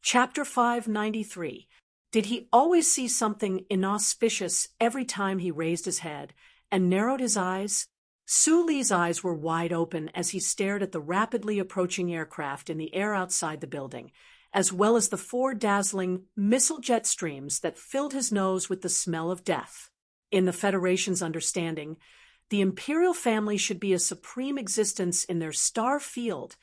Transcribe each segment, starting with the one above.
Chapter 593. Did he always see something inauspicious every time he raised his head and narrowed his eyes? Su Li's eyes were wide open as he stared at the rapidly approaching aircraft in the air outside the building, as well as the four dazzling missile jet streams that filled his nose with the smell of death. In the Federation's understanding, the imperial family should be a supreme existence in their star field,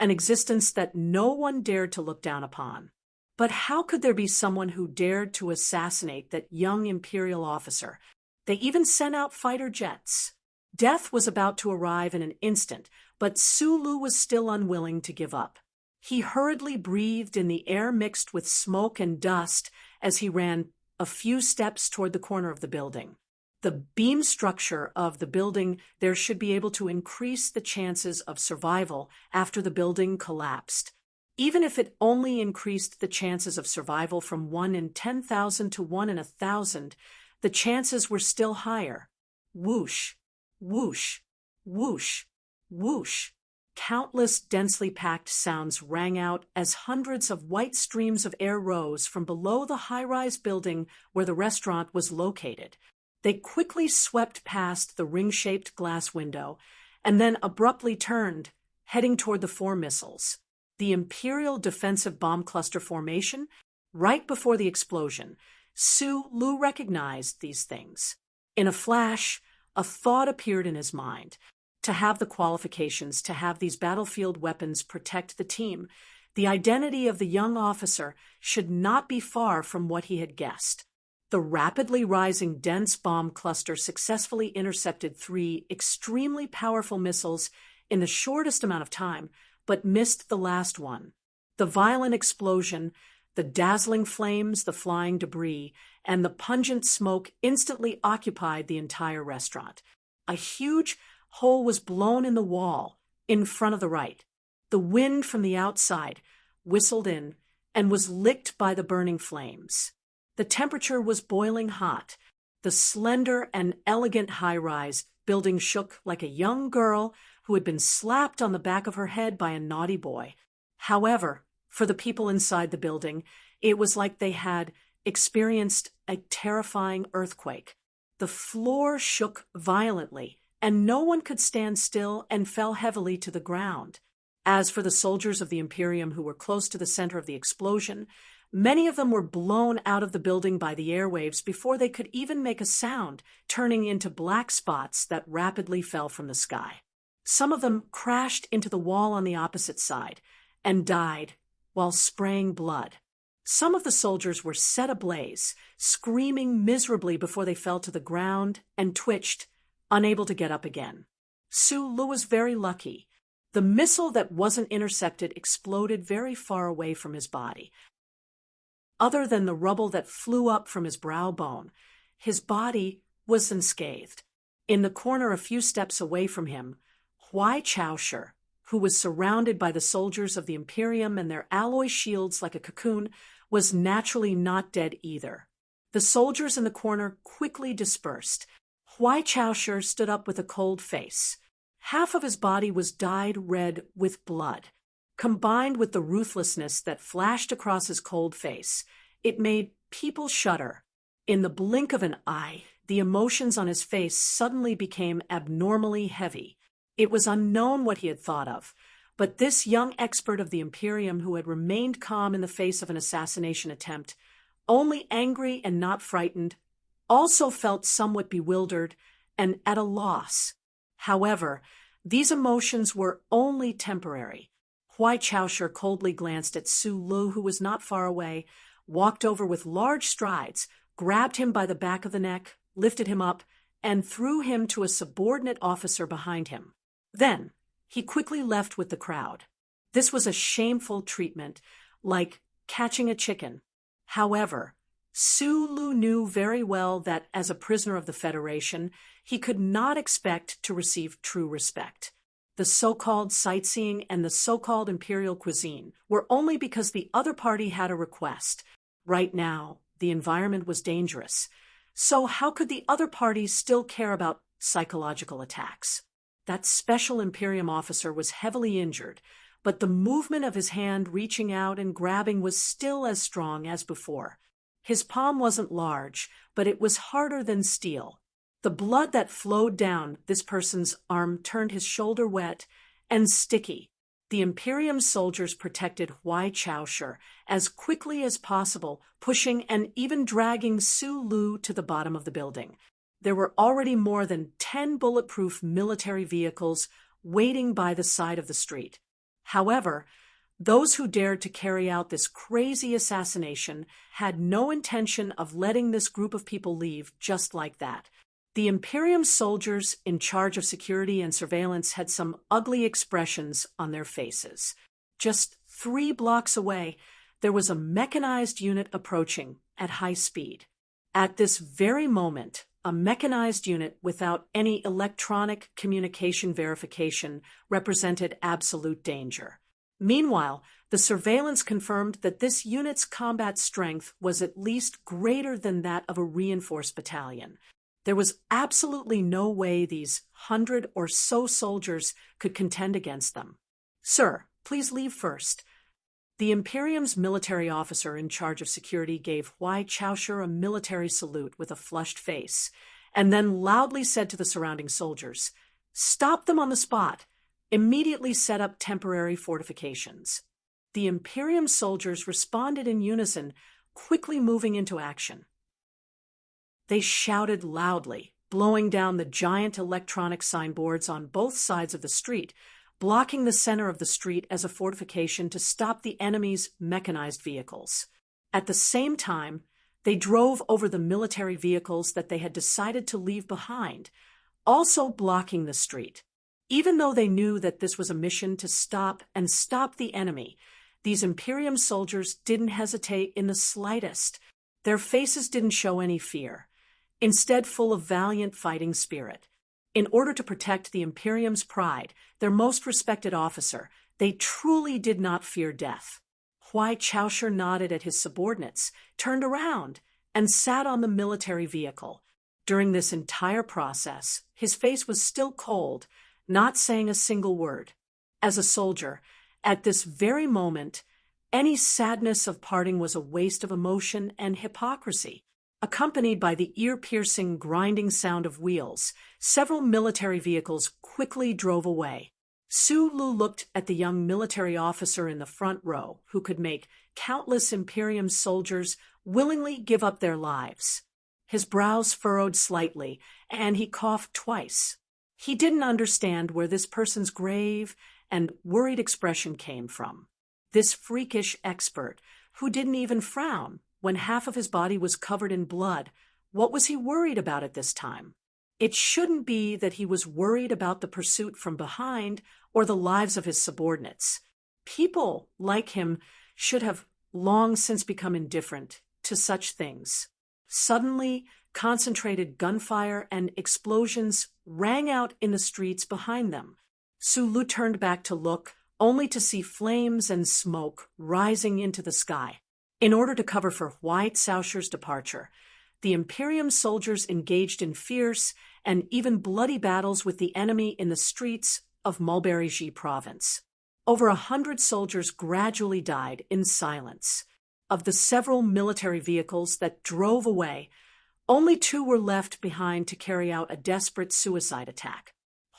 an existence that no one dared to look down upon. But how could there be someone who dared to assassinate that young imperial officer? They even sent out fighter jets. Death was about to arrive in an instant, but Su Lu was still unwilling to give up. He hurriedly breathed in the air mixed with smoke and dust as he ran a few steps toward the corner of the building. The beam structure of the building there should be able to increase the chances of survival after the building collapsed. Even if it only increased the chances of survival from 1 in 10,000 to 1 in 1,000, the chances were still higher. Whoosh, whoosh, whoosh, whoosh. Countless densely packed sounds rang out as hundreds of white streams of air rose from below the high-rise building where the restaurant was located. They quickly swept past the ring-shaped glass window and then abruptly turned, heading toward the four missiles. The Imperial Defensive Bomb Cluster formation, right before the explosion. Su Lu recognized these things. In a flash, a thought appeared in his mind. To have the qualifications to have these battlefield weapons protect the team, the identity of the young officer should not be far from what he had guessed. The rapidly rising dense bomb cluster successfully intercepted 3 extremely powerful missiles in the shortest amount of time, but missed the last one. The violent explosion, the dazzling flames, the flying debris, and the pungent smoke instantly occupied the entire restaurant. A huge hole was blown in the wall in front of the right. The wind from the outside whistled in and was licked by the burning flames. The temperature was boiling hot. The slender and elegant high-rise building shook like a young girl who had been slapped on the back of her head by a naughty boy. However, for the people inside the building, it was like they had experienced a terrifying earthquake. The floor shook violently, and no one could stand still and fell heavily to the ground. As for the soldiers of the Imperium who were close to the center of the explosion, many of them were blown out of the building by the airwaves before they could even make a sound, turning into black spots that rapidly fell from the sky. Some of them crashed into the wall on the opposite side and died while spraying blood. Some of the soldiers were set ablaze, screaming miserably before they fell to the ground and twitched, unable to get up again. Su Lu was very lucky. The missile that wasn't intercepted exploded very far away from his body. Other than the rubble that flew up from his brow bone, his body was unscathed. In the corner a few steps away from him, Huai Chaosher, who was surrounded by the soldiers of the Imperium and their alloy shields like a cocoon, was naturally not dead either. The soldiers in the corner quickly dispersed. Huai Chaosher stood up with a cold face. Half of his body was dyed red with blood. Combined with the ruthlessness that flashed across his cold face, it made people shudder. In the blink of an eye, the emotions on his face suddenly became abnormally heavy. It was unknown what he had thought of, but this young expert of the Imperium who had remained calm in the face of an assassination attempt, only angry and not frightened, also felt somewhat bewildered and at a loss. However, these emotions were only temporary. Huai Chaosher coldly glanced at Su Lu, who was not far away, walked over with large strides, grabbed him by the back of the neck, lifted him up, and threw him to a subordinate officer behind him. Then, he quickly left with the crowd. This was a shameful treatment, like catching a chicken. However, Su Lu knew very well that as a prisoner of the Federation, he could not expect to receive true respect. The so-called sightseeing and the so-called imperial cuisine were only because the other party had a request. Right now, the environment was dangerous. So how could the other party still care about psychological attacks? That special Imperium officer was heavily injured, but the movement of his hand reaching out and grabbing was still as strong as before. His palm wasn't large, but it was harder than steel. The blood that flowed down this person's arm turned his shoulder wet and sticky. The Imperium's soldiers protected Huai Chaoshi as quickly as possible, pushing and even dragging Su Lu to the bottom of the building. There were already more than 10 bulletproof military vehicles waiting by the side of the street. However, those who dared to carry out this crazy assassination had no intention of letting this group of people leave just like that. The Imperium soldiers in charge of security and surveillance had some ugly expressions on their faces. Just 3 blocks away, there was a mechanized unit approaching at high speed. At this very moment, a mechanized unit without any electronic communication verification represented absolute danger. Meanwhile, the surveillance confirmed that this unit's combat strength was at least greater than that of a reinforced battalion. There was absolutely no way these 100 or so soldiers could contend against them. "Sir, please leave first." The Imperium's military officer in charge of security gave Huai Chaoshi a military salute with a flushed face, and then loudly said to the surrounding soldiers, "Stop them on the spot. Immediately set up temporary fortifications." The Imperium soldiers responded in unison, quickly moving into action. They shouted loudly, blowing down the giant electronic signboards on both sides of the street, blocking the center of the street as a fortification to stop the enemy's mechanized vehicles. At the same time, they drove over the military vehicles that they had decided to leave behind, also blocking the street. Even though they knew that this was a mission to stop the enemy, these Imperium soldiers didn't hesitate in the slightest. Their faces didn't show any fear, instead full of valiant fighting spirit. In order to protect the Imperium's pride, their most respected officer, they truly did not fear death. Huai Chaoshi nodded at his subordinates, turned around, and sat on the military vehicle. During this entire process, his face was still cold, not saying a single word. As a soldier, at this very moment, any sadness of parting was a waste of emotion and hypocrisy. Accompanied by the ear-piercing, grinding sound of wheels, several military vehicles quickly drove away. Su Lu looked at the young military officer in the front row, who could make countless Imperium soldiers willingly give up their lives. His brows furrowed slightly, and he coughed twice. He didn't understand where this person's grave and worried expression came from. This freakish expert, who didn't even frown when half of his body was covered in blood, what was he worried about at this time? It shouldn't be that he was worried about the pursuit from behind or the lives of his subordinates. People like him should have long since become indifferent to such things. Suddenly, concentrated gunfire and explosions rang out in the streets behind them. Su Lu turned back to look, only to see flames and smoke rising into the sky. In order to cover for Huai Chaoshi's departure, the Imperium soldiers engaged in fierce and even bloody battles with the enemy in the streets of Mulberry-Ji province. Over 100 soldiers gradually died in silence. Of the several military vehicles that drove away, only 2 were left behind to carry out a desperate suicide attack.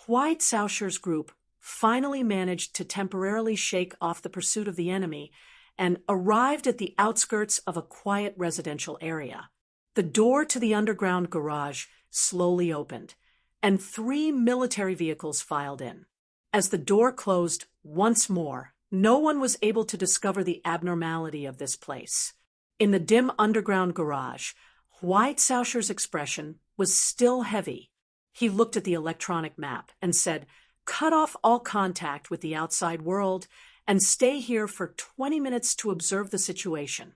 Huai Chaoshi's group finally managed to temporarily shake off the pursuit of the enemy and arrived at the outskirts of a quiet residential area. The door to the underground garage slowly opened, and 3 military vehicles filed in. As the door closed once more, no one was able to discover the abnormality of this place. In the dim underground garage, Huai Chaoshi's expression was still heavy. He looked at the electronic map and said, "Cut off all contact with the outside world and stay here for 20 minutes to observe the situation."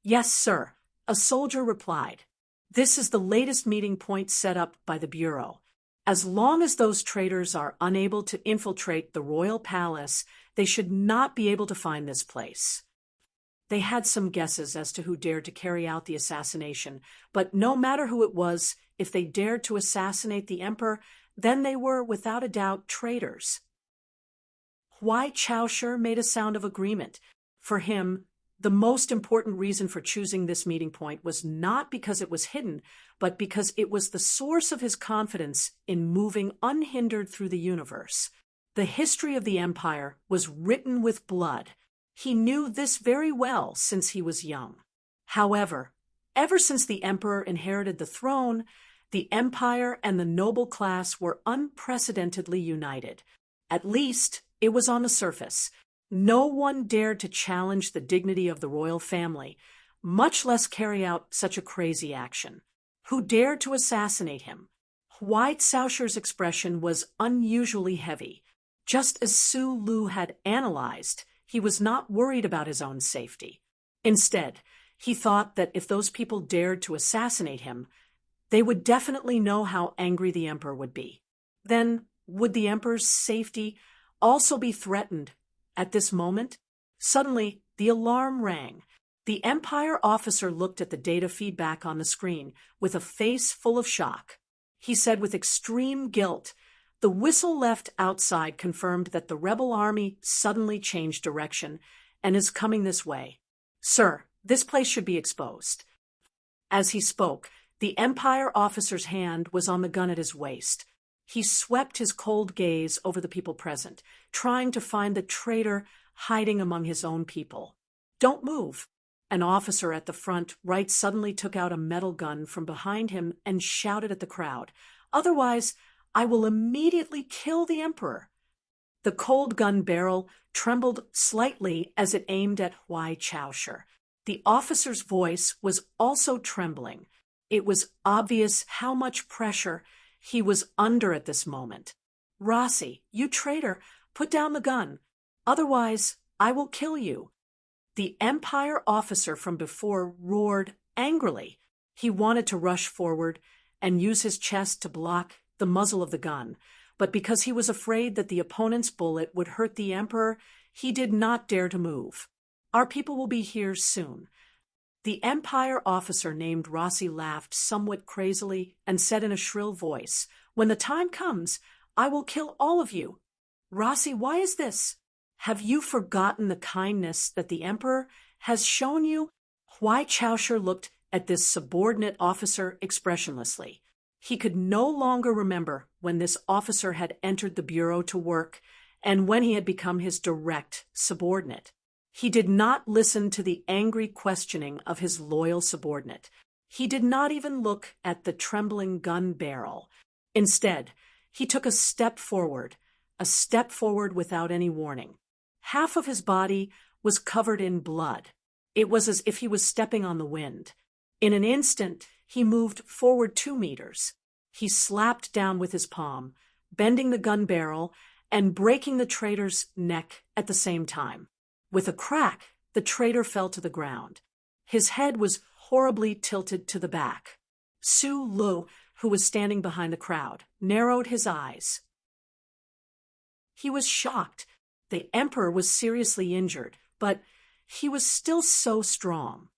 "Yes, sir," a soldier replied. "This is the latest meeting point set up by the Bureau. As long as those traitors are unable to infiltrate the royal palace, they should not be able to find this place." They had some guesses as to who dared to carry out the assassination, but no matter who it was, if they dared to assassinate the emperor, then they were, without a doubt, traitors. Huai Chaosher made a sound of agreement. For him, the most important reason for choosing this meeting point was not because it was hidden, but because it was the source of his confidence in moving unhindered through the universe. The history of the empire was written with blood. He knew this very well since he was young. However, ever since the emperor inherited the throne, the empire and the noble class were unprecedentedly united. At least, it was on the surface. No one dared to challenge the dignity of the royal family, much less carry out such a crazy action. Who dared to assassinate him? Huai Caosher's expression was unusually heavy. Just as Su Lu had analyzed, he was not worried about his own safety. Instead, he thought that if those people dared to assassinate him, they would definitely know how angry the emperor would be. Then, would the emperor's safety also be threatened at this moment? Suddenly, the alarm rang. The Empire officer looked at the data feedback on the screen with a face full of shock. He said with extreme guilt, "The whistle left outside confirmed that the rebel army suddenly changed direction and is coming this way. Sir, this place should be exposed." As he spoke, the Empire officer's hand was on the gun at his waist. He swept his cold gaze over the people present, trying to find the traitor hiding among his own people. "Don't move." An officer at the front right suddenly took out a metal gun from behind him and shouted at the crowd, "Otherwise, I will immediately kill the emperor." The cold gun barrel trembled slightly as it aimed at Huai Chaosher. The officer's voice was also trembling. It was obvious how much pressure he was under at this moment. "Rossi, you traitor, put down the gun. Otherwise, I will kill you." The Empire officer from before roared angrily. He wanted to rush forward and use his chest to block the muzzle of the gun, but because he was afraid that the opponent's bullet would hurt the emperor, he did not dare to move. "Our people will be here soon." The Empire officer named Rossi laughed somewhat crazily and said in a shrill voice, "When the time comes, I will kill all of you." "Rossi, why is this? Have you forgotten the kindness that the emperor has shown you?" Huai Chaosher looked at this subordinate officer expressionlessly. He could no longer remember when this officer had entered the bureau to work and when he had become his direct subordinate. He did not listen to the angry questioning of his loyal subordinate. He did not even look at the trembling gun barrel. Instead, he took a step forward without any warning. Half of his body was covered in blood. It was as if he was stepping on the wind. In an instant, he moved forward 2 meters. He slapped down with his palm, bending the gun barrel and breaking the traitor's neck at the same time. With a crack, the traitor fell to the ground. His head was horribly tilted to the back. Su Lu, who was standing behind the crowd, narrowed his eyes. He was shocked. The emperor was seriously injured, but he was still so strong.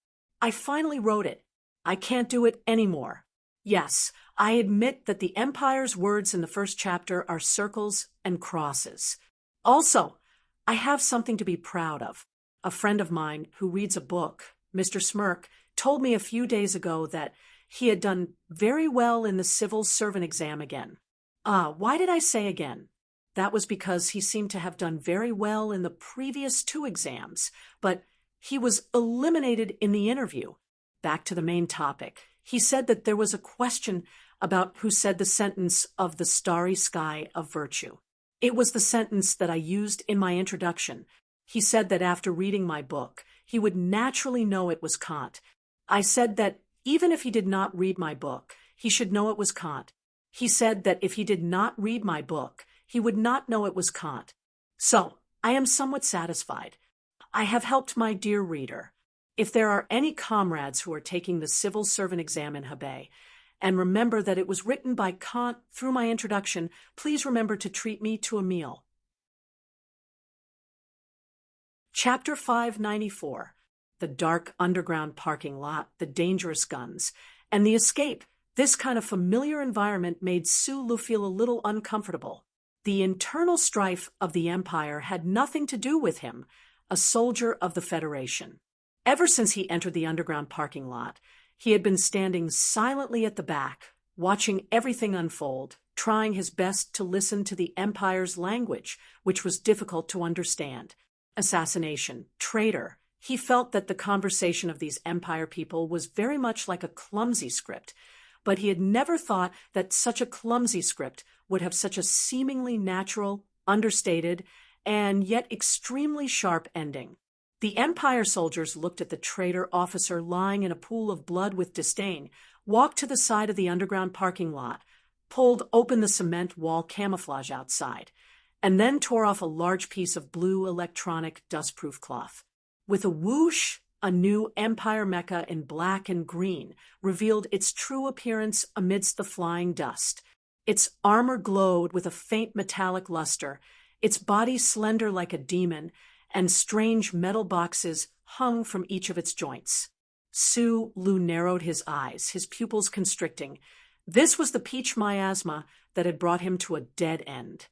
"I finally wrote it. I can't do it anymore. Yes, I admit that the empire's words in the first chapter are circles and crosses. Also, I have something to be proud of. A friend of mine who reads a book, Mr. Smirk, told me a few days ago that he had done very well in the civil servant exam again." Why did I say again? That was because he seemed to have done very well in the previous 2 exams, but he was eliminated in the interview. Back to the main topic. He said that there was a question about who said the sentence of the starry sky of virtue. It was the sentence that I used in my introduction. He said that after reading my book, he would naturally know it was Kant. I said that even if he did not read my book, he should know it was Kant. He said that if he did not read my book, he would not know it was Kant. So, I am somewhat satisfied. I have helped my dear reader. If there are any comrades who are taking the civil servant exam in Hebei, and remember that it was written by Kant through my introduction, please remember to treat me to a meal. Chapter 594. The dark underground parking lot, the dangerous guns, and the escape. This kind of familiar environment made Su Lu feel a little uncomfortable. The internal strife of the Empire had nothing to do with him, a soldier of the Federation. Ever since he entered the underground parking lot, he had been standing silently at the back, watching everything unfold, trying his best to listen to the Empire's language, which was difficult to understand. Assassination, traitor. He felt that the conversation of these Empire people was very much like a clumsy script, but he had never thought that such a clumsy script would have such a seemingly natural, understated, and yet extremely sharp ending. The Empire soldiers looked at the traitor officer lying in a pool of blood with disdain, walked to the side of the underground parking lot, pulled open the cement wall camouflage outside, and then tore off a large piece of blue electronic dustproof cloth. With a whoosh, a new Empire mecha in black and green revealed its true appearance amidst the flying dust. Its armor glowed with a faint metallic luster, its body slender like a demon, and strange metal boxes hung from each of its joints. Su Lu narrowed his eyes, his pupils constricting. This was the peach miasma that had brought him to a dead end.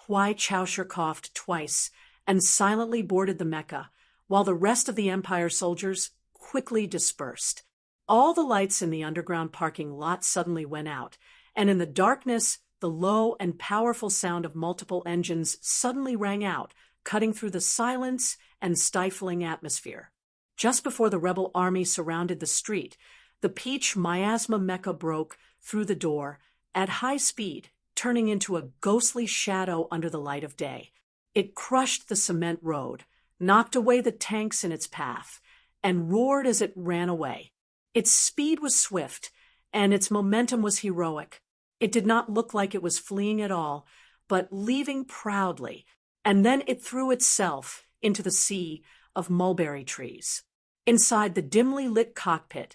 Huai Chaosher coughed twice and silently boarded the mecha, while the rest of the Empire soldiers quickly dispersed. All the lights in the underground parking lot suddenly went out, and in the darkness, the low and powerful sound of multiple engines suddenly rang out, cutting through the silence and stifling atmosphere. Just before the rebel army surrounded the street, the peach miasma mecha broke through the door at high speed, turning into a ghostly shadow under the light of day. It crushed the cement road, knocked away the tanks in its path, and roared as it ran away. Its speed was swift, and its momentum was heroic. It did not look like it was fleeing at all, but leaving proudly, and then it threw itself into the sea of mulberry trees. Inside the dimly lit cockpit,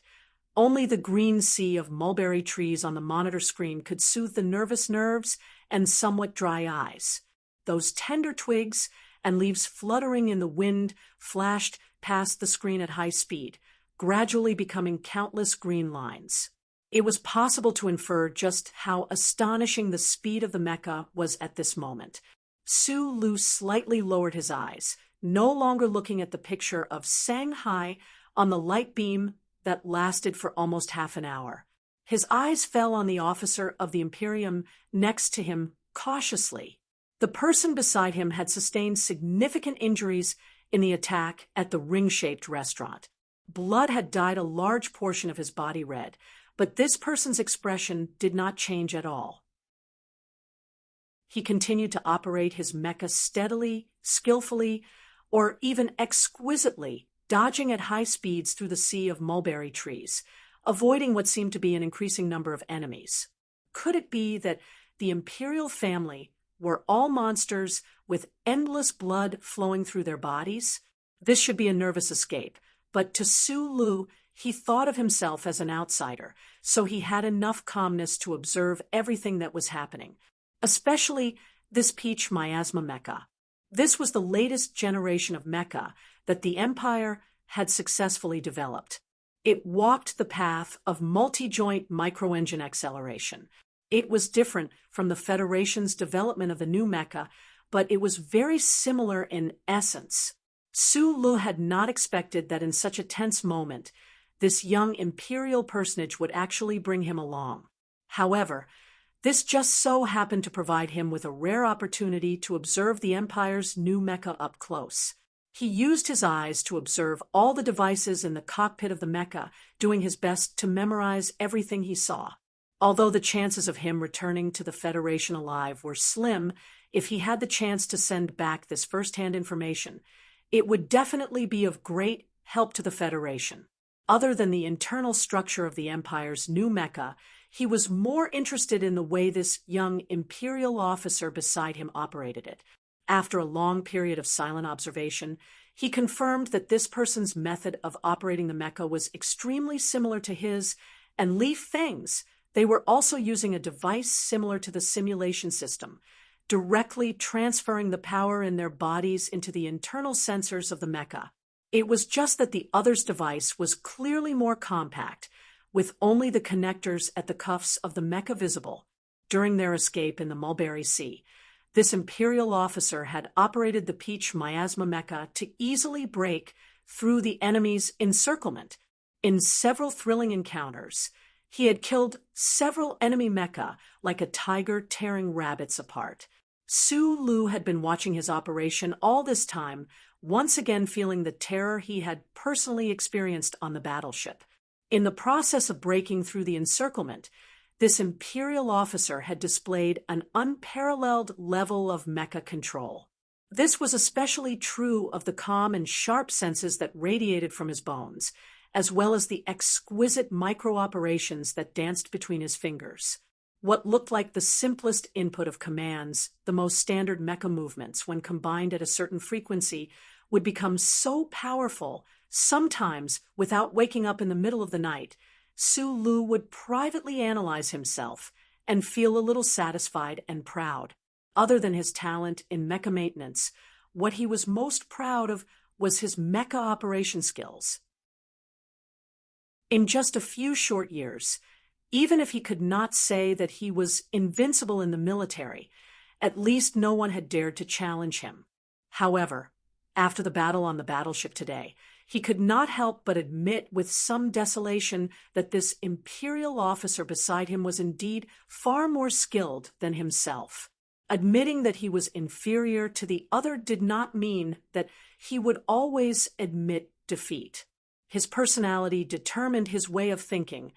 only the green sea of mulberry trees on the monitor screen could soothe the nervous nerves and somewhat dry eyes. Those tender twigs and leaves fluttering in the wind flashed past the screen at high speed, gradually becoming countless green lines. It was possible to infer just how astonishing the speed of the mecha was at this moment. Su Lu slightly lowered his eyes, no longer looking at the picture of Shanghai on the light beam that lasted for almost half an hour. His eyes fell on the officer of the Imperium next to him cautiously. The person beside him had sustained significant injuries in the attack at the ring-shaped restaurant. Blood had dyed a large portion of his body red, but this person's expression did not change at all. He continued to operate his mecha steadily, skillfully, or even exquisitely, dodging at high speeds through the sea of mulberry trees, avoiding what seemed to be an increasing number of enemies. Could it be that the Imperial family were all monsters with endless blood flowing through their bodies? This should be a nervous escape, but to Su Lu, he thought of himself as an outsider, so he had enough calmness to observe everything that was happening, especially this peach miasma mecha. This was the latest generation of mecha that the Empire had successfully developed. It walked the path of multi-joint microengine acceleration. It was different from the Federation's development of the new mecha, but it was very similar in essence. Su Lu had not expected that in such a tense moment, this young Imperial personage would actually bring him along. However, this just so happened to provide him with a rare opportunity to observe the Empire's new mecha up close. He used his eyes to observe all the devices in the cockpit of the mecha, doing his best to memorize everything he saw. Although the chances of him returning to the Federation alive were slim, if he had the chance to send back this first-hand information, it would definitely be of great help to the Federation. Other than the internal structure of the Empire's new mecha, he was more interested in the way this young Imperial officer beside him operated it. After a long period of silent observation, he confirmed that this person's method of operating the mecha was extremely similar to his, and Li Feng's. They were also using a device similar to the simulation system, directly transferring the power in their bodies into the internal sensors of the mecha. It was just that the other's device was clearly more compact, with only the connectors at the cuffs of the mecha visible. During their escape in the Mulberry Sea, This Imperial officer had operated the Peach Miasma Mecha to easily break through the enemy's encirclement. In several thrilling encounters, he had killed several enemy mecha like a tiger tearing rabbits apart. Su Lu had been watching his operation all this time, once again feeling the terror he had personally experienced on the battleship. In the process of breaking through the encirclement, this Imperial officer had displayed an unparalleled level of mecha control. This was especially true of the calm and sharp senses that radiated from his bones, as well as the exquisite micro-operations that danced between his fingers. What looked like the simplest input of commands, the most standard mecha movements, when combined at a certain frequency, would become so powerful, sometimes without waking up in the middle of the night, Su Lu would privately analyze himself and feel a little satisfied and proud. Other than his talent in mecha maintenance, what he was most proud of was his mecha operation skills. In just a few short years, even if he could not say that he was invincible in the military, at least no one had dared to challenge him. However, after the battle on the battleship today, he could not help but admit with some desolation that this Imperial officer beside him was indeed far more skilled than himself. Admitting that he was inferior to the other did not mean that he would always admit defeat. His personality determined his way of thinking,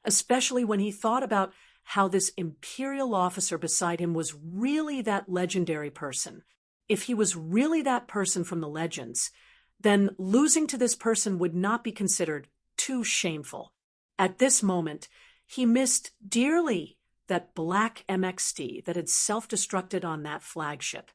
especially when he thought about how this Imperial officer beside him was really that legendary person. If he was really that person from the legends, then losing to this person would not be considered too shameful. At this moment, he missed dearly that black MXT that had self-destructed on that flagship.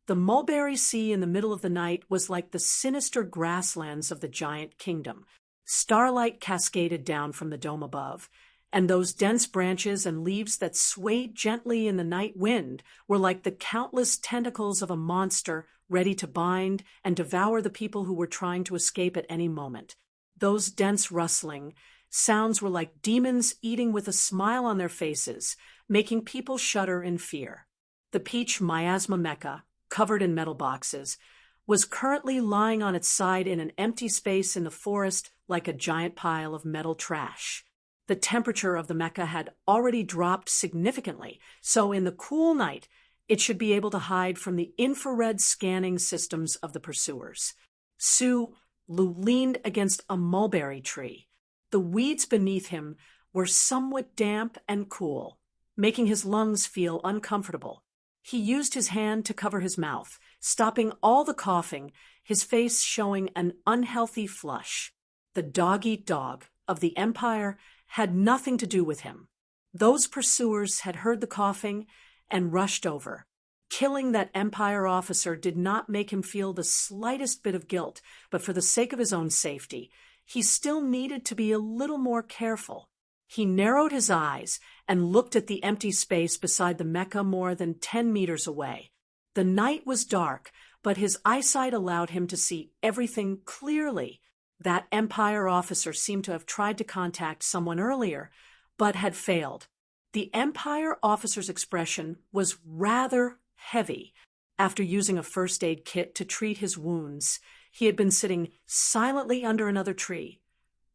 The Mulberry Sea in the middle of the night was like the sinister grasslands of the giant kingdom. Starlight cascaded down from the dome above, and those dense branches and leaves that swayed gently in the night wind were like the countless tentacles of a monster ready to bind and devour the people who were trying to escape at any moment. Those dense rustling sounds were like demons eating with a smile on their faces, making people shudder in fear. The Peach Miasma Mecha, covered in metal boxes, was currently lying on its side in an empty space in the forest like a giant pile of metal trash. The temperature of the mecha had already dropped significantly, so in the cool night, it should be able to hide from the infrared scanning systems of the pursuers. Su Lu leaned against a mulberry tree. The weeds beneath him were somewhat damp and cool, making his lungs feel uncomfortable. He used his hand to cover his mouth, stopping all the coughing, his face showing an unhealthy flush. The dog-eat-dog of the Empire had nothing to do with him. Those pursuers had heard the coughing and rushed over. Killing that Empire officer did not make him feel the slightest bit of guilt, but for the sake of his own safety, he still needed to be a little more careful. He narrowed his eyes and looked at the empty space beside the mecha more than 10 meters away. The night was dark, but his eyesight allowed him to see everything clearly. That Empire officer seemed to have tried to contact someone earlier, but had failed. The Empire officer's expression was rather heavy. After using a first aid kit to treat his wounds, he had been sitting silently under another tree,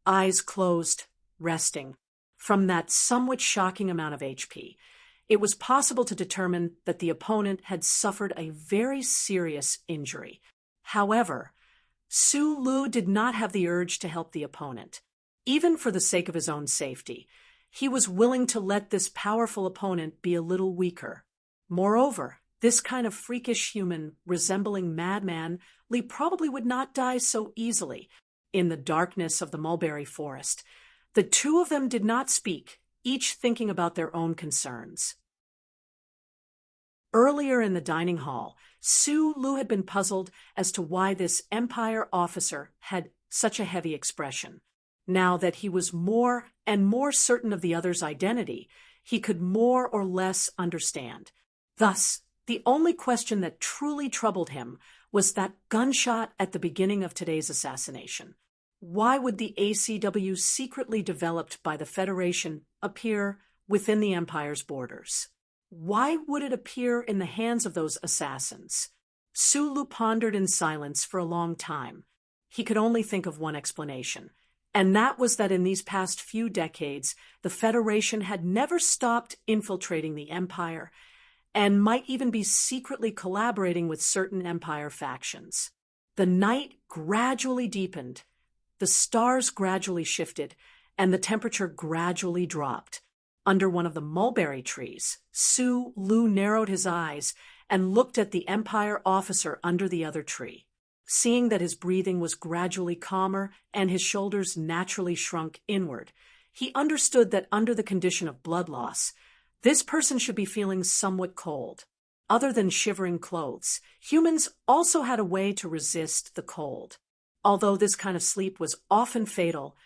eyes closed, resting. From that somewhat shocking amount of HP, it was possible to determine that the opponent had suffered a very serious injury. However, Su Lu did not have the urge to help the opponent. Even for the sake of his own safety, he was willing to let this powerful opponent be a little weaker. Moreover, this kind of freakish human resembling madman, Lee probably would not die so easily. In the darkness of the mulberry forest, the two of them did not speak, each thinking about their own concerns. Earlier in the dining hall, Su Lu had been puzzled as to why this Empire officer had such a heavy expression. Now that he was more and more certain of the other's identity, he could more or less understand. Thus, the only question that truly troubled him was that gunshot at the beginning of today's assassination. Why would the ACW secretly developed by the Federation appear within the Empire's borders? Why would it appear in the hands of those assassins? Sulu pondered in silence for a long time. He could only think of one explanation, and that was that in these past few decades, the Federation had never stopped infiltrating the Empire, and might even be secretly collaborating with certain Empire factions. The night gradually deepened, the stars gradually shifted, and the temperature gradually dropped. Under one of the mulberry trees, Sulu narrowed his eyes and looked at the Empire officer under the other tree. Seeing that his breathing was gradually calmer and his shoulders naturally shrunk inward, he understood that under the condition of blood loss, this person should be feeling somewhat cold. Other than shivering clothes, humans also had a way to resist the cold. Although this kind of sleep was often fatal,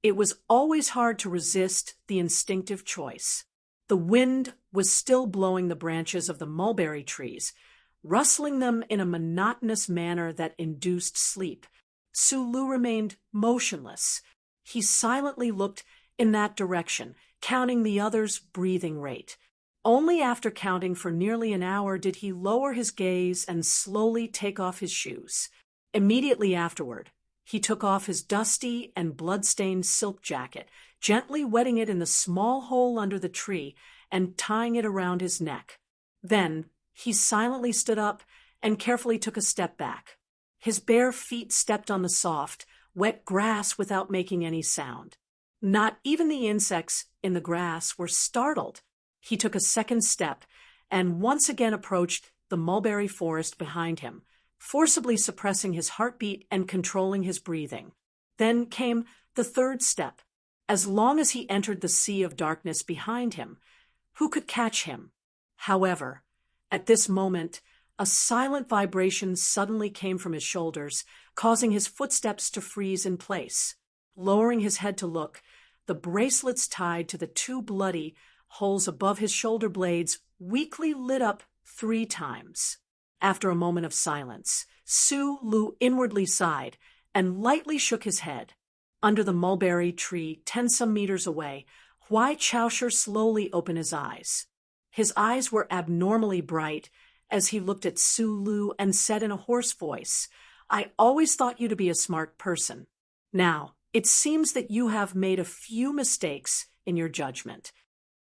it was always hard to resist the instinctive choice. The wind was still blowing the branches of the mulberry trees, rustling them in a monotonous manner that induced sleep. Sulu remained motionless. He silently looked in that direction, counting the other's breathing rate. Only after counting for nearly an hour did he lower his gaze and slowly take off his shoes. Immediately afterward, he took off his dusty and blood-stained silk jacket, gently wetting it in the small hole under the tree and tying it around his neck. Then he silently stood up and carefully took a step back. His bare feet stepped on the soft, wet grass without making any sound. Not even the insects in the grass were startled. He took a second step and once again approached the mulberry forest behind him, forcibly suppressing his heartbeat and controlling his breathing. Then came the third step. As long as he entered the sea of darkness behind him, who could catch him? However, at this moment, a silent vibration suddenly came from his shoulders, causing his footsteps to freeze in place. Lowering his head to look, the bracelets tied to the two bloody holes above his shoulder blades weakly lit up 3 times. After a moment of silence, Sulu inwardly sighed and lightly shook his head. Under the mulberry tree, 10-some meters away, Huai Chaosher slowly opened his eyes. His eyes were abnormally bright as he looked at Sulu and said in a hoarse voice, "I always thought you to be a smart person. Now, it seems that you have made a few mistakes in your judgment."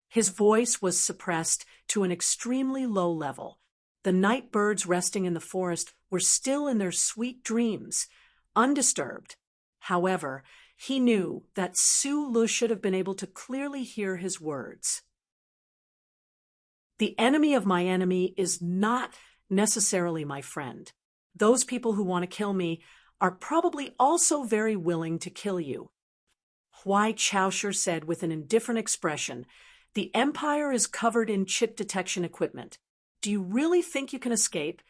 His voice was suppressed to an extremely low level. The night birds resting in the forest were still in their sweet dreams, undisturbed. However, he knew that Sulu should have been able to clearly hear his words. The enemy of my enemy is not necessarily my friend. Those people who want to kill me are probably also very willing to kill you. Huai Chaosher said with an indifferent expression, "The Empire is covered in chip detection equipment. Do you really think you can escape?"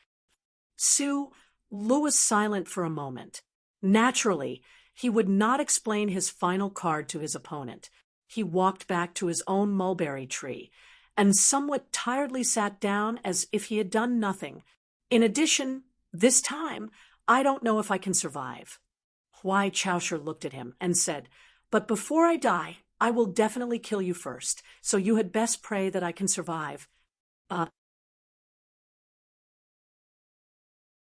Sulu was silent for a moment. Naturally, he would not explain his final card to his opponent. He walked back to his own mulberry tree and somewhat tiredly sat down as if he had done nothing. In addition, this time, I don't know if I can survive. Huai Chaosher looked at him and said, "But before I die, I will definitely kill you first, so you had best pray that I can survive."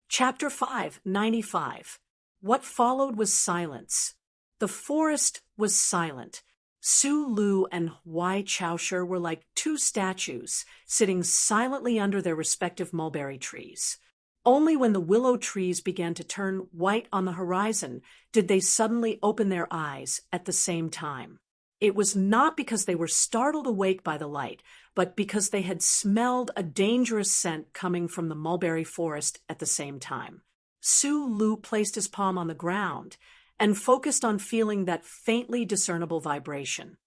Chapter 595. What followed was silence. The forest was silent. Sulu and Huai Chaosher were like 2 statues, sitting silently under their respective mulberry trees. Only when the willow trees began to turn white on the horizon did they suddenly open their eyes at the same time. It was not because they were startled awake by the light, but because they had smelled a dangerous scent coming from the mulberry forest at the same time. Sulu placed his palm on the ground and focused on feeling that faintly discernible vibration.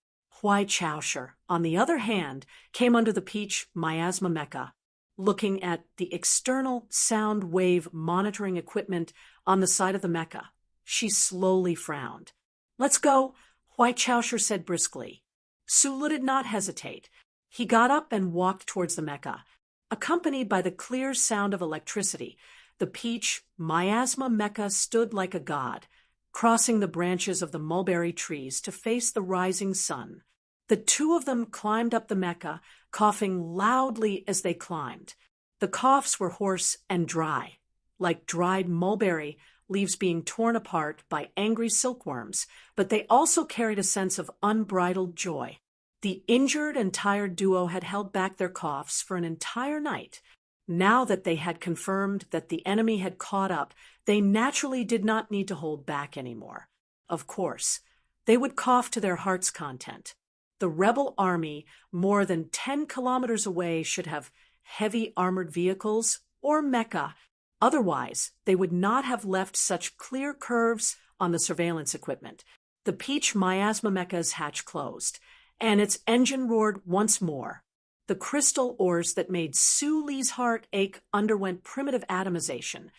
Huai Chaosher, on the other hand, came under the peach miasma mecha. Looking at the external sound wave monitoring equipment on the side of the mecha, she slowly frowned. "Let's go," Huai Chaosher said briskly. Sulu did not hesitate. He got up and walked towards the mecha. Accompanied by the clear sound of electricity, the peach miasma mecha stood like a god, crossing the branches of the mulberry trees to face the rising sun. The two of them climbed up the Mecha, coughing loudly as they climbed. The coughs were hoarse and dry, like dried mulberry leaves being torn apart by angry silkworms, but they also carried a sense of unbridled joy. The injured and tired duo had held back their coughs for an entire night. Now that they had confirmed that the enemy had caught up, they naturally did not need to hold back anymore. Of course, they would cough to their heart's content. The rebel army, more than 10 kilometers away, should have heavy armored vehicles or mecha. Otherwise, they would not have left such clear curves on the surveillance equipment. The Peach Miasma Mecha's hatch closed, and its engine roared once more. The crystal ores that made Su Li's heart ache underwent primitive atomization,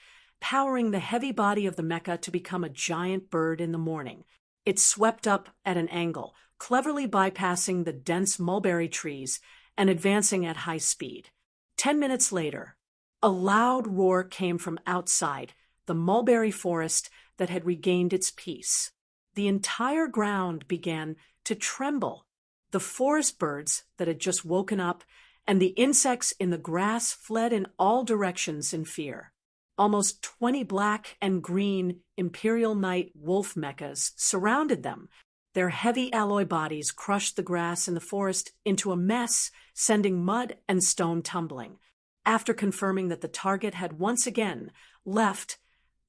powering the heavy body of the mecha to become a giant bird in the morning. It swept up at an angle, cleverly bypassing the dense mulberry trees and advancing at high speed. 10 minutes later, a loud roar came from outside the mulberry forest that had regained its peace. The entire ground began to tremble. The forest birds that had just woken up and the insects in the grass fled in all directions in fear. Almost 20 black and green Imperial Knight wolf mechas surrounded them. Their heavy alloy bodies crushed the grass in the forest into a mess, sending mud and stone tumbling. After confirming that the target had once again left,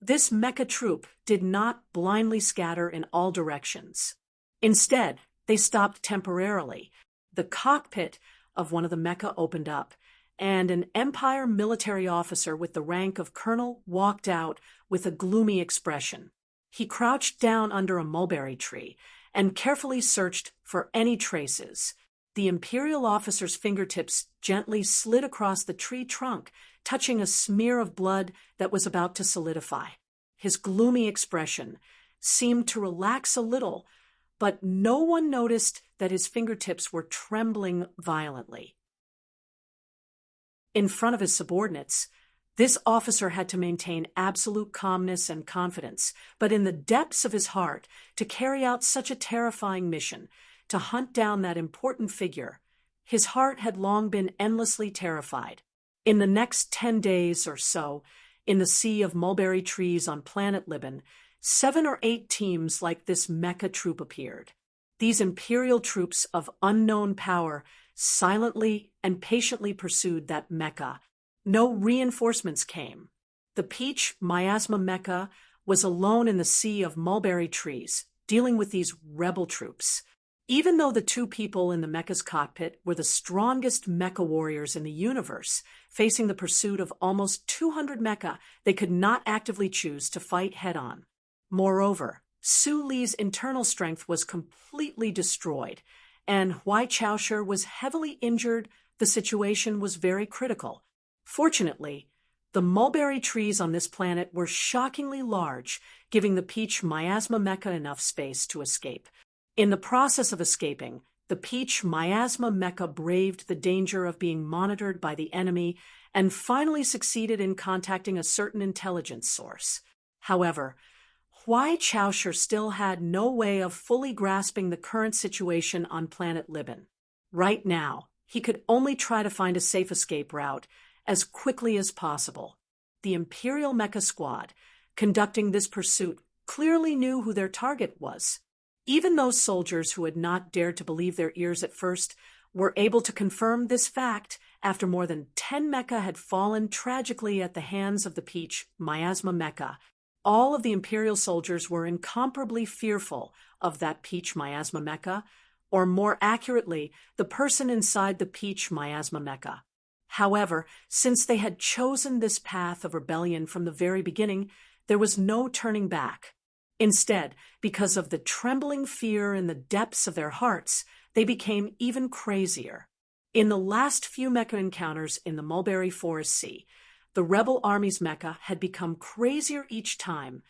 this mecha troop did not blindly scatter in all directions. Instead, they stopped temporarily. The cockpit of one of the mecha opened up, and an Empire military officer with the rank of colonel walked out with a gloomy expression. He crouched down under a mulberry tree and carefully searched for any traces. The Imperial officer's fingertips gently slid across the tree trunk, touching a smear of blood that was about to solidify. His gloomy expression seemed to relax a little, but no one noticed that his fingertips were trembling violently. In front of his subordinates, this officer had to maintain absolute calmness and confidence, but in the depths of his heart, to carry out such a terrifying mission, to hunt down that important figure, his heart had long been endlessly terrified. In the next 10 days or so, in the sea of mulberry trees on planet Liban, 7 or 8 teams like this mecha troop appeared. These Imperial troops of unknown power silently and patiently pursued that mecha. No reinforcements came. The Peach Miasma Mecha was alone in the sea of mulberry trees, dealing with these rebel troops. Even though the two people in the mecha's cockpit were the strongest mecha warriors in the universe, facing the pursuit of almost 200 mecha, they could not actively choose to fight head-on. Moreover, Su Li's internal strength was completely destroyed, and Huai Chaosher was heavily injured. The situation was very critical. Fortunately, the mulberry trees on this planet were shockingly large, giving the Peach Miasma Mecha enough space to escape. In the process of escaping, the Peach Miasma Mecha braved the danger of being monitored by the enemy and finally succeeded in contacting a certain intelligence source. However, Huai Chaosher still had no way of fully grasping the current situation on planet Liban. Right now, he could only try to find a safe escape route as quickly as possible. The Imperial Mecha Squad, conducting this pursuit, clearly knew who their target was. Even those soldiers who had not dared to believe their ears at first were able to confirm this fact after more than 10 mecha had fallen tragically at the hands of the Peach Miasma Mecha. All of the Imperial soldiers were incomparably fearful of that Peach Miasma Mecha, or more accurately, the person inside the Peach Miasma Mecha. However, since they had chosen this path of rebellion from the very beginning, there was no turning back. Instead, because of the trembling fear in the depths of their hearts, they became even crazier. In the last few mecha encounters in the Mulberry Forest Sea, the rebel army's mecha had become crazier each time,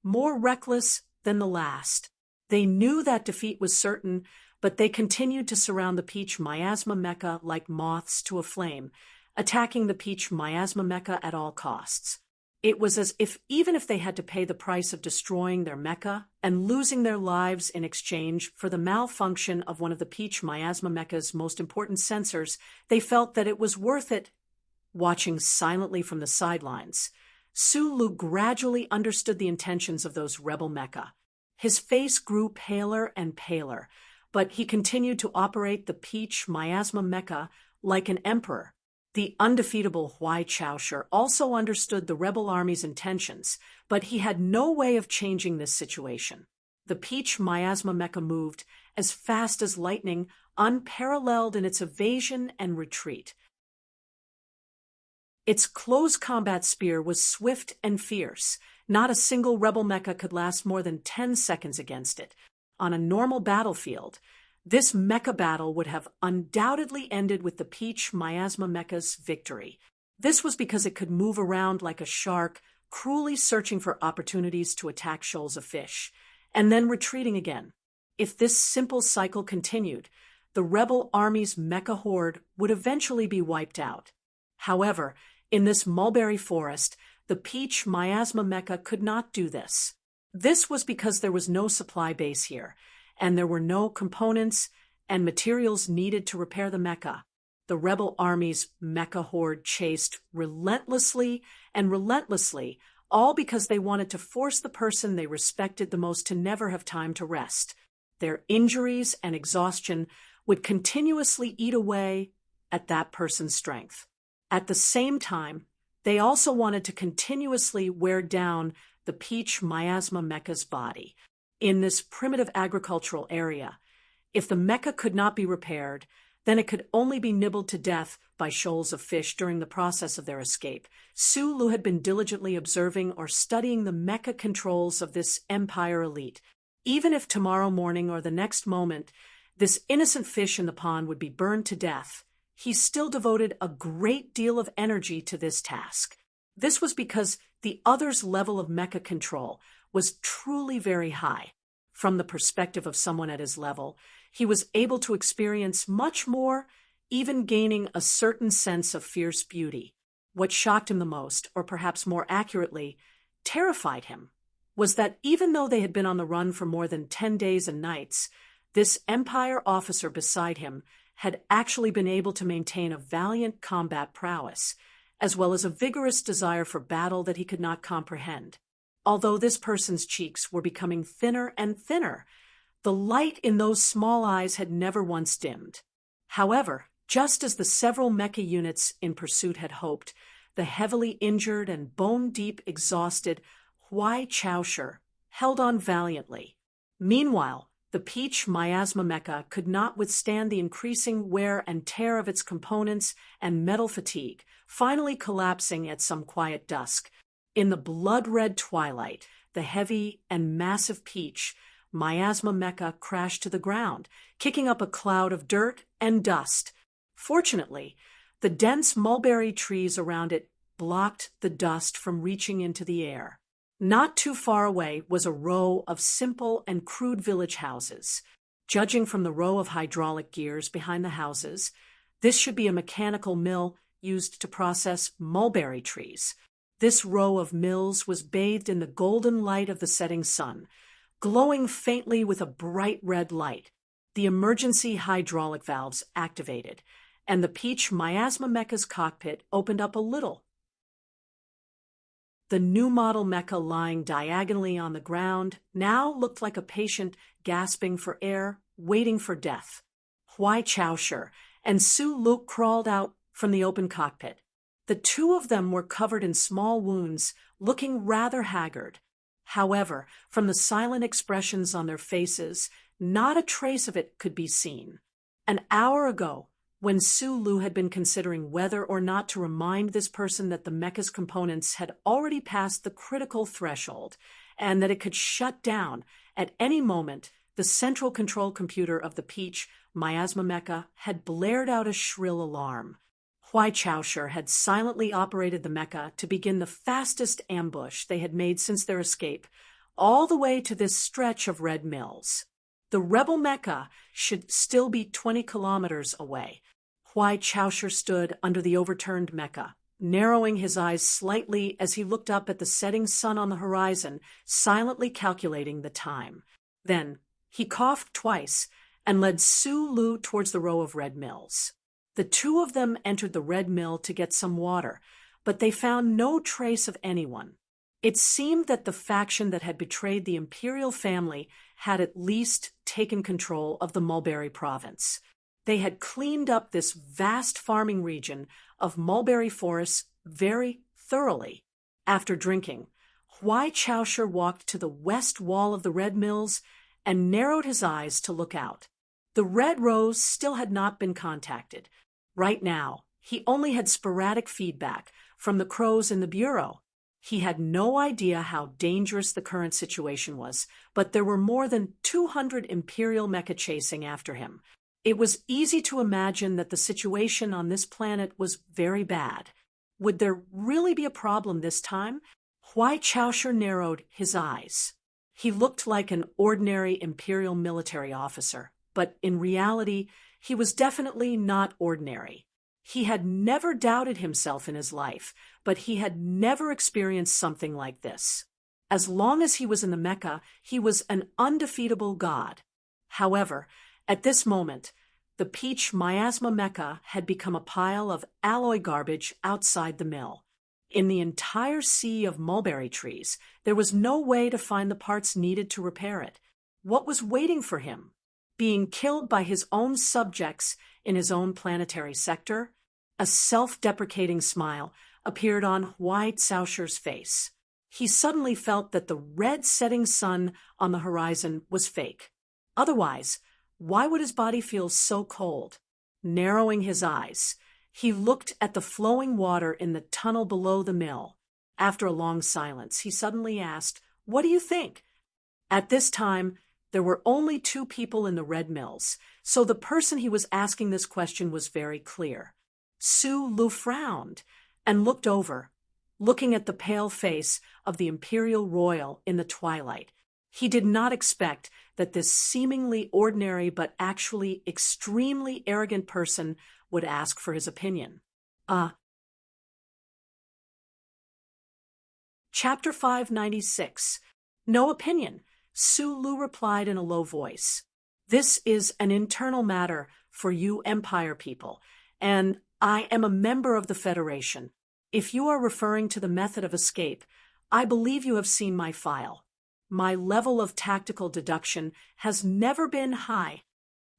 more reckless than the last. They knew that defeat was certain, but they continued to surround the Peach Miasma Mecha like moths to a flame, attacking the Peach Miasma Mecha at all costs. It was as if even if they had to pay the price of destroying their mecha and losing their lives in exchange for the malfunction of one of the Peach Miasma Mecha's most important sensors, they felt that it was worth it. Watching silently from the sidelines, Sulu gradually understood the intentions of those rebel mecha. His face grew paler and paler, but he continued to operate the Peach Miasma Mecha like an emperor. The undefeatable Huai Chaosher also understood the rebel army's intentions, but he had no way of changing this situation. The Peach Miasma Mecha moved as fast as lightning, unparalleled in its evasion and retreat. Its close combat spear was swift and fierce. Not a single rebel mecha could last more than 10 seconds against it. On a normal battlefield, this mecha battle would have undoubtedly ended with the Peach Miasma Mecha's victory. This was because it could move around like a shark, cruelly searching for opportunities to attack shoals of fish, and then retreating again. If this simple cycle continued, the rebel army's mecha horde would eventually be wiped out. However, in this mulberry forest, the Peach Miasma Mecha could not do this. This was because there was no supply base here, and there were no components and materials needed to repair the mecha. The rebel army's mecha horde chased relentlessly and relentlessly, all because they wanted to force the person they respected the most to never have time to rest. Their injuries and exhaustion would continuously eat away at that person's strength. At the same time, they also wanted to continuously wear down the Peach Miasma Mecha's body. In this primitive agricultural area, if the mecha could not be repaired, then it could only be nibbled to death by shoals of fish during the process of their escape. Sulu had been diligently observing or studying the mecha controls of this empire elite. Even if tomorrow morning or the next moment, this innocent fish in the pond would be burned to death, he still devoted a great deal of energy to this task. This was because the other's level of mecha control was truly very high. From the perspective of someone at his level, he was able to experience much more, even gaining a certain sense of fierce beauty. What shocked him the most, or perhaps more accurately, terrified him, was that even though they had been on the run for more than 10 days and nights, this Empire officer beside him had actually been able to maintain a valiant combat prowess, as well as a vigorous desire for battle that he could not comprehend. Although this person's cheeks were becoming thinner and thinner, the light in those small eyes had never once dimmed. However, just as the several mecha units in pursuit had hoped, the heavily injured and bone-deep exhausted Huai Chaosher held on valiantly. Meanwhile, the Peach Miasma Mecha could not withstand the increasing wear and tear of its components and metal fatigue, finally collapsing at some quiet dusk. In the blood-red twilight, the heavy and massive Peach Miasma Mecha crashed to the ground, kicking up a cloud of dirt and dust. Fortunately, the dense mulberry trees around it blocked the dust from reaching into the air. Not too far away was a row of simple and crude village houses. Judging from the row of hydraulic gears behind the houses, this should be a mechanical mill used to process mulberry trees. This row of mills was bathed in the golden light of the setting sun, glowing faintly with a bright red light. The emergency hydraulic valves activated, and the Peach Miasma Mecha's cockpit opened up a little. The new model mecha lying diagonally on the ground now looked like a patient gasping for air, waiting for death. Huai Chaosher and Su Luk crawled out from the open cockpit. The two of them were covered in small wounds, looking rather haggard. However, from the silent expressions on their faces, not a trace of it could be seen. An hour ago, when Sulu had been considering whether or not to remind this person that the mecha's components had already passed the critical threshold, and that it could shut down at any moment, the central control computer of the Peach Miasma Mecha had blared out a shrill alarm. Huai Chaosher had silently operated the mecha to begin the fastest ambush they had made since their escape, all the way to this stretch of red mills. The rebel mecha should still be 20 kilometers away. Huai Chaosher stood under the overturned mecha, narrowing his eyes slightly as he looked up at the setting sun on the horizon, silently calculating the time. Then, he coughed twice and led Su Lu towards the row of red mills. The two of them entered the red mill to get some water, but they found no trace of anyone. It seemed that the faction that had betrayed the imperial family had at least taken control of the Mulberry province. They had cleaned up this vast farming region of mulberry forests very thoroughly. After drinking, Huai Chaosher walked to the west wall of the red mills and narrowed his eyes to look out. The Red Rose still had not been contacted. Right now, he only had sporadic feedback from the crows in the bureau. He had no idea how dangerous the current situation was, but there were more than 200 Imperial mecha chasing after him. It was easy to imagine that the situation on this planet was very bad. Would there really be a problem this time? Huai Chaosher narrowed his eyes. He looked like an ordinary Imperial military officer, but in reality, he was definitely not ordinary. He had never doubted himself in his life, but he had never experienced something like this. As long as he was in the mecha, he was an undefeatable god. However, at this moment, the Peach Miasma mecha had become a pile of alloy garbage outside the mill. In the entire sea of mulberry trees, there was no way to find the parts needed to repair it. What was waiting for him? Being killed by his own subjects in his own planetary sector? A self-deprecating smile appeared on Huai Chaosher's face. He suddenly felt that the red setting sun on the horizon was fake. Otherwise, why would his body feel so cold? Narrowing his eyes, he looked at the flowing water in the tunnel below the mill. After a long silence, he suddenly asked, "What do you think?" At this time, there were only two people in the red mills, so the person he was asking this question was very clear. Su Lu frowned and looked over, looking at the pale face of the Imperial Royal in the twilight. He did not expect that this seemingly ordinary but actually extremely arrogant person would ask for his opinion. Chapter 596. No opinion, Su Lu replied in a low voice. This is an internal matter for you Empire people, and I am a member of the Federation. If you are referring to the method of escape, I believe you have seen my file. My level of tactical deduction has never been high.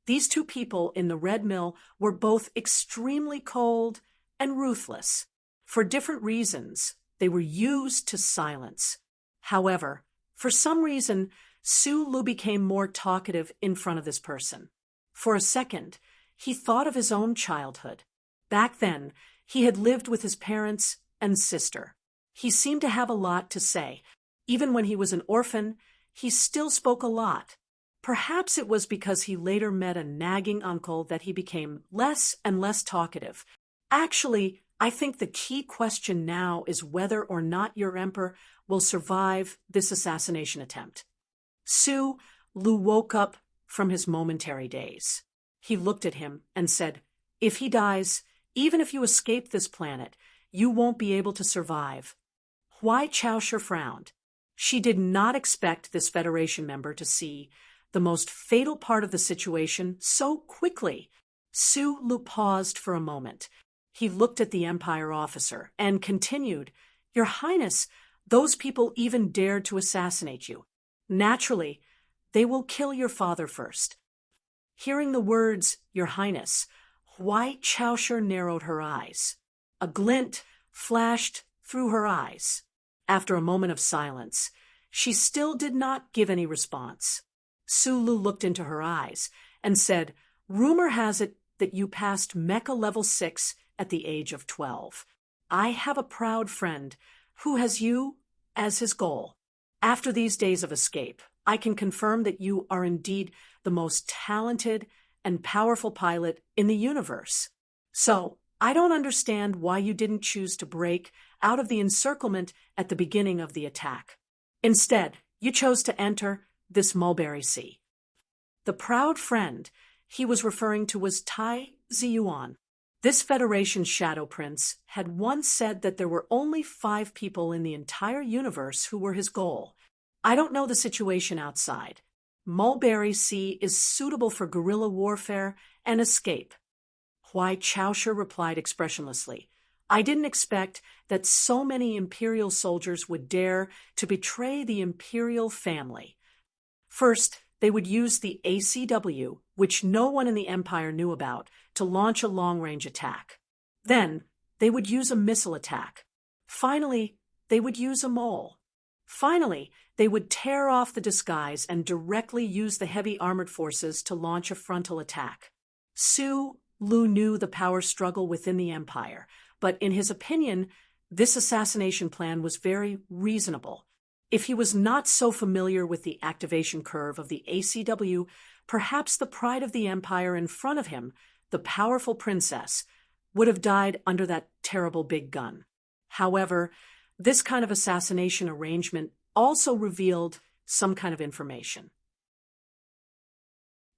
These two people in the Red Mill were both extremely cold and ruthless. For different reasons, they were used to silence. However, for some reason, Su Lu became more talkative in front of this person. For a second, he thought of his own childhood. Back then, he had lived with his parents and sister. He seemed to have a lot to say. Even when he was an orphan, he still spoke a lot. Perhaps it was because he later met a nagging uncle that he became less and less talkative. Actually, I think the key question now is whether or not your emperor will survive this assassination attempt. Su Lu woke up from his momentary daze. He looked at him and said, "If he dies, even if you escape this planet, you won't be able to survive." Huai Chaosher frowned. She did not expect this Federation member to see the most fatal part of the situation so quickly. Su Lu paused for a moment. He looked at the Empire officer and continued, "Your Highness, those people even dared to assassinate you. Naturally, they will kill your father first." Hearing the words, "Your Highness," Huai Chaosher narrowed her eyes. A glint flashed through her eyes. After a moment of silence, she still did not give any response. Su Lu looked into her eyes and said, "Rumor has it that you passed Mecha Level 6 at the age of 12. I have a proud friend who has you as his goal. After these days of escape, I can confirm that you are indeed the most talented and powerful pilot in the universe. So, I don't understand why you didn't choose to break out of the encirclement at the beginning of the attack. Instead, you chose to enter this mulberry sea." The proud friend he was referring to was Tai Ziyuan. This Federation's Shadow Prince had once said that there were only 5 people in the entire universe who were his goal. I don't know the situation outside. Mulberry Sea is suitable for guerrilla warfare and escape. Huai Chaoshu replied expressionlessly. I didn't expect that so many Imperial soldiers would dare to betray the Imperial family. First, they would use the ACW, which no one in the Empire knew about, to launch a long-range attack. Then, they would use a missile attack. Finally, they would use a mole. Finally, they would tear off the disguise and directly use the heavy armored forces to launch a frontal attack. Su Lu knew the power struggle within the Empire, but in his opinion, this assassination plan was very reasonable. If he was not so familiar with the activation curve of the ACW, perhaps the pride of the Empire in front of him, the powerful princess, would have died under that terrible big gun. However, this kind of assassination arrangement also revealed some kind of information.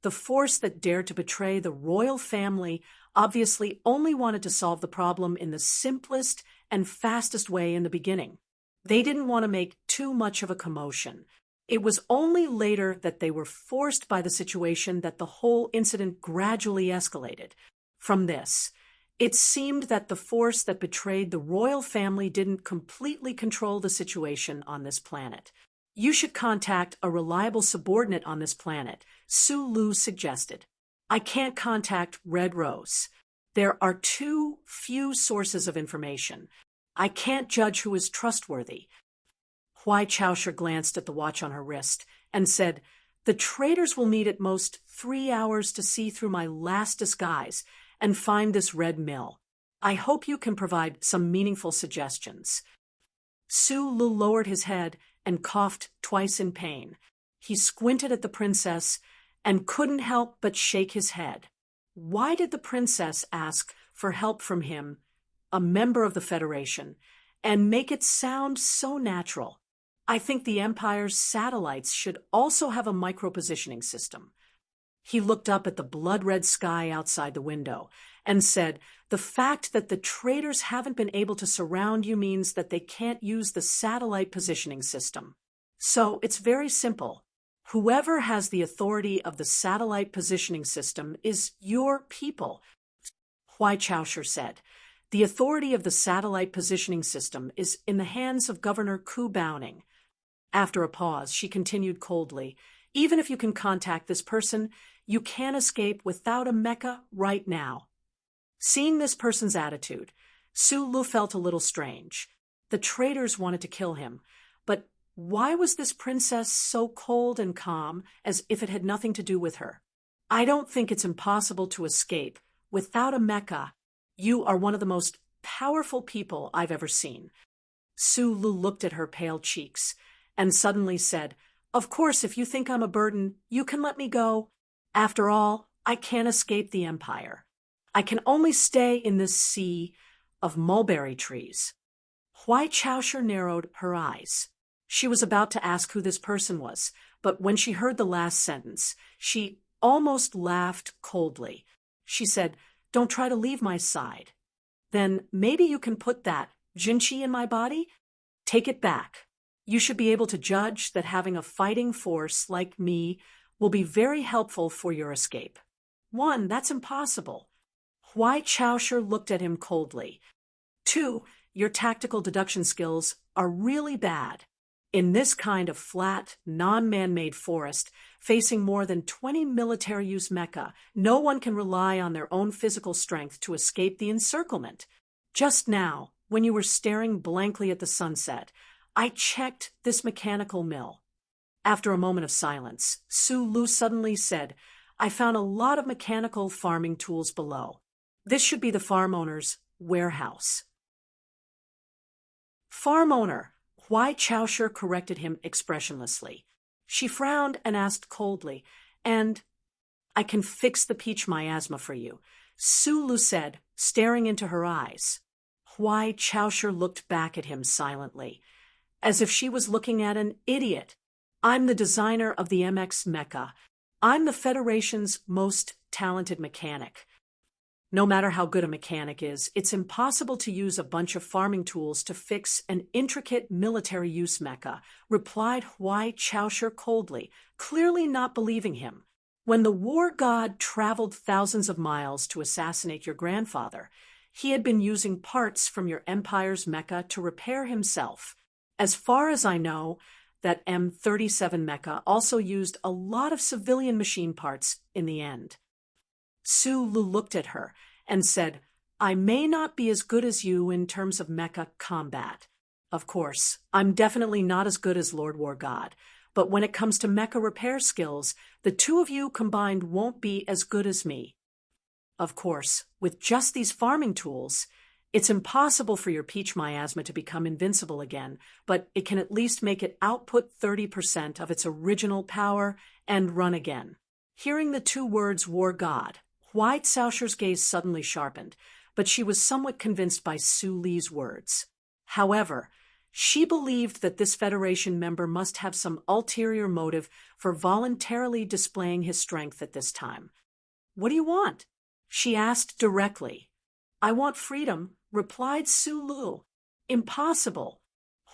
The force that dared to betray the royal family obviously only wanted to solve the problem in the simplest and fastest way in the beginning. They didn't want to make too much of a commotion. It was only later that they were forced by the situation that the whole incident gradually escalated. From this, it seemed that the force that betrayed the royal family didn't completely control the situation on this planet. You should contact a reliable subordinate on this planet, Su Lu suggested. I can't contact Red Rose. There are too few sources of information. I can't judge who is trustworthy. Huai Chaoshu glanced at the watch on her wrist and said, The traitors will need at most 3 hours to see through my last disguise and find this red mill. I hope you can provide some meaningful suggestions. Su Lu lowered his head and coughed twice in pain. He squinted at the princess and couldn't help but shake his head. Why did the princess ask for help from him, a member of the Federation, and make it sound so natural? I think the Empire's satellites should also have a micro-positioning system. He looked up at the blood-red sky outside the window and said, The fact that the traitors haven't been able to surround you means that they can't use the satellite positioning system. So it's very simple. Whoever has the authority of the satellite positioning system is your people. Huai Chaoshu said, The authority of the satellite positioning system is in the hands of Governor Ku Bowning. After a pause, she continued coldly, Even if you can contact this person, you can't escape without a mecha right now. Seeing this person's attitude, Su Lu felt a little strange. The traitors wanted to kill him, but why was this princess so cold and calm, as if it had nothing to do with her? I don't think it's impossible to escape without a mecha. You are one of the most powerful people I've ever seen. Su Lu looked at her pale cheeks and suddenly said, Of course, if you think I'm a burden, you can let me go. After all, I can't escape the Empire. I can only stay in this sea of mulberry trees. Huai Chaoshu narrowed her eyes. She was about to ask who this person was, but when she heard the last sentence, she almost laughed coldly. She said, Don't try to leave my side. Then maybe you can put that jinchi in my body? Take it back. You should be able to judge that having a fighting force like me will be very helpful for your escape. 1, that's impossible. Huai Chaoshu looked at him coldly. 2, your tactical deduction skills are really bad. In this kind of flat, non-man-made forest, facing more than 20 military-use mecha, no one can rely on their own physical strength to escape the encirclement. Just now, when you were staring blankly at the sunset, I checked this mechanical mill. After a moment of silence, Su Lu suddenly said, I found a lot of mechanical farming tools below. This should be the farm owner's warehouse. Farm owner, Huai Chaoshu corrected him expressionlessly. She frowned and asked coldly, And I can fix the peach miasma for you, Su Lu said, staring into her eyes. Huai Chaoshu looked back at him silently, as if she was looking at an idiot. I'm the designer of the MX Mecha. I'm the Federation's most talented mechanic. No matter how good a mechanic is, it's impossible to use a bunch of farming tools to fix an intricate military use mecha, replied Huai Chaosher coldly, clearly not believing him. When the war god traveled thousands of miles to assassinate your grandfather, he had been using parts from your empire's mecha to repair himself. As far as I know, that M37 mecha also used a lot of civilian machine parts in the end. Su Lu looked at her and said, I may not be as good as you in terms of mecha combat. Of course, I'm definitely not as good as Lord War God, but when it comes to mecha repair skills, the two of you combined won't be as good as me. Of course, with just these farming tools, it's impossible for your peach miasma to become invincible again, but it can at least make it output 30% of its original power and run again. Hearing the two words war god, Huai Caosher's gaze suddenly sharpened, but she was somewhat convinced by Su Li's words. However, she believed that this Federation member must have some ulterior motive for voluntarily displaying his strength at this time. What do you want? She asked directly. I want freedom, replied Su Lu. Impossible.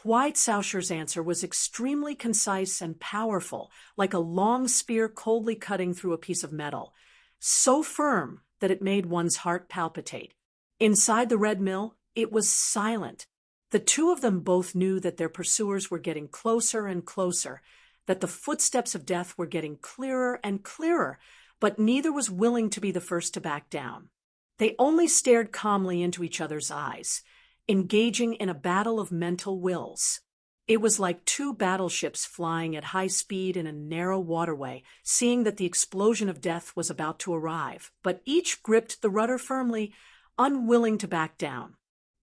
Huai Caosher's answer was extremely concise and powerful, like a long spear coldly cutting through a piece of metal, so firm that it made one's heart palpitate. Inside the Red Mill, it was silent. The two of them both knew that their pursuers were getting closer and closer, that the footsteps of death were getting clearer and clearer, but neither was willing to be the first to back down. They only stared calmly into each other's eyes, engaging in a battle of mental wills. It was like two battleships flying at high speed in a narrow waterway, seeing that the explosion of death was about to arrive, but each gripped the rudder firmly, unwilling to back down.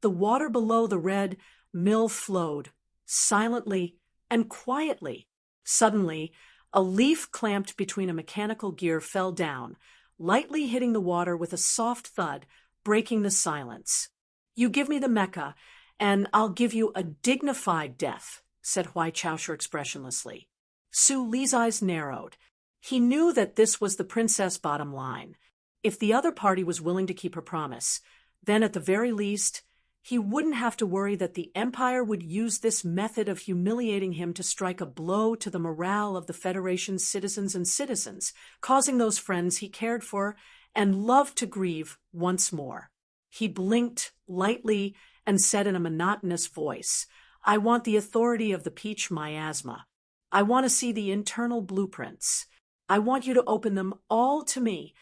The water below the Red Mill flowed, silently and quietly. Suddenly, a leaf clamped between a mechanical gear fell down, lightly hitting the water with a soft thud, breaking the silence. You give me the mecha, and I'll give you a dignified death, said Huai Chaosher expressionlessly. Su Li's eyes narrowed. He knew that this was the princess' bottom line. If the other party was willing to keep her promise, then at the very least, he wouldn't have to worry that the Empire would use this method of humiliating him to strike a blow to the morale of the Federation's citizens, causing those friends he cared for and loved to grieve once more. He blinked lightly and said in a monotonous voice, I want the authority of the peach miasma. I want to see the internal blueprints. I want you to open them all to me.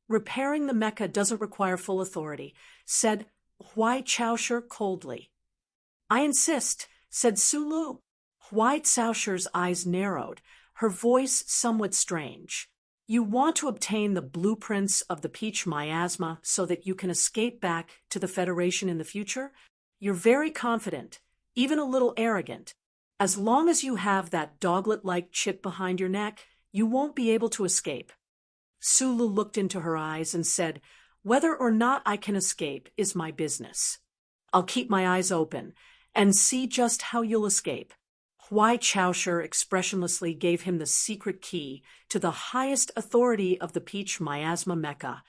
Repairing the mecha doesn't require full authority, said Huai Chaosher coldly. I insist, said Su Lu. Huai Caosher's eyes narrowed, her voice somewhat strange. You want to obtain the blueprints of the peach miasma so that you can escape back to the Federation in the future? You're very confident, even a little arrogant. As long as you have that doglet-like chip behind your neck, you won't be able to escape. Su Lu looked into her eyes and said, Whether or not I can escape is my business. I'll keep my eyes open and see just how you'll escape. Huai Chaosher expressionlessly gave him the secret key to the highest authority of the peach miasma mecha.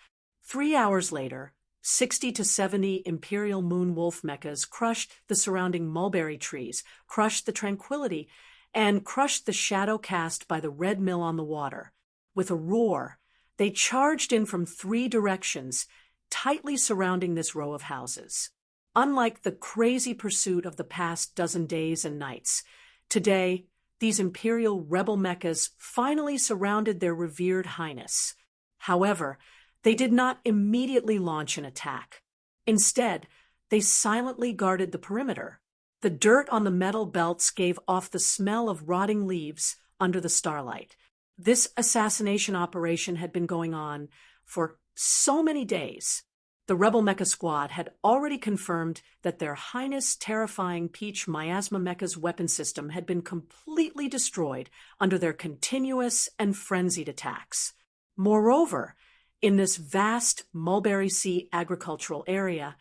3 hours later, 60 to 70 Imperial Moon Wolf mechas crushed the surrounding mulberry trees, crushed the tranquility, and crushed the shadow cast by the Red Mill on the water. With a roar, they charged in from 3 directions, tightly surrounding this row of houses. Unlike the crazy pursuit of the past dozen days and nights, today, these Imperial rebel mechas finally surrounded their revered highness. However, they did not immediately launch an attack. Instead, they silently guarded the perimeter. The dirt on the metal belts gave off the smell of rotting leaves under the starlight. This assassination operation had been going on for so many days. The Rebel Mecha Squad had already confirmed that their Highness terrifying Peach Miasma Mecha's weapon system had been completely destroyed under their continuous and frenzied attacks. Moreover, in this vast Mulberry Sea agricultural area,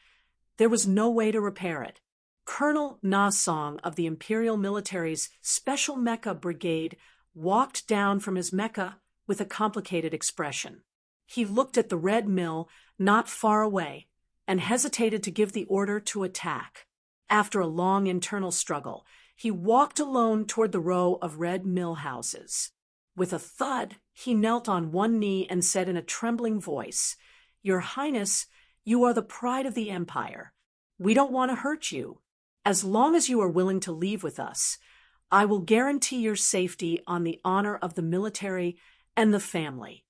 there was no way to repair it. Colonel Na Song of the Imperial Military's Special Mecha Brigade walked down from his mecha with a complicated expression. He looked at the red mill not far away and hesitated to give the order to attack. After a long internal struggle, he walked alone toward the row of red mill houses. With a thud, he knelt on one knee and said in a trembling voice, "Your Highness, you are the pride of the Empire. We don't want to hurt you. As long as you are willing to leave with us, I will guarantee your safety on the honor of the military and the family."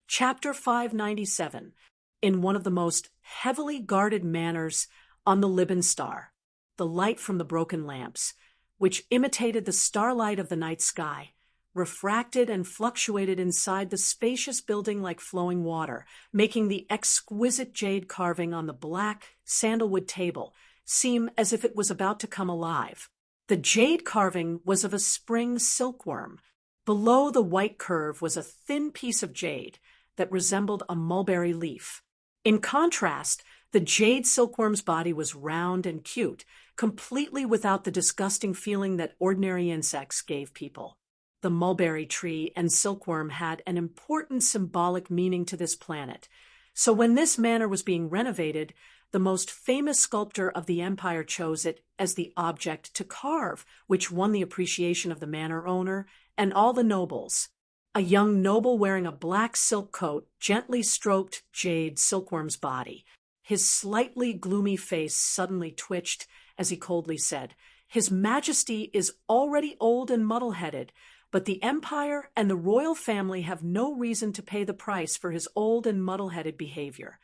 Chapter 597. In one of the most heavily guarded manors on the Libyan star, the light from the broken lamps, which imitated the starlight of the night sky, refracted and fluctuated inside the spacious building like flowing water, making the exquisite jade carving on the black sandalwood table seem as if it was about to come alive. The jade carving was of a spring silkworm. Below the white curve was a thin piece of jade that resembled a mulberry leaf. In contrast, the jade silkworm's body was round and cute, completely without the disgusting feeling that ordinary insects gave people. The mulberry tree and silkworm had an important symbolic meaning to this planet. So when this manor was being renovated, the most famous sculptor of the empire chose it as the object to carve, which won the appreciation of the manor owner and all the nobles. A young noble wearing a black silk coat gently stroked Jade Silkworm's body. His slightly gloomy face suddenly twitched as he coldly said, "His Majesty is already old and muddle-headed, but the Empire and the royal family have no reason to pay the price for his old and muddle-headed behavior.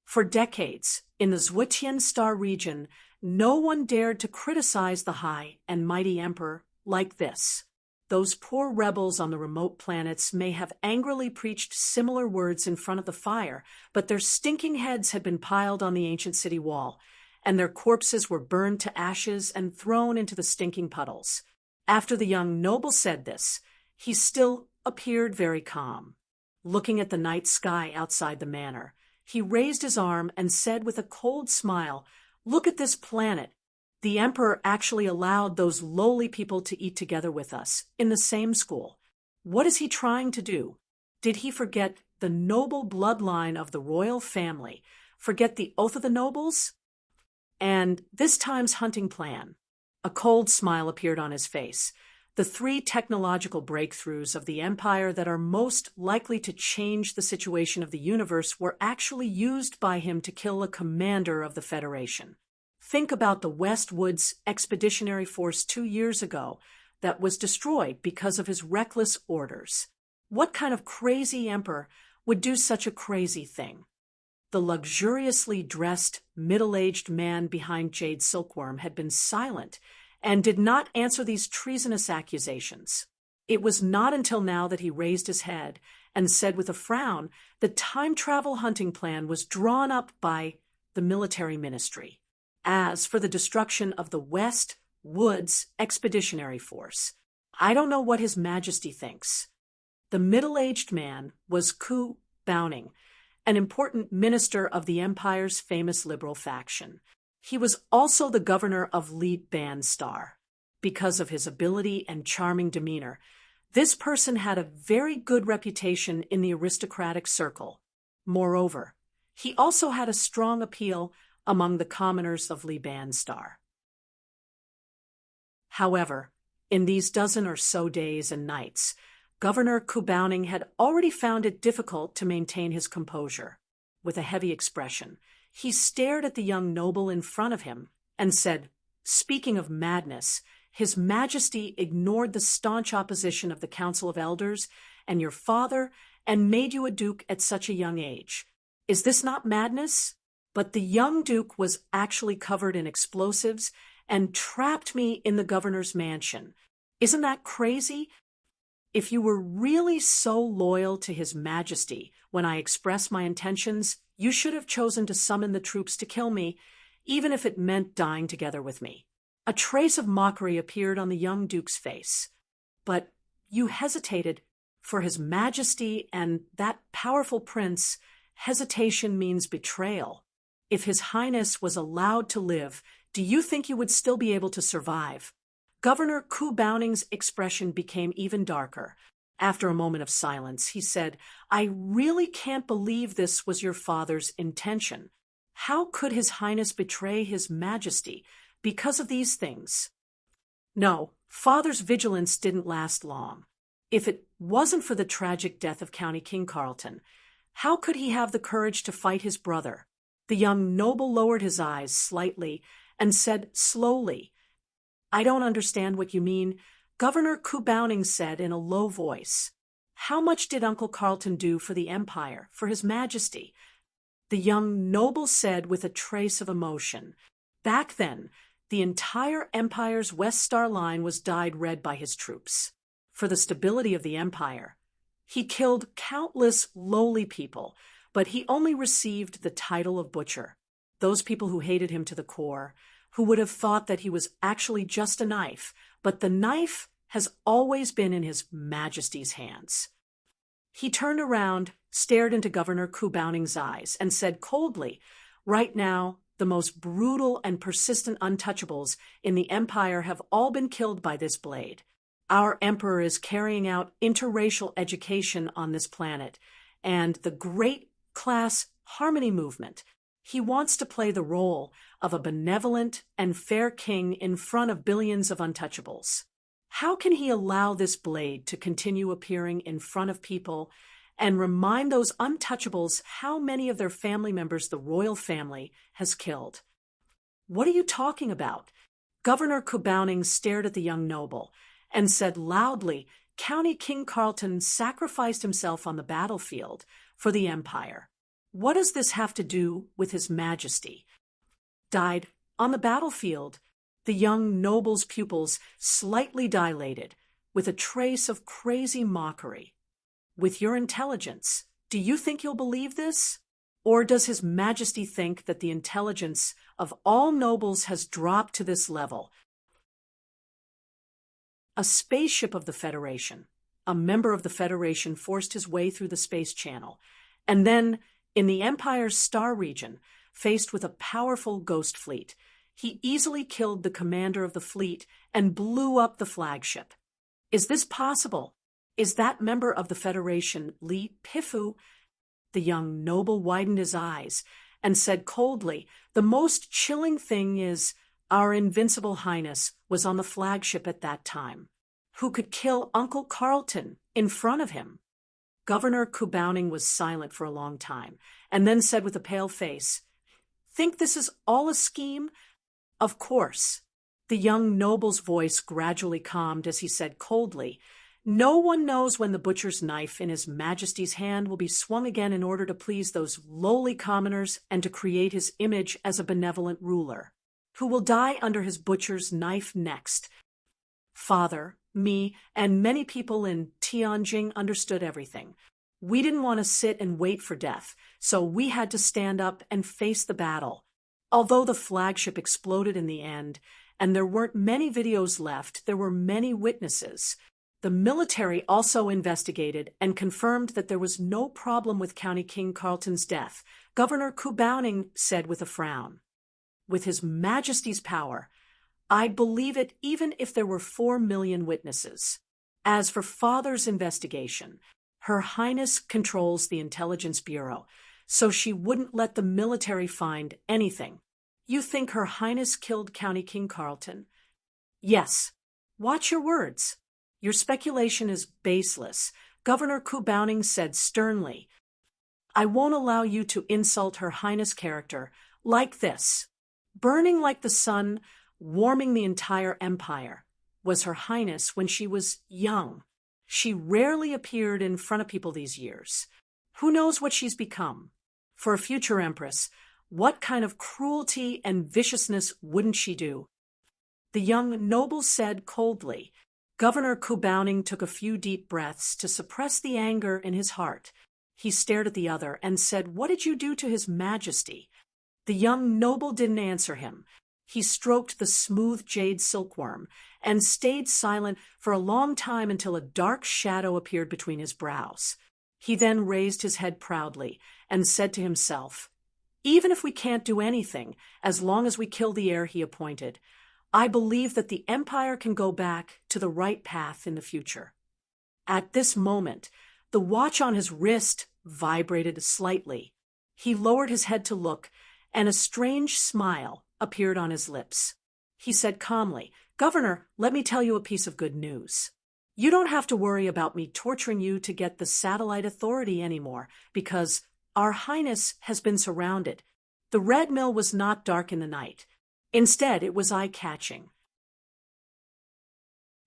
For decades, in the Zwitian Star region, no one dared to criticize the high and mighty Emperor like this. Those poor rebels on the remote planets may have angrily preached similar words in front of the fire, but their stinking heads had been piled on the ancient city wall, and their corpses were burned to ashes and thrown into the stinking puddles." After the young noble said this, he still appeared very calm. Looking at the night sky outside the manor, he raised his arm and said with a cold smile, "Look at this planet. The Emperor actually allowed those lowly people to eat together with us in the same school. What is he trying to do? Did he forget the noble bloodline of the royal family, forget the oath of the nobles? And this time's hunting plan?" A cold smile appeared on his face. The 3 technological breakthroughs of the Empire that are most likely to change the situation of the universe were actually used by him to kill a commander of the Federation. Think about the Westwoods Expeditionary Force 2 years ago that was destroyed because of his reckless orders. What kind of crazy emperor would do such a crazy thing? The luxuriously dressed, middle-aged man behind Jade Silkworm had been silent and did not answer these treasonous accusations. It was not until now that he raised his head and said with a frown, "The time travel hunting plan was drawn up by the military ministry. As for the destruction of the West Woods Expeditionary Force, I don't know what His Majesty thinks." The middle-aged man was Ku Bowning, an important minister of the Empire's famous liberal faction. He was also the governor of Libyan Star. Because of his ability and charming demeanor, this person had a very good reputation in the aristocratic circle. Moreover, he also had a strong appeal among the commoners of Libyan Star. However, in these dozen or so days and nights, Governor Kubowning had already found it difficult to maintain his composure. With a heavy expression, he stared at the young noble in front of him and said, "Speaking of madness, His Majesty ignored the staunch opposition of the Council of Elders and your father and made you a duke at such a young age. Is this not madness? But the young duke was actually covered in explosives and trapped me in the governor's mansion. Isn't that crazy? If you were really so loyal to His Majesty when I expressed my intentions, you should have chosen to summon the troops to kill me, even if it meant dying together with me." A trace of mockery appeared on the young duke's face. "But you hesitated. For His Majesty and that powerful prince, hesitation means betrayal. If His Highness was allowed to live, do you think you would still be able to survive? Governor Kubauning's expression became even darker. After a moment of silence, he said, "I really can't believe this was your father's intention. How could His Highness betray His Majesty because of these things?" No, Father's vigilance didn't last long. If it wasn't for the tragic death of County King Carlton, how could he have the courage to fight his brother? The young noble lowered his eyes slightly and said slowly, "I don't understand what you mean," Governor Kubauning said in a low voice. "How much did Uncle Carlton do for the Empire, for His Majesty?" The young noble said with a trace of emotion, "Back then, the entire Empire's West Star Line was dyed red by his troops. For the stability of the Empire, he killed countless lowly people, but he only received the title of butcher. Those people who hated him to the core, who would have thought that he was actually just a knife, but the knife has always been in His Majesty's hands." He turned around, stared into Governor Kubauning's eyes, and said coldly, "Right now, the most brutal and persistent untouchables in the Empire have all been killed by this blade. Our Emperor is carrying out interracial education on this planet, and the great class harmony movement. He wants to play the role of a benevolent and fair king in front of billions of untouchables. How can he allow this blade to continue appearing in front of people and remind those untouchables how many of their family members the royal family has killed?" "What are you talking about?" Governor Kubauning stared at the young noble and said loudly, "County King Carlton sacrificed himself on the battlefield for the Empire. What does this have to do with His Majesty?" "Died on the battlefield." The young noble's pupils slightly dilated, with a trace of crazy mockery. "With your intelligence, do you think you'll believe this? Or does His Majesty think that the intelligence of all nobles has dropped to this level?" A spaceship of the Federation, a member of the Federation, forced his way through the space channel, and then, in the Empire's star region, faced with a powerful ghost fleet, he easily killed the commander of the fleet and blew up the flagship. Is this possible? Is that member of the Federation Li Pifu? The young noble widened his eyes and said coldly, "The most chilling thing is, Our Invincible Highness was on the flagship at that time. Who could kill Uncle Carlton in front of him?" Governor Kubauning was silent for a long time, and then said with a pale face, "Think this is all a scheme?" "Of course." The young noble's voice gradually calmed as he said coldly, "No one knows when the butcher's knife in His Majesty's hand will be swung again in order to please those lowly commoners and to create his image as a benevolent ruler. Who will die under his butcher's knife next?" Father, me, and many people in Tianjin understood everything. We didn't want to sit and wait for death, so we had to stand up and face the battle. Although the flagship exploded in the end, and there weren't many videos left, there were many witnesses. The military also investigated and confirmed that there was no problem with County King Carlton's death, Governor Kubauning said with a frown. "With His Majesty's power, I'd believe it even if there were 4 million witnesses. As for Father's investigation, Her Highness controls the Intelligence Bureau, so she wouldn't let the military find anything." "You think Her Highness killed County King Carlton?" "Yes." "Watch your words. Your speculation is baseless," Governor Kubauning said sternly. "I won't allow you to insult Her Highness' character like this. Burning like the sun, warming the entire Empire, was Her Highness when she was young. She rarely appeared in front of people these years. Who knows what she's become? For a future empress, what kind of cruelty and viciousness wouldn't she do?" The young noble said coldly. Governor Kubauning took a few deep breaths to suppress the anger in his heart. He stared at the other and said, "What did you do to His Majesty?" The young noble didn't answer him. He stroked the smooth jade silkworm and stayed silent for a long time until a dark shadow appeared between his brows. He then raised his head proudly and said to himself, "Even if we can't do anything, as long as we kill the heir he appointed, I believe that the Empire can go back to the right path in the future. At this moment, the watch on his wrist vibrated slightly. He lowered his head to look, and a strange smile appeared on his lips. He said calmly, "Governor, let me tell you a piece of good news. You don't have to worry about me torturing you to get the satellite authority anymore, because Our Highness has been surrounded. The Red Mill was not dark in the night. Instead, it was eye-catching."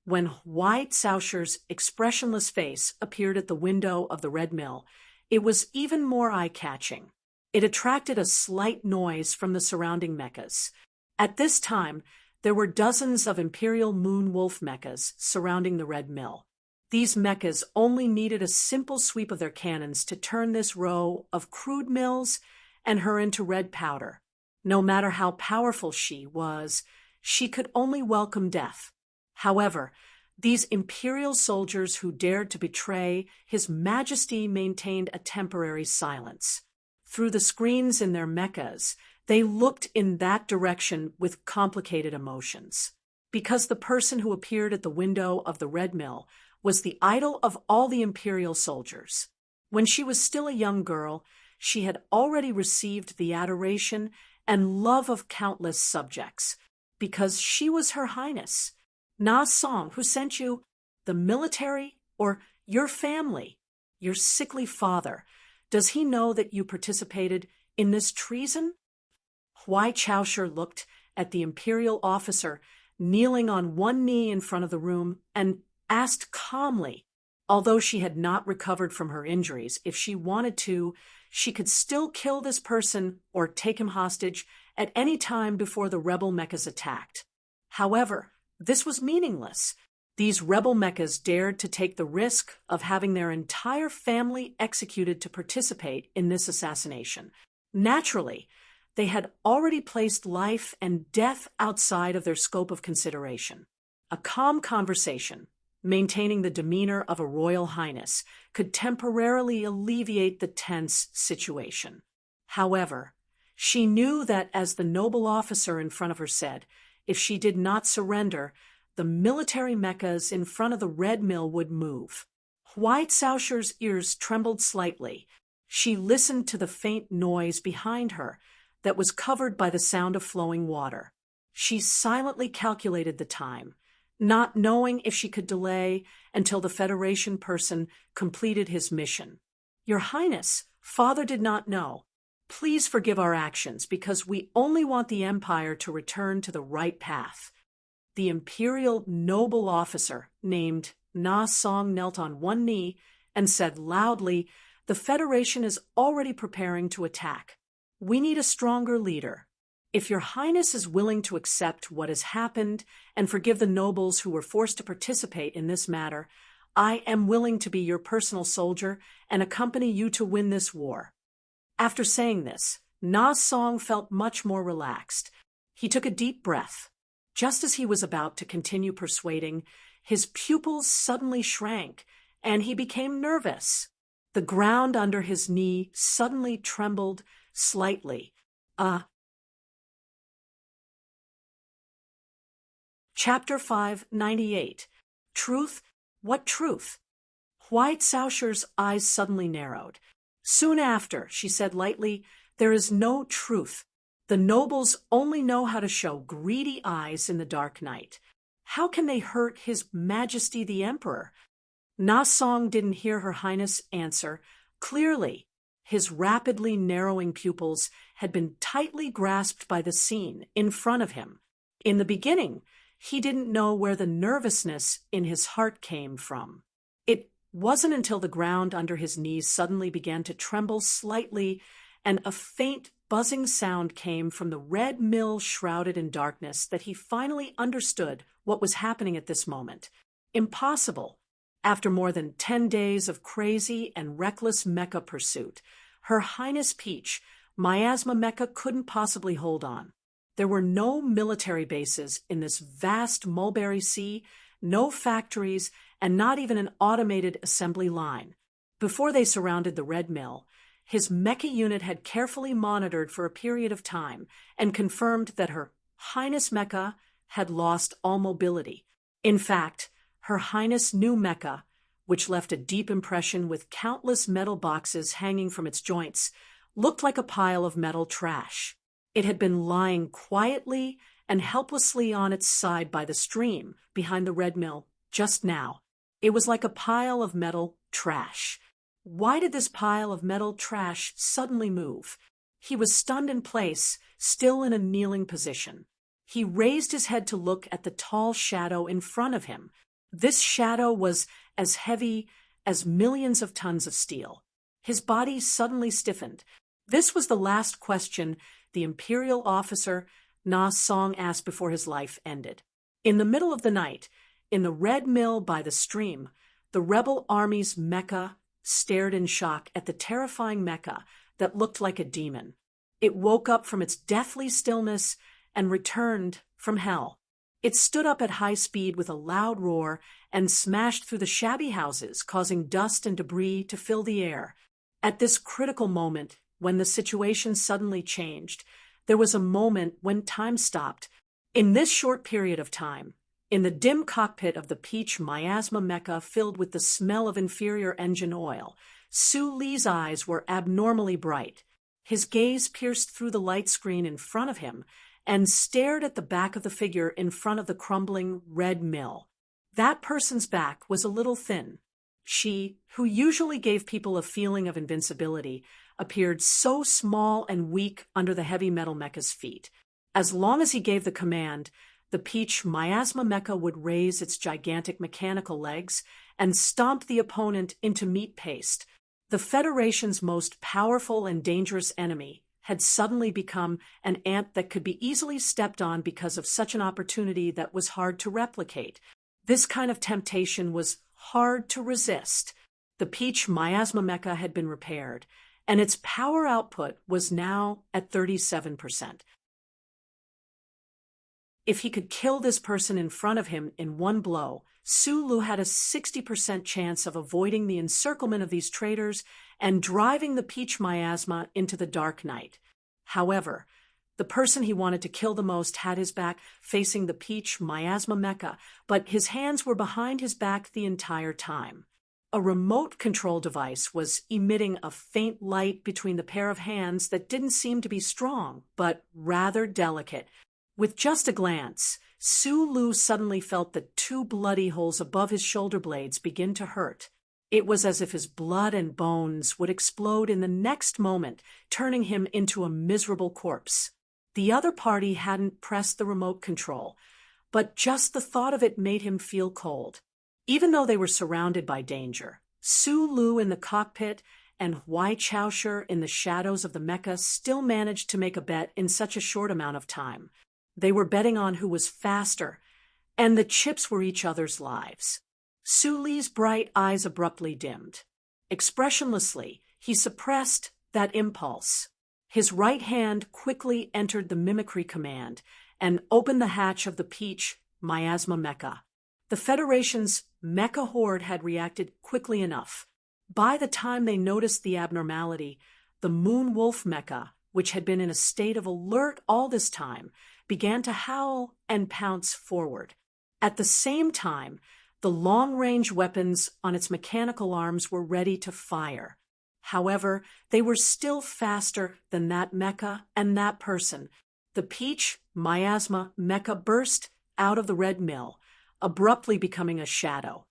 When White Sausher's expressionless face appeared at the window of the Red Mill, it was even more eye-catching. It attracted a slight noise from the surrounding mechas. At this time, there were dozens of Imperial Moon Wolf mechas surrounding the Red Mill. These mechas only needed a simple sweep of their cannons to turn this row of crude mills and her into red powder. No matter how powerful she was, she could only welcome death. However, these Imperial soldiers who dared to betray His Majesty maintained a temporary silence. Through the screens in their mechas, they looked in that direction with complicated emotions. Because the person who appeared at the window of the Red Mill was the idol of all the Imperial soldiers. When she was still a young girl, she had already received the adoration and love of countless subjects, because she was Her Highness. Na Song, who sent you, the military, or your family, your sickly father, does he know that you participated in this treason? Huai Chaosher looked at the Imperial officer kneeling on one knee in front of the room and asked calmly, although she had not recovered from her injuries, if she wanted to, she could still kill this person or take him hostage at any time before the rebel mechas attacked. However, this was meaningless. These rebel mechas dared to take the risk of having their entire family executed to participate in this assassination. Naturally, they had already placed life and death outside of their scope of consideration. A calm conversation, maintaining the demeanor of a royal highness, could temporarily alleviate the tense situation. However, she knew that, as the noble officer in front of her said, if she did not surrender, the military mechas in front of the Red Mill would move. White Sausher's ears trembled slightly. She listened to the faint noise behind her that was covered by the sound of flowing water. She silently calculated the time, not knowing if she could delay until the Federation person completed his mission. "Your Highness, Father did not know. Please forgive our actions, because we only want the Empire to return to the right path." The Imperial noble officer named Na Song knelt on one knee and said loudly, "The Federation is already preparing to attack. We need a stronger leader. If your Highness is willing to accept what has happened and forgive the nobles who were forced to participate in this matter, I am willing to be your personal soldier and accompany you to win this war." After saying this, Na Song felt much more relaxed. He took a deep breath. Just as he was about to continue persuading, his pupils suddenly shrank, and he became nervous. The ground under his knee suddenly trembled slightly. Chapter 598. Truth? What truth? White Sausher's eyes suddenly narrowed. Soon after, she said lightly, "There is no truth. The nobles only know how to show greedy eyes in the dark night. How can they hurt His Majesty the Emperor?" Na Song didn't hear Her Highness answer. Clearly, his rapidly narrowing pupils had been tightly grasped by the scene in front of him. In the beginning, he didn't know where the nervousness in his heart came from. It wasn't until the ground under his knees suddenly began to tremble slightly and a faint buzzing sound came from the Red Mill shrouded in darkness that he finally understood what was happening at this moment. Impossible. After more than 10 days of crazy and reckless mecha pursuit, Her Highness Peach, Miasma Mecha, couldn't possibly hold on. There were no military bases in this vast Mulberry Sea, no factories, and not even an automated assembly line. Before they surrounded the Red Mill, his mecha unit had carefully monitored for a period of time and confirmed that Her Highness Mecha had lost all mobility. In fact, Her Highness knew Mecca, which left a deep impression with countless metal boxes hanging from its joints, looked like a pile of metal trash. It had been lying quietly and helplessly on its side by the stream behind the Red Mill just now. It was like a pile of metal trash. Why did this pile of metal trash suddenly move? He was stunned in place, still in a kneeling position. He raised his head to look at the tall shadow in front of him. This shadow was as heavy as millions of tons of steel. His body suddenly stiffened. This was the last question the imperial officer Na Song asked before his life ended. In the middle of the night, in the Red Mill by the stream, the rebel army's Mecha stared in shock at the terrifying Mecha that looked like a demon. It woke up from its deathly stillness and returned from hell. It stood up at high speed with a loud roar and smashed through the shabby houses, causing dust and debris to fill the air. At this critical moment, when the situation suddenly changed, there was a moment when time stopped. In this short period of time, in the dim cockpit of the Peach Miasma Mecha filled with the smell of inferior engine oil, Su Li's eyes were abnormally bright. His gaze pierced through the light screen in front of him and stared at the back of the figure in front of the crumbling Red Mill. That person's back was a little thin. She, who usually gave people a feeling of invincibility, appeared so small and weak under the heavy metal mecha's feet. As long as he gave the command, the Peach Miasma Mecha would raise its gigantic mechanical legs and stomp the opponent into meat paste. The Federation's most powerful and dangerous enemy had suddenly become an ant that could be easily stepped on because of such an opportunity that was hard to replicate. This kind of temptation was hard to resist. The Peach Miasma Mecha had been repaired, and its power output was now at 37%. If he could kill this person in front of him in one blow, Su Lu had a 60% chance of avoiding the encirclement of these traitors and driving the Peach Miasma into the dark night. However, the person he wanted to kill the most had his back facing the Peach Miasma Mecha, but his hands were behind his back the entire time. A remote control device was emitting a faint light between the pair of hands that didn't seem to be strong, but rather delicate. With just a glance, Su Lu suddenly felt the two bloody holes above his shoulder blades begin to hurt. It was as if his blood and bones would explode in the next moment, turning him into a miserable corpse. The other party hadn't pressed the remote control, but just the thought of it made him feel cold. Even though they were surrounded by danger, Su Lu in the cockpit and Huai Chaosher in the shadows of the mecha still managed to make a bet in such a short amount of time. They were betting on who was faster, and the chips were each other's lives. Su Li's bright eyes abruptly dimmed. Expressionlessly, he suppressed that impulse. His right hand quickly entered the mimicry command and opened the hatch of the Peach Miasma Mecha. The Federation's mecha horde had reacted quickly enough. By the time they noticed the abnormality, the Moon Wolf Mecha, which had been in a state of alert all this time, began to howl and pounce forward. At the same time, the long-range weapons on its mechanical arms were ready to fire. However, they were still faster than that mecha and that person. The Peach Miasma Mecha burst out of the Red Mill, abruptly becoming a shadow.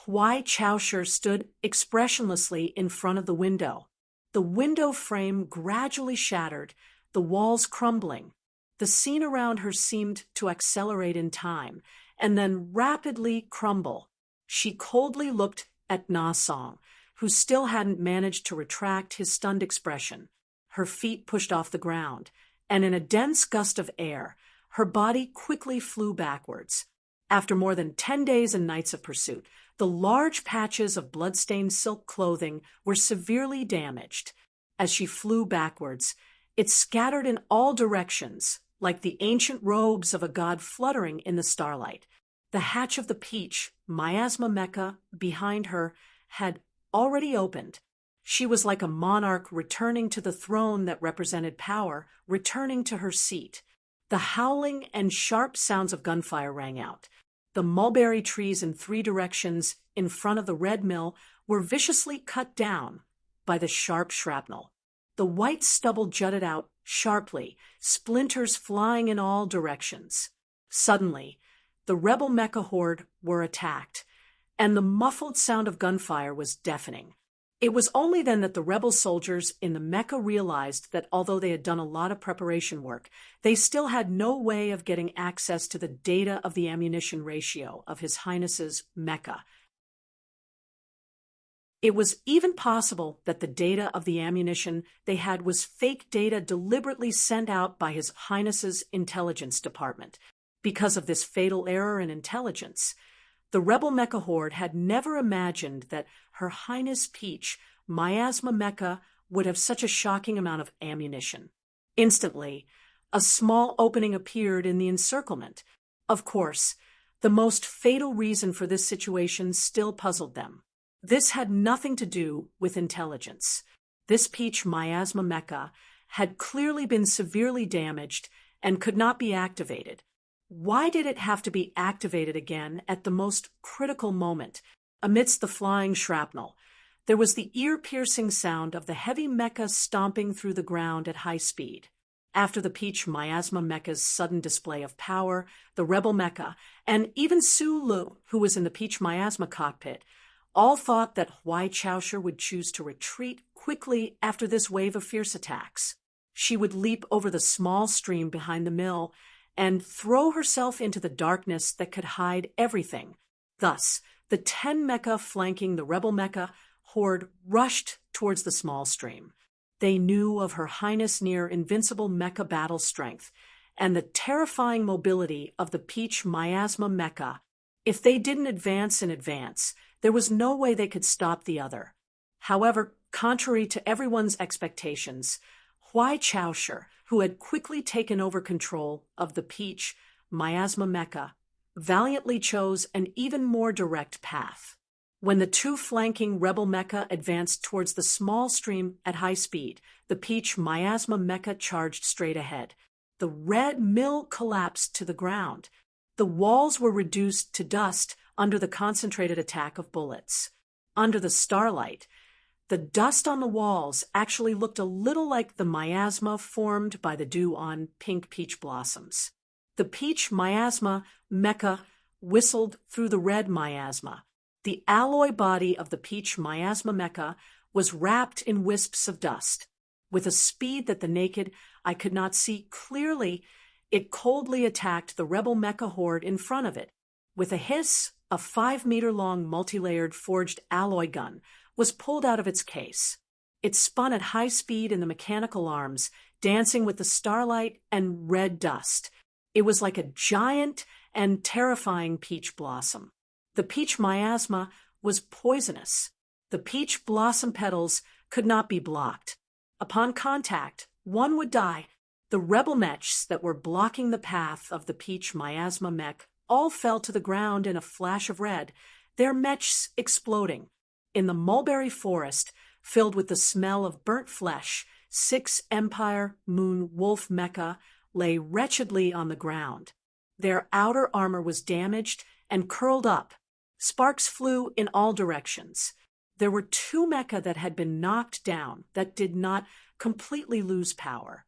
Huai Chaosher stood expressionlessly in front of the window. The window frame gradually shattered, the walls crumbling. The scene around her seemed to accelerate in time, and then rapidly crumble. She coldly looked at Na Song, who still hadn't managed to retract his stunned expression. Her feet pushed off the ground, and in a dense gust of air, her body quickly flew backwards. After more than 10 days and nights of pursuit, the large patches of blood-stained silk clothing were severely damaged. As she flew backwards, it scattered in all directions, like the ancient robes of a god fluttering in the starlight. The hatch of the Peach Miasma Mecha behind her had already opened. She was like a monarch returning to the throne that represented power, returning to her seat. The howling and sharp sounds of gunfire rang out. The mulberry trees in 3 directions in front of the red mill were viciously cut down by the sharp shrapnel. The white stubble jutted out sharply, splinters flying in all directions. Suddenly, the rebel mecha horde were attacked, and the muffled sound of gunfire was deafening. It was only then that the rebel soldiers in the mecha realized that although they had done a lot of preparation work, they still had no way of getting access to the data of the ammunition ratio of His Highness's mecha. It was even possible that the data of the ammunition they had was fake data deliberately sent out by His Highness's intelligence department. Because of this fatal error in intelligence, the rebel mecha horde had never imagined that Her Highness Peach Miasma Mecha would have such a shocking amount of ammunition. Instantly, a small opening appeared in the encirclement. Of course, the most fatal reason for this situation still puzzled them. This had nothing to do with intelligence. This Peach Miasma Mecha had clearly been severely damaged and could not be activated. Why did it have to be activated again at the most critical moment? Amidst the flying shrapnel, there was the ear-piercing sound of the heavy mecha stomping through the ground at high speed. After the Peach Miasma Mecha's sudden display of power, the rebel mecha, and even Su Lu, who was in the Peach Miasma cockpit, all thought that Huai Chaosher would choose to retreat quickly after this wave of fierce attacks. She would leap over the small stream behind the mill and throw herself into the darkness that could hide everything. Thus, the 10 mecha flanking the rebel mecha horde rushed towards the small stream. They knew of Her Highness near invincible mecha battle strength and the terrifying mobility of the Peach Miasma Mecha. If they didn't advance in advance, there was no way they could stop the other. However, contrary to everyone's expectations, Huai Chaosher, who had quickly taken over control of the Peach Miasma Mecha, valiantly chose an even more direct path. When the 2 flanking rebel mecha advanced towards the small stream at high speed, the Peach Miasma Mecha charged straight ahead. The red mill collapsed to the ground. The walls were reduced to dust under the concentrated attack of bullets. Under the starlight, the dust on the walls actually looked a little like the miasma formed by the dew on pink peach blossoms. The Peach Miasma Mecha whistled through the red miasma. The alloy body of the Peach Miasma Mecha was wrapped in wisps of dust. With a speed that the naked eye could not see clearly, it coldly attacked the rebel mecha horde in front of it. With a hiss, a 5-meter-long multi-layered forged alloy gun was pulled out of its case. It spun at high speed in the mechanical arms, dancing with the starlight and red dust. It was like a giant and terrifying peach blossom. The Peach Miasma was poisonous. The peach blossom petals could not be blocked. Upon contact, one would die. The rebel mechs that were blocking the path of the Peach Miasma mech all fell to the ground in a flash of red, their mechs exploding. In the mulberry forest, filled with the smell of burnt flesh, 6 Empire Moon Wolf mecha lay wretchedly on the ground. Their outer armor was damaged and curled up. Sparks flew in all directions. There were 2 mecha that had been knocked down that did not completely lose power.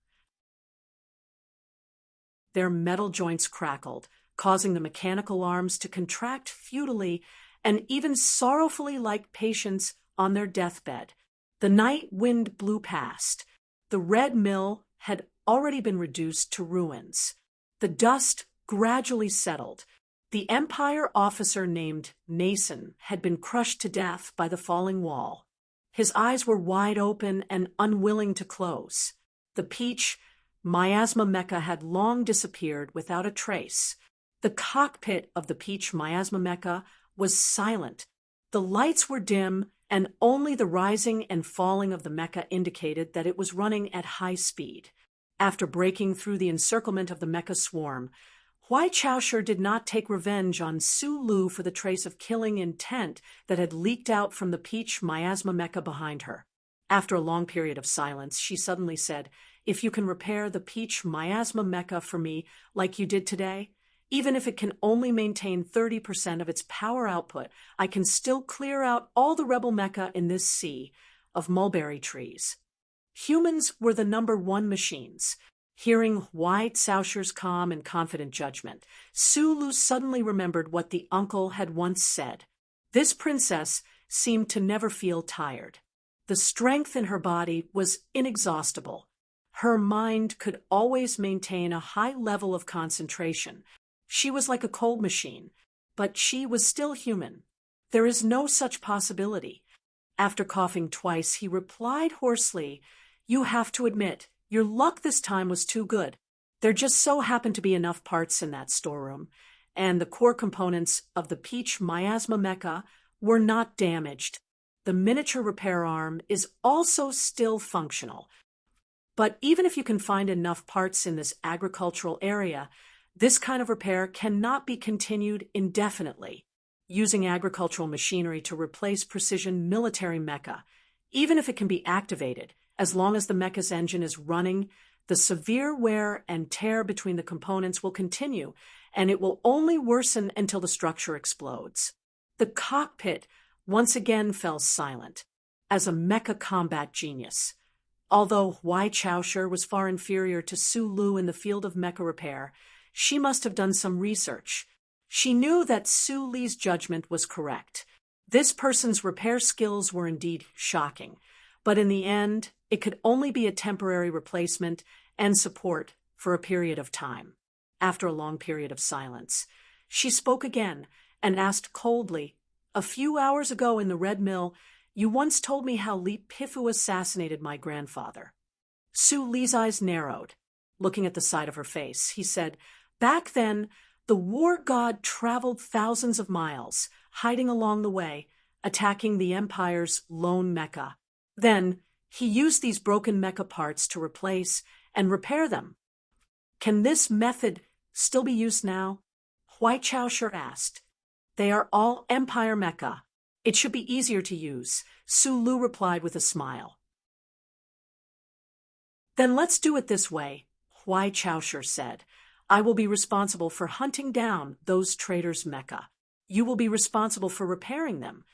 Their metal joints crackled, causing the mechanical arms to contract futilely and even sorrowfully like patients on their deathbed. The night wind blew past. The red mill had already been reduced to ruins. The dust gradually settled. The Empire officer named Nason had been crushed to death by the falling wall. His eyes were wide open and unwilling to close. The Peach Miasma mecha had long disappeared without a trace. The cockpit of the Peach Miasma mecha was silent. The lights were dim, and only the rising and falling of the mecha indicated that it was running at high speed. After breaking through the encirclement of the mecha swarm, Huai Chaosher did not take revenge on Su Lu for the trace of killing intent that had leaked out from the Peach Miasma mecha behind her. After a long period of silence, she suddenly said, "If you can repair the Peach miasma mecha for me like you did today, even if it can only maintain 30% of its power output, I can still clear out all the rebel mecha in this sea of mulberry trees." Humans were the #1 machines. Hearing White Sausher's calm and confident judgment, Sulu suddenly remembered what the uncle had once said. This princess seemed to never feel tired. The strength in her body was inexhaustible. Her mind could always maintain a high level of concentration. She was like a cold machine, but she was still human. There is no such possibility. After coughing twice, he replied hoarsely, "You have to admit, your luck this time was too good. There just so happened to be enough parts in that storeroom, and the core components of the Peach miasma mecha were not damaged. The miniature repair arm is also still functional. But even if you can find enough parts in this agricultural area, this kind of repair cannot be continued indefinitely. Using agricultural machinery to replace precision military mecha, even if it can be activated, as long as the mecha's engine is running, the severe wear and tear between the components will continue, and it will only worsen until the structure explodes." The cockpit once again fell silent, as a mecha combat genius. Although Wai Chaosher was far inferior to Su Lu in the field of mecha repair, she must have done some research. She knew that Su Li's judgment was correct. This person's repair skills were indeed shocking, but in the end, it could only be a temporary replacement and support for a period of time. After a long period of silence, she spoke again and asked coldly, "A few hours ago in the Red Mill, you once told me how Li Pifu assassinated my grandfather." Su Li's eyes narrowed. Looking at the side of her face, he said, "Back then, the war god traveled thousands of miles, hiding along the way, attacking the Empire's lone mecha. Then, he used these broken mecha parts to replace and repair them. Can this method still be used now?" Huai Chaosher asked. "They are all Empire mecha. It should be easier to use," Su Lu replied with a smile. "Then let's do it this way," Huai Chaosher said. "I will be responsible for hunting down those traitors' mecha. You will be responsible for repairing them."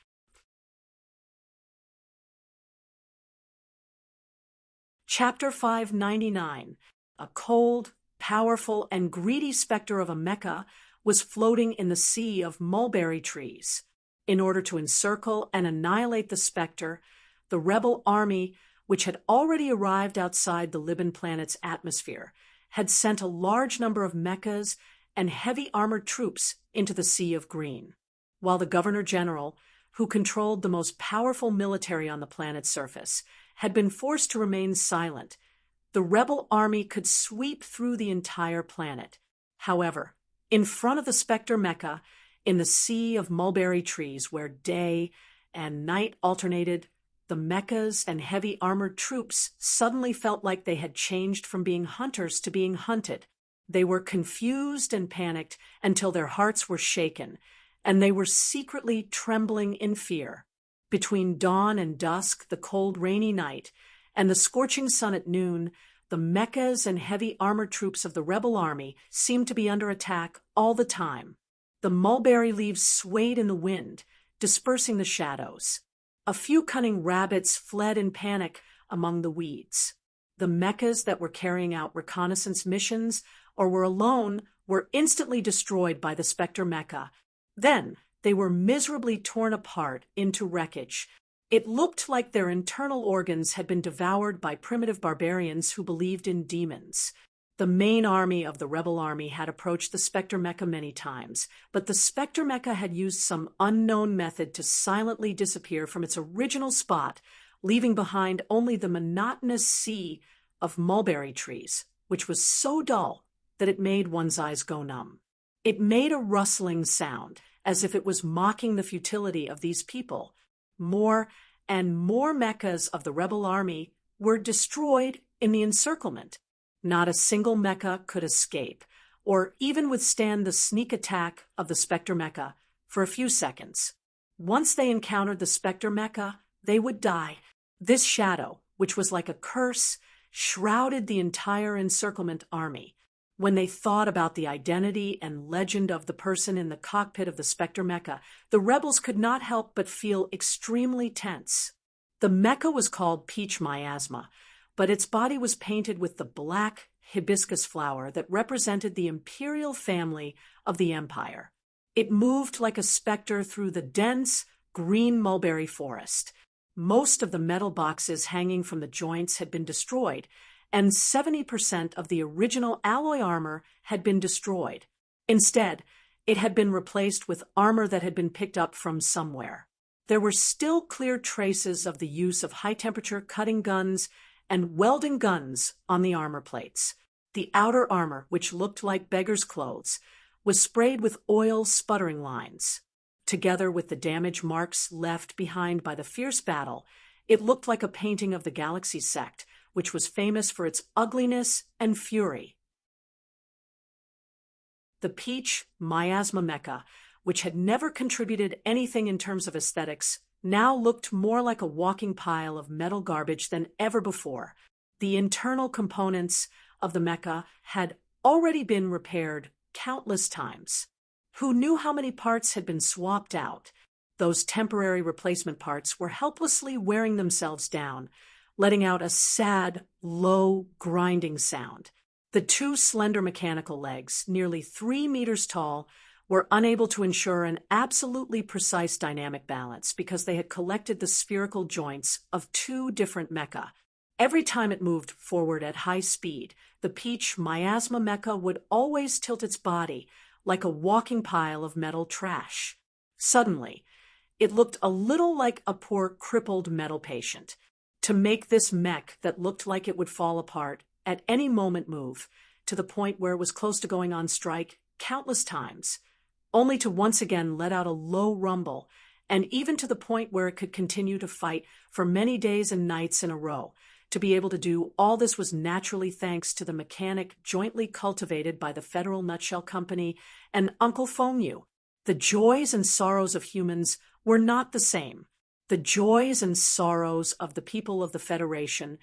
Chapter 599. A cold, powerful, and greedy specter of a mecha was floating in the sea of mulberry trees. In order to encircle and annihilate the specter, the rebel army, which had already arrived outside the Liban planet's atmosphere, had sent a large number of mechas and heavy armored troops into the Sea of Green. While the Governor-General, who controlled the most powerful military on the planet's surface, had been forced to remain silent, the rebel army could sweep through the entire planet. However, in front of the Spectre mecha, in the sea of mulberry trees where day and night alternated, the mechas and heavy armored troops suddenly felt like they had changed from being hunters to being hunted. They were confused and panicked until their hearts were shaken, and they were secretly trembling in fear. Between dawn and dusk, the cold, rainy night, and the scorching sun at noon, the mechas and heavy armored troops of the rebel army seemed to be under attack all the time. The mulberry leaves swayed in the wind, dispersing the shadows. A few cunning rabbits fled in panic among the weeds. The mechas that were carrying out reconnaissance missions or were alone were instantly destroyed by the Spectre mecha. Then they were miserably torn apart into wreckage. It looked like their internal organs had been devoured by primitive barbarians who believed in demons. The main army of the rebel army had approached the Spectre mecha many times, but the Spectre mecha had used some unknown method to silently disappear from its original spot, leaving behind only the monotonous sea of mulberry trees, which was so dull that it made one's eyes go numb. It made a rustling sound, as if it was mocking the futility of these people. More and more mechas of the rebel army were destroyed in the encirclement. Not a single mecha could escape, or even withstand the sneak attack of the Spectre mecha for a few seconds. Once they encountered the Spectre mecha, they would die. This shadow, which was like a curse, shrouded the entire encirclement army. When they thought about the identity and legend of the person in the cockpit of the Spectre mecha, the rebels could not help but feel extremely tense. The mecha was called Peach Miasma, but its body was painted with the black hibiscus flower that represented the imperial family of the Empire. It moved like a specter through the dense, green mulberry forest. Most of the metal boxes hanging from the joints had been destroyed, and 70% of the original alloy armor had been destroyed. Instead, it had been replaced with armor that had been picked up from somewhere. There were still clear traces of the use of high-temperature cutting guns and welding guns on the armor plates. The outer armor, which looked like beggar's clothes, was sprayed with oil sputtering lines. Together with the damage marks left behind by the fierce battle, it looked like a painting of the Galaxy Sect, which was famous for its ugliness and fury. The Peach Miasma mecha, which had never contributed anything in terms of aesthetics, now looked more like a walking pile of metal garbage than ever before. The internal components of the mecha had already been repaired countless times. Who knew how many parts had been swapped out? Those temporary replacement parts were helplessly wearing themselves down, letting out a sad, low, grinding sound. The two slender mechanical legs, nearly 3 meters tall, were unable to ensure an absolutely precise dynamic balance because they had collected the spherical joints of two different mecha. Every time it moved forward at high speed, the Peach Miasma mecha would always tilt its body like a walking pile of metal trash. Suddenly, it looked a little like a poor crippled metal patient. To make this mech that looked like it would fall apart at any moment move, to the point where it was close to going on strike countless times, only to once again let out a low rumble, and even to the point where it could continue to fight for many days and nights in a row. To be able to do all this was naturally thanks to the mechanic jointly cultivated by the Federal Nutshell Company and Uncle Fonyu. The joys and sorrows of humans were not the same. The joys and sorrows of the people of the Federation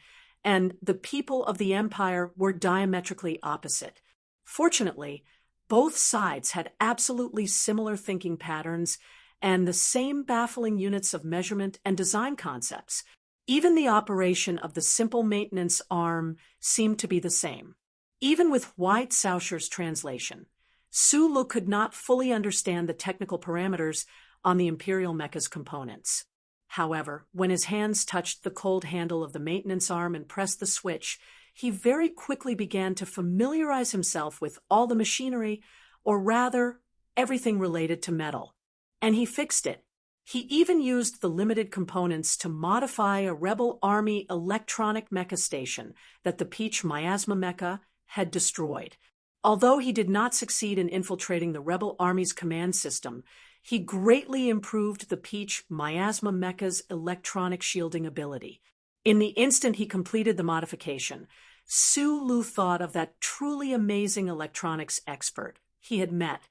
and the people of the Empire were diametrically opposite. Fortunately, both sides had absolutely similar thinking patterns and the same baffling units of measurement and design concepts. Even the operation of the simple maintenance arm seemed to be the same. Even with White Sausher's translation, Sulu could not fully understand the technical parameters on the Imperial mecha's components. However, when his hands touched the cold handle of the maintenance arm and pressed the switch, he very quickly began to familiarize himself with all the machinery, or rather, everything related to metal. And he fixed it. He even used the limited components to modify a Rebel Army electronic mecha station that the Peach Miasma mecha had destroyed. Although he did not succeed in infiltrating the Rebel Army's command system, he greatly improved the Peach Miasma mecha's electronic shielding ability. In the instant he completed the modification, Sulu thought of that truly amazing electronics expert he had met.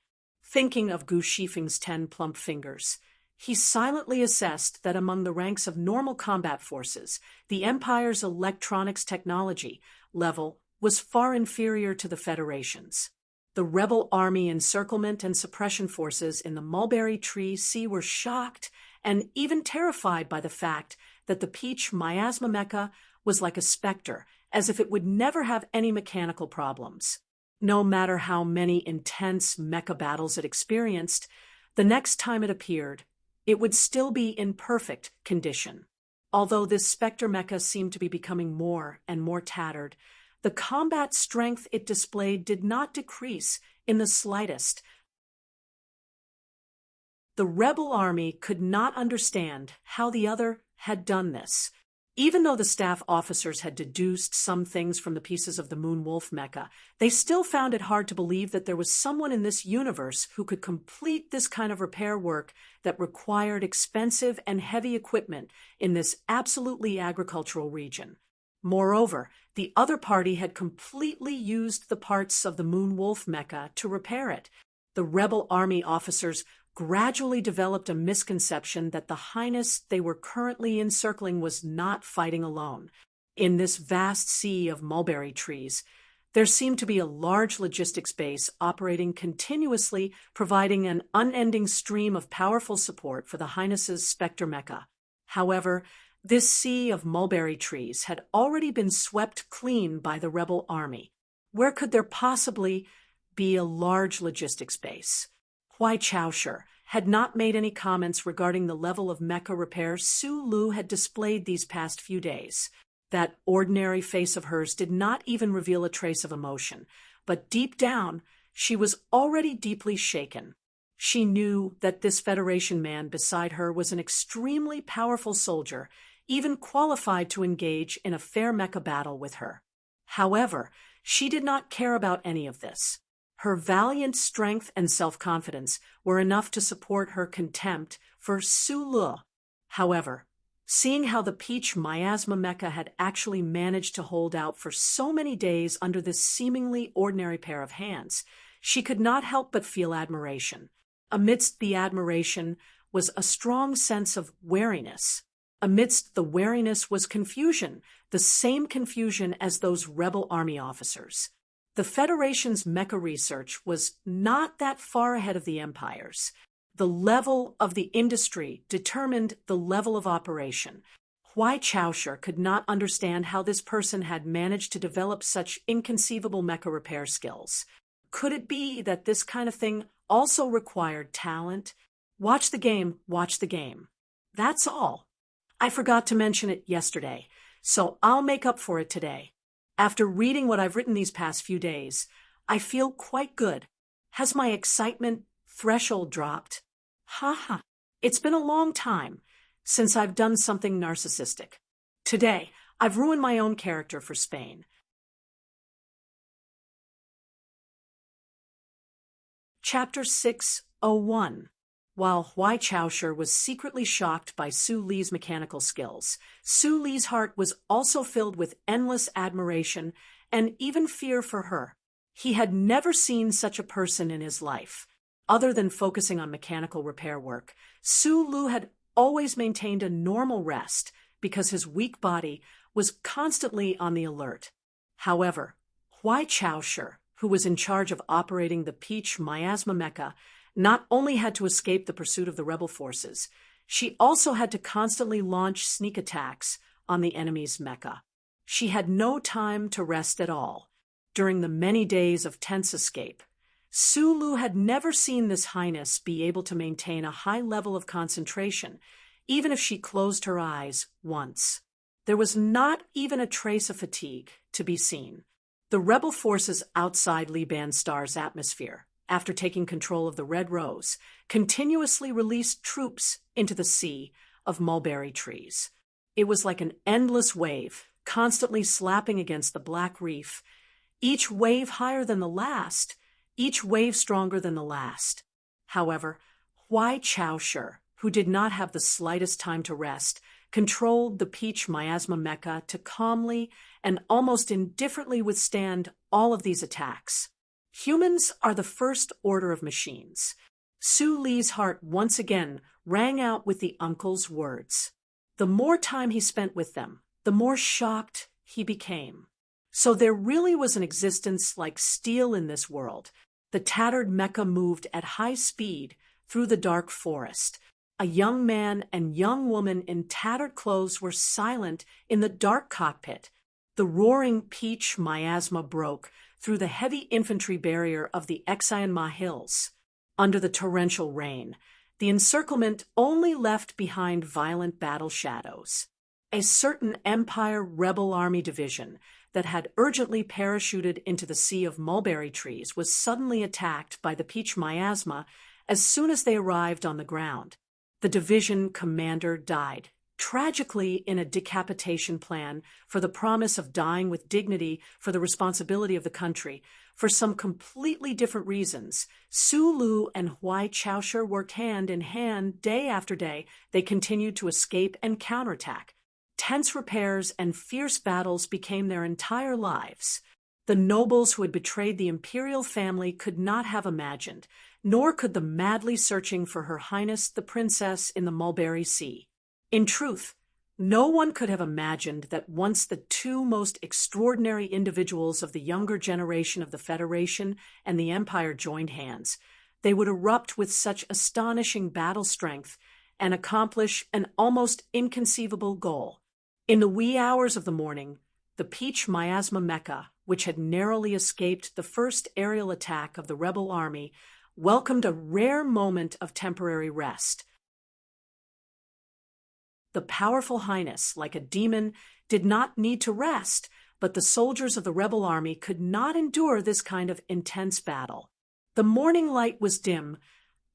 Thinking of Gu Shifeng's 10 plump fingers, he silently assessed that among the ranks of normal combat forces, the Empire's electronics technology level was far inferior to the Federation's. The Rebel Army encirclement and suppression forces in the Mulberry Tree Sea were shocked and even terrified by the fact that the Peach Miasma mecha was like a specter, as if it would never have any mechanical problems. No matter how many intense mecha battles it experienced, the next time it appeared, it would still be in perfect condition. Although this Spectre mecha seemed to be becoming more and more tattered, the combat strength it displayed did not decrease in the slightest. The Rebel Army could not understand how the other had done this. Even though the staff officers had deduced some things from the pieces of the Moon Wolf mecha, they still found it hard to believe that there was someone in this universe who could complete this kind of repair work that required expensive and heavy equipment in this absolutely agricultural region. Moreover, the other party had completely used the parts of the Moon Wolf mecha to repair it. The Rebel Army officers gradually developed a misconception that the highness they were currently encircling was not fighting alone. In this vast sea of mulberry trees, there seemed to be a large logistics base operating continuously, providing an unending stream of powerful support for the Highness's Spectre Mecha. However, this sea of mulberry trees had already been swept clean by the rebel army. Where could there possibly be a large logistics base? Huai Chaoshi had not made any comments regarding the level of mecha repair Su Lu had displayed these past few days. That ordinary face of hers did not even reveal a trace of emotion, but deep down, she was already deeply shaken. She knew that this Federation man beside her was an extremely powerful soldier, even qualified to engage in a fair mecha battle with her. However, she did not care about any of this. Her valiant strength and self-confidence were enough to support her contempt for Su Lu. However, seeing how the Peach Miasma Mecha had actually managed to hold out for so many days under this seemingly ordinary pair of hands, she could not help but feel admiration. Amidst the admiration was a strong sense of wariness. Amidst the wariness was confusion, the same confusion as those rebel army officers. The Federation's mecha research was not that far ahead of the Empire's. The level of the industry determined the level of operation. Huai Chaoshi could not understand how this person had managed to develop such inconceivable mecha repair skills. Could it be that this kind of thing also required talent? Watch the game, watch the game. That's all. I forgot to mention it yesterday, so I'll make up for it today. After reading what I've written these past few days, I feel quite good. Has my excitement threshold dropped? Haha. It's been a long time since I've done something narcissistic. Today, I've ruined my own character for Spain. Chapter 601. While Huai Chaoshi was secretly shocked by Su Li's mechanical skills, Su Li's heart was also filled with endless admiration and even fear for her. He had never seen such a person in his life. Other than focusing on mechanical repair work, Su Lu had always maintained a normal rest because his weak body was constantly on the alert. However, Huai Chaoshi, who was in charge of operating the Peach Miasma Mecha, not only had to escape the pursuit of the rebel forces, she also had to constantly launch sneak attacks on the enemy's mecha. She had no time to rest at all. During the many days of tense escape, Su Lu had never seen this highness be able to maintain a high level of concentration, even if she closed her eyes once. There was not even a trace of fatigue to be seen. The rebel forces outside Liban Star's atmosphere, after taking control of the Red Rose, continuously released troops into the sea of mulberry trees. It was like an endless wave, constantly slapping against the black reef, each wave higher than the last, each wave stronger than the last. However, Huai Chaoshi, who did not have the slightest time to rest, controlled the Peach Miasma Mecha to calmly and almost indifferently withstand all of these attacks. Humans are the first order of machines. Su Li's heart once again rang out with the uncle's words. The more time he spent with them, the more shocked he became. So there really was an existence like steel in this world. The tattered mecha moved at high speed through the dark forest. A young man and young woman in tattered clothes were silent in the dark cockpit. The roaring Peach Miasma broke through the heavy infantry barrier of the Exiled hills. Under the torrential rain, the encirclement only left behind violent battle shadows. A certain Empire rebel army division that had urgently parachuted into the sea of mulberry trees was suddenly attacked by the Peach Miasma as soon as they arrived on the ground. The division commander died, tragically in a decapitation plan for the promise of dying with dignity for the responsibility of the country. For some completely different reasons, Su Lu and Huai Chaoshi worked hand in hand day after day. They continued to escape and counterattack. Tense repairs and fierce battles became their entire lives. The The nobles who had betrayed the imperial family could not have imagined, nor could the madly searching for Her Highness the Princess in the Mulberry Sea. In truth, no one could have imagined that once the two most extraordinary individuals of the younger generation of the Federation and the Empire joined hands, they would erupt with such astonishing battle strength and accomplish an almost inconceivable goal. In the wee hours of the morning, the Peach Miasma Mecha, which had narrowly escaped the first aerial attack of the rebel army, welcomed a rare moment of temporary rest. The powerful Highness, like a demon, did not need to rest, but the soldiers of the rebel army could not endure this kind of intense battle. The morning light was dim,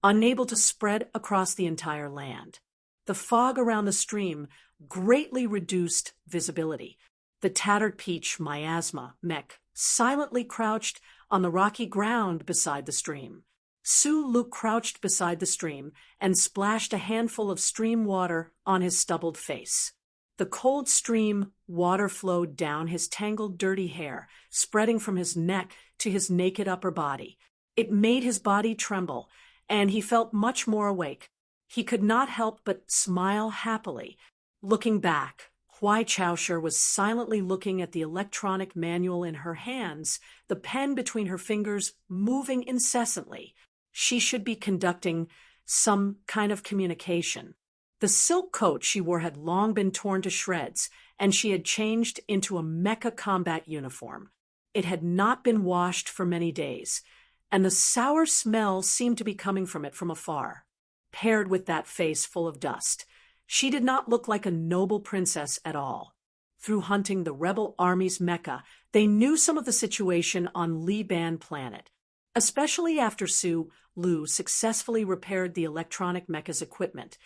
unable to spread across the entire land. The fog around the stream greatly reduced visibility. The tattered Peach Miasma Mech silently crouched on the rocky ground beside the stream. Su-Lu crouched beside the stream and splashed a handful of stream water on his stubbled face. The cold stream water flowed down his tangled, dirty hair, spreading from his neck to his naked upper body. It made his body tremble, and he felt much more awake. He could not help but smile happily. Looking back, Huai Chaosher was silently looking at the electronic manual in her hands, the pen between her fingers moving incessantly. She should be conducting some kind of communication. The silk coat she wore had long been torn to shreds, and she had changed into a mecha combat uniform. It had not been washed for many days, and the sour smell seemed to be coming from it from afar. Paired with that face full of dust, she did not look like a noble princess at all. Through hunting the rebel army's mecha, they knew some of the situation on Liban planet, especially after Su-Lu successfully repaired the electronic mecha's equipment.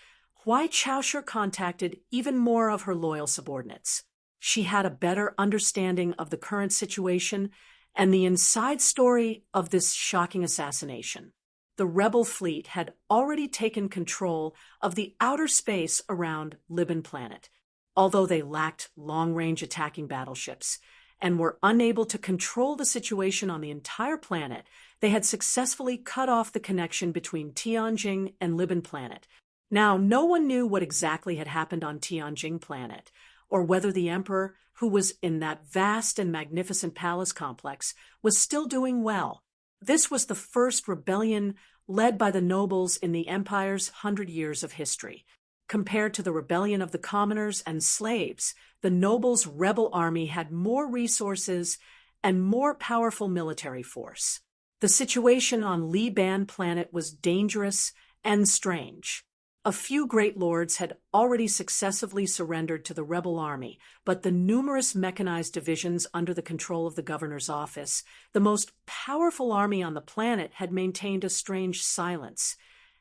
Huai Chaosher contacted even more of her loyal subordinates. She had a better understanding of the current situation and the inside story of this shocking assassination. The rebel fleet had already taken control of the outer space around Liban planet, although they lacked long-range attacking battleships and were unable to control the situation on the entire planet. They had successfully cut off the connection between Tianjing and Liban planet. Now, no one knew what exactly had happened on Tianjing planet, or whether the emperor, who was in that vast and magnificent palace complex, was still doing well. This was the first rebellion led by the nobles in the empire's 100 years of history. Compared to the rebellion of the commoners and slaves, the nobles' rebel army had more resources and more powerful military force. The situation on Liban planet was dangerous and strange. A few great lords had already successively surrendered to the rebel army, but the numerous mechanized divisions under the control of the governor's office, the most powerful army on the planet, had maintained a strange silence,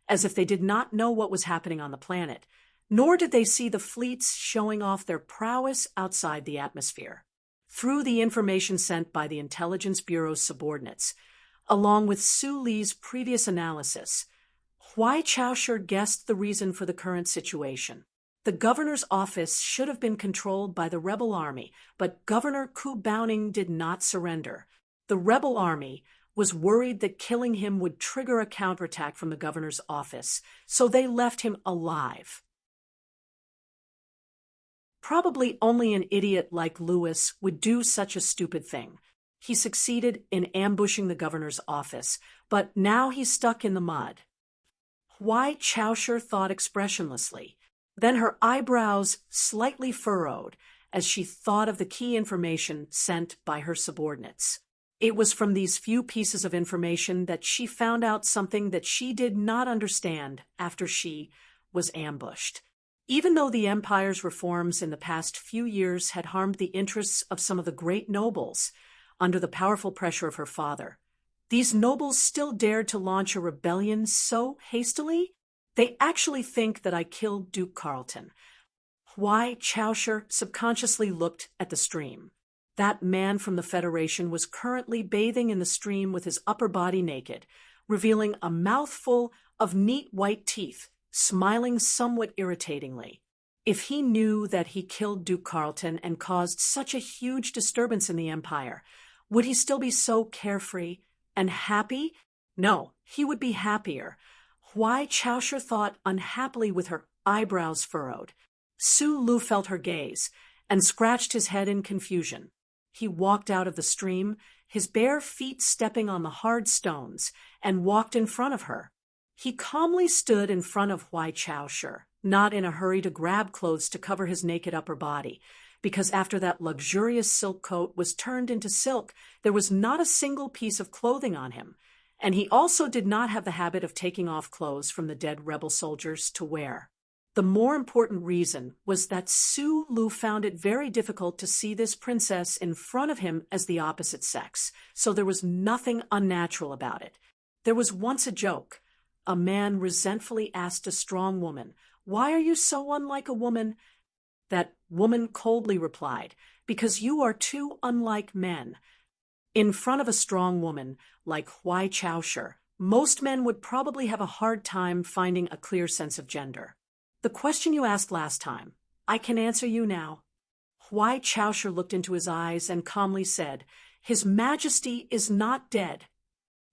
as if they did not know what was happening on the planet, nor did they see the fleets showing off their prowess outside the atmosphere. Through the information sent by the Intelligence Bureau's subordinates, along with Su Li's previous analysis, Huai Chaosher guessed the reason for the current situation. The governor's office should have been controlled by the rebel army, but Governor Ku Baoning did not surrender. The rebel army was worried that killing him would trigger a counterattack from the governor's office, so they left him alive. Probably only an idiot like Lewis would do such a stupid thing. He succeeded in ambushing the governor's office, but now he's stuck in the mud. Huai Chaosher thought expressionlessly. Then her eyebrows slightly furrowed as she thought of the key information sent by her subordinates. It was from these few pieces of information that she found out something that she did not understand after she was ambushed. Even though the empire's reforms in the past few years had harmed the interests of some of the great nobles under the powerful pressure of her father, these nobles still dared to launch a rebellion so hastily? They actually think that I killed Duke Carleton. Huai Chaosher subconsciously looked at the stream. That man from the Federation was currently bathing in the stream with his upper body naked, revealing a mouthful of neat white teeth, smiling somewhat irritatingly. If he knew that he killed Duke Carleton and caused such a huge disturbance in the Empire, Would he still be so carefree and happy? No, he would be happier. Why, Chaosher thought unhappily with her eyebrows furrowed. Su Lu felt her gaze and scratched his head in confusion. He walked out of the stream, his bare feet stepping on the hard stones, and walked in front of her. He calmly stood in front of Huai Chaosher, not in a hurry to grab clothes to cover his naked upper body, because after that luxurious silk coat was turned into silk, there was not a single piece of clothing on him, and he also did not have the habit of taking off clothes from the dead rebel soldiers to wear. The more important reason was that Su Lu found it very difficult to see this princess in front of him as the opposite sex, so there was nothing unnatural about it. There was once a joke. A man resentfully asked a strong woman, "Why are you so unlike a woman?" That woman coldly replied, "Because you are too unlike men." In front of a strong woman like Huai Chaosher, most men would probably have a hard time finding a clear sense of gender. The question you asked last time, I can answer you now. Huai Chaosher looked into his eyes and calmly said, "His Majesty is not dead."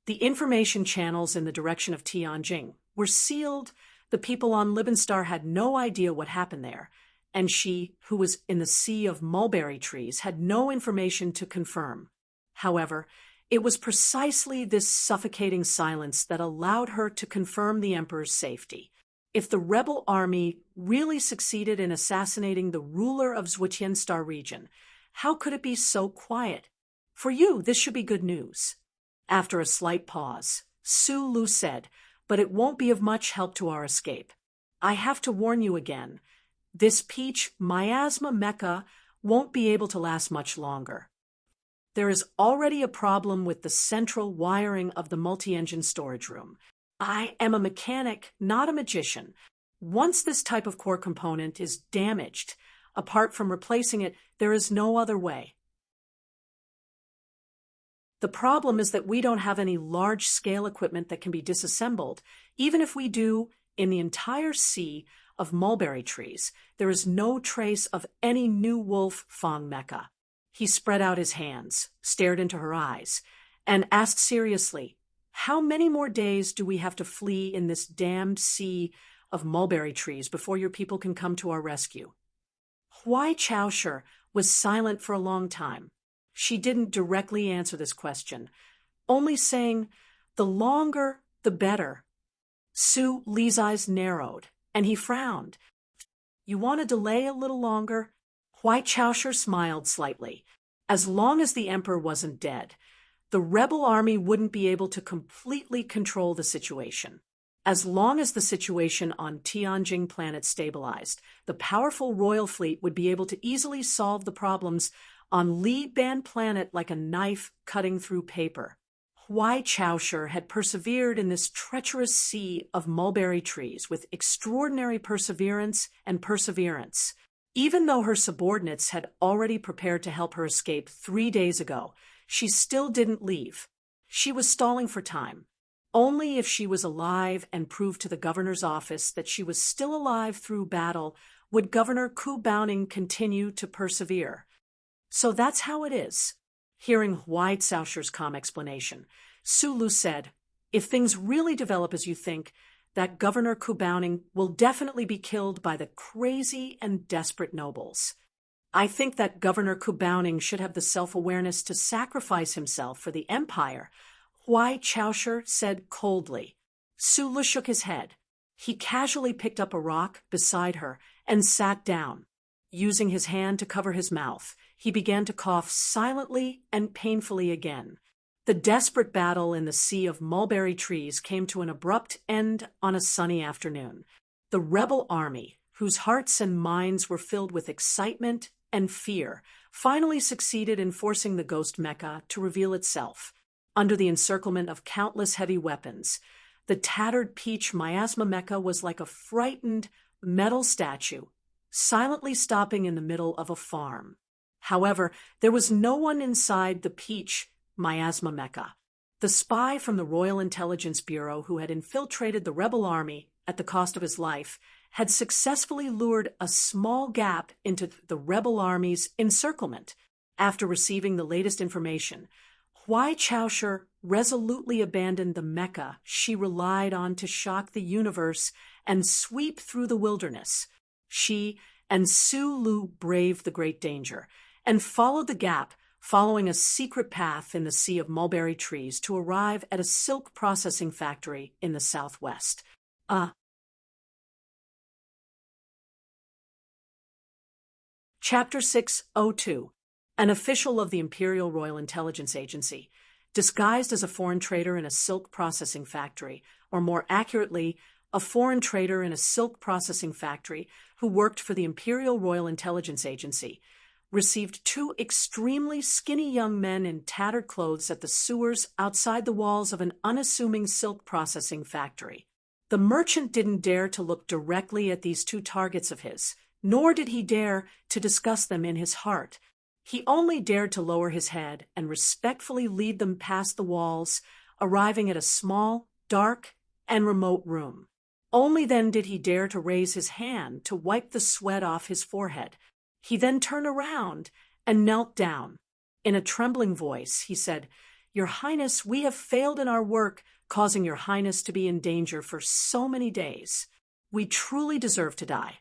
The information channels in the direction of Tianjing were sealed. The people on Libenstar had no idea what happened there, and she, who was in the sea of mulberry trees, had no information to confirm. However, it was precisely this suffocating silence that allowed her to confirm the Emperor's safety. If the rebel army really succeeded in assassinating the ruler of Zhuotianstar region, how could it be so quiet? For you, this should be good news. After a slight pause, Su Lu said, "But it won't be of much help to our escape. I have to warn you again. This peach miasma mecha won't be able to last much longer. There is already a problem with the central wiring of the multi-engine storage room. I am a mechanic, not a magician. Once this type of core component is damaged, apart from replacing it, there is no other way. The problem is that we don't have any large-scale equipment that can be disassembled. Even if we do, in the entire sea of mulberry trees, there is no trace of any new wolf Fang mecha." He spread out his hands, stared into her eyes, and asked seriously, "How many more days do we have to flee in this damned sea of mulberry trees before your people can come to our rescue?" Huai Chaosher was silent for a long time. She didn't directly answer this question, only saying, "The longer, the better." Su Li's eyes narrowed, and he frowned. "You want to delay a little longer?" Huai Chaosher smiled slightly. As long as the Emperor wasn't dead, the rebel army wouldn't be able to completely control the situation. As long as the situation on Tianjing planet stabilized, the powerful royal fleet would be able to easily solve the problems on Li Ban planet like a knife cutting through paper. Huai Chaosher had persevered in this treacherous sea of mulberry trees with extraordinary perseverance. Even though her subordinates had already prepared to help her escape 3 days ago, she still didn't leave. She was stalling for time. Only if she was alive and proved to the governor's office that she was still alive through battle would Governor Ku Baoning continue to persevere. "So that's how it is." Hearing Huai Chaosher's calm explanation, Su Lu said, "If things really develop as you think, that Governor Ku Baoning will definitely be killed by the crazy and desperate nobles. I think that Governor Ku Baoning should have the self-awareness to sacrifice himself for the empire," Huai Chaosher said coldly. Su Lu shook his head. He casually picked up a rock beside her and sat down. Using his hand to cover his mouth, he began to cough silently and painfully again. The desperate battle in the sea of mulberry trees came to an abrupt end on a sunny afternoon. The rebel army, whose hearts and minds were filled with excitement and fear, finally succeeded in forcing the ghost mecha to reveal itself. Under the encirclement of countless heavy weapons, the tattered peach miasma mecha was like a frightened metal statue, silently stopping in the middle of a farm. However, there was no one inside the peach miasma mecha. The spy from the Royal Intelligence Bureau who had infiltrated the rebel army at the cost of his life had successfully lured a small gap into the rebel army's encirclement. After receiving the latest information, Huai Chaoshe resolutely abandoned the Mecca she relied on to shock the universe and sweep through the wilderness. She and Su Lu braved the great danger and followed the gap, following a secret path in the sea of mulberry trees to arrive at a silk processing factory in the southwest. Chapter 602. An official of the Imperial Royal Intelligence Agency, disguised as a foreign trader in a silk processing factory, or more accurately, a foreign trader in a silk processing factory who worked for the Imperial Royal Intelligence Agency, received two extremely skinny young men in tattered clothes at the sewers outside the walls of an unassuming silk processing factory. The merchant didn't dare to look directly at these two targets of his, nor did he dare to discuss them in his heart. He only dared to lower his head and respectfully lead them past the walls, arriving at a small, dark, and remote room. Only then did he dare to raise his hand to wipe the sweat off his forehead. He then turned around and knelt down. In a trembling voice, he said, "Your Highness, we have failed in our work, causing Your Highness to be in danger for so many days. We truly deserve to die."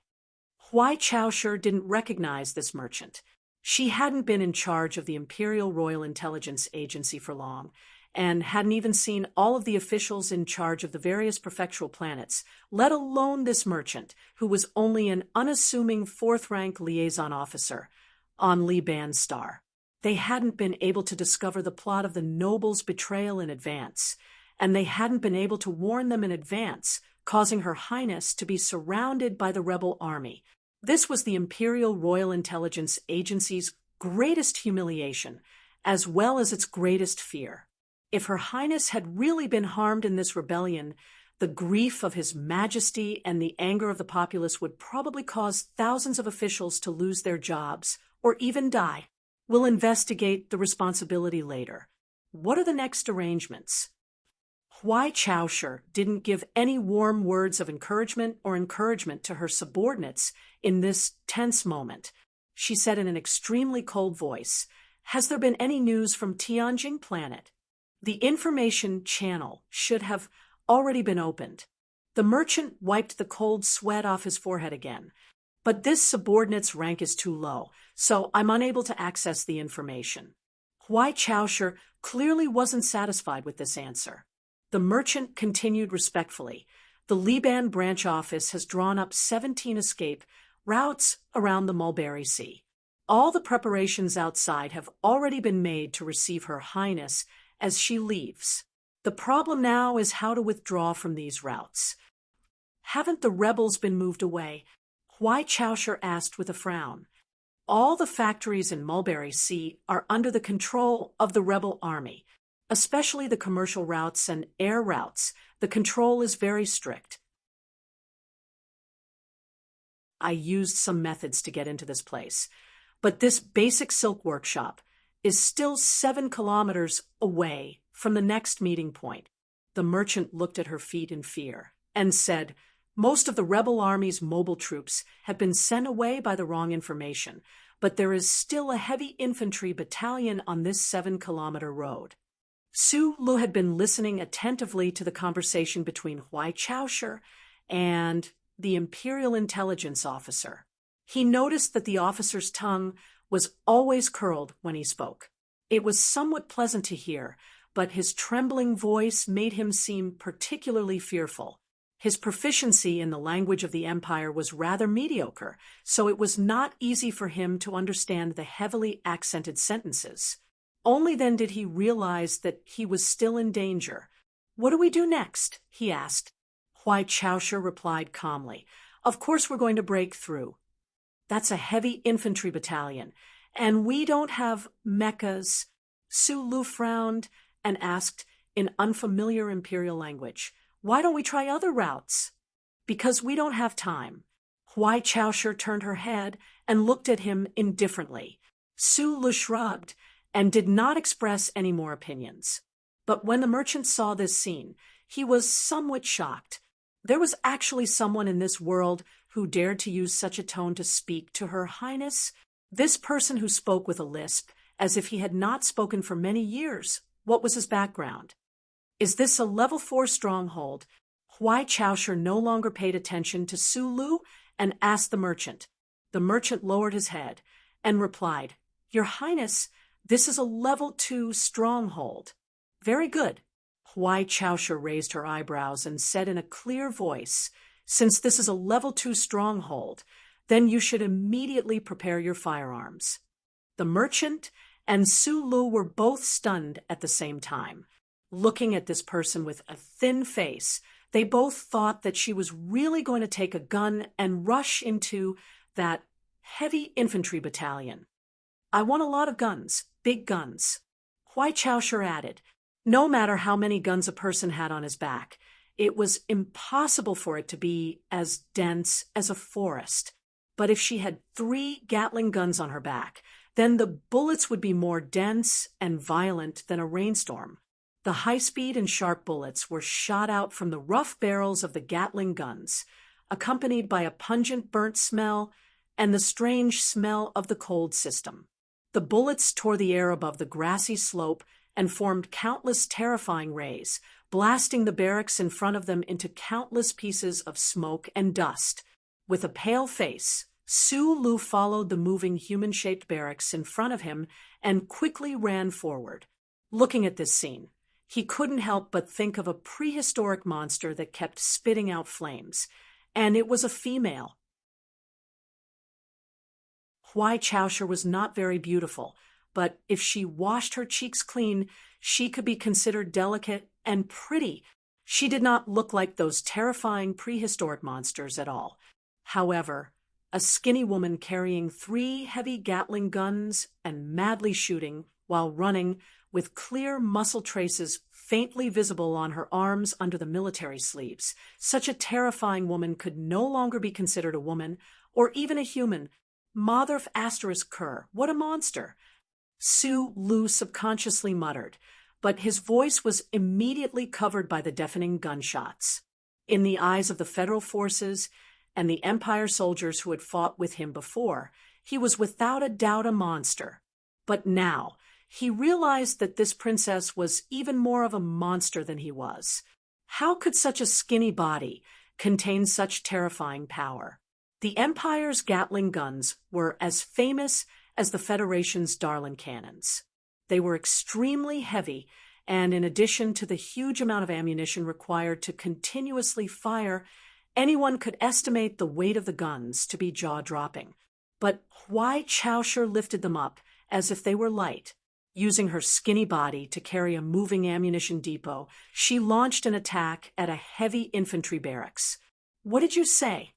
Huai Chaoshe didn't recognize this merchant. She hadn't been in charge of the Imperial Royal Intelligence Agency for long, and hadn't even seen all of the officials in charge of the various prefectural planets, let alone this merchant, who was only an unassuming fourth-rank liaison officer on Li Ban's star. They hadn't been able to discover the plot of the noble's betrayal in advance, and they hadn't been able to warn them in advance, causing Her Highness to be surrounded by the rebel army. This was the Imperial Royal Intelligence Agency's greatest humiliation, as well as its greatest fear. If Her Highness had really been harmed in this rebellion, the grief of His Majesty and the anger of the populace would probably cause thousands of officials to lose their jobs, or even die. We'll investigate the responsibility later. What are the next arrangements? Huai Chaoshe didn't give any warm words of encouragement to her subordinates in this tense moment. She said in an extremely cold voice, "Has there been any news from Tianjing planet?" The information channel should have already been opened. The merchant wiped the cold sweat off his forehead again. "But this subordinate's rank is too low, so I'm unable to access the information." Huai Chaoshe clearly wasn't satisfied with this answer. The merchant continued respectfully. "The Liban branch office has drawn up 17 escape routes around the Mulberry Sea. All the preparations outside have already been made to receive Her Highness as she leaves. The problem now is how to withdraw from these routes." "Haven't the rebels been moved away?" Huai Chaoshe asked with a frown. "All the factories in Mulberry Sea are under the control of the rebel army, especially the commercial routes and air routes. The control is very strict. I used some methods to get into this place, but this basic silk workshop is still 7 kilometers away from the next meeting point." The merchant looked at her feet in fear and said, "Most of the rebel army's mobile troops have been sent away by the wrong information, but there is still a heavy infantry battalion on this 7-kilometer road." Su Lu had been listening attentively to the conversation between Huai Chaoshe and the Imperial Intelligence officer. He noticed that the officer's tongue was always curled when he spoke. It was somewhat pleasant to hear, but his trembling voice made him seem particularly fearful. His proficiency in the language of the Empire was rather mediocre, so it was not easy for him to understand the heavily accented sentences. Only then did he realize that he was still in danger. "What do we do next?" he asked. Huai Chaoshe replied calmly, "Of course we're going to break through. That's a heavy infantry battalion, and we don't have mechas." Su Lu frowned and asked in unfamiliar Imperial language, "Why don't we try other routes?" "Because we don't have time." Huai Chaoshe turned her head and looked at him indifferently. Su Lu shrugged and did not express any more opinions. But when the merchant saw this scene, he was somewhat shocked. There was actually someone in this world who dared to use such a tone to speak to Her Highness. This person who spoke with a lisp as if he had not spoken for many years. What was his background? Is this a level 4 stronghold? Huai Chaosher no longer paid attention to Su Lu and asked the merchant. The merchant lowered his head and replied, "Your Highness, this is a level 2 stronghold." "Very good." Huai Chaosher raised her eyebrows and said in a clear voice, "Since this is a level 2 stronghold, then you should immediately prepare your firearms." The merchant and Su Lu were both stunned at the same time. Looking at this person with a thin face, they both thought that she was really going to take a gun and rush into that heavy infantry battalion. "I want a lot of guns, big guns." Huai Chaosher added, no matter how many guns a person had on his back, it was impossible for it to be as dense as a forest. But if she had 3 Gatling guns on her back, then the bullets would be more dense and violent than a rainstorm. The high-speed and sharp bullets were shot out from the rough barrels of the Gatling guns, accompanied by a pungent burnt smell and the strange smell of the cold system. The bullets tore the air above the grassy slope and formed countless terrifying rays, blasting the barracks in front of them into countless pieces of smoke and dust. With a pale face, Su Lu followed the moving human-shaped barracks in front of him and quickly ran forward. Looking at this scene, he couldn't help but think of a prehistoric monster that kept spitting out flames, and it was a female. Huai Chaosher was not very beautiful, but if she washed her cheeks clean, she could be considered delicate and pretty. She did not look like those terrifying prehistoric monsters at all. However, a skinny woman carrying 3 heavy Gatling guns and madly shooting while running, with clear muscle traces faintly visible on her arms under the military sleeves. Such a terrifying woman could no longer be considered a woman or even a human. Mother of asterisk Kerr, what a monster! Su Lu subconsciously muttered, but his voice was immediately covered by the deafening gunshots. In the eyes of the federal forces and the Empire soldiers who had fought with him before, he was without a doubt a monster. But now, he realized that this princess was even more of a monster than he was. How could such a skinny body contain such terrifying power? The Empire's Gatling guns were as famous as the Federation's Darlin cannons. They were extremely heavy, and in addition to the huge amount of ammunition required to continuously fire, anyone could estimate the weight of the guns to be jaw-dropping. But Huai Chaosher lifted them up as if they were light. Using her skinny body to carry a moving ammunition depot, she launched an attack at a heavy infantry barracks. "What did you say?"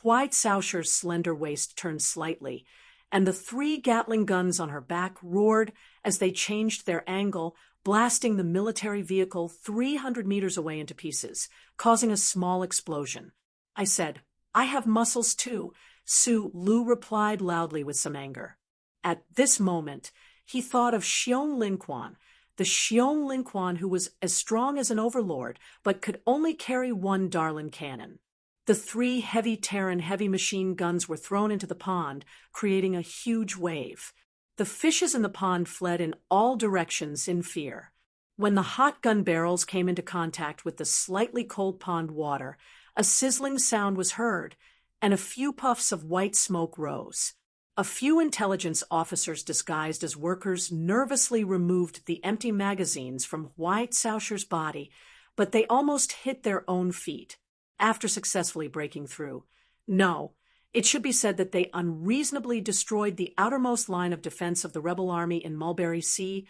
Huai Chaosher's slender waist turned slightly, and the 3 Gatling guns on her back roared as they changed their angle, blasting the military vehicle 300 meters away into pieces, causing a small explosion. I said, "I have muscles too," Su Lu replied loudly with some anger. At this moment, he thought of Xiong Linquan, the Xiong Linquan who was as strong as an overlord, but could only carry 1 Darlin cannon. The 3 heavy Terran heavy machine guns were thrown into the pond, creating a huge wave. The fishes in the pond fled in all directions in fear. When the hot gun barrels came into contact with the slightly cold pond water, a sizzling sound was heard, and a few puffs of white smoke rose. A few intelligence officers disguised as workers nervously removed the empty magazines from Huai Chaosher's body, but they almost hit their own feet. After successfully breaking through. No, it should be said that they unreasonably destroyed the outermost line of defense of the rebel army in Mulberry Sea.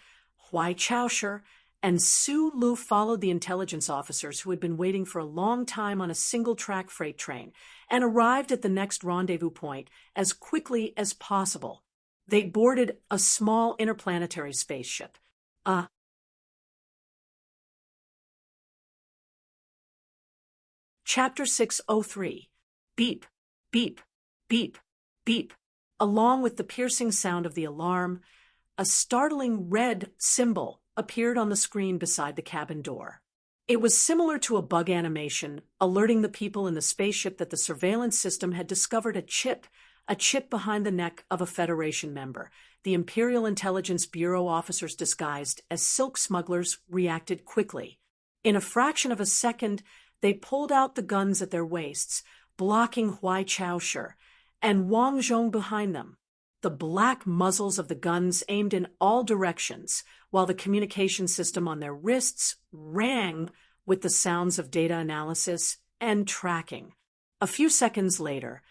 Huai Chaosher and Su Lu followed the intelligence officers who had been waiting for a long time on a single-track freight train and arrived at the next rendezvous point as quickly as possible. They boarded a small interplanetary spaceship. Chapter 603. Beep, beep, beep, beep. Along with the piercing sound of the alarm, a startling red symbol appeared on the screen beside the cabin door. It was similar to a bug animation, alerting the people in the spaceship that the surveillance system had discovered a chip, a chip behind the neck of a Federation member. The Imperial Intelligence Bureau officers disguised as silk smugglers reacted quickly. In a fraction of a second, they pulled out the guns at their waists, blocking Huai Chaoshi and Wang Zhong behind them. The black muzzles of the guns aimed in all directions, while the communication system on their wrists rang with the sounds of data analysis and tracking. A few seconds later,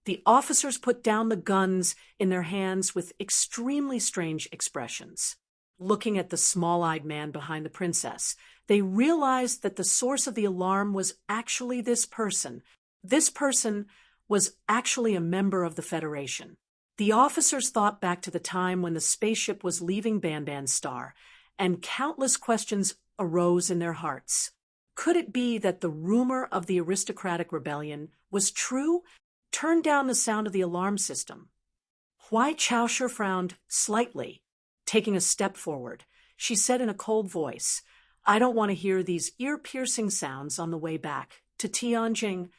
the officers put down the guns in their hands with extremely strange expressions. Looking at the small-eyed man behind the princess, they realized that the source of the alarm was actually this person. This person was actually a member of the Federation. The officers thought back to the time when the spaceship was leaving Banban Star, and countless questions arose in their hearts. Could it be that the rumor of the aristocratic rebellion was true? Turn down the sound of the alarm system. Huai Chaoshi frowned slightly. Taking a step forward, she said in a cold voice, "I don't want to hear these ear-piercing sounds on the way back to Tianjin."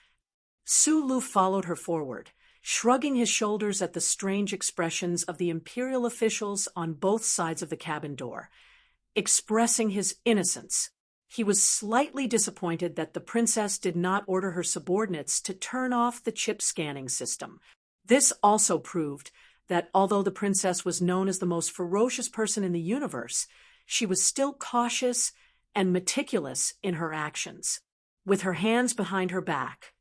Su Lu followed her forward, shrugging his shoulders at the strange expressions of the imperial officials on both sides of the cabin door, expressing his innocence. He was slightly disappointed that the princess did not order her subordinates to turn off the chip scanning system. This also proved that although the princess was known as the most ferocious person in the universe, she was still cautious and meticulous in her actions. With her hands behind her back,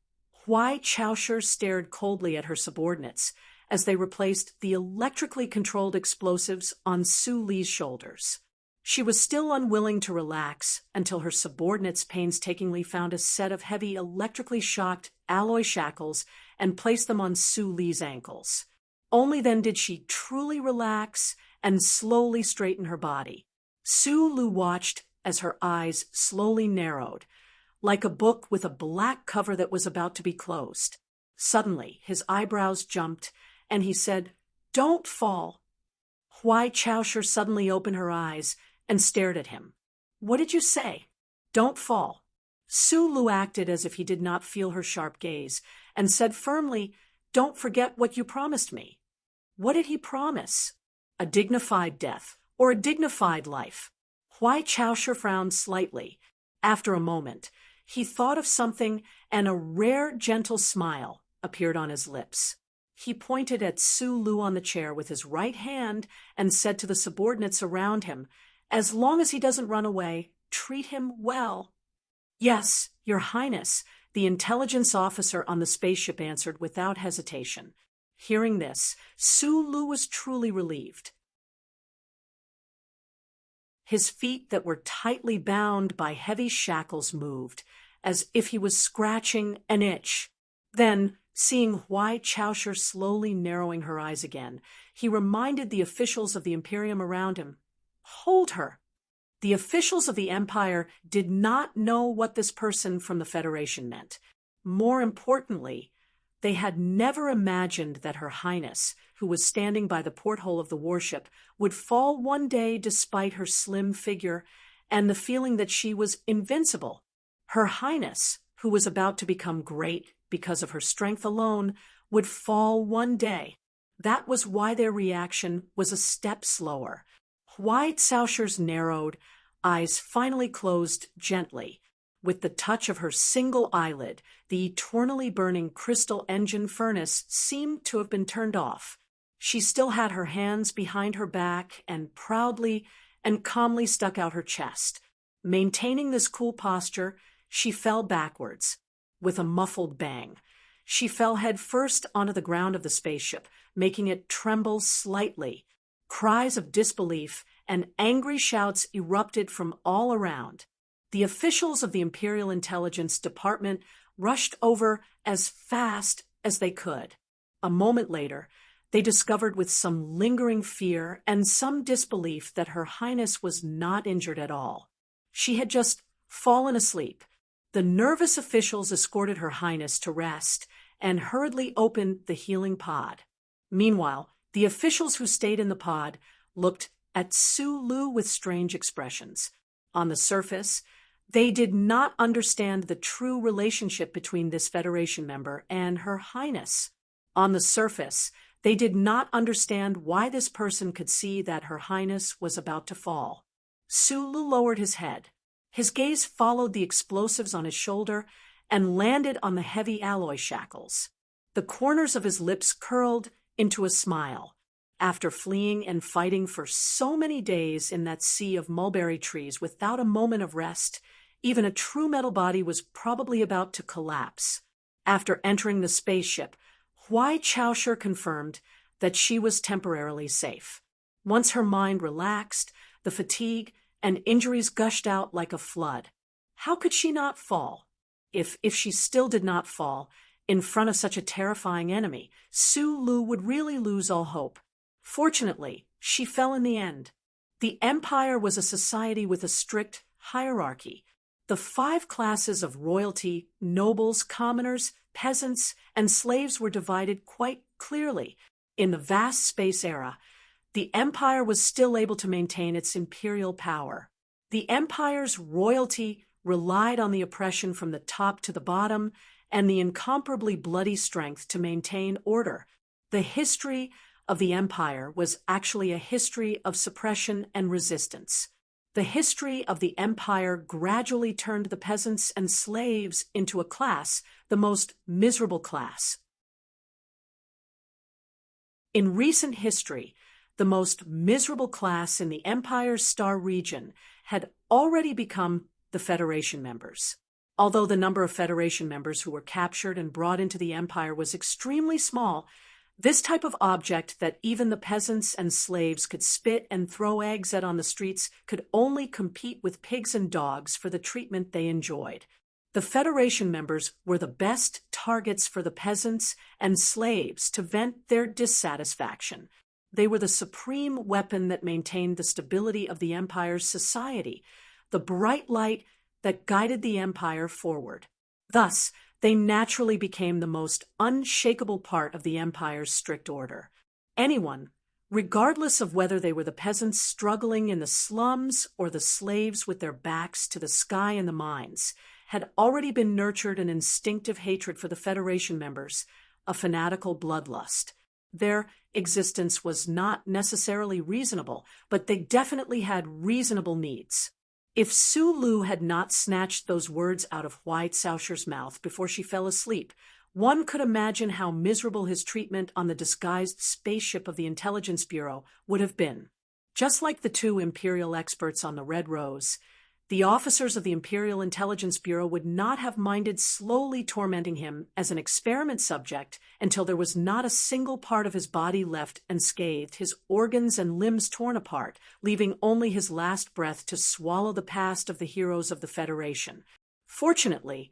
Huai Chaoshi stared coldly at her subordinates as they replaced the electrically controlled explosives on Su Li's shoulders. She was still unwilling to relax until her subordinates painstakingly found a set of heavy electrically shocked alloy shackles and placed them on Su Li's ankles. Only then did she truly relax and slowly straighten her body. Su Lu watched as her eyes slowly narrowed, like a book with a black cover that was about to be closed. Suddenly, his eyebrows jumped, and he said, "Don't fall." Huai Chaoshi suddenly opened her eyes and stared at him. "What did you say?" "Don't fall." Su Lu acted as if he did not feel her sharp gaze, and said firmly, "Don't forget what you promised me." What did he promise? A dignified death, or a dignified life? Huai Chaoshi frowned slightly. After a moment, he thought of something, and a rare, gentle smile appeared on his lips. He pointed at Su Lu on the chair with his right hand and said to the subordinates around him, "As long as he doesn't run away, treat him well." "Yes, Your Highness," the intelligence officer on the spaceship answered without hesitation. Hearing this, Su Lu was truly relieved. His feet that were tightly bound by heavy shackles moved, as if he was scratching an itch. Then, seeing Huai Chaoshi slowly narrowing her eyes again, he reminded the officials of the Imperium around him, "Hold her." The officials of the Empire did not know what this person from the Federation meant. More importantly, they had never imagined that Her Highness, who was standing by the porthole of the warship, would fall one day despite her slim figure and the feeling that she was invincible. Her Highness, who was about to become great because of her strength alone, would fall one day. That was why their reaction was a step slower. Huai Chaoshi's narrowed eyes finally closed gently. With the touch of her single eyelid, the eternally burning crystal engine furnace seemed to have been turned off. She still had her hands behind her back and proudly and calmly stuck out her chest. Maintaining this cool posture, she fell backwards. With a muffled bang, she fell headfirst onto the ground of the spaceship, making it tremble slightly. Cries of disbelief and angry shouts erupted from all around. The officials of the Imperial Intelligence Department rushed over as fast as they could. A moment later, they discovered with some lingering fear and some disbelief that Her Highness was not injured at all. She had just fallen asleep. The nervous officials escorted Her Highness to rest and hurriedly opened the healing pod. Meanwhile, the officials who stayed in the pod looked at Su Lu with strange expressions. On the surface, they did not understand the true relationship between this Federation member and Her Highness. On the surface, they did not understand why this person could see that Her Highness was about to fall. Sulu lowered his head. His gaze followed the explosives on his shoulder and landed on the heavy alloy shackles. The corners of his lips curled into a smile. After fleeing and fighting for so many days in that sea of mulberry trees without a moment of rest, even a true metal body was probably about to collapse. After entering the spaceship, Huai Chaosher confirmed that she was temporarily safe. Once her mind relaxed, the fatigue and injuries gushed out like a flood. How could she not fall? If she still did not fall, in front of such a terrifying enemy, Sulu would really lose all hope. Fortunately, she fell in the end. The Empire was a society with a strict hierarchy. The 5 classes of royalty, nobles, commoners, peasants, and slaves were divided quite clearly. In the vast space era, the Empire was still able to maintain its imperial power. The Empire's royalty relied on the oppression from the top to the bottom and the incomparably bloody strength to maintain order. The history of the Empire was actually a history of suppression and resistance. The history of the Empire gradually turned the peasants and slaves into a class, the most miserable class. In recent history, the most miserable class in the Empire's star region had already become the Federation members. Although the number of Federation members who were captured and brought into the Empire was extremely small, this type of object that even the peasants and slaves could spit and throw eggs at on the streets could only compete with pigs and dogs for the treatment they enjoyed. The Federation members were the best targets for the peasants and slaves to vent their dissatisfaction. They were the supreme weapon that maintained the stability of the Empire's society, the bright light that guided the Empire forward. Thus, they naturally became the most unshakable part of the Empire's strict order. Anyone, regardless of whether they were the peasants struggling in the slums or the slaves with their backs to the sky in the mines, had already been nurtured an instinctive hatred for the Federation members, a fanatical bloodlust. Their existence was not necessarily reasonable, but they definitely had reasonable needs. If Sulu had not snatched those words out of Huai Caosher's mouth before she fell asleep, one could imagine how miserable his treatment on the disguised spaceship of the Intelligence Bureau would have been. Just like the 2 Imperial experts on the Red Rose, the officers of the Imperial Intelligence Bureau would not have minded slowly tormenting him as an experiment subject until there was not a single part of his body left unscathed, his organs and limbs torn apart, leaving only his last breath to swallow the past of the heroes of the Federation. Fortunately,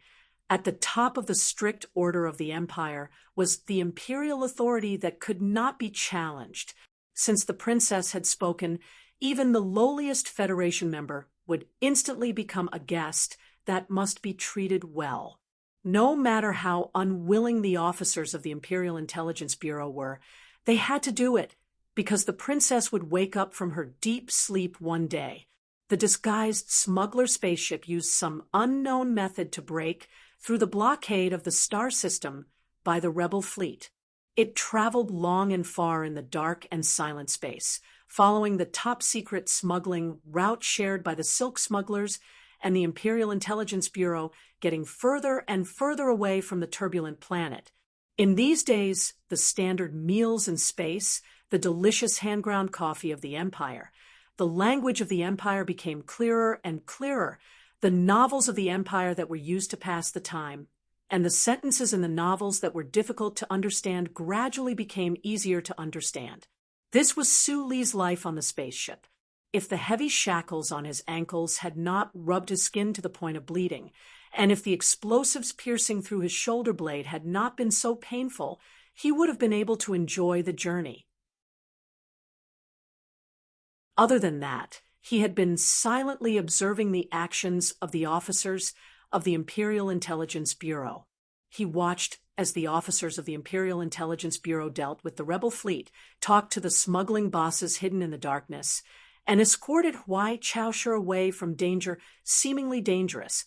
at the top of the strict order of the Empire was the imperial authority that could not be challenged. Since the princess had spoken, even the lowliest Federation member would instantly become a guest that must be treated well. No matter how unwilling the officers of the Imperial Intelligence Bureau were, they had to do it, because the princess would wake up from her deep sleep one day. The disguised smuggler spaceship used some unknown method to break through the blockade of the star system by the rebel fleet. It traveled long and far in the dark and silent space, following the top-secret smuggling route shared by the Silk smugglers and the Imperial Intelligence Bureau, getting further and further away from the turbulent planet. In these days, the standard meals in space, the delicious hand-ground coffee of the Empire, the language of the Empire became clearer and clearer, the novels of the Empire that were used to pass the time, and the sentences in the novels that were difficult to understand gradually became easier to understand. This was Su Li's life on the spaceship. If the heavy shackles on his ankles had not rubbed his skin to the point of bleeding, and if the explosives piercing through his shoulder blade had not been so painful, he would have been able to enjoy the journey. Other than that, he had been silently observing the actions of the officers of the Imperial Intelligence Bureau. He watched as the officers of the Imperial Intelligence Bureau dealt with the rebel fleet, talked to the smuggling bosses hidden in the darkness, and escorted Huai Chaosher away from danger seemingly dangerous,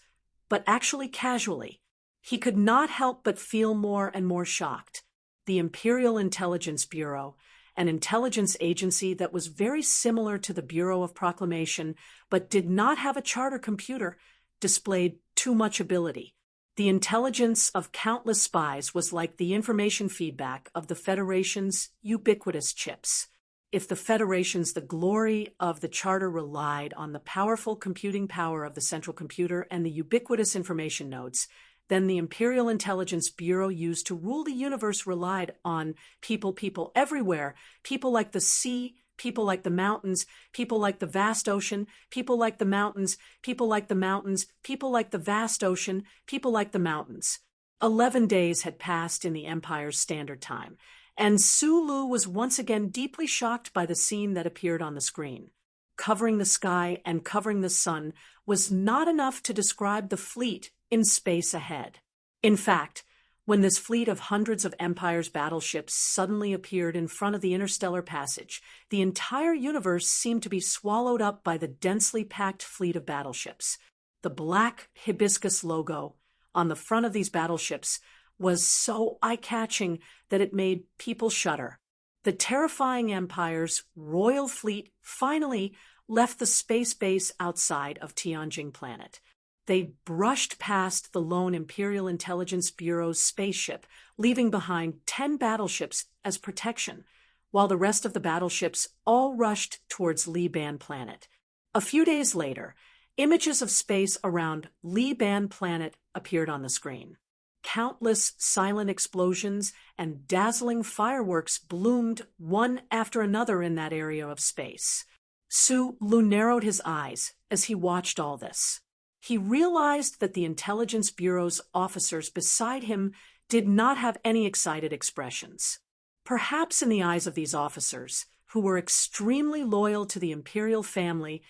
but actually casually. He could not help but feel more and more shocked. the Imperial Intelligence Bureau, an intelligence agency that was very similar to the Bureau of Proclamation but did not have a charter computer, displayed too much ability. The intelligence of countless spies was like the information feedback of the Federation's ubiquitous chips. If the Federation's the glory of the charter relied on the powerful computing power of the central computer and the ubiquitous information nodes, then the Imperial Intelligence Bureau used to rule the universe relied on people everywhere, people like the sea, people like the mountains, people like the vast ocean, people like the mountains, people like the mountains, people like the vast ocean, people like the mountains. 11 days had passed in the Empire's standard time, and Sulu was once again deeply shocked by the scene that appeared on the screen. Covering the sky and covering the sun was not enough to describe the fleet in space ahead. In fact, when this fleet of hundreds of Empire's battleships suddenly appeared in front of the interstellar passage, the entire universe seemed to be swallowed up by the densely packed fleet of battleships. The black hibiscus logo on the front of these battleships was so eye-catching that it made people shudder. The terrifying Empire's royal fleet finally left the space base outside of Tianjin planet. They brushed past the lone Imperial Intelligence Bureau's spaceship, leaving behind 10 battleships as protection, while the rest of the battleships all rushed towards Li-Ban planet. A few days later, images of space around Li-Ban planet appeared on the screen. Countless silent explosions and dazzling fireworks bloomed one after another in that area of space. Sulu narrowed his eyes as he watched all this. He realized that the Intelligence Bureau's officers beside him did not have any excited expressions. Perhaps in the eyes of these officers, who were extremely loyal to the imperial family,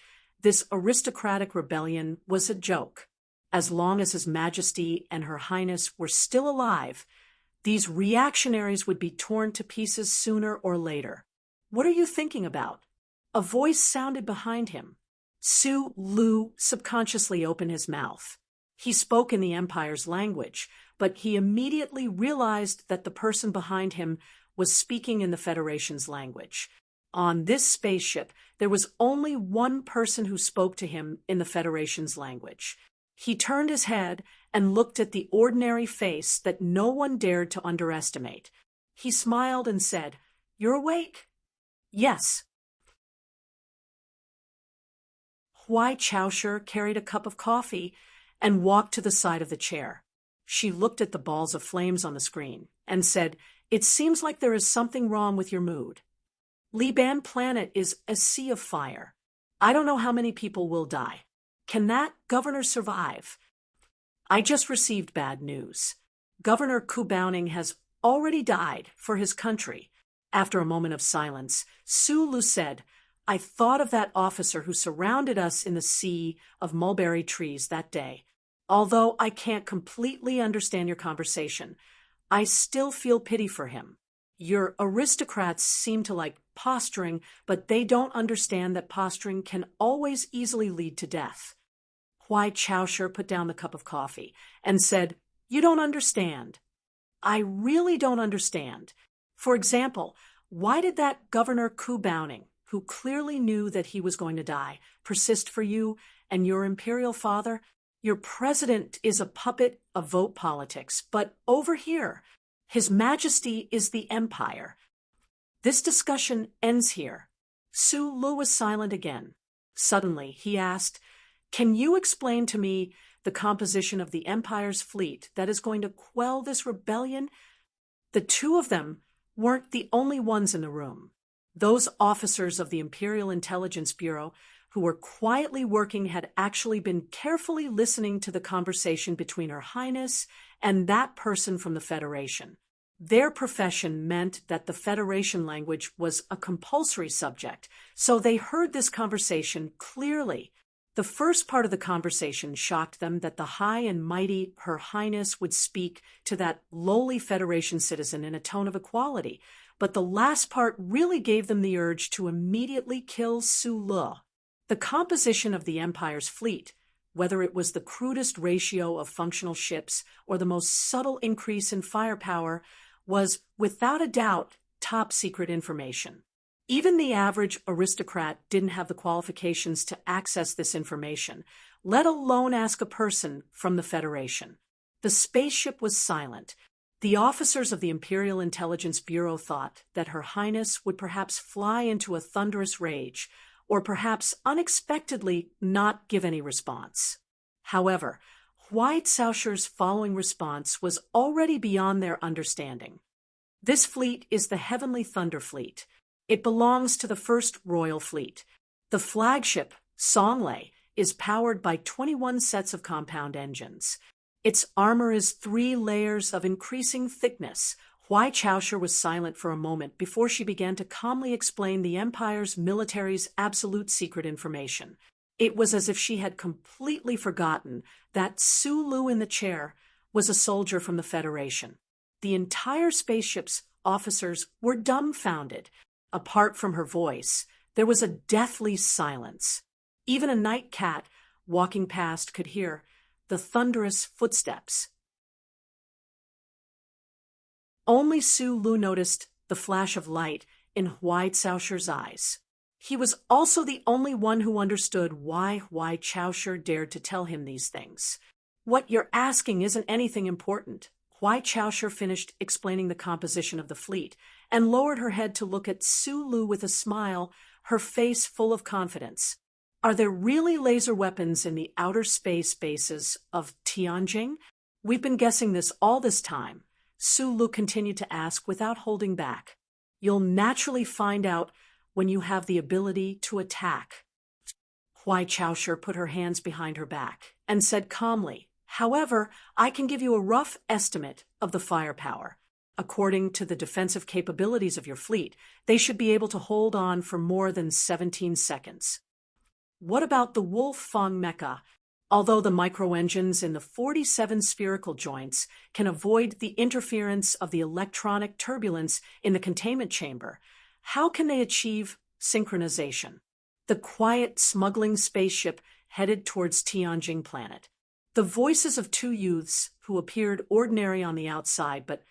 this aristocratic rebellion was a joke. As long as His Majesty and Her Highness were still alive, these reactionaries would be torn to pieces sooner or later. "What are you thinking about?" A voice sounded behind him. Sulu subconsciously opened his mouth. He spoke in the Empire's language, but he immediately realized that the person behind him was speaking in the Federation's language. On this spaceship, there was only one person who spoke to him in the Federation's language. He turned his head and looked at the ordinary face that no one dared to underestimate. He smiled and said, "You're awake?" "Yes." Huai Chaosher carried a cup of coffee and walked to the side of the chair. She looked at the balls of flames on the screen and said, "It seems like there is something wrong with your mood. Li-Ban planet is a sea of fire. I don't know how many people will die. Can that governor survive?" "I just received bad news. Governor Kubowning has already died for his country." After a moment of silence, Sulu said, "I thought of that officer who surrounded us in the sea of mulberry trees that day. Although I can't completely understand your conversation, I still feel pity for him. Your aristocrats seem to like posturing, but they don't understand that posturing can always easily lead to death." Huai Chaosher put down the cup of coffee and said, "You don't understand." "I really don't understand. For example, why did that Governor Kubowning, who clearly knew that he was going to die, persist for you and your imperial father? Your president is a puppet of vote politics, but over here, His Majesty is the Empire. This discussion ends here." Sulu was silent again. Suddenly, he asked, "Can you explain to me the composition of the Empire's fleet that is going to quell this rebellion?" The two of them weren't the only ones in the room. Those officers of the Imperial Intelligence Bureau who were quietly working had actually been carefully listening to the conversation between Her Highness and that person from the Federation. Their profession meant that the Federation language was a compulsory subject, so they heard this conversation clearly. The first part of the conversation shocked them that the high and mighty Her Highness would speak to that lowly Federation citizen in a tone of equality, but the last part really gave them the urge to immediately kill Sulu. The composition of the Empire's fleet, whether it was the crudest ratio of functional ships or the most subtle increase in firepower, was, without a doubt, top secret information. Even the average aristocrat didn't have the qualifications to access this information, let alone ask a person from the Federation. The spaceship was silent. The officers of the Imperial Intelligence Bureau thought that Her Highness would perhaps fly into a thunderous rage, or perhaps unexpectedly not give any response. However, White-Sausher's following response was already beyond their understanding. This fleet is the Heavenly Thunder Fleet. It belongs to the First Royal Fleet. The flagship, Songlay, is powered by 21 sets of compound engines. Its armor is 3 layers of increasing thickness. White-Sausher was silent for a moment before she began to calmly explain the Empire's military's absolute secret information. It was as if she had completely forgotten that Sulu in the chair was a soldier from the Federation. The entire spaceship's officers were dumbfounded. Apart from her voice, there was a deathly silence. Even a night cat walking past could hear the thunderous footsteps. Only Sulu noticed the flash of light in White-Sausher's eyes. He was also the only one who understood why White-Sausher dared to tell him these things. What you're asking isn't anything important. White-Sausher finished explaining the composition of the fleet and lowered her head to look at Sulu with a smile, her face full of confidence. Are there really laser weapons in the outer space bases of Tianjin? We've been guessing this all this time, Sulu continued to ask without holding back. You'll naturally find out when you have the ability to attack. White-Sausher put her hands behind her back and said calmly, however, I can give you a rough estimate of the firepower. According to the defensive capabilities of your fleet, they should be able to hold on for more than 17 seconds. What about the Wolf-Fong mecha? Although the microengines in the 47 spherical joints can avoid the interference of the electronic turbulence in the containment chamber, how can they achieve synchronization? The quiet, smuggling spaceship headed towards Tianjin planet. The voices of 2 youths who appeared ordinary on the outside but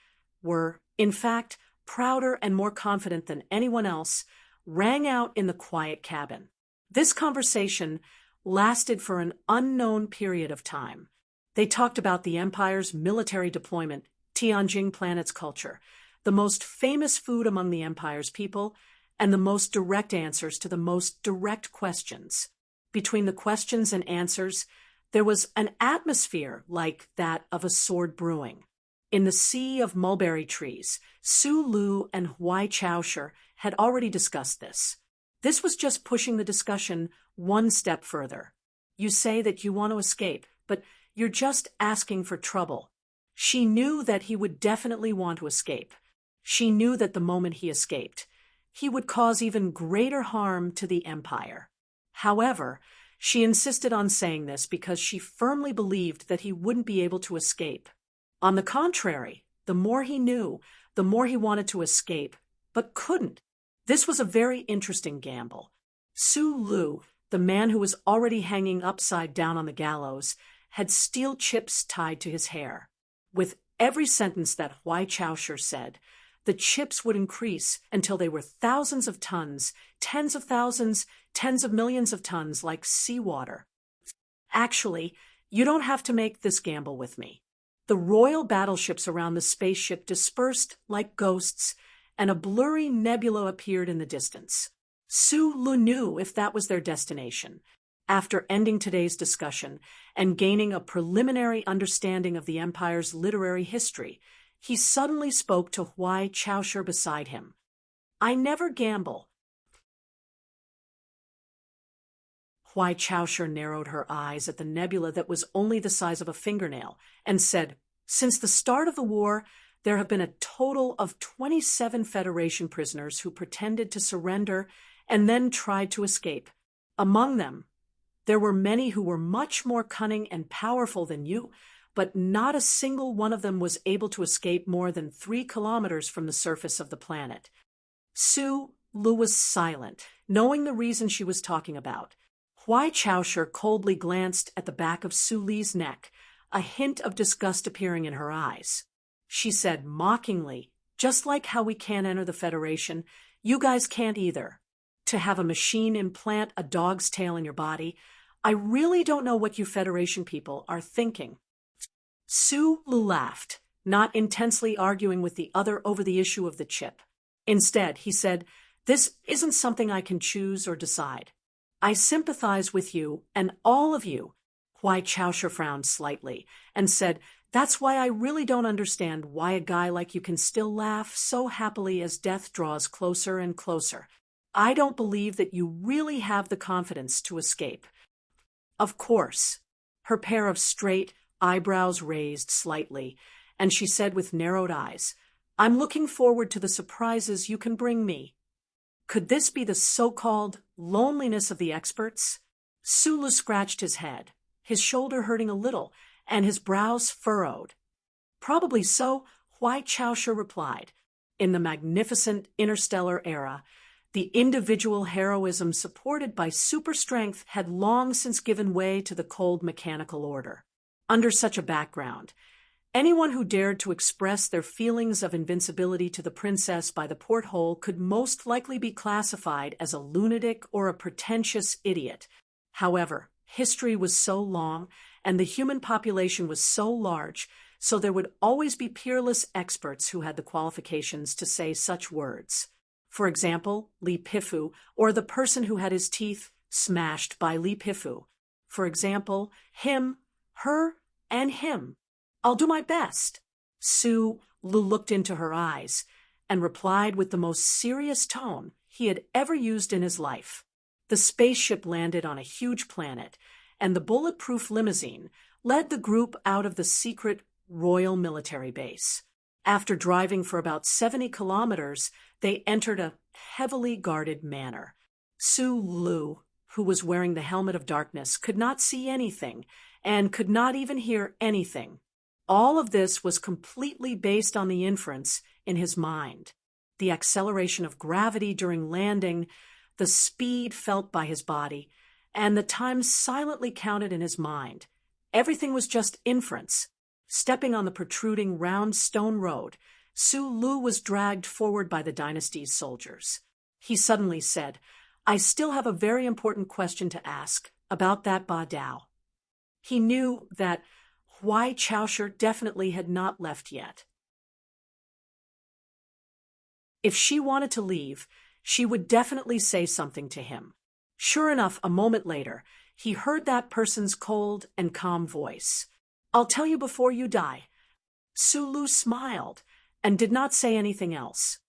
were, in fact, prouder and more confident than anyone else, rang out in the quiet cabin. This conversation lasted for an unknown period of time. They talked about the Empire's military deployment, Tianjin planet's culture, the most famous food among the Empire's people, and the most direct answers to the most direct questions. Between the questions and answers, there was an atmosphere like that of a sword brewing. In the sea of mulberry trees, Sulu and White-Sausher had already discussed this. This was just pushing the discussion one step further. You say that you want to escape, but you're just asking for trouble. She knew that he would definitely want to escape. She knew that the moment he escaped, he would cause even greater harm to the Empire. However, she insisted on saying this because she firmly believed that he wouldn't be able to escape. On the contrary, the more he knew, the more he wanted to escape, but couldn't. This was a very interesting gamble. Sulu, the man who was already hanging upside down on the gallows, had steel chips tied to his hair. With every sentence that White-Sausher said, the chips would increase until they were thousands of tons, tens of thousands, tens of millions of tons, like seawater. Actually, you don't have to make this gamble with me. The royal battleships around the spaceship dispersed like ghosts, and a blurry nebula appeared in the distance. Sulu knew if that was their destination. After ending today's discussion and gaining a preliminary understanding of the Empire's literary history, he suddenly spoke to White-Sausher beside him. I never gamble. White-Sausher narrowed her eyes at the nebula that was only the size of a fingernail and said, since the start of the war, there have been a total of 27 Federation prisoners who pretended to surrender and then tried to escape. Among them, there were many who were much more cunning and powerful than you, but not a single one of them was able to escape more than 3 kilometers from the surface of the planet. Sulu was silent, knowing the reason she was talking about. White-Sausher coldly glanced at the back of Sulu's neck, a hint of disgust appearing in her eyes. She said mockingly, Just like how we can't enter the Federation, you guys can't either. To have a machine implant a dog's tail in your body, I really don't know what you Federation people are thinking." Sulu laughed, not intensely arguing with the other over the issue of the chip. Instead, he said, "This isn't something I can choose or decide. I sympathize with you and all of you." Huai Chaosha frowned slightly and said, "That's why I really don't understand why a guy like you can still laugh so happily as death draws closer and closer. I don't believe that you really have the confidence to escape." "Of course." Her pair of straight eyebrows raised slightly, and she said with narrowed eyes, "I'm looking forward to the surprises you can bring me." Could this be the so-called loneliness of the experts? Sulu scratched his head, his shoulder hurting a little, and his brows furrowed. "Probably so," Huai Chaosha replied. "In the magnificent interstellar era, the individual heroism supported by super strength had long since given way to the cold mechanical order. Under such a background, anyone who dared to express their feelings of invincibility to the princess by the porthole could most likely be classified as a lunatic or a pretentious idiot. However, history was so long, and the human population was so large, so there would always be peerless experts who had the qualifications to say such words. For example, Li Pifu, or the person who had his teeth smashed by Li Pifu. For example, him, her, and him. "I'll do my best." Sulu looked into her eyes and replied with the most serious tone he had ever used in his life. The spaceship landed on a huge planet, and the bulletproof limousine led the group out of the secret Royal Military Base. After driving for about 70 kilometers, they entered a heavily guarded manor. Sulu, who was wearing the helmet of darkness, could not see anything and could not even hear anything. All of this was completely based on the inference in his mind. The acceleration of gravity during landing, the speed felt by his body, and the time silently counted in his mind. Everything was just inference. Stepping on the protruding round stone road, Sulu was dragged forward by the dynasty's soldiers. He suddenly said, "I still have a very important question to ask about that Ba Dao." He knew that Huai Chaosha definitely had not left yet. If she wanted to leave, she would definitely say something to him. Sure enough, a moment later, he heard that person's cold and calm voice. "I'll tell you before you die." Sulu smiled and did not say anything else.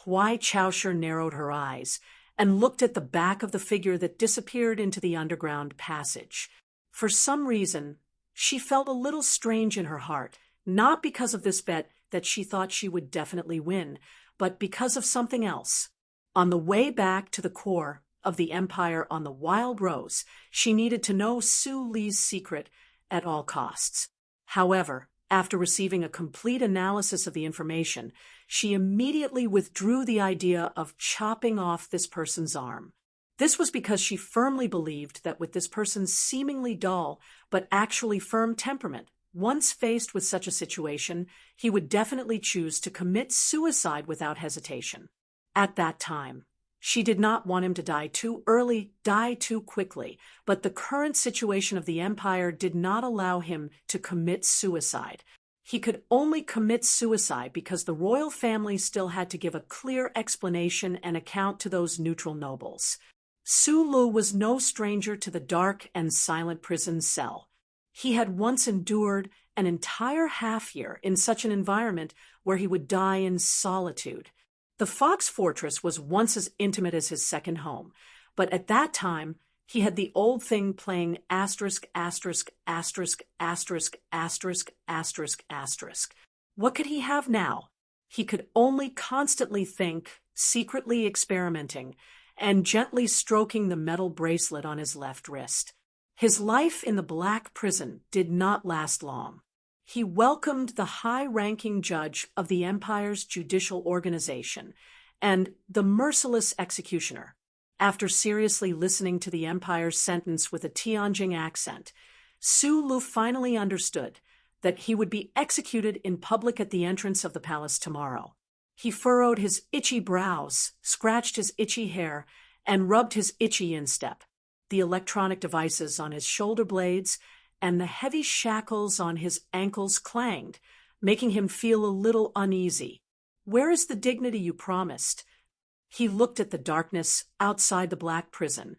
Huai Chaosha narrowed her eyes and looked at the back of the figure that disappeared into the underground passage. For some reason, she felt a little strange in her heart, not because of this bet that she thought she would definitely win, but because of something else. On the way back to the core of the Empire on the Wild Rose, she needed to know Sulu's secret at all costs. However, after receiving a complete analysis of the information, she immediately withdrew the idea of chopping off this person's arm. This was because she firmly believed that with this person's seemingly dull but actually firm temperament, once faced with such a situation, he would definitely choose to commit suicide without hesitation. At that time, she did not want him to die too early, die too quickly, but the current situation of the Empire did not allow him to commit suicide. He could only commit suicide because the royal family still had to give a clear explanation and account to those neutral nobles. Sulu was no stranger to the dark and silent prison cell. He had once endured an entire half-year in such an environment where he would die in solitude. The Fox Fortress was once as intimate as his second home, but at that time, he had the old thing playing asterisk, asterisk, asterisk, asterisk, asterisk, asterisk, asterisk. What could he have now? He could only constantly think, secretly experimenting, and gently stroking the metal bracelet on his left wrist. His life in the black prison did not last long. He welcomed the high-ranking judge of the Empire's judicial organization and the merciless executioner. After seriously listening to the Empire's sentence with a Tianjin accent, Sulu finally understood that he would be executed in public at the entrance of the palace tomorrow. He furrowed his itchy brows, scratched his itchy hair, and rubbed his itchy instep. The electronic devices on his shoulder blades and the heavy shackles on his ankles clanged, making him feel a little uneasy. "Where is the dignity you promised?" He looked at the darkness outside the black prison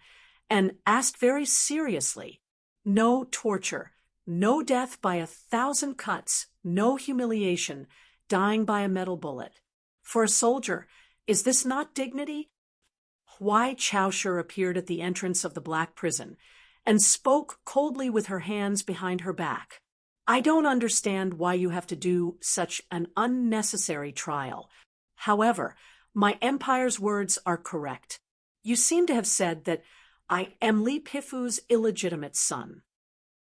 and asked very seriously. No torture, no death by 1,000 cuts, no humiliation, dying by a metal bullet. For a soldier, is this not dignity? Huai Chaosher appeared at the entrance of the black prison and spoke coldly with her hands behind her back. "I don't understand why you have to do such an unnecessary trial. However, my empire's words are correct. You seem to have said that I am Li Pifu's illegitimate son."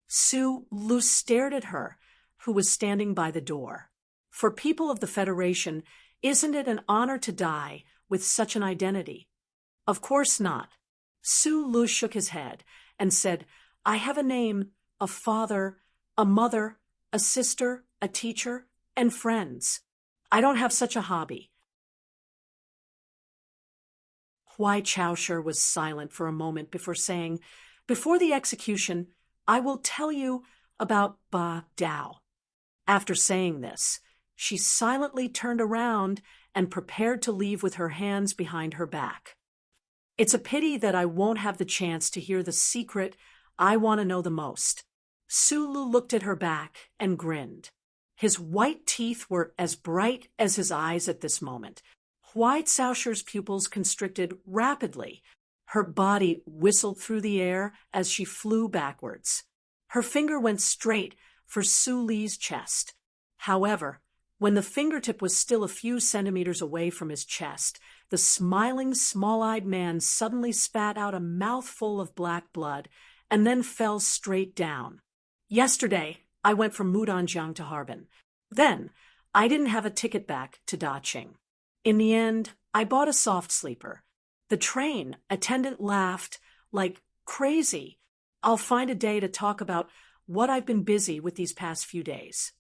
Su Lu stared at her, who was standing by the door. "For people of the Federation, isn't it an honor to die with such an identity?" "Of course not." Su Lu shook his head and said, "I have a name, a father, a mother, a sister, a teacher, and friends. I don't have such a hobby." Huai Chaosher was silent for a moment before saying, "Before the execution, I will tell you about Ba Dao." After saying this, she silently turned around and prepared to leave with her hands behind her back. "It's a pity that I won't have the chance to hear the secret I want to know the most." Sulu looked at her back and grinned. His white teeth were as bright as his eyes at this moment. Huai Chaosher's pupils constricted rapidly. Her body whistled through the air as she flew backwards. Her finger went straight for Su Li's chest. However, when the fingertip was still a few centimeters away from his chest, the smiling, small-eyed man suddenly spat out a mouthful of black blood and then fell straight down. "Yesterday, I went from Mudanjiang to Harbin. Then, I didn't have a ticket back to Daqing. In the end, I bought a soft sleeper. The train attendant laughed like crazy. I'll find a day to talk about what I've been busy with these past few days."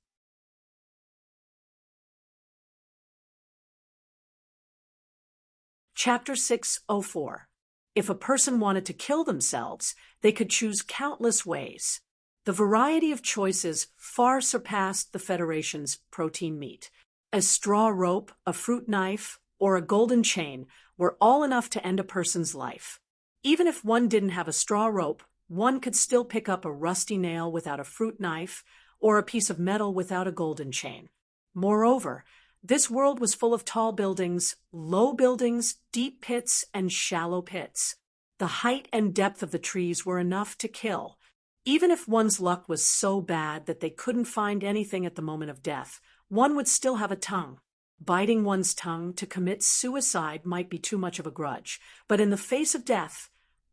Chapter 604. If a person wanted to kill themselves, they could choose countless ways. The variety of choices far surpassed the Federation's protein meat. A straw rope, a fruit knife, or a golden chain were all enough to end a person's life. Even if one didn't have a straw rope, one could still pick up a rusty nail without a fruit knife or a piece of metal without a golden chain. Moreover, this world was full of tall buildings, low buildings, deep pits, and shallow pits. The height and depth of the trees were enough to kill. Even if one's luck was so bad that they couldn't find anything at the moment of death, one would still have a tongue. Biting one's tongue to commit suicide might be too much of a grudge, but in the face of death,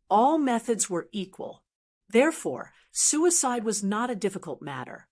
all methods were equal. Therefore, suicide was not a difficult matter.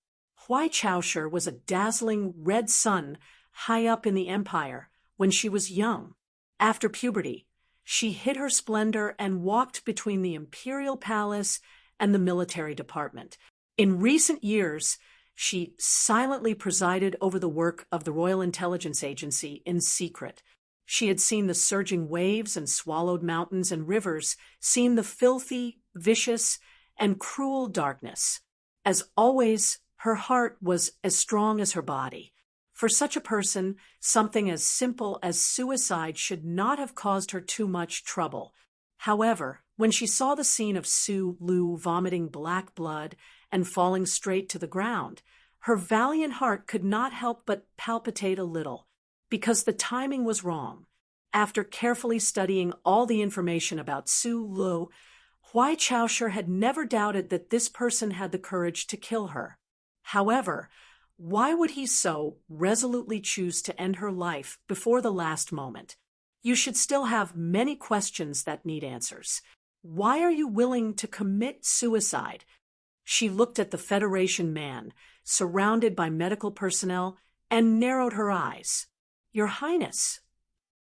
Huai Chaosher was a dazzling red sun high up in the empire when she was young. After puberty, she hid her splendor and walked between the imperial palace and the military department. In recent years, she silently presided over the work of the Royal Intelligence Agency in secret. She had seen the surging waves and swallowed mountains and rivers, seen the filthy, vicious, and cruel darkness. As always, her heart was as strong as her body. For such a person, something as simple as suicide should not have caused her too much trouble. However, when she saw the scene of Su Lu vomiting black blood and falling straight to the ground, her valiant heart could not help but palpitate a little, because the timing was wrong. After carefully studying all the information about Su Lu, Huai Chaosher had never doubted that this person had the courage to kill her. However, why would he so resolutely choose to end her life before the last moment? You should still have many questions that need answers. Why are you willing to commit suicide? She looked at the Federation man, surrounded by medical personnel, and narrowed her eyes. "Your Highness,"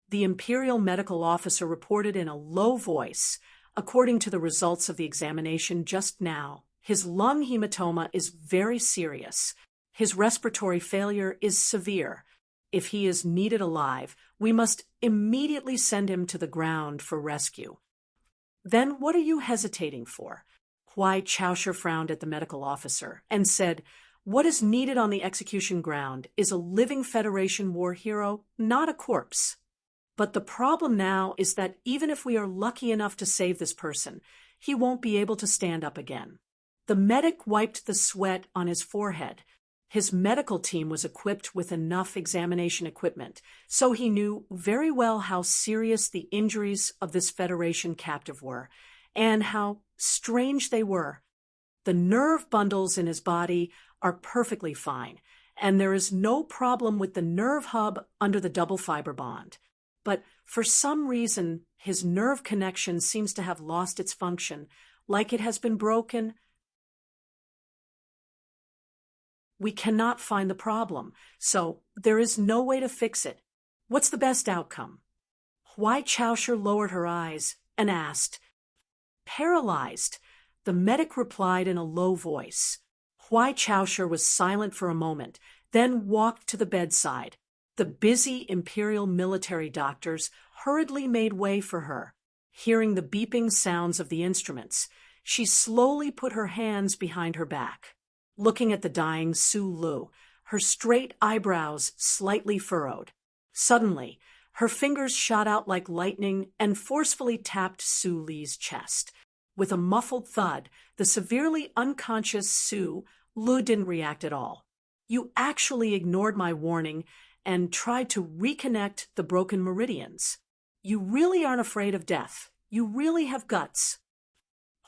the Imperial Medical Officer reported in a low voice, "according to the results of the examination just now, his lung hematoma is very serious. His respiratory failure is severe. If he is needed alive, we must immediately send him to the ground for rescue. Then what are you hesitating for? Huai Chaosher frowned at the medical officer and said, what is needed on the execution ground is a living Federation war hero, not a corpse. But the problem now is that even if we are lucky enough to save this person, he won't be able to stand up again. The medic wiped the sweat on his forehead. His medical team was equipped with enough examination equipment, so he knew very well how serious the injuries of this Federation captive were, and how strange they were. The nerve bundles in his body are perfectly fine, and there is no problem with the nerve hub under the double fiber bond. But for some reason, his nerve connection seems to have lost its function, like it has been broken. We cannot find the problem, so there is no way to fix it. What's the best outcome? Huai Chaosher lowered her eyes and asked. Paralyzed, the medic replied in a low voice. Huai Chaosher was silent for a moment, then walked to the bedside. The busy Imperial military doctors hurriedly made way for her. Hearing the beeping sounds of the instruments, she slowly put her hands behind her back. Looking at the dying Su Lu, her straight eyebrows slightly furrowed. Suddenly, her fingers shot out like lightning and forcefully tapped Su Li's chest. With a muffled thud, the severely unconscious Su Lu didn't react at all. You actually ignored my warning and tried to reconnect the broken meridians. You really aren't afraid of death. You really have guts.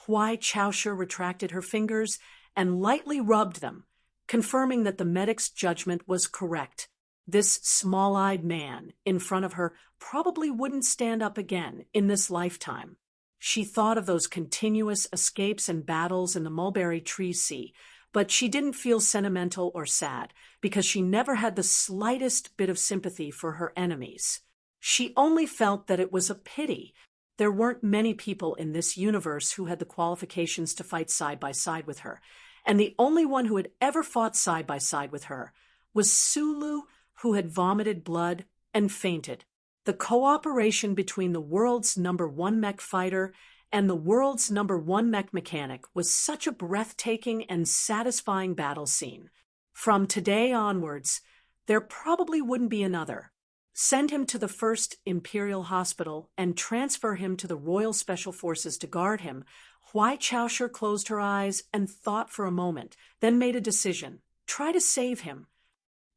Huai Chaosher retracted her fingers and lightly rubbed them, confirming that the medic's judgment was correct. This small-eyed man in front of her probably wouldn't stand up again in this lifetime. She thought of those continuous escapes and battles in the mulberry tree sea, but she didn't feel sentimental or sad because she never had the slightest bit of sympathy for her enemies. She only felt that it was a pity. There weren't many people in this universe who had the qualifications to fight side by side with her, and the only one who had ever fought side by side with her was Su Lu, who had vomited blood and fainted. The cooperation between the world's #1 mech fighter and the world's #1 mech mechanic was such a breathtaking and satisfying battle scene. From today onwards, there probably wouldn't be another. Send him to the first Imperial Hospital and transfer him to the Royal Special Forces to guard him. Huai Chaosher closed her eyes and thought for a moment, then made a decision. Try to save him.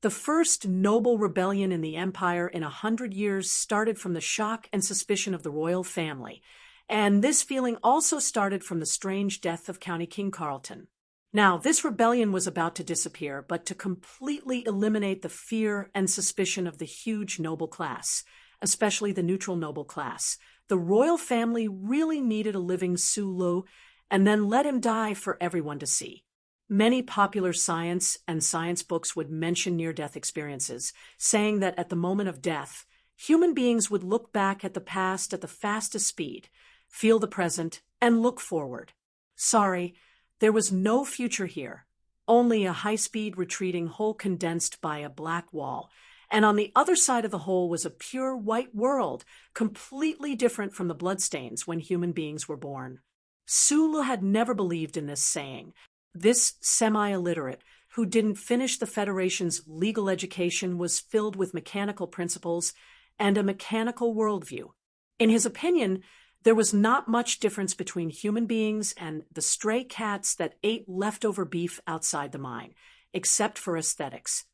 The first noble rebellion in the Empire in 100 years started from the shock and suspicion of the royal family, and this feeling also started from the strange death of County King Carlton. Now, this rebellion was about to disappear, but to completely eliminate the fear and suspicion of the huge noble class, especially the neutral noble class, the royal family really needed a living Su Lu and then let him die for everyone to see. Many popular science and science books would mention near-death experiences, saying that at the moment of death, human beings would look back at the past at the fastest speed, feel the present, and look forward. Sorry, there was no future here, only a high-speed retreating hole condensed by a black wall, and on the other side of the hole was a pure white world, completely different from the bloodstains when human beings were born. Su Lu had never believed in this saying. This semi-illiterate, who didn't finish the Federation's legal education, was filled with mechanical principles and a mechanical worldview. In his opinion, there was not much difference between human beings and the stray cats that ate leftover beef outside the mine, except for aesthetics.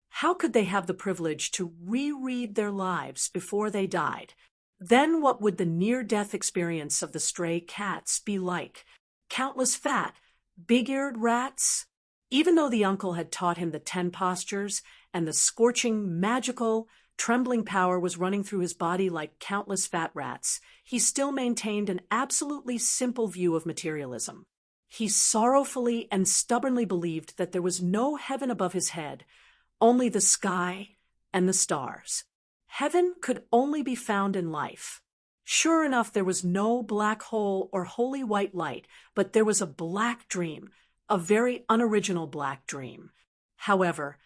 How could they have the privilege to reread their lives before they died? Then what would the near-death experience of the stray cats be like? Countless fat, big-eared rats? Even though the uncle had taught him the 10 postures and the scorching, magical, trembling power was running through his body like countless fat rats, he still maintained an absolutely simple view of materialism. He sorrowfully and stubbornly believed that there was no heaven above his head, only the sky and the stars. Heaven could only be found in life. Sure enough, there was no black hole or holy white light, but there was a black dream, a very unoriginal black dream. However,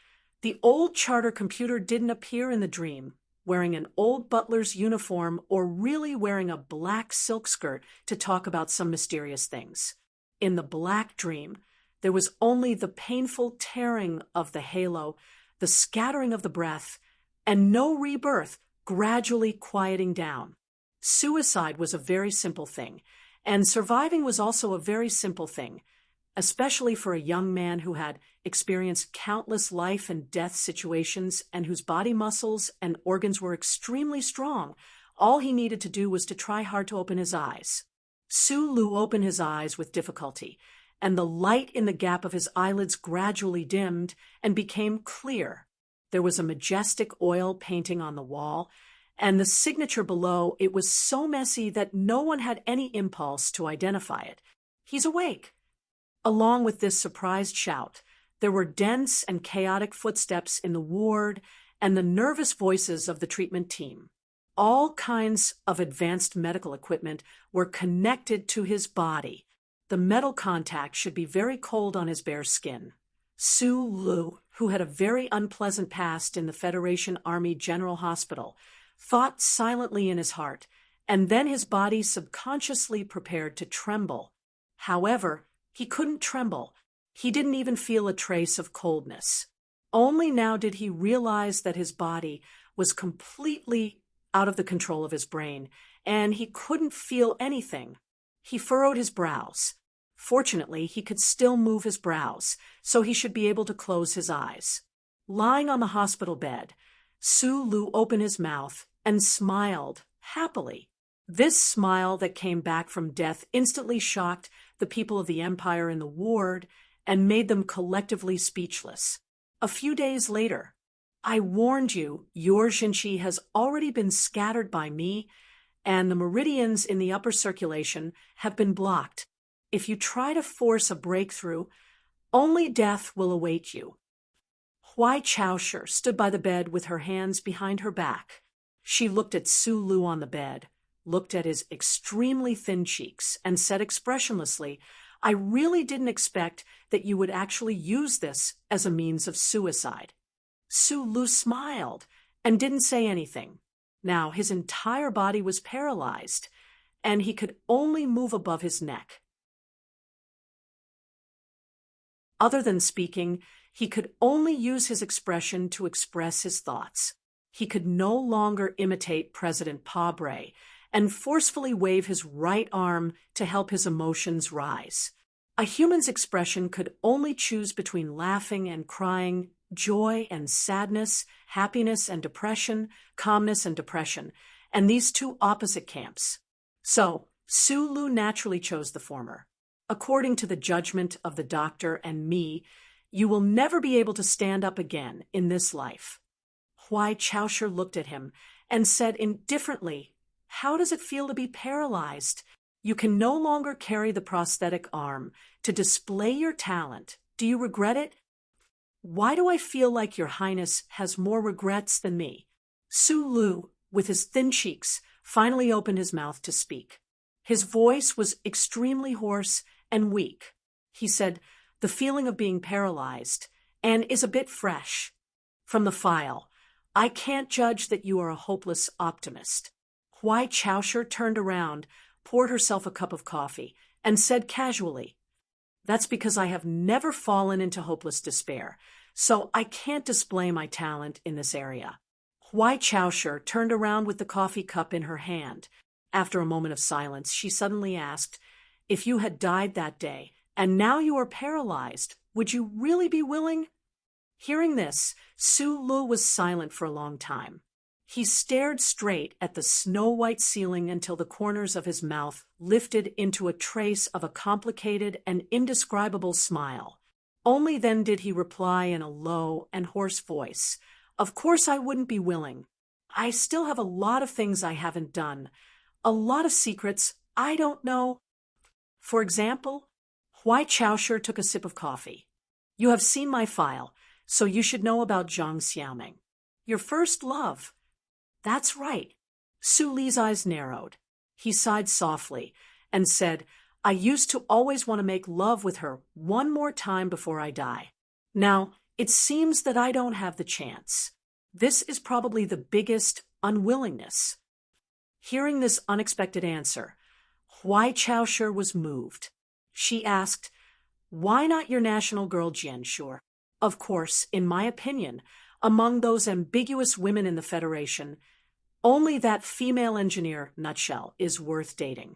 the old charter computer didn't appear in the dream, wearing an old butler's uniform or really wearing a black silk skirt to talk about some mysterious things. In the black dream, there was only the painful tearing of the halo, the scattering of the breath, and no rebirth, gradually quieting down. Suicide was a very simple thing, and surviving was also a very simple thing, especially for a young man who had experienced countless life and death situations and whose body muscles and organs were extremely strong. All he needed to do was to try hard to open his eyes. Sulu opened his eyes with difficulty, and the light in the gap of his eyelids gradually dimmed and became clear. There was a majestic oil painting on the wall, and the signature below it was so messy that no one had any impulse to identify it. "He's awake." Along with this surprised shout, there were dense and chaotic footsteps in the ward and the nervous voices of the treatment team. All kinds of advanced medical equipment were connected to his body. The metal contact should be very cold on his bare skin. Sulu, who had a very unpleasant past in the Federation Army General Hospital, thought silently in his heart, and then his body subconsciously prepared to tremble. However, he couldn't tremble. He didn't even feel a trace of coldness. Only now did he realize that his body was completely out of the control of his brain, and he couldn't feel anything. He furrowed his brows. Fortunately, he could still move his brows, so he should be able to close his eyes. Lying on the hospital bed, Sulu opened his mouth and smiled happily. This smile that came back from death instantly shocked the people of the Empire in the ward and made them collectively speechless. A few days later, "I warned you, your Xinqi has already been scattered by me, and the meridians in the upper circulation have been blocked. If you try to force a breakthrough, only death will await you." Huai Chaosher stood by the bed with her hands behind her back. She looked at Sulu on the bed, looked at his extremely thin cheeks, and said expressionlessly, "I really didn't expect that you would actually use this as a means of suicide." Sulu smiled and didn't say anything. Now his entire body was paralyzed, and he could only move above his neck. Other than speaking, he could only use his expression to express his thoughts. He could no longer imitate President Pabre and forcefully wave his right arm to help his emotions rise. A human's expression could only choose between laughing and crying, joy and sadness, happiness and depression, calmness and depression, and these two opposite camps. So, Sulu naturally chose the former. According to the judgment of the doctor and me, you will never be able to stand up again in this life. Huai Chaosher looked at him and said indifferently, "How does it feel to be paralyzed? You can no longer carry the prosthetic arm to display your talent. Do you regret it?" "Why do I feel like your Highness has more regrets than me?" Sulu, with his thin cheeks, finally opened his mouth to speak. His voice was extremely hoarse and weak. He said, "The feeling of being paralyzed, and is a bit fresh. From the file, I can't judge that you are a hopeless optimist." Huai Chaosher turned around, poured herself a cup of coffee, and said casually, "That's because I have never fallen into hopeless despair, so I can't display my talent in this area." Huai Chaosher turned around with the coffee cup in her hand. After a moment of silence, she suddenly asked, "If you had died that day, and now you are paralyzed, would you really be willing?" Hearing this, Sulu was silent for a long time. He stared straight at the snow-white ceiling until the corners of his mouth lifted into a trace of a complicated and indescribable smile. Only then did he reply in a low and hoarse voice, "Of course I wouldn't be willing. I still have a lot of things I haven't done, a lot of secrets I don't know." For example, Huai Chaosher took a sip of coffee. "You have seen my file, so you should know about Zhang Xiaoming. Your first love." "That's right." Su Li's eyes narrowed. He sighed softly and said, "I used to always want to make love with her one more time before I die. Now, It seems that I don't have the chance. This is probably the biggest unwillingness. Hearing this unexpected answer, Huai Chaoshi was moved. She asked, "Why not your national girl Jianxue? Of course, in my opinion, among those ambiguous women in the Federation, only that female engineer, Nutshell, is worth dating."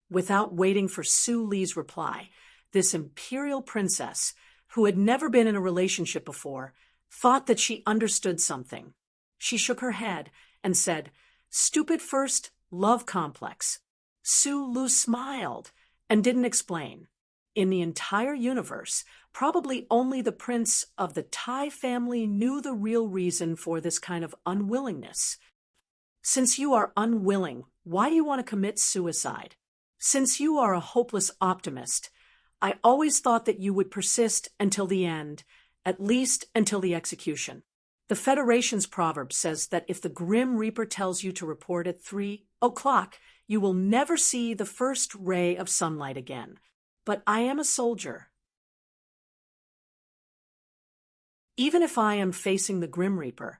Without waiting for Su Li's reply, this imperial princess, who had never been in a relationship before, thought that she understood something. She shook her head and said, "Stupid first, love complex." Su Lu smiled and didn't explain. In the entire universe, probably only the prince of the Tai family knew the real reason for this kind of unwillingness. "Since you are unwilling, why do you want to commit suicide? Since you are a hopeless optimist, I always thought that you would persist until the end, at least until the execution. The Federation's proverb says that if the Grim Reaper tells you to report at 3 o'clock, you will never see the first ray of sunlight again. But I am a soldier. Even if I am facing the Grim Reaper,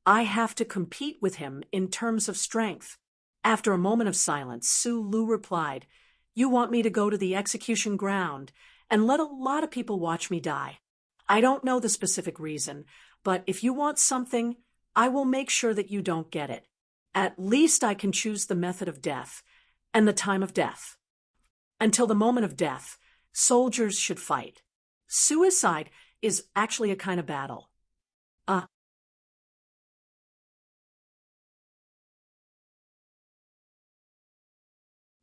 I have to compete with him in terms of strength." After a moment of silence, Su Lu replied, "You want me to go to the execution ground and let a lot of people watch me die. I don't know the specific reason, but if you want something, I will make sure that you don't get it. At least I can choose the method of death and the time of death. Until the moment of death, soldiers should fight. Suicide is actually a kind of battle.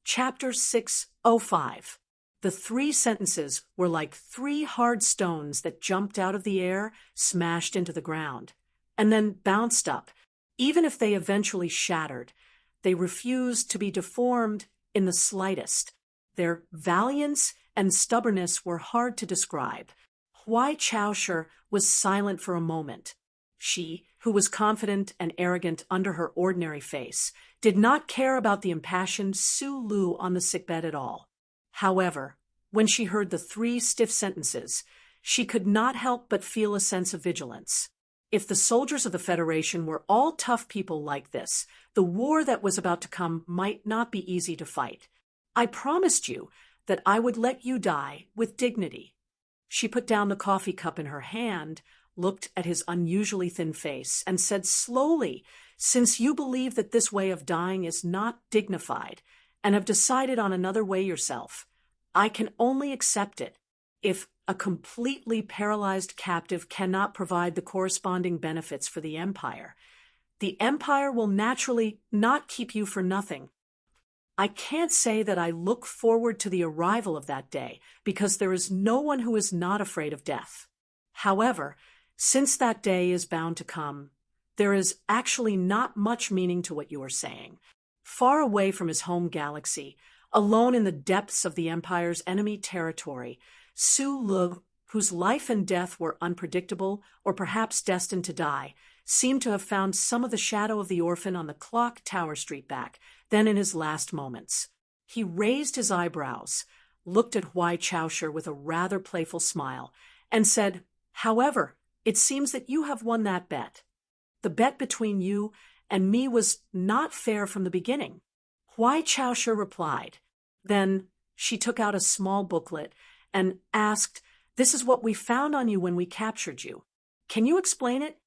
Chapter 605. The 3 sentences were like 3 hard stones that jumped out of the air, smashed into the ground, and then bounced up. Even if they eventually shattered, they refused to be deformed in the slightest. Their valiance and stubbornness were hard to describe. Huai Chaoshi was silent for a moment. She, who was confident and arrogant under her ordinary face, did not care about the impassioned Su Lu on the sickbed at all. However, when she heard the 3 stiff sentences, she could not help but feel a sense of vigilance. If the soldiers of the Federation were all tough people like this, the war that was about to come might not be easy to fight. "I promised you that I would let you die with dignity." She put down the coffee cup in her hand, looked at his unusually thin face, and said slowly, "Since you believe that this way of dying is not dignified, and have decided on another way yourself, I can only accept it. If a completely paralyzed captive cannot provide the corresponding benefits for the Empire will naturally not keep you for nothing. I can't say that I look forward to the arrival of that day, because there is no one who is not afraid of death. However, since that day is bound to come, there is actually not much meaning to what you are saying." Far away from his home galaxy, alone in the depths of the Empire's enemy territory, Su Lu, whose life and death were unpredictable or perhaps destined to die, seemed to have found some of the shadow of the orphan on the clock tower street back, then in his last moments. He raised his eyebrows, looked at Huai Chaoshi with a rather playful smile, and said, "However, it seems that you have won that bet. The bet between you and me was not fair from the beginning." Huai Chaoshi replied. Then she took out a small booklet and asked, "This is what we found on you when we captured you. Can you explain it?"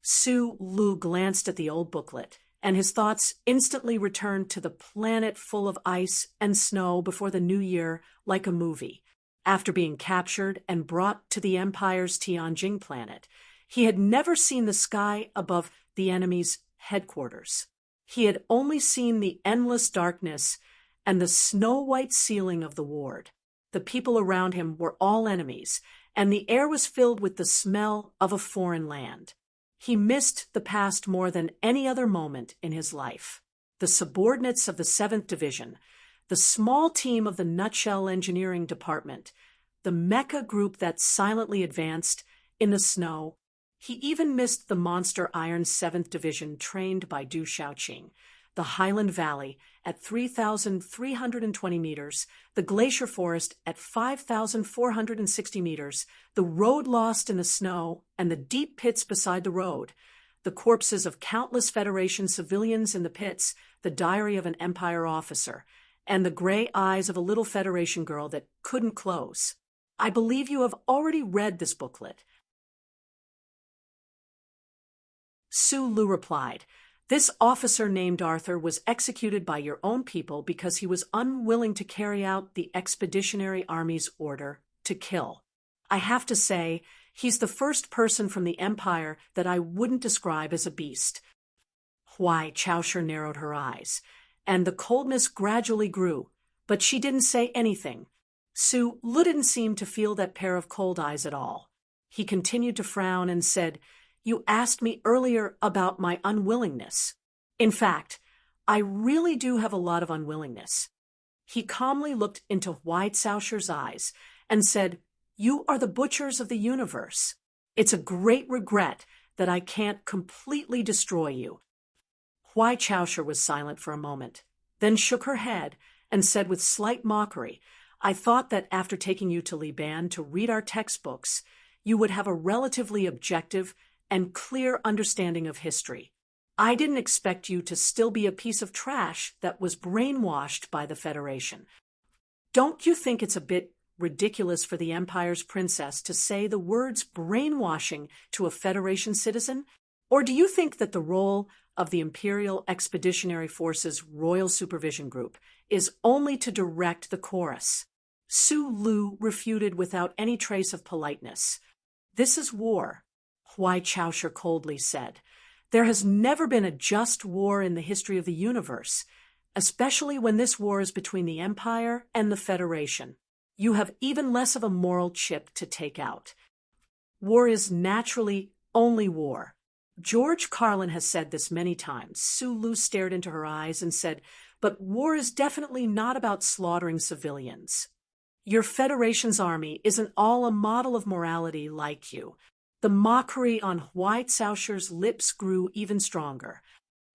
Su Lu glanced at the old booklet, and his thoughts instantly returned to the planet full of ice and snow before the new year, like a movie. After being captured and brought to the Empire's Tianjing planet, he had never seen the sky above the enemy's headquarters. He had only seen the endless darkness and the snow-white ceiling of the ward. The people around him were all enemies, and the air was filled with the smell of a foreign land. He missed the past more than any other moment in his life. The subordinates of the 7th Division, the small team of the Nutshell Engineering Department, the mecha group that silently advanced in the snow. He even missed the monster Iron 7th Division trained by Du Shaoqing, the Highland Valley at 3,320 meters, the glacier forest at 5,460 meters, the road lost in the snow, and the deep pits beside the road, the corpses of countless Federation civilians in the pits, the diary of an Empire officer, and the gray eyes of a little Federation girl that couldn't close. I believe you have already read this booklet. Sulu replied, "This officer named Arthur was executed by your own people because he was unwilling to carry out the Expeditionary Army's order to kill. I have to say, he's the first person from the Empire that I wouldn't describe as a beast." Huai Chaoshi narrowed her eyes, and the coldness gradually grew, but she didn't say anything. Sulu didn't seem to feel that pair of cold eyes at all. He continued to frown and said, "You asked me earlier about my unwillingness. In fact, I really do have a lot of unwillingness." He calmly looked into Huai Caoshi's eyes and said, "You are the butchers of the universe. It's a great regret that I can't completely destroy you." Huai Caoshi was silent for a moment, then shook her head and said with slight mockery, "I thought that after taking you to Liban to read our textbooks, you would have a relatively objective and clear understanding of history. I didn't expect you to still be a piece of trash that was brainwashed by the Federation. Don't you think it's a bit ridiculous for the Empire's princess to say the words brainwashing to a Federation citizen? Or do you think that the role of the Imperial Expeditionary Force's Royal Supervision Group is only to direct the chorus?" Sulu refuted without any trace of politeness. "This is war," Huai Caoshi coldly said. "There has never been a just war in the history of the universe, especially when this war is between the Empire and the Federation. You have even less of a moral chip to take out. War is naturally only war. George Carlin has said this many times." Sulu stared into her eyes and said, "But war is definitely not about slaughtering civilians. Your Federation's army isn't all a model of morality like you." The mockery on Huai Caoshi's lips grew even stronger.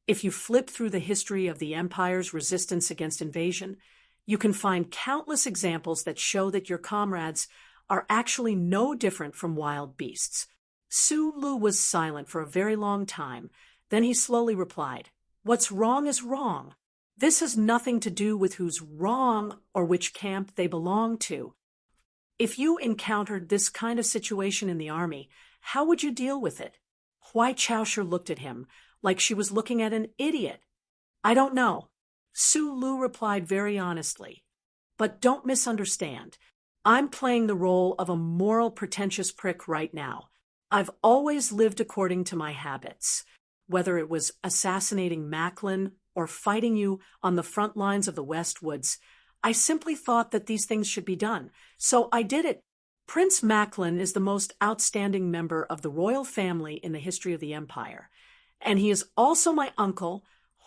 If you flip through the history of the Empire's resistance against invasion, you can find countless examples that show that your comrades are actually no different from wild beasts. Sulu was silent for a very long time. Then he slowly replied, "What's wrong is wrong. This has nothing to do with who's wrong or which camp they belong to. If you encountered this kind of situation in the army, how would you deal with it?" Huai Caoshi looked at him like she was looking at an idiot. "I don't know." Sulu replied very honestly. "But don't misunderstand. I'm playing the role of a moral pretentious prick right now. I've always lived according to my habits. Whether it was assassinating Macklin or fighting you on the front lines of the West Woods, I simply thought that these things should be done. So I did it. Prince Macklin is the most outstanding member of the royal family in the history of the Empire. And he is also my uncle,"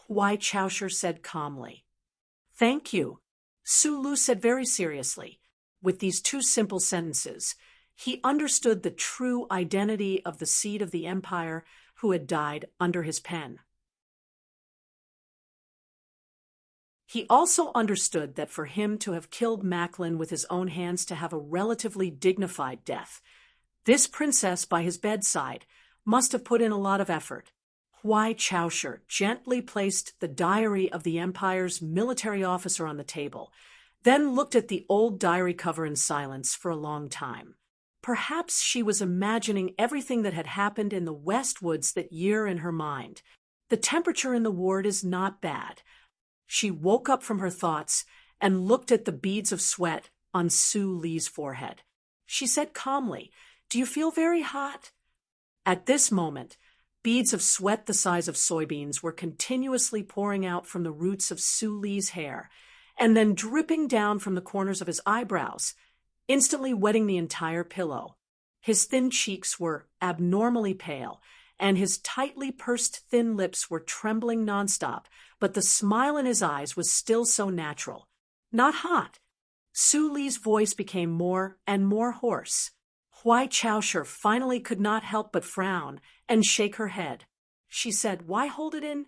Huai Caoshi said calmly. "Thank you," Sulu said very seriously. With these two simple sentences, he understood the true identity of the seed of the Empire who had died under his pen. He also understood that for him to have killed Macklin with his own hands to have a relatively dignified death, this princess by his bedside must have put in a lot of effort. Huai Caoshi gently placed the diary of the Empire's military officer on the table, then looked at the old diary cover in silence for a long time. Perhaps she was imagining everything that had happened in the West Woods that year in her mind. The temperature in the ward is not bad. She woke up from her thoughts and looked at the beads of sweat on Su Li's forehead. She said calmly, "Do you feel very hot?" At this moment, beads of sweat the size of soybeans were continuously pouring out from the roots of Su Li's hair, and then dripping down from the corners of his eyebrows, instantly wetting the entire pillow. His thin cheeks were abnormally pale, and his tightly pursed thin lips were trembling nonstop, but the smile in his eyes was still so natural. "Not hot." Su Li's voice became more and more hoarse. Huai Caoshi finally could not help but frown and shake her head. She said, "Why hold it in?"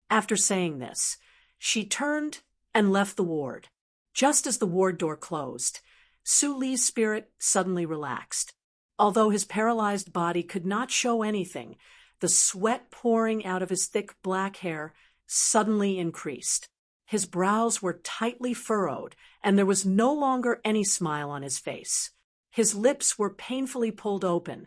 After saying this, she turned and left the ward. Just as the ward door closed, Su Li's spirit suddenly relaxed. Although his paralyzed body could not show anything, the sweat pouring out of his thick black hair suddenly increased. His brows were tightly furrowed, and there was no longer any smile on his face. His lips were painfully pulled open,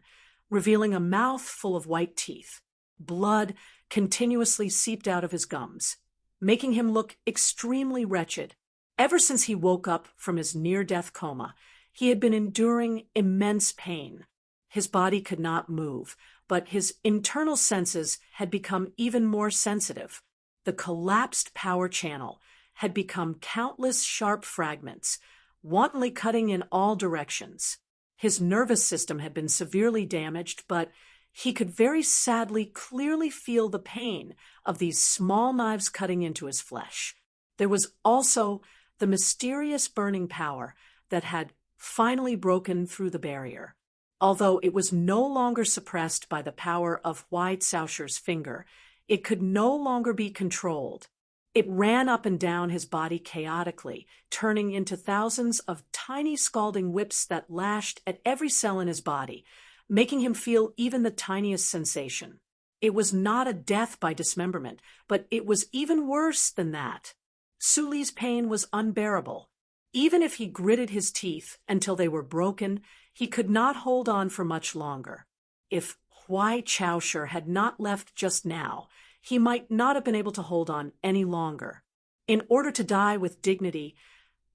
revealing a mouth full of white teeth. Blood continuously seeped out of his gums, making him look extremely wretched. Ever since he woke up from his near-death coma, he had been enduring immense pain. His body could not move, but his internal senses had become even more sensitive. The collapsed power channel had become countless sharp fragments, wantonly cutting in all directions. His nervous system had been severely damaged, but he could very sadly clearly feel the pain of these small knives cutting into his flesh. There was also the mysterious burning power that had finally broken through the barrier. Although it was no longer suppressed by the power of White Saoshir's finger, it could no longer be controlled. It ran up and down his body chaotically, turning into thousands of tiny scalding whips that lashed at every cell in his body, making him feel even the tiniest sensation. It was not a death by dismemberment, but it was even worse than that. Su Li's pain was unbearable. Even if he gritted his teeth until they were broken, he could not hold on for much longer. If Huai Chaoshir had not left just now, he might not have been able to hold on any longer. In order to die with dignity,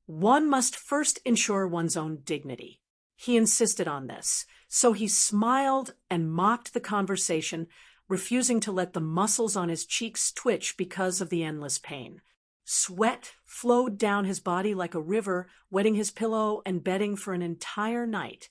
one must first ensure one's own dignity. He insisted on this, so he smiled and mocked the conversation, refusing to let the muscles on his cheeks twitch because of the endless pain. Sweat flowed down his body like a river, wetting his pillow and bedding for an entire night.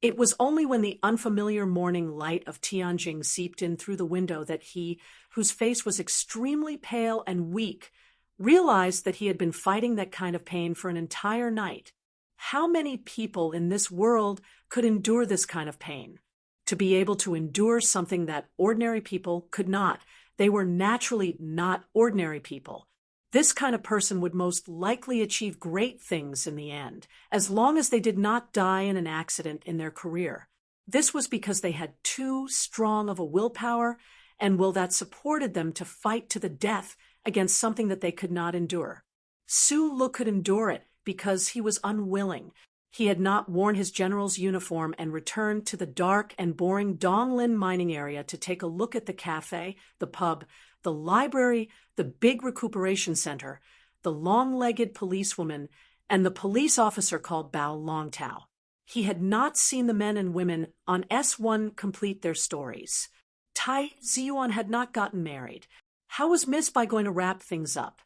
It was only when the unfamiliar morning light of Tianjing seeped in through the window that he, whose face was extremely pale and weak, realized that he had been fighting that kind of pain for an entire night. How many people in this world could endure this kind of pain? To be able to endure something that ordinary people could not. They were naturally not ordinary people. This kind of person would most likely achieve great things in the end, as long as they did not die in an accident in their career. This was because they had too strong of a willpower and will that supported them to fight to the death against something that they could not endure. Su Lu could endure it because he was unwilling. He had not worn his general's uniform and returned to the dark and boring Donglin mining area to take a look at the cafe, the pub, the library, the big recuperation center, the long-legged policewoman, and the police officer called Bao Longtao. He had not seen the men and women on S1 complete their stories. Tai Ziyuan had not gotten married. How was Miss Bai going to wrap things up?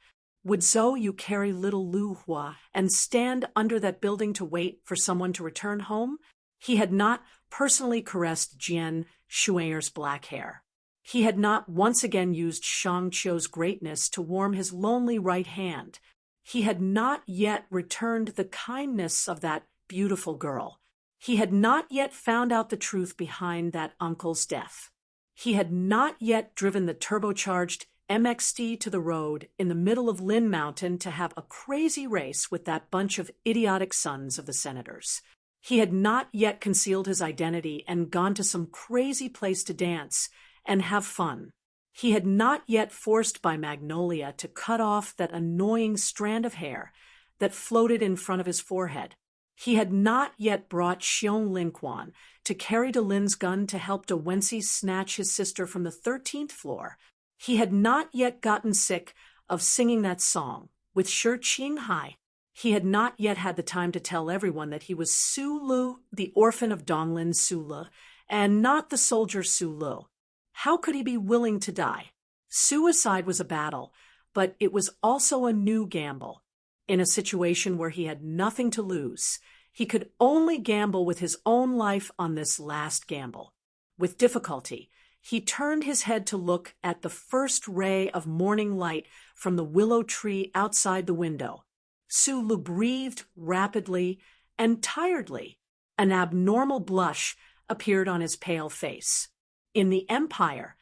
Would Zhou Yu carry little Lu Hua and stand under that building to wait for someone to return home? He had not personally caressed Jian Shuayer's black hair. He had not once again used Shang Qiu's greatness to warm his lonely right hand. He had not yet returned the kindness of that beautiful girl. He had not yet found out the truth behind that uncle's death. He had not yet driven the turbocharged MXT to the road in the middle of Lin Mountain to have a crazy race with that bunch of idiotic sons of the senators. He had not yet concealed his identity and gone to some crazy place to dance and have fun. He had not yet forced by Magnolia to cut off that annoying strand of hair that floated in front of his forehead. He had not yet brought Xiong Linquan to carry to Lin's gun to help De Wency snatch his sister from the 13th floor. He had not yet gotten sick of singing that song with Shi Qinghai. He had not yet had the time to tell everyone that he was Su Lu, the orphan of Donglin Su Lu, and not the soldier Su Lu. How could he be willing to die? Suicide was a battle, but it was also a new gamble. In a situation where he had nothing to lose, he could only gamble with his own life on this last gamble. With difficulty, he turned his head to look at the first ray of morning light from the willow tree outside the window. Su Lu breathed rapidly and tiredly. An abnormal blush appeared on his pale face. In the Empire,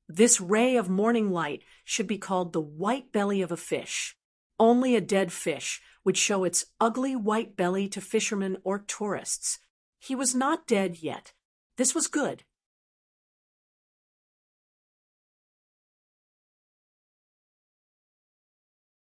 This ray of morning light should be called the white belly of a fish. Only a dead fish would show its ugly white belly to fishermen or tourists. He was not dead yet. This was good.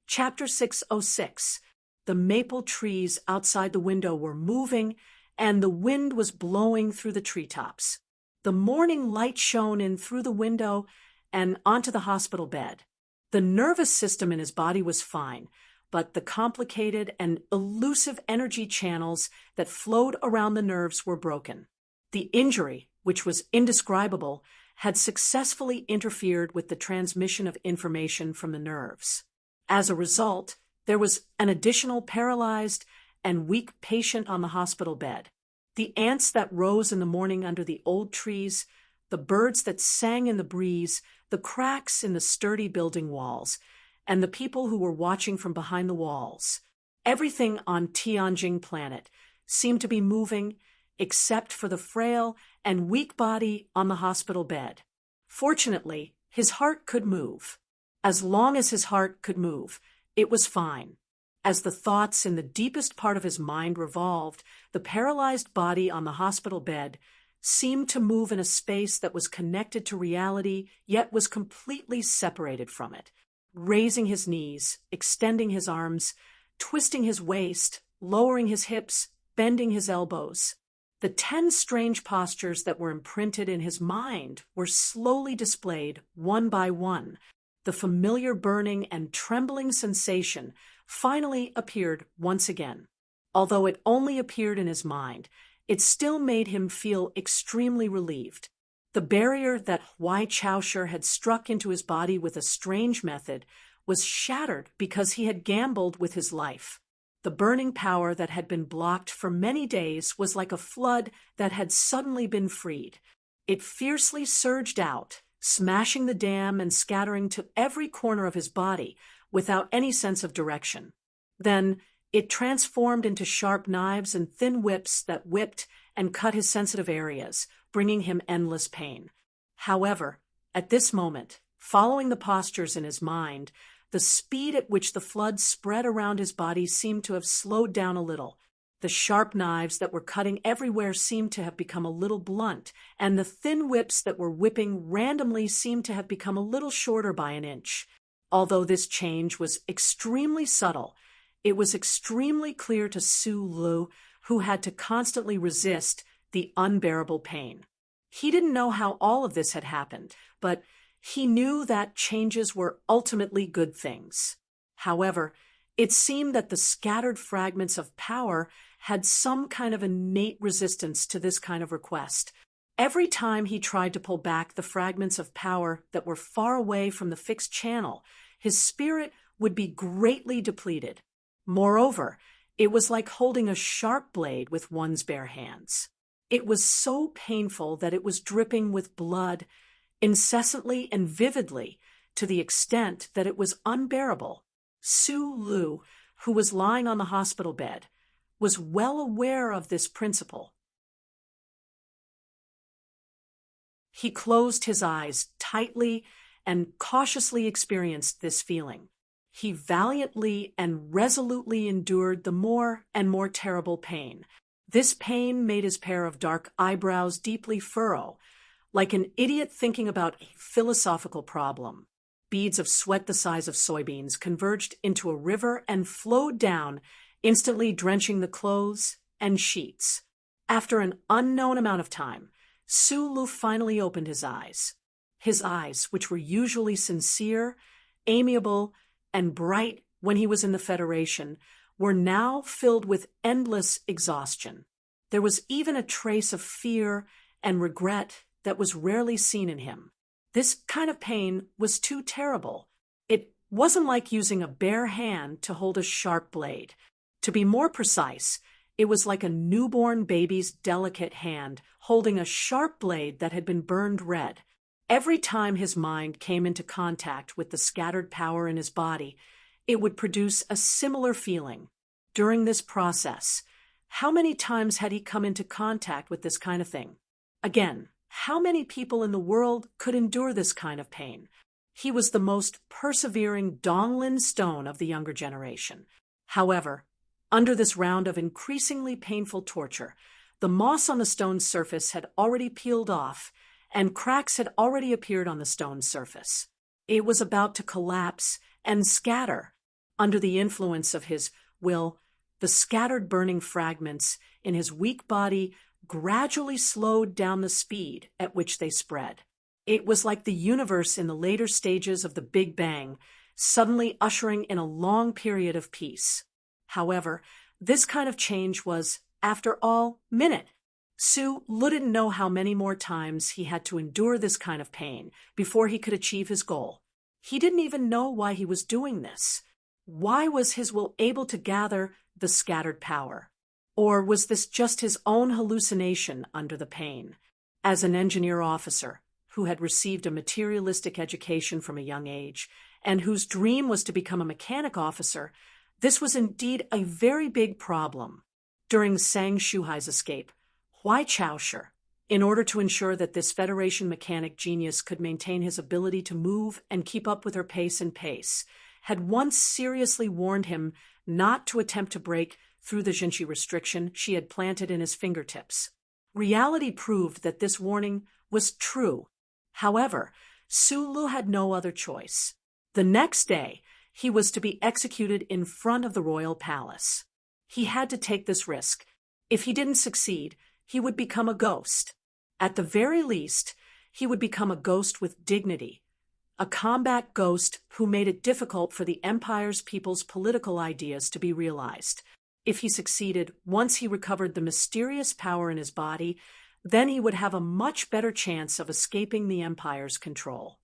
Chapter 606. The maple trees outside the window were moving, and the wind was blowing through the treetops. The morning light shone in through the window and onto the hospital bed. The nervous system in his body was fine, but the complicated and elusive energy channels that flowed around the nerves were broken. The injury, which was indescribable, had successfully interfered with the transmission of information from the nerves. As a result, there was an additional paralyzed and weak patient on the hospital bed. The ants that rose in the morning under the old trees, the birds that sang in the breeze, the cracks in the sturdy building walls, and the people who were watching from behind the walls. Everything on Tianjing planet seemed to be moving except for the frail and weak body on the hospital bed. Fortunately, his heart could move. As long as his heart could move, it was fine. As the thoughts in the deepest part of his mind revolved, the paralyzed body on the hospital bed seemed to move in a space that was connected to reality, yet was completely separated from it, raising his knees, extending his arms, twisting his waist, lowering his hips, bending his elbows. The 10 strange postures that were imprinted in his mind were slowly displayed one by one. The familiar burning and trembling sensation finally appeared once again. Although it only appeared in his mind, it still made him feel extremely relieved. The barrier that Huai Chaosher had struck into his body with a strange method was shattered because he had gambled with his life. The burning power that had been blocked for many days was like a flood that had suddenly been freed. It fiercely surged out, smashing the dam and scattering to every corner of his body without any sense of direction. Then it transformed into sharp knives and thin whips that whipped and cut his sensitive areas, bringing him endless pain. However, at this moment, following the postures in his mind, the speed at which the flood spread around his body seemed to have slowed down a little. The sharp knives that were cutting everywhere seemed to have become a little blunt, and the thin whips that were whipping randomly seemed to have become a little shorter by an inch. Although this change was extremely subtle, it was extremely clear to Su Lu, who had to constantly resist the unbearable pain. He didn't know how all of this had happened, but he knew that changes were ultimately good things. However, it seemed that the scattered fragments of power had some kind of innate resistance to this kind of request. Every time he tried to pull back the fragments of power that were far away from the fixed channel, his spirit would be greatly depleted. Moreover, it was like holding a sharp blade with one's bare hands. It was so painful that it was dripping with blood, incessantly and vividly, to the extent that it was unbearable. Su Lu, who was lying on the hospital bed, was well aware of this principle. He closed his eyes tightly and cautiously experienced this feeling. He valiantly and resolutely endured the more and more terrible pain. This pain made his pair of dark eyebrows deeply furrow, like an idiot thinking about a philosophical problem. Beads of sweat the size of soybeans converged into a river and flowed down, instantly drenching the clothes and sheets. After an unknown amount of time, Su Lu finally opened his eyes. His eyes, which were usually sincere, amiable, and bright when he was in the Federation, were now filled with endless exhaustion. There was even a trace of fear and regret that was rarely seen in him. This kind of pain was too terrible. It wasn't like using a bare hand to hold a sharp blade. To be more precise, it was like a newborn baby's delicate hand holding a sharp blade that had been burned red. Every time his mind came into contact with the scattered power in his body, it would produce a similar feeling. During this process, how many times had he come into contact with this kind of thing? Again, How many people in the world could endure this kind of pain? He was the most persevering Donglin Stone of the younger generation. However, under this round of increasingly painful torture, the moss on the stone's surface had already peeled off, and cracks had already appeared on the stone's surface. It was about to collapse and scatter. Under the influence of his will, the scattered burning fragments in his weak body gradually slowed down the speed at which they spread. It was like the universe in the later stages of the Big Bang, suddenly ushering in a long period of peace. However, this kind of change was, after all, minute. Su Lu didn't know how many more times he had to endure this kind of pain before he could achieve his goal. He didn't even know why he was doing this. Why was his will able to gather the scattered power? Or was this just his own hallucination under the pain? As an engineer officer, who had received a materialistic education from a young age, and whose dream was to become a mechanic officer, this was indeed a very big problem. During Sang Shuhai's escape, Huai Chaosher, in order to ensure that this Federation mechanic genius could maintain his ability to move and keep up with her pace and pace, had once seriously warned him not to attempt to break through the Jinchi restriction she had planted in his fingertips. Reality proved that this warning was true. However, Su Lu had no other choice. The next day, he was to be executed in front of the royal palace. He had to take this risk. If he didn't succeed, he would become a ghost. At the very least, he would become a ghost with dignity, a combat ghost who made it difficult for the Empire's people's political ideas to be realized. If he succeeded, once he recovered the mysterious power in his body, then he would have a much better chance of escaping the Empire's control.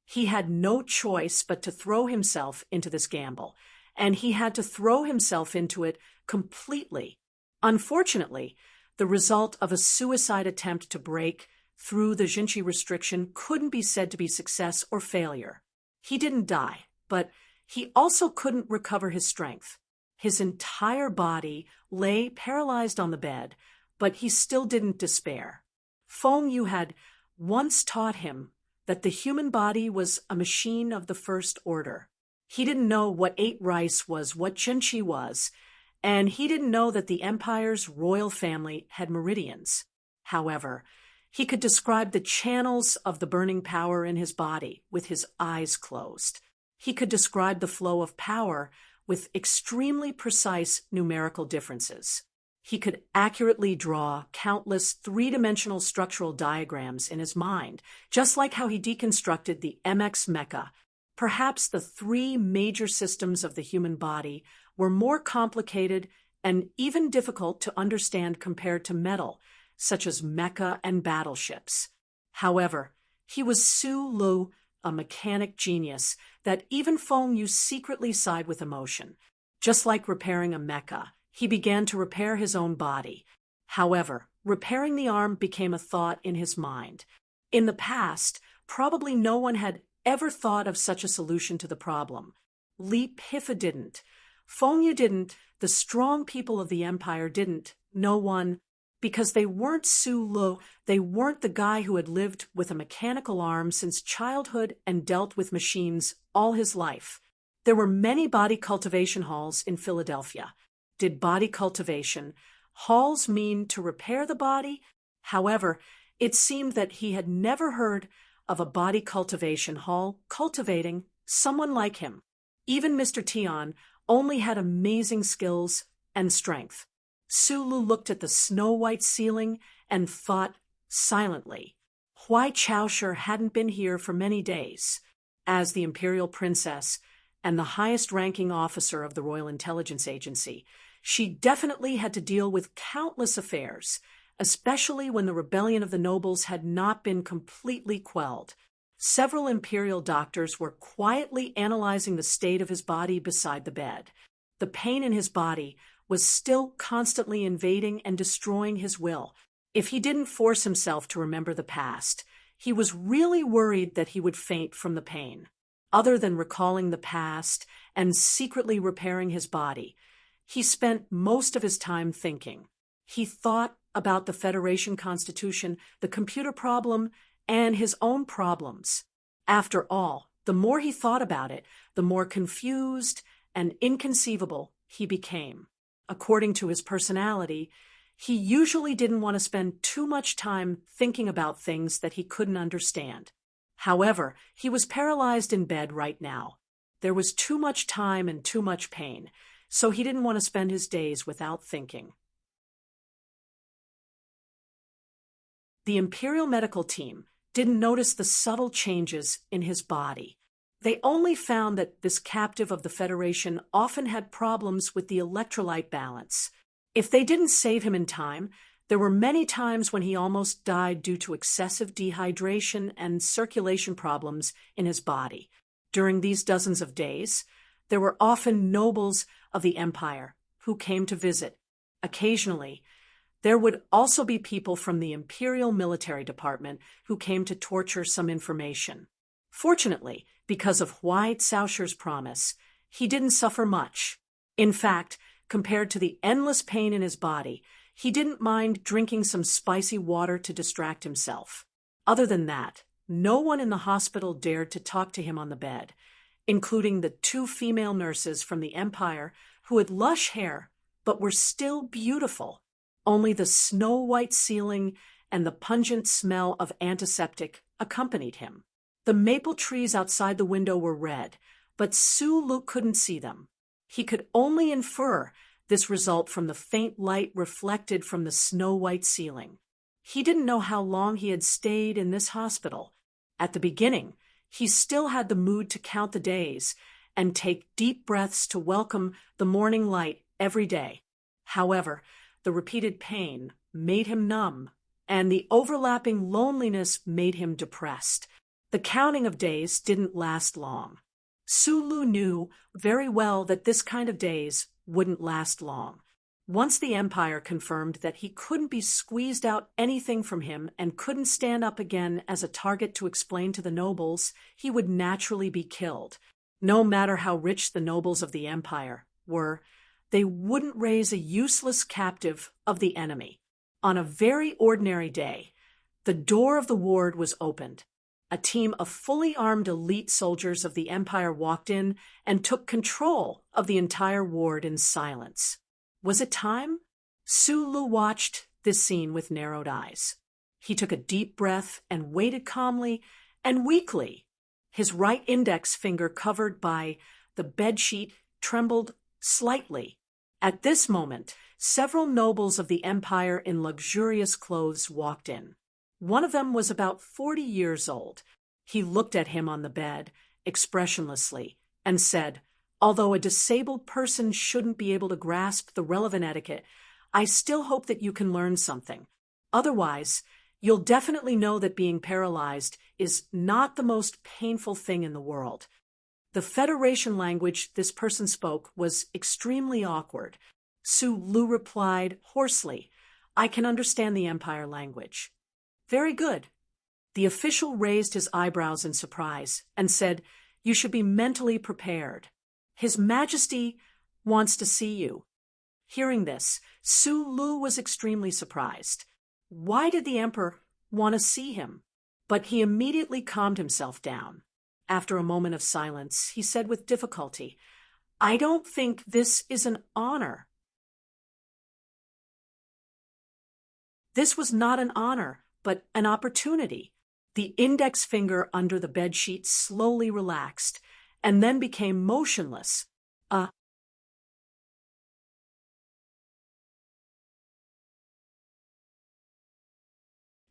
He had no choice but to throw himself into this gamble, and he had to throw himself into it completely. Unfortunately, the result of a suicide attempt to break through the Jinchi restriction couldn't be said to be success or failure. He didn't die, but he also couldn't recover his strength. His entire body lay paralyzed on the bed, but he still didn't despair. Feng Yu had once taught him that the human body was a machine of the first order. He didn't know what ate rice was, what Jinchi was, and he didn't know that the Empire's royal family had meridians. However, he could describe the channels of the burning power in his body with his eyes closed. He could describe the flow of power with extremely precise numerical differences. He could accurately draw countless three-dimensional structural diagrams in his mind, just like how he deconstructed the MX Mecha. Perhaps the three major systems of the human body were more complicated and even difficult to understand compared to metal, such as mecha and battleships. However, he was Su Lu, a mechanic genius that even Feng Yu secretly sighed with emotion. Just like repairing a mecha, he began to repair his own body. However, repairing the arm became a thought in his mind. In the past, probably no one had ever thought of such a solution to the problem. Li Pifa didn't. Feng Yu didn't. The strong people of the Empire didn't. No one. Because they weren't Su Lu, they weren't the guy who had lived with a mechanical arm since childhood and dealt with machines all his life. There were many body cultivation halls in Philadelphia. Did body cultivation halls mean to repair the body? However, it seemed that he had never heard of a body cultivation hall cultivating someone like him. Even Mr. Tian only had amazing skills and strength. Su Lu looked at the snow-white ceiling and thought silently. Huai Chaosher hadn't been here for many days. As the imperial princess and the highest-ranking officer of the Royal Intelligence Agency, she definitely had to deal with countless affairs, especially when the rebellion of the nobles had not been completely quelled. Several imperial doctors were quietly analyzing the state of his body beside the bed. The pain in his body was still constantly invading and destroying his will. If he didn't force himself to remember the past, he was really worried that he would faint from the pain. Other than recalling the past and secretly repairing his body, he spent most of his time thinking. He thought about the Federation Constitution, the computer problem, and his own problems. After all, the more he thought about it, the more confused and inconceivable he became. According to his personality, he usually didn't want to spend too much time thinking about things that he couldn't understand. However, he was paralyzed in bed right now. There was too much time and too much pain, so he didn't want to spend his days without thinking. The Imperial Medical Team didn't notice the subtle changes in his body. They only found that this captive of the Federation often had problems with the electrolyte balance. If they didn't save him in time, there were many times when he almost died due to excessive dehydration and circulation problems in his body. During these dozens of days, there were often nobles of the Empire who came to visit. Occasionally, there would also be people from the Imperial Military Department who came to torture some information. Fortunately, because of White Sausher's promise, he didn't suffer much. In fact, compared to the endless pain in his body, he didn't mind drinking some spicy water to distract himself. Other than that, no one in the hospital dared to talk to him on the bed, including the 2 female nurses from the Empire who had lush hair but were still beautiful. Only the snow-white ceiling and the pungent smell of antiseptic accompanied him. The maple trees outside the window were red, but Sulu couldn't see them. He could only infer this result from the faint light reflected from the snow-white ceiling. He didn't know how long he had stayed in this hospital. At the beginning, he still had the mood to count the days and take deep breaths to welcome the morning light every day. However, the repeated pain made him numb, and the overlapping loneliness made him depressed. The counting of days didn't last long. Sulu knew very well that this kind of days wouldn't last long. Once the Empire confirmed that he couldn't be squeezed out anything from him and couldn't stand up again as a target to explain to the nobles, he would naturally be killed. No matter how rich the nobles of the Empire were, they wouldn't raise a useless captive of the enemy. On a very ordinary day, the door of the ward was opened. A team of fully armed elite soldiers of the Empire walked in and took control of the entire ward in silence. Was it time? Sulu watched this scene with narrowed eyes. He took a deep breath and waited calmly and weakly. His right index finger, covered by the bedsheet, trembled slightly. At this moment, several nobles of the Empire in luxurious clothes walked in. One of them was about 40 years old. He looked at him on the bed, expressionlessly, and said, "Although a disabled person shouldn't be able to grasp the relevant etiquette, I still hope that you can learn something. Otherwise, you'll definitely know that being paralyzed is not the most painful thing in the world." The Federation language this person spoke was extremely awkward. Sulu replied hoarsely, "I can understand the Empire language." "Very good." The official raised his eyebrows in surprise and said, "You should be mentally prepared. His Majesty wants to see you." Hearing this, Sulu was extremely surprised. Why did the Emperor want to see him? But he immediately calmed himself down. After a moment of silence, he said with difficulty, "I don't think this is an honor." This was not an honor, but an opportunity. The index finger under the bedsheet slowly relaxed and then became motionless.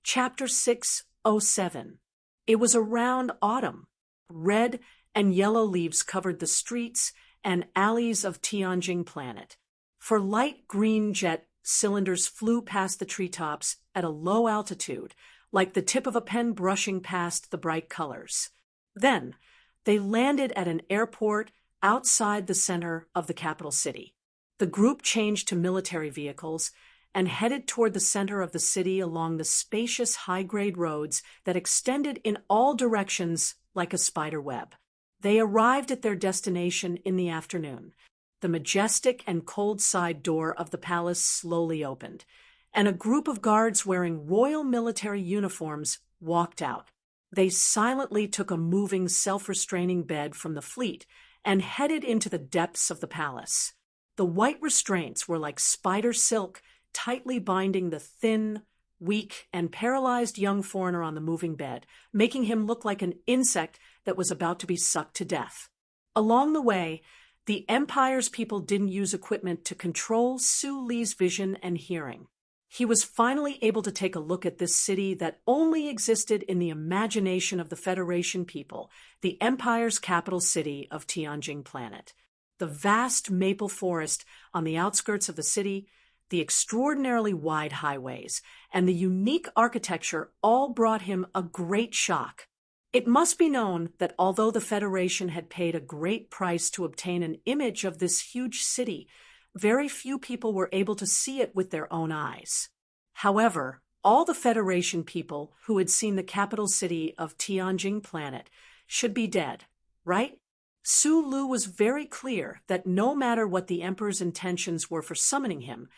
Chapter 607. It was around autumn. Red and yellow leaves covered the streets and alleys of Tianjin Planet. For light green jet cylinders flew past the treetops at a low altitude, like the tip of a pen brushing past the bright colors. Then, they landed at an airport outside the center of the capital city. The group changed to military vehicles and headed toward the center of the city along the spacious high-grade roads that extended in all directions like a spider web. They arrived at their destination in the afternoon. The majestic and cold side door of the palace slowly opened, and a group of guards wearing royal military uniforms walked out. They silently took a moving, self-restraining bed from the fleet and headed into the depths of the palace. The white restraints were like spider silk, tightly binding the thin, weak, and paralyzed young foreigner on the moving bed, making him look like an insect that was about to be sucked to death. Along the way, the Empire's people didn't use equipment to control Su Li's vision and hearing. He was finally able to take a look at this city that only existed in the imagination of the Federation people, the Empire's capital city of Tianjin Planet. The vast maple forest on the outskirts of the city, the extraordinarily wide highways, and the unique architecture all brought him a great shock. It must be known that although the Federation had paid a great price to obtain an image of this huge city, very few people were able to see it with their own eyes. However, all the Federation people who had seen the capital city of Tianjin Planet should be dead, right? Su Lu was very clear that no matter what the Emperor's intentions were for summoning him,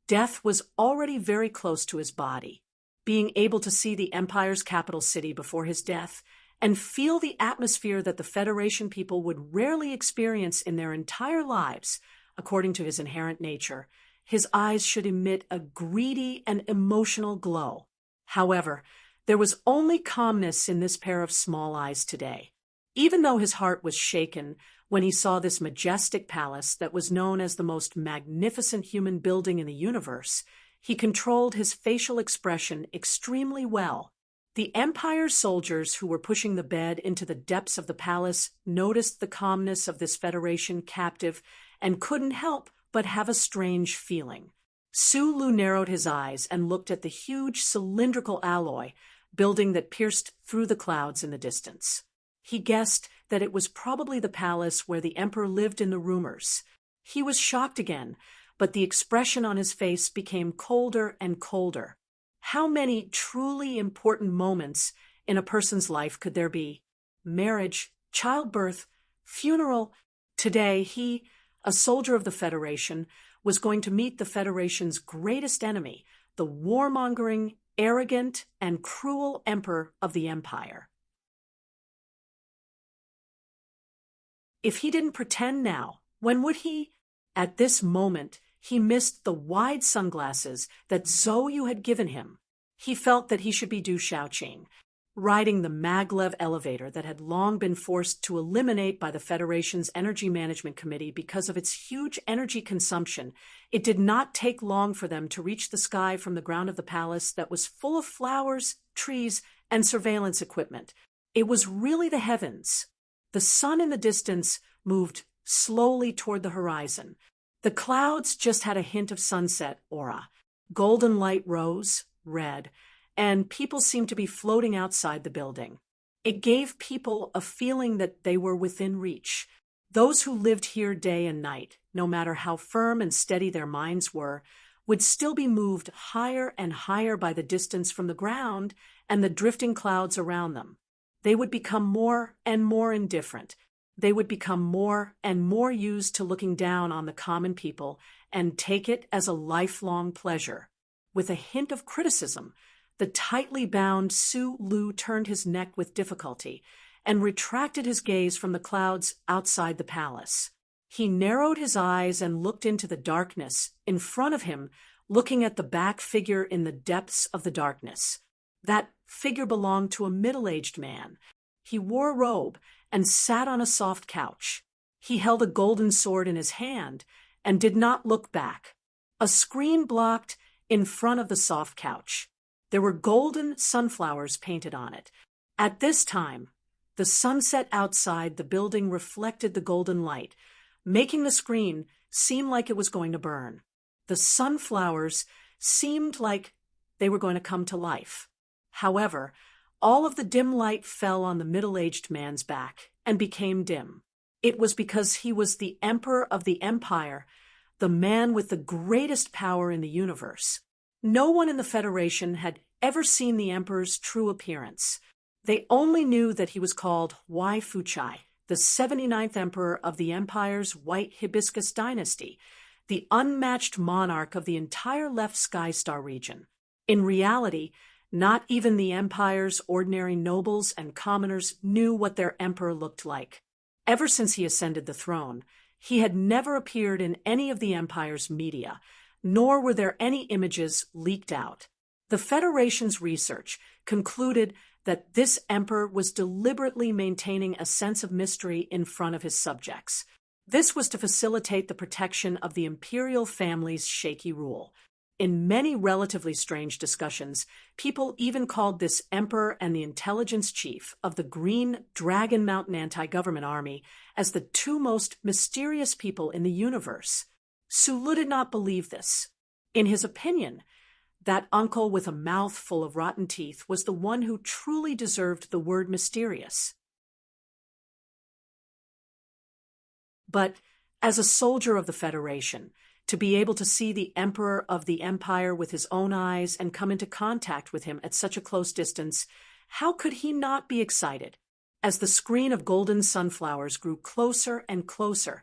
death was already very close to his body. Being able to see the Empire's capital city before his death and feel the atmosphere that the Federation people would rarely experience in their entire lives, according to his inherent nature, his eyes should emit a greedy and emotional glow. However, there was only calmness in this pair of small eyes today. Even though his heart was shaken when he saw this majestic palace that was known as the most magnificent human building in the universe, he controlled his facial expression extremely well. The Empire's soldiers who were pushing the bed into the depths of the palace noticed the calmness of this Federation captive and couldn't help but have a strange feeling. Su Lu narrowed his eyes and looked at the huge cylindrical alloy building that pierced through the clouds in the distance. He guessed that it was probably the palace where the Emperor lived in the rumors. He was shocked again, but the expression on his face became colder and colder. How many truly important moments in a person's life could there be? Marriage, childbirth, funeral. Today, he, a soldier of the Federation, was going to meet the Federation's greatest enemy, the warmongering, arrogant, and cruel Emperor of the Empire. If he didn't pretend now, when would he? At this moment, he missed the wide sunglasses that Zhou Yu had given him. He felt that he should be Du Shaoqing, riding the maglev elevator that had long been forced to eliminate by the Federation's Energy Management Committee because of its huge energy consumption. It did not take long for them to reach the sky from the ground of the palace that was full of flowers, trees, and surveillance equipment. It was really the heavens. The sun in the distance moved slowly toward the horizon. The clouds just had a hint of sunset aura. Golden light rose, red, and people seemed to be floating outside the building. It gave people a feeling that they were within reach. Those who lived here day and night, no matter how firm and steady their minds were, would still be moved higher and higher by the distance from the ground and the drifting clouds around them. They would become more and more indifferent. They would become more and more used to looking down on the common people and take it as a lifelong pleasure. With a hint of criticism, the tightly bound Su Lu turned his neck with difficulty and retracted his gaze from the clouds outside the palace. He narrowed his eyes and looked into the darkness in front of him, looking at the back figure in the depths of the darkness. That figure belonged to a middle-aged man. He wore a robe and sat on a soft couch. He held a golden sword in his hand and did not look back. A screen blocked in front of the soft couch. There were golden sunflowers painted on it. At this time, the sunset outside the building reflected the golden light, making the screen seem like it was going to burn. The sunflowers seemed like they were going to come to life. However, all of the dim light fell on the middle-aged man's back and became dim. It was because he was the Emperor of the Empire, the man with the greatest power in the universe. No one in the Federation had ever seen the Emperor's true appearance. They only knew that he was called Wai Fuchai, the 79th Emperor of the Empire's White Hibiscus Dynasty, the unmatched monarch of the entire left sky star region. In reality, not even the empire's ordinary nobles and commoners knew what their emperor looked like. Ever since he ascended the throne, he had never appeared in any of the empire's media, nor were there any images leaked out. The Federation's research concluded that this emperor was deliberately maintaining a sense of mystery in front of his subjects. This was to facilitate the protection of the imperial family's shaky rule. In many relatively strange discussions, people even called this emperor and the intelligence chief of the Green Dragon Mountain anti-government army as the two most mysterious people in the universe. Sulu did not believe this. In his opinion, that uncle with a mouth full of rotten teeth was the one who truly deserved the word mysterious. But as a soldier of the Federation, to be able to see the emperor of the empire with his own eyes and come into contact with him at such a close distance, how could he not be excited? As the screen of golden sunflowers grew closer and closer,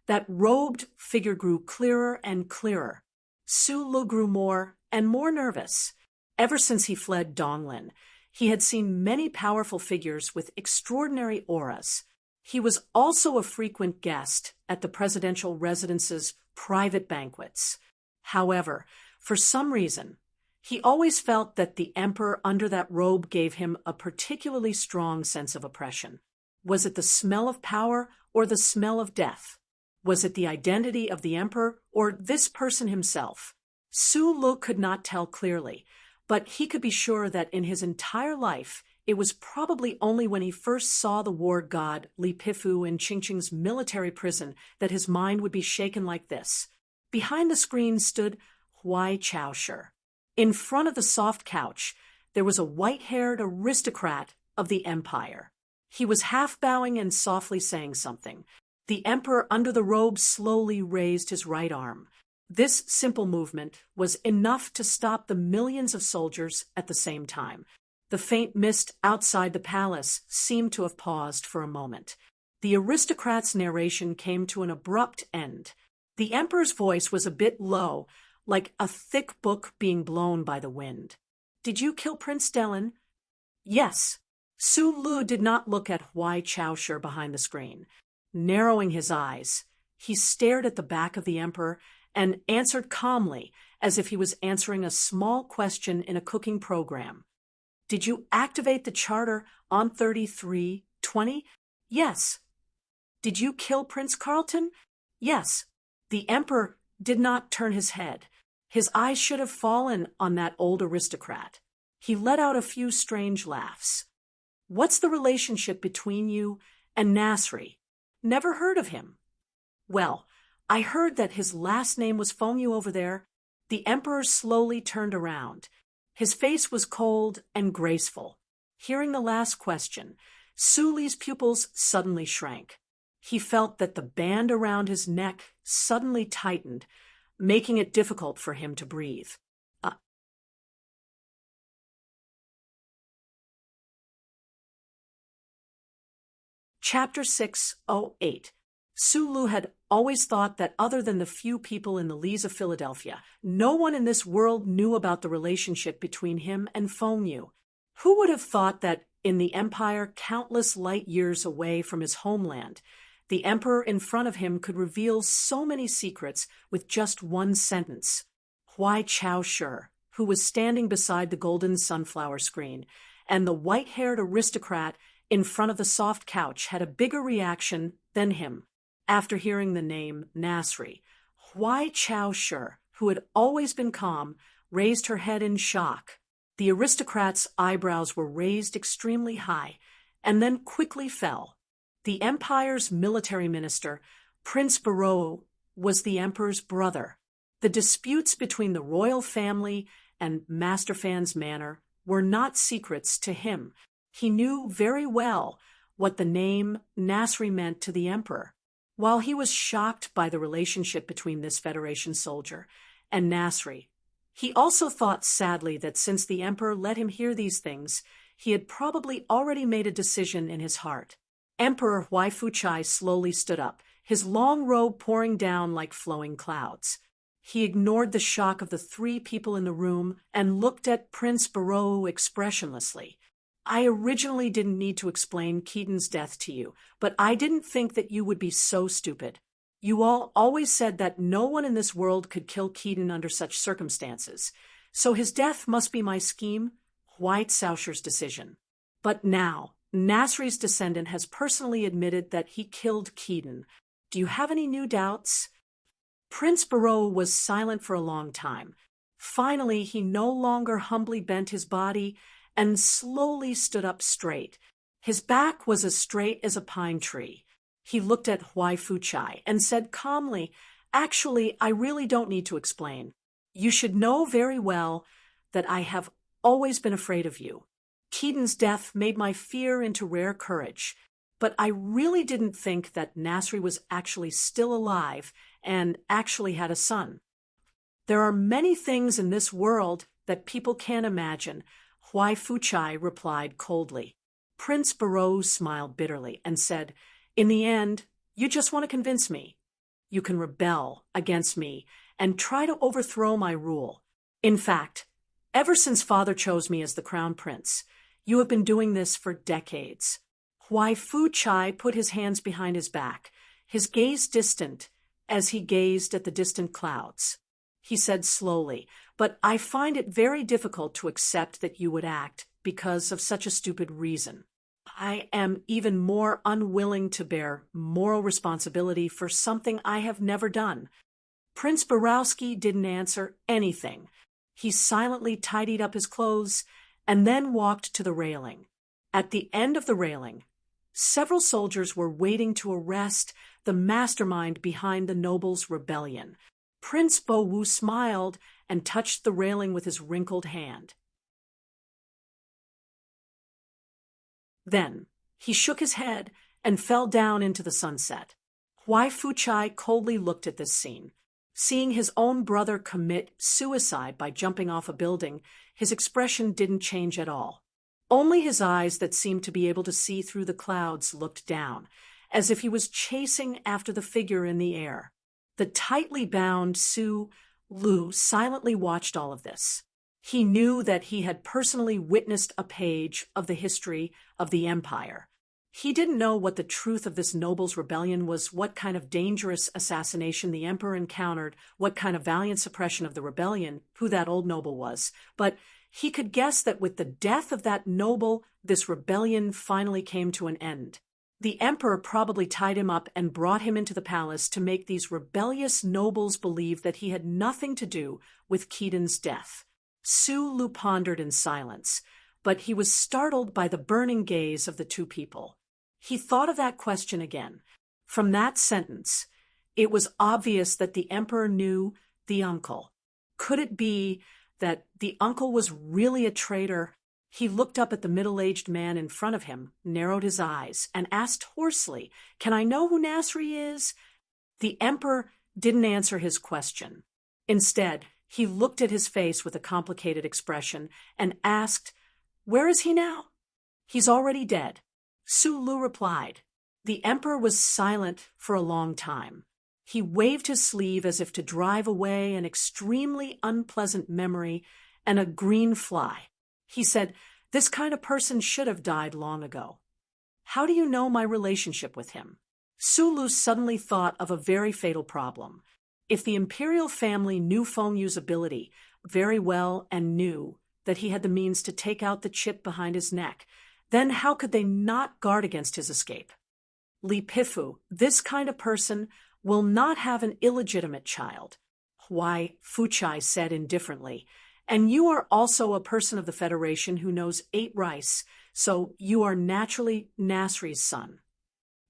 that robed figure grew clearer and clearer. Sulu grew more and more nervous. Ever since he fled Donglin, he had seen many powerful figures with extraordinary auras. He was also a frequent guest at the presidential residence's private banquets. However, for some reason, he always felt that the emperor under that robe gave him a particularly strong sense of oppression. Was it the smell of power or the smell of death? Was it the identity of the emperor or this person himself? Sulu could not tell clearly, but he could be sure that in his entire life, it was probably only when he first saw the war god Li Pifu in Qingqing's military prison that his mind would be shaken like this. Behind the screen stood Huai Chaoshi. In front of the soft couch, there was a white-haired aristocrat of the empire. He was half bowing and softly saying something. The emperor under the robe slowly raised his right arm. This simple movement was enough to stop the millions of soldiers at the same time. The faint mist outside the palace seemed to have paused for a moment. The aristocrat's narration came to an abrupt end. The emperor's voice was a bit low, like a thick book being blown by the wind. "Did you kill Prince Delin?" "Yes." Sulu did not look at Huai Chaoshi behind the screen. Narrowing his eyes, he stared at the back of the emperor and answered calmly, as if he was answering a small question in a cooking program. "Did you activate the charter on 3320? "Yes." "Did you kill Prince Carlton?" "Yes." The emperor did not turn his head. His eyes should have fallen on that old aristocrat. He let out a few strange laughs. "What's the relationship between you and Nasri?" "Never heard of him." "Well, I heard that his last name was Fengyu over there." The emperor slowly turned around. His face was cold and graceful. Hearing the last question, Suli's pupils suddenly shrank. He felt that the band around his neck suddenly tightened, making it difficult for him to breathe. Chapter 608. Sulu had always thought that other than the few people in the Lees of Philadelphia, no one in this world knew about the relationship between him and Fengyu. Who would have thought that in the empire countless light years away from his homeland, the emperor in front of him could reveal so many secrets with just one sentence? Huai Chaoshi, who was standing beside the golden sunflower screen, and the white-haired aristocrat in front of the soft couch had a bigger reaction than him. After hearing the name Nasri, Huai Chaoshi, who had always been calm, raised her head in shock. The aristocrat's eyebrows were raised extremely high, and then quickly fell. The empire's military minister, Prince Barou, was the emperor's brother. The disputes between the royal family and Master Fan's manor were not secrets to him. He knew very well what the name Nasri meant to the emperor. While he was shocked by the relationship between this Federation soldier and Nasri, he also thought sadly that since the emperor let him hear these things, he had probably already made a decision in his heart. Emperor Huai Fuchai slowly stood up, his long robe pouring down like flowing clouds. He ignored the shock of the three people in the room and looked at Prince Barreau expressionlessly. I originally didn't need to explain Keaton's death to you, but I didn't think that you would be so stupid. You all always said that no one in this world could kill Keaton under such circumstances. So his death must be my scheme, White Sousher's decision. But now, Nasri's descendant has personally admitted that he killed Keaton. Do you have any new doubts? Prince Barreau was silent for a long time. Finally, he no longer humbly bent his body and slowly stood up straight. His back was as straight as a pine tree. He looked at Huai Fuchai and said calmly, "Actually, I really don't need to explain. You should know very well that I have always been afraid of you. Keaton's death made my fear into rare courage, but I really didn't think that Nasri was actually still alive and actually had a son. There are many things in this world that people can't imagine," Huai Fuchai replied coldly. Prince Barreau smiled bitterly and said, "In the end, you just want to convince me. You can rebel against me and try to overthrow my rule. In fact, ever since Father chose me as the crown prince, you have been doing this for decades." Huai Fuchai put his hands behind his back, his gaze distant as he gazed at the distant clouds. He said slowly, "But I find it very difficult to accept that you would act because of such a stupid reason. I am even more unwilling to bear moral responsibility for something I have never done." Prince Borowski didn't answer anything. He silently tidied up his clothes and then walked to the railing. At the end of the railing, several soldiers were waiting to arrest the mastermind behind the nobles' rebellion. Prince Bowu smiled and touched the railing with his wrinkled hand. Then he shook his head and fell down into the sunset. Huai Fuchai coldly looked at this scene. Seeing his own brother commit suicide by jumping off a building, his expression didn't change at all. Only his eyes that seemed to be able to see through the clouds looked down, as if he was chasing after the figure in the air. The tightly bound Su Lu silently watched all of this. He knew that he had personally witnessed a page of the history of the empire. He didn't know what the truth of this noble's rebellion was, what kind of dangerous assassination the emperor encountered, what kind of valiant suppression of the rebellion, who that old noble was. But he could guess that with the death of that noble, this rebellion finally came to an end. The emperor probably tied him up and brought him into the palace to make these rebellious nobles believe that he had nothing to do with Keaton's death. Su Lu pondered in silence, but he was startled by the burning gaze of the two people. He thought of that question again. From that sentence, it was obvious that the emperor knew the uncle. Could it be that the uncle was really a traitor? He looked up at the middle-aged man in front of him, narrowed his eyes, and asked hoarsely, "Can I know who Nasri is?" The emperor didn't answer his question. Instead, he looked at his face with a complicated expression and asked, "Where is he now?" "He's already dead," Su Lu replied. The emperor was silent for a long time. He waved his sleeve as if to drive away an extremely unpleasant memory and a green fly. He said, "This kind of person should have died long ago." "How do you know my relationship with him?" Su Lu suddenly thought of a very fatal problem. If the imperial family knew Feng Yu's ability very well and knew that he had the means to take out the chip behind his neck, then how could they not guard against his escape? "Li Pifu, this kind of person will not have an illegitimate child," Huai Fuchai said indifferently. "And you are also a person of the Federation who knows 8 rice, so you are naturally Nasri's son."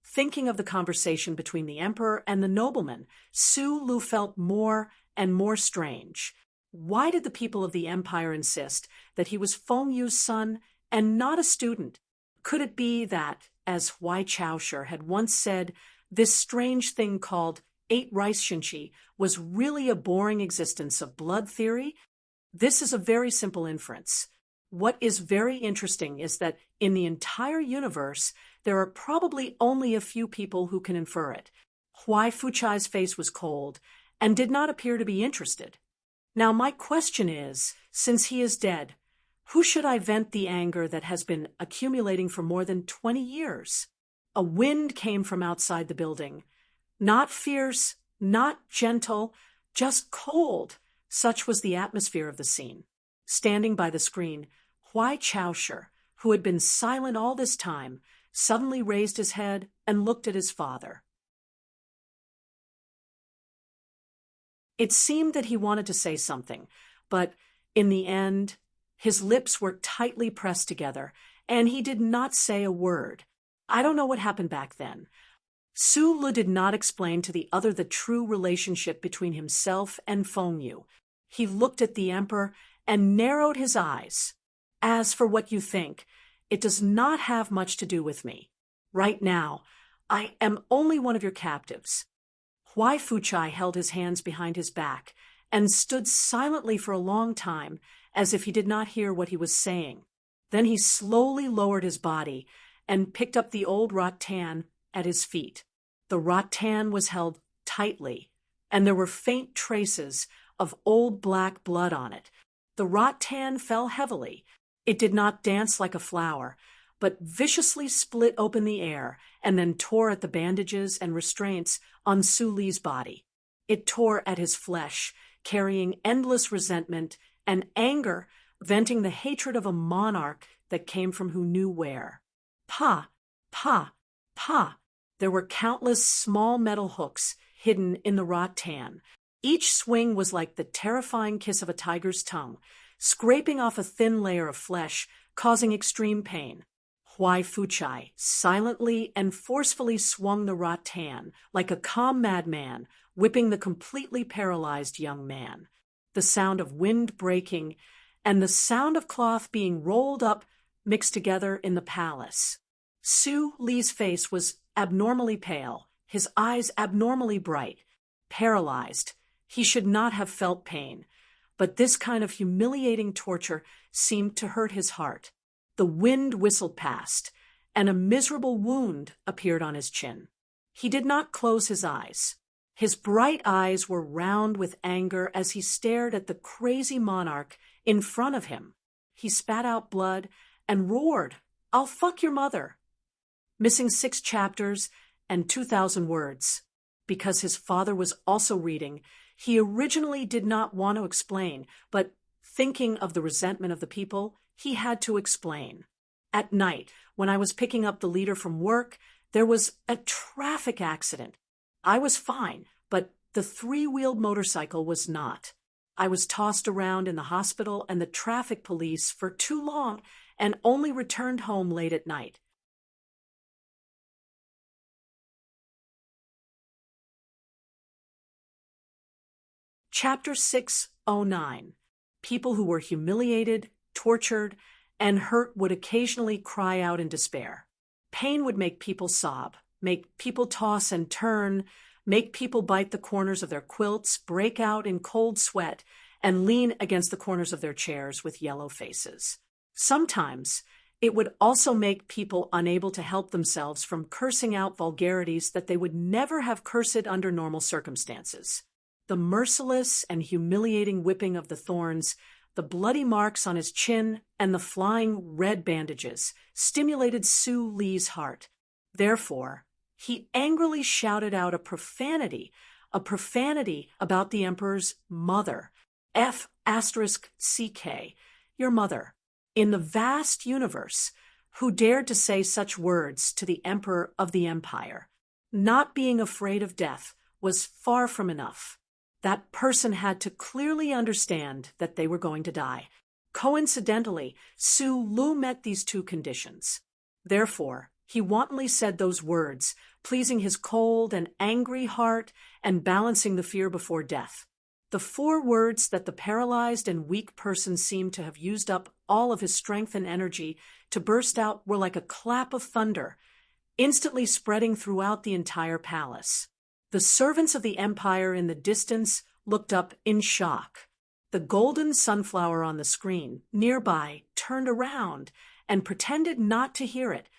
Thinking of the conversation between the emperor and the nobleman, Su Lu felt more and more strange. Why did the people of the empire insist that he was Feng Yu's son and not a student? Could it be that, as Huai Chaosher had once said, this strange thing called 8 rice shinchi was really a boring existence of blood theory? This is a very simple inference. What is very interesting is that in the entire universe, there are probably only a few people who can infer it. Huai Fuchai's face was cold and did not appear to be interested. Now my question is, since he is dead, who should I vent the anger that has been accumulating for more than 20 years? A wind came from outside the building. Not fierce, not gentle, just cold. Such was the atmosphere of the scene. Standing by the screen, Huai Chaosher, who had been silent all this time, suddenly raised his head and looked at his father. It seemed that he wanted to say something, but in the end, his lips were tightly pressed together, and he did not say a word. I don't know what happened back then. Su Lu did not explain to the other the true relationship between himself and Feng Yu. He looked at the emperor and narrowed his eyes. As for what you think, it does not have much to do with me. Right now, I am only one of your captives. Huai Fuchai held his hands behind his back and stood silently for a long time, as if he did not hear what he was saying. Then he slowly lowered his body and picked up the old rattan at his feet. The rattan was held tightly, and there were faint traces of old black blood on it. The rattan fell heavily. It did not dance like a flower, but viciously split open the air and then tore at the bandages and restraints on Su Li's body. It tore at his flesh, carrying endless resentment and anger, venting the hatred of a monarch that came from who knew where. Pa, pa, pa. There were countless small metal hooks hidden in the rattan. Each swing was like the terrifying kiss of a tiger's tongue, scraping off a thin layer of flesh, causing extreme pain. Huai Fuchai silently and forcefully swung the rattan like a calm madman, whipping the completely paralyzed young man. The sound of wind breaking and the sound of cloth being rolled up mixed together in the palace. Su Li's face was abnormally pale, his eyes abnormally bright. Paralyzed, he should not have felt pain, but this kind of humiliating torture seemed to hurt his heart. The wind whistled past, and a miserable wound appeared on his chin. He did not close his eyes. His bright eyes were round with anger as he stared at the crazy monarch in front of him. He spat out blood and roared, "I'll fuck your mother." Missing 6 chapters and 2,000 words. Because his father was also reading, he originally did not want to explain, but thinking of the resentment of the people, he had to explain. At night, when I was picking up the leader from work, there was a traffic accident. I was fine, but the 3-wheeled motorcycle was not. I was tossed around in the hospital and the traffic police for too long and only returned home late at night. Chapter 609. People who were humiliated, tortured, and hurt would occasionally cry out in despair. Pain would make people sob, make people toss and turn, make people bite the corners of their quilts, break out in cold sweat, and lean against the corners of their chairs with yellow faces. Sometimes it would also make people unable to help themselves from cursing out vulgarities that they would never have cursed under normal circumstances. The merciless and humiliating whipping of the thorns, the bloody marks on his chin, and the flying red bandages stimulated Su Li's heart. Therefore, he angrily shouted out a profanity about the emperor's mother, F***CK, your mother, in the vast universe, who dared to say such words to the emperor of the empire. Not being afraid of death was far from enough. That person had to clearly understand that they were going to die. Coincidentally, Su Lu met these 2 conditions. Therefore, he wantonly said those words, pleasing his cold and angry heart and balancing the fear before death. The 4 words that the paralyzed and weak person seemed to have used up all of his strength and energy to burst out were like a clap of thunder, instantly spreading throughout the entire palace. The servants of the empire in the distance looked up in shock. The golden sunflower on the screen nearby turned around and pretended not to hear it.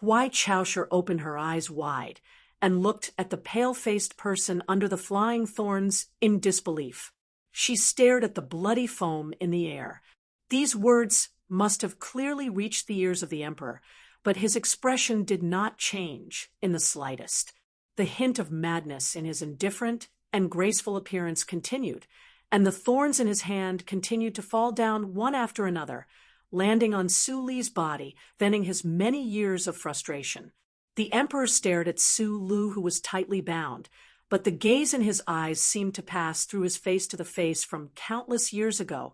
Huai Chaosher opened her eyes wide, and looked at the pale-faced person under the flying thorns in disbelief. She stared at the bloody foam in the air. These words must have clearly reached the ears of the emperor, but his expression did not change in the slightest. The hint of madness in his indifferent and graceful appearance continued, and the thorns in his hand continued to fall down one after another, landing on Su Li's body, venting his many years of frustration. The emperor stared at Su Lu, who was tightly bound, but the gaze in his eyes seemed to pass through his face to the face from countless years ago,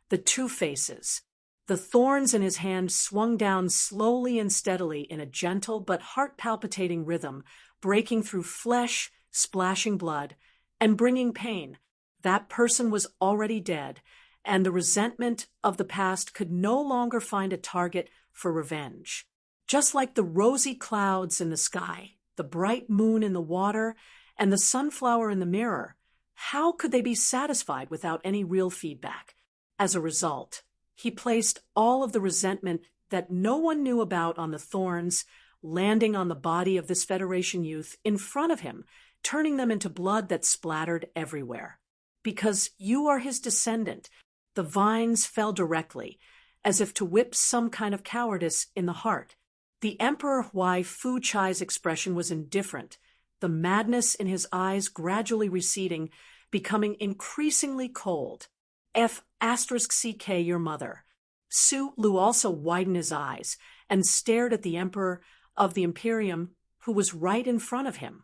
the two faces. The thorns in his hand swung down slowly and steadily in a gentle but heart-palpitating rhythm, breaking through flesh, splashing blood, and bringing pain. That person was already dead, and the resentment of the past could no longer find a target for revenge. Just like the rosy clouds in the sky, the bright moon in the water, and the sunflower in the mirror, how could they be satisfied without any real feedback? As a result, he placed all of the resentment that no one knew about on the thorns, landing on the body of this Federation youth in front of him, turning them into blood that splattered everywhere. Because you are his descendant, the vines fell directly, as if to whip some kind of cowardice in the heart. The Emperor Huai Fu Chai's expression was indifferent, the madness in his eyes gradually receding, becoming increasingly cold. F***ck your mother. Su Lu also widened his eyes and stared at the Emperor of the Imperium, who was right in front of him.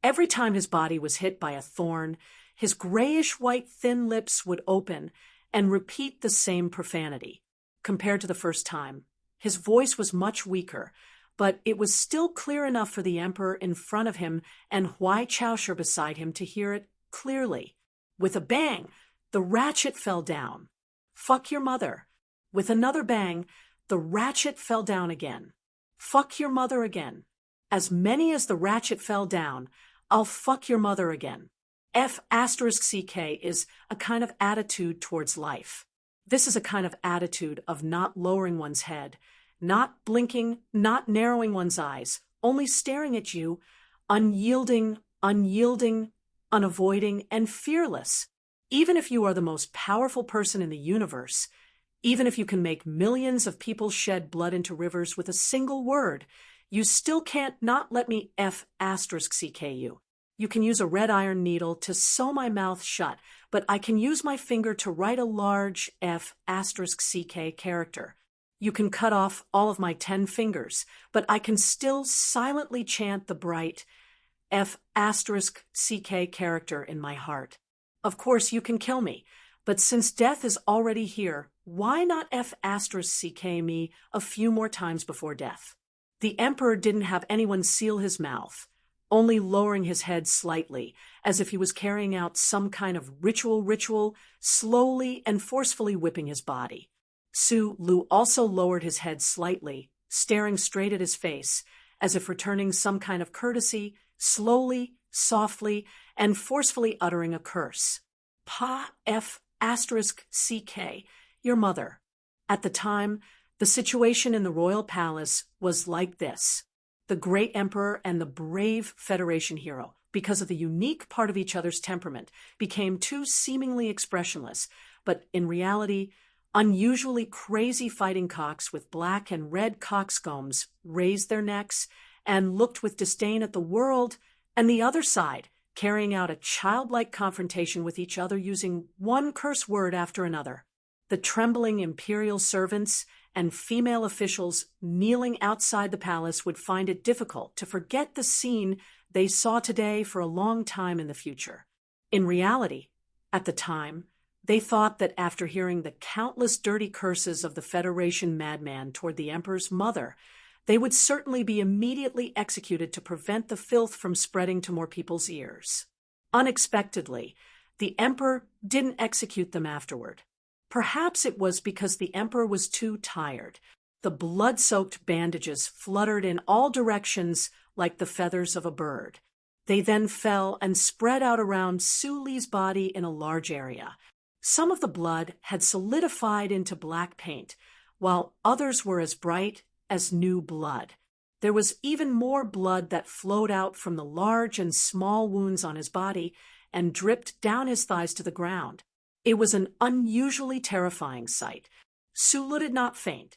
Every time his body was hit by a thorn, his grayish-white thin lips would open and repeat the same profanity. Compared to the first time, his voice was much weaker, but it was still clear enough for the Emperor in front of him and Huai Chaosher beside him to hear it clearly. With a bang, the ratchet fell down. Fuck your mother. With another bang, the ratchet fell down again. Fuck your mother again. As many as the ratchet fell down, I'll fuck your mother again. F***ck is a kind of attitude towards life. This is a kind of attitude of not lowering one's head, not blinking, not narrowing one's eyes, only staring at you, unyielding, unavoiding, and fearless. Even if you are the most powerful person in the universe, even if you can make millions of people shed blood into rivers with a single word, you still can't not let me F***ck you. You can use a red iron needle to sew my mouth shut, but I can use my finger to write a large F***ck character. You can cut off all of my 10 fingers, but I can still silently chant the bright F***ck character in my heart. Of course, you can kill me, but since death is already here, why not F***ck me a few more times before death? The Emperor didn't have anyone seal his mouth, only lowering his head slightly, as if he was carrying out some kind of ritual, slowly and forcefully whipping his body. Su Lu also lowered his head slightly, staring straight at his face, as if returning some kind of courtesy, slowly, softly, and forcefully uttering a curse. Pa F***ck, your mother. At the time, the situation in the royal palace was like this. The great emperor and the brave Federation hero, because of the unique part of each other's temperament, became two seemingly expressionless, but in reality, unusually crazy fighting cocks with black and red coxcombs raised their necks and looked with disdain at the world and the other side, carrying out a childlike confrontation with each other using one curse word after another. The trembling imperial servants and female officials kneeling outside the palace would find it difficult to forget the scene they saw today for a long time in the future. In reality, at the time, they thought that after hearing the countless dirty curses of the Federation madman toward the Emperor's mother, they would certainly be immediately executed to prevent the filth from spreading to more people's ears. Unexpectedly, the Emperor didn't execute them afterward. Perhaps it was because the Emperor was too tired. The blood-soaked bandages fluttered in all directions like the feathers of a bird. They then fell and spread out around Su Li's body in a large area. Some of the blood had solidified into black paint, while others were as bright as new blood. There was even more blood that flowed out from the large and small wounds on his body and dripped down his thighs to the ground. It was an unusually terrifying sight. Sulu did not faint.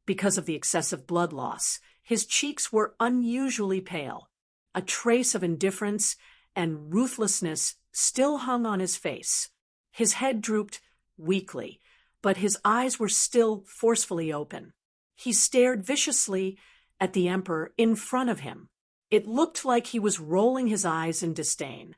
Because of the excessive blood loss, his cheeks were unusually pale. A trace of indifference and ruthlessness still hung on his face. His head drooped weakly, but his eyes were still forcefully open. He stared viciously at the emperor in front of him. It looked like he was rolling his eyes in disdain.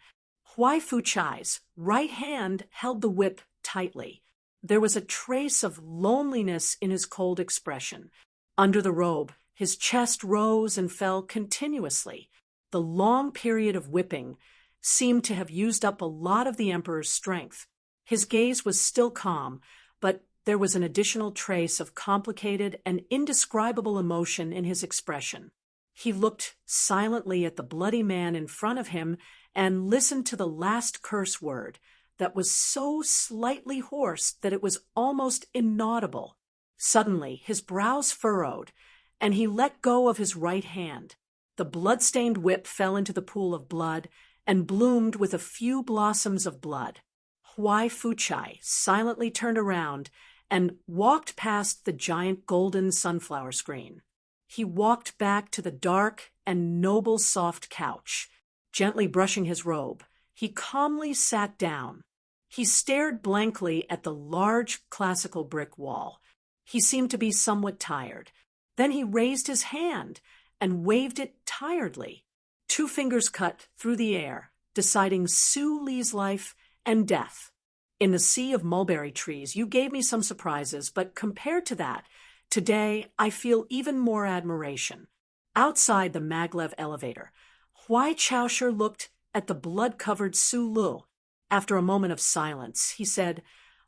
Huai Fuchai's right hand held the whip tightly. There was a trace of loneliness in his cold expression. Under the robe, his chest rose and fell continuously. The long period of whipping seemed to have used up a lot of the emperor's strength. His gaze was still calm, but there was an additional trace of complicated and indescribable emotion in his expression. He looked silently at the bloody man in front of him and listened to the last curse word that was so slightly hoarse that it was almost inaudible. Suddenly, his brows furrowed, and he let go of his right hand. The blood-stained whip fell into the pool of blood and bloomed with a few blossoms of blood. Huai Fuchai silently turned around and walked past the giant golden sunflower screen. He walked back to the dark and noble soft couch. Gently brushing his robe, he calmly sat down. He stared blankly at the large classical brick wall. He seemed to be somewhat tired. Then he raised his hand and waved it tiredly. 2 fingers cut through the air, deciding Su Li's life and death. In the sea of mulberry trees, you gave me some surprises, but compared to that, today I feel even more admiration. Outside the maglev elevator, Huai Chaosher looked at the blood-covered Su Lu. After a moment of silence, he said,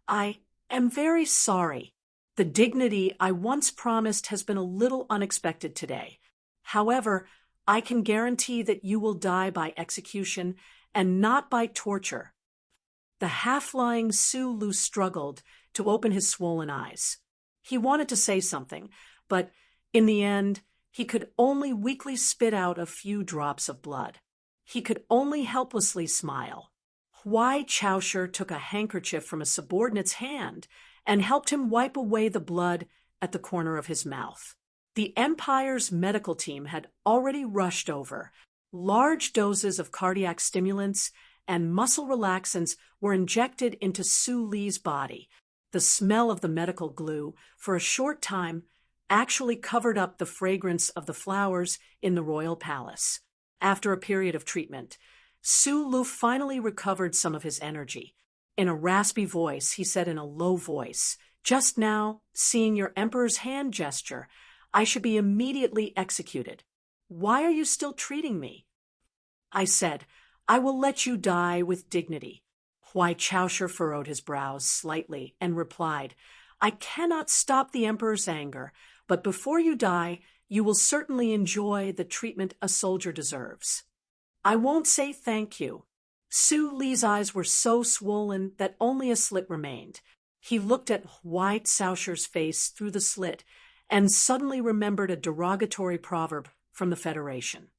"I am very sorry. The dignity I once promised has been a little unexpected today. However, I can guarantee that you will die by execution and not by torture." The half-lying Su Lu struggled to open his swollen eyes. He wanted to say something, but in the end, he could only weakly spit out a few drops of blood. He could only helplessly smile. Huai Chaosher took a handkerchief from a subordinate's hand and helped him wipe away the blood at the corner of his mouth. The Empire's medical team had already rushed over. Large doses of cardiac stimulants and muscle relaxants were injected into Su Li's body. The smell of the medical glue, for a short time, actually covered up the fragrance of the flowers in the royal palace. After a period of treatment, Su Lu finally recovered some of his energy. In a raspy voice, he said in a low voice, "Just now, seeing your emperor's hand gesture, I should be immediately executed. Why are you still treating me?" I said, "I will let you die with dignity." Huai Chaosher furrowed his brows slightly and replied, "I cannot stop the emperor's anger, but before you die, you will certainly enjoy the treatment a soldier deserves." "I won't say thank you." Su Li's eyes were so swollen that only a slit remained. He looked at Huai Chaosher's face through the slit and suddenly remembered a derogatory proverb from the Federation.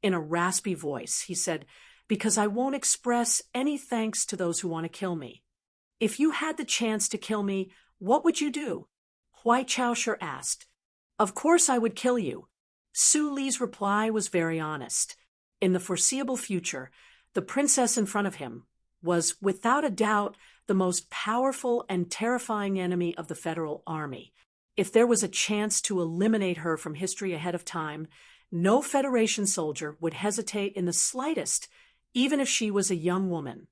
In a raspy voice, he said, "Because I won't express any thanks to those who want to kill me." "If you had the chance to kill me, what would you do?" Huai Chaosher asked. "Of course I would kill you." Su Li's reply was very honest. In the foreseeable future, the princess in front of him was, without a doubt, the most powerful and terrifying enemy of the federal army. If there was a chance to eliminate her from history ahead of time, no Federation soldier would hesitate in the slightest, even if she was a young woman.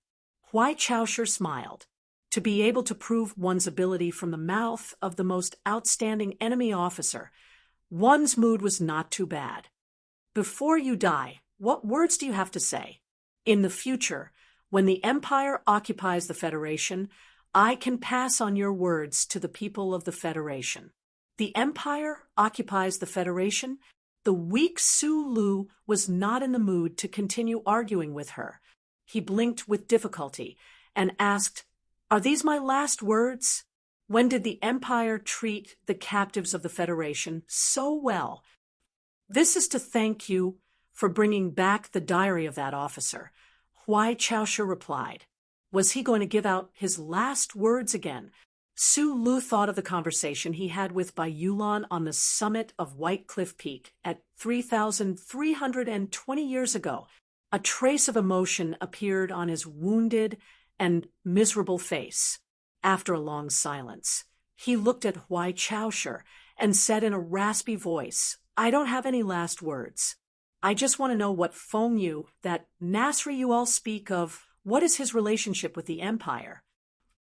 Huai Chaosher smiled. To be able to prove one's ability from the mouth of the most outstanding enemy officer, one's mood was not too bad. "Before you die, what words do you have to say? In the future, when the Empire occupies the Federation, I can pass on your words to the people of the Federation." The Empire occupies the Federation? The weak Su Lu was not in the mood to continue arguing with her. He blinked with difficulty and asked, "Are these my last words? When did the Empire treat the captives of the Federation so well?" "This is to thank you for bringing back the diary of that officer," Huai Chaoshu replied. Was he going to give out his last words again? Su Lu thought of the conversation he had with Bai Yulan on the summit of White Cliff Peak at 3,320 years ago. A trace of emotion appeared on his wounded and miserable face. After a long silence, he looked at Huai Chaoshu and said in a raspy voice, "I don't have any last words. I just want to know what Feng Yu, that Nasri you all speak of, what is his relationship with the Empire?"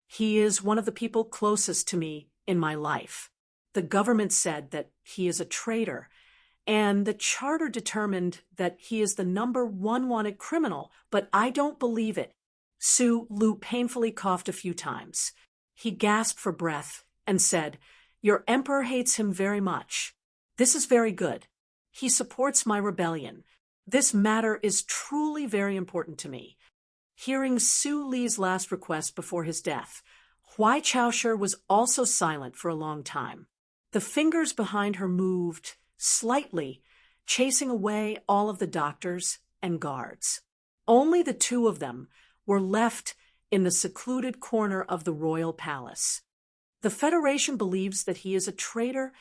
"He is one of the people closest to me in my life. The government said that he is a traitor, and the charter determined that he is the #1 wanted criminal, but I don't believe it." Su Lu painfully coughed a few times. He gasped for breath and said, "Your emperor hates him very much. This is very good. He supports my rebellion. This matter is truly very important to me." Hearing Su Li's last request before his death, Huai Chaoshu was also silent for a long time. The fingers behind her moved slightly, chasing away all of the doctors and guards. Only the two of them were left in the secluded corner of the royal palace. "The Federation believes that he is a traitor."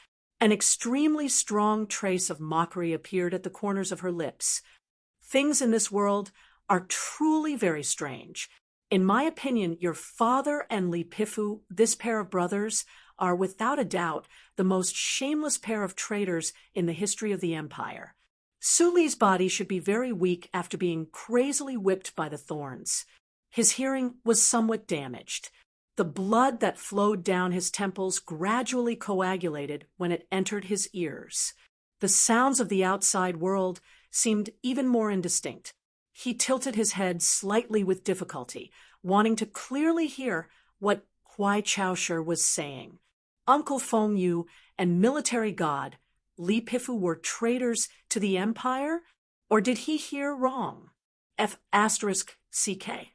An extremely strong trace of mockery appeared at the corners of her lips. "Things in this world are truly very strange. In my opinion, your father and Li Pifu, this pair of brothers, are without a doubt the most shameless pair of traitors in the history of the Empire." Su Li's body should be very weak after being crazily whipped by the thorns. His hearing was somewhat damaged. The blood that flowed down his temples gradually coagulated when it entered his ears. The sounds of the outside world seemed even more indistinct. He tilted his head slightly with difficulty, wanting to clearly hear what Huai Chaoshu was saying. Uncle Feng Yu and military god Li Pifu were traitors to the Empire? Or did he hear wrong? F***CK.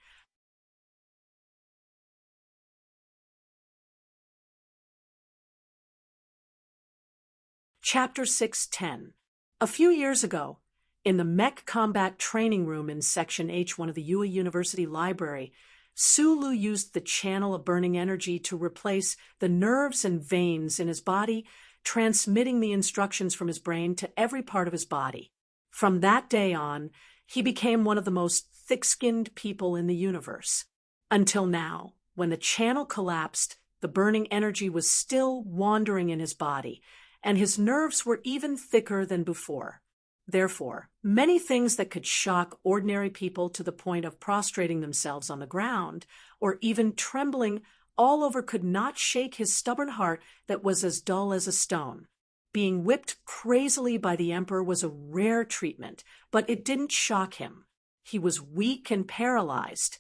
Chapter 610. A few years ago, in the mech combat training room in Section H1 of the Yue University Library, Su Lu used the channel of burning energy to replace the nerves and veins in his body, transmitting the instructions from his brain to every part of his body. From that day on, he became one of the most thick-skinned people in the universe. Until now, when the channel collapsed, the burning energy was still wandering in his body, and his nerves were even thicker than before. Therefore, many things that could shock ordinary people to the point of prostrating themselves on the ground, or even trembling all over, could not shake his stubborn heart that was as dull as a stone. Being whipped crazily by the emperor was a rare treatment, but it didn't shock him. He was weak and paralyzed,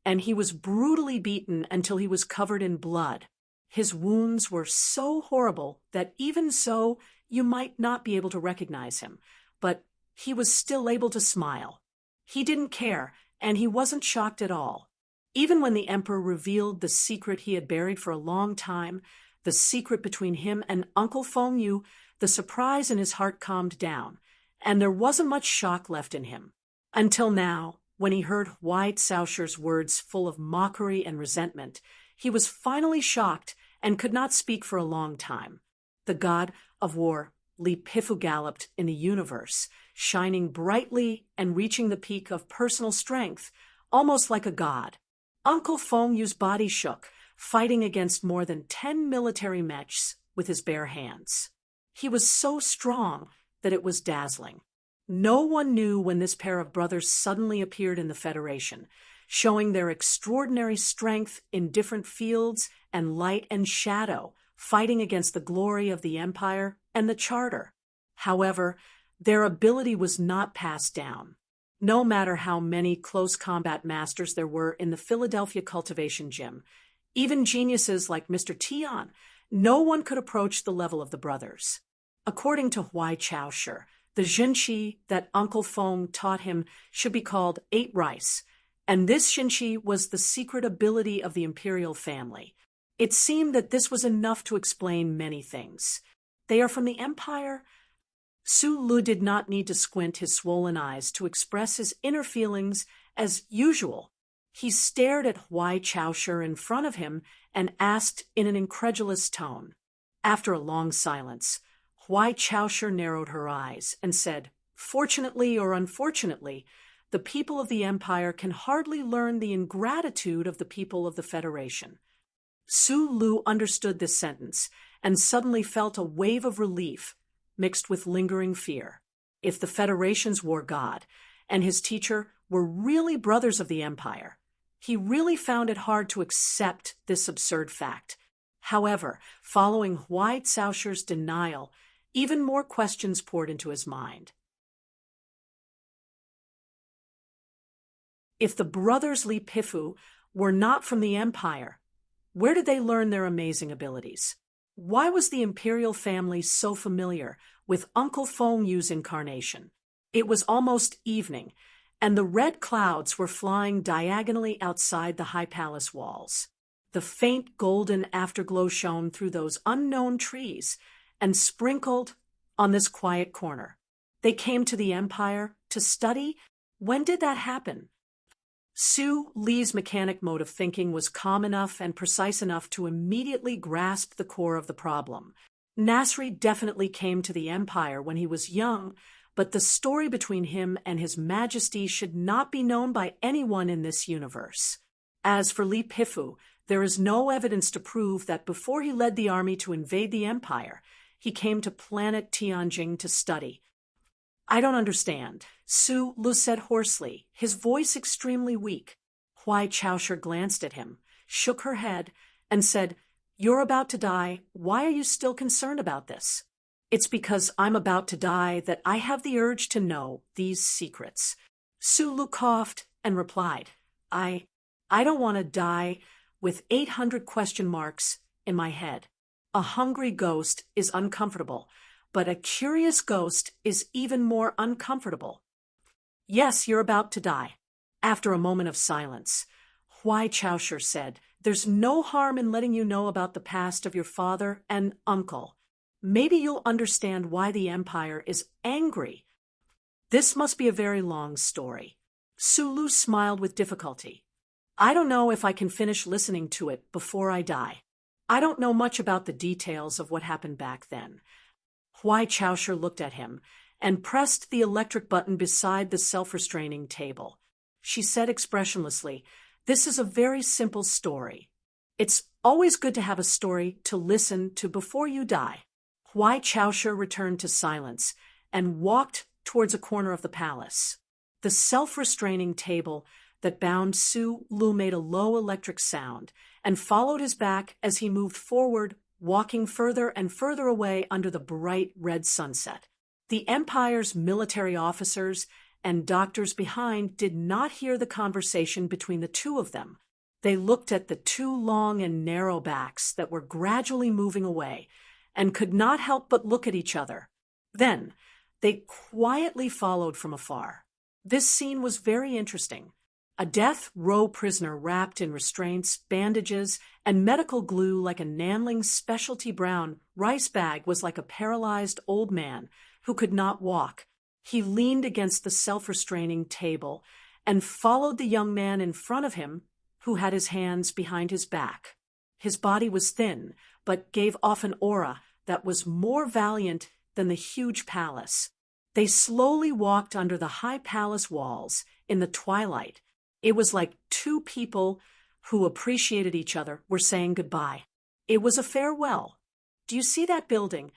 and he was brutally beaten until he was covered in blood. His wounds were so horrible that even so, you might not be able to recognize him, but he was still able to smile. He didn't care, and he wasn't shocked at all. Even when the emperor revealed the secret he had buried for a long time, the secret between him and Uncle Feng Yu, the surprise in his heart calmed down, and there wasn't much shock left in him. Until now, when he heard Huai Chaoshu's words full of mockery and resentment, he was finally shocked and could not speak for a long time. The god of war, Li Pifu, galloped in the universe, shining brightly and reaching the peak of personal strength, almost like a god. Uncle Feng Yu's body shook, fighting against more than 10 military mechs with his bare hands. He was so strong that it was dazzling. No one knew when this pair of brothers suddenly appeared in the Federation, showing their extraordinary strength in different fields and light and shadow, fighting against the glory of the Empire and the Charter. However, their ability was not passed down. No matter how many close combat masters there were in the Philadelphia cultivation gym, even geniuses like Mr. Tian, no one could approach the level of the brothers. According to Huai Chaoshu, the Zhenqi that Uncle Feng taught him should be called 8 rice, And this Xinqi was the secret ability of the imperial family. It seemed that this was enough to explain many things. They are from the empire. Su Lu did not need to squint his swollen eyes to express his inner feelings as usual. He stared at Huai Chaoshi in front of him and asked in an incredulous tone. After a long silence, Huai Chaoshi narrowed her eyes and said, "Fortunately or unfortunately, the people of the Empire can hardly learn the ingratitude of the people of the Federation." Su Lu understood this sentence and suddenly felt a wave of relief mixed with lingering fear. If the Federation's war god and his teacher were really brothers of the Empire, he really found it hard to accept this absurd fact. However, following Huai Caoshi's denial, even more questions poured into his mind. If the brothers Li Pifu were not from the Empire, where did they learn their amazing abilities? Why was the imperial family so familiar with Uncle Feng Yu's incarnation? It was almost evening, and the red clouds were flying diagonally outside the high palace walls. The faint golden afterglow shone through those unknown trees and sprinkled on this quiet corner. They came to the Empire to study? When did that happen? Su Li's mechanic mode of thinking was calm enough and precise enough to immediately grasp the core of the problem. Nasri definitely came to the Empire when he was young, but the story between him and His Majesty should not be known by anyone in this universe. As for Li Pifu, there is no evidence to prove that before he led the army to invade the Empire, he came to planet Tianjing to study. "I don't understand," Su Lu said hoarsely, his voice extremely weak. Huai Chaoshi glanced at him, shook her head, and said, "You're about to die. Why are you still concerned about this?" "It's because I'm about to die that I have the urge to know these secrets." Su Lu coughed and replied, I don't want to die with 800 question marks in my head. A hungry ghost is uncomfortable, but a curious ghost is even more uncomfortable. "Yes, you're about to die." After a moment of silence, Huai Chaoshi said, "There's no harm in letting you know about the past of your father and uncle. Maybe you'll understand why the Empire is angry." "This must be a very long story." Su Lu smiled with difficulty. "I don't know if I can finish listening to it before I die. I don't know much about the details of what happened back then." Huai Chaoshi looked at him and pressed the electric button beside the self-restraining table. She said expressionlessly, "This is a very simple story. It's always good to have a story to listen to before you die." Huai Chaoshi returned to silence and walked towards a corner of the palace. The self-restraining table that bound Su Lu made a low electric sound and followed his back as he moved forward, walking further and further away under the bright red sunset. The Empire's military officers and doctors behind did not hear the conversation between the two of them. They looked at the two long and narrow backs that were gradually moving away and could not help but look at each other. Then, they quietly followed from afar. This scene was very interesting. A death row prisoner wrapped in restraints, bandages, and medical glue like a Nanling specialty brown rice bag was like a paralyzed old man who could not walk. He leaned against the self-restraining table and followed the young man in front of him who had his hands behind his back. His body was thin, but gave off an aura that was more valiant than the huge palace. They slowly walked under the high palace walls in the twilight. It was like two people who appreciated each other were saying goodbye. It was a farewell. "Do you see that building?"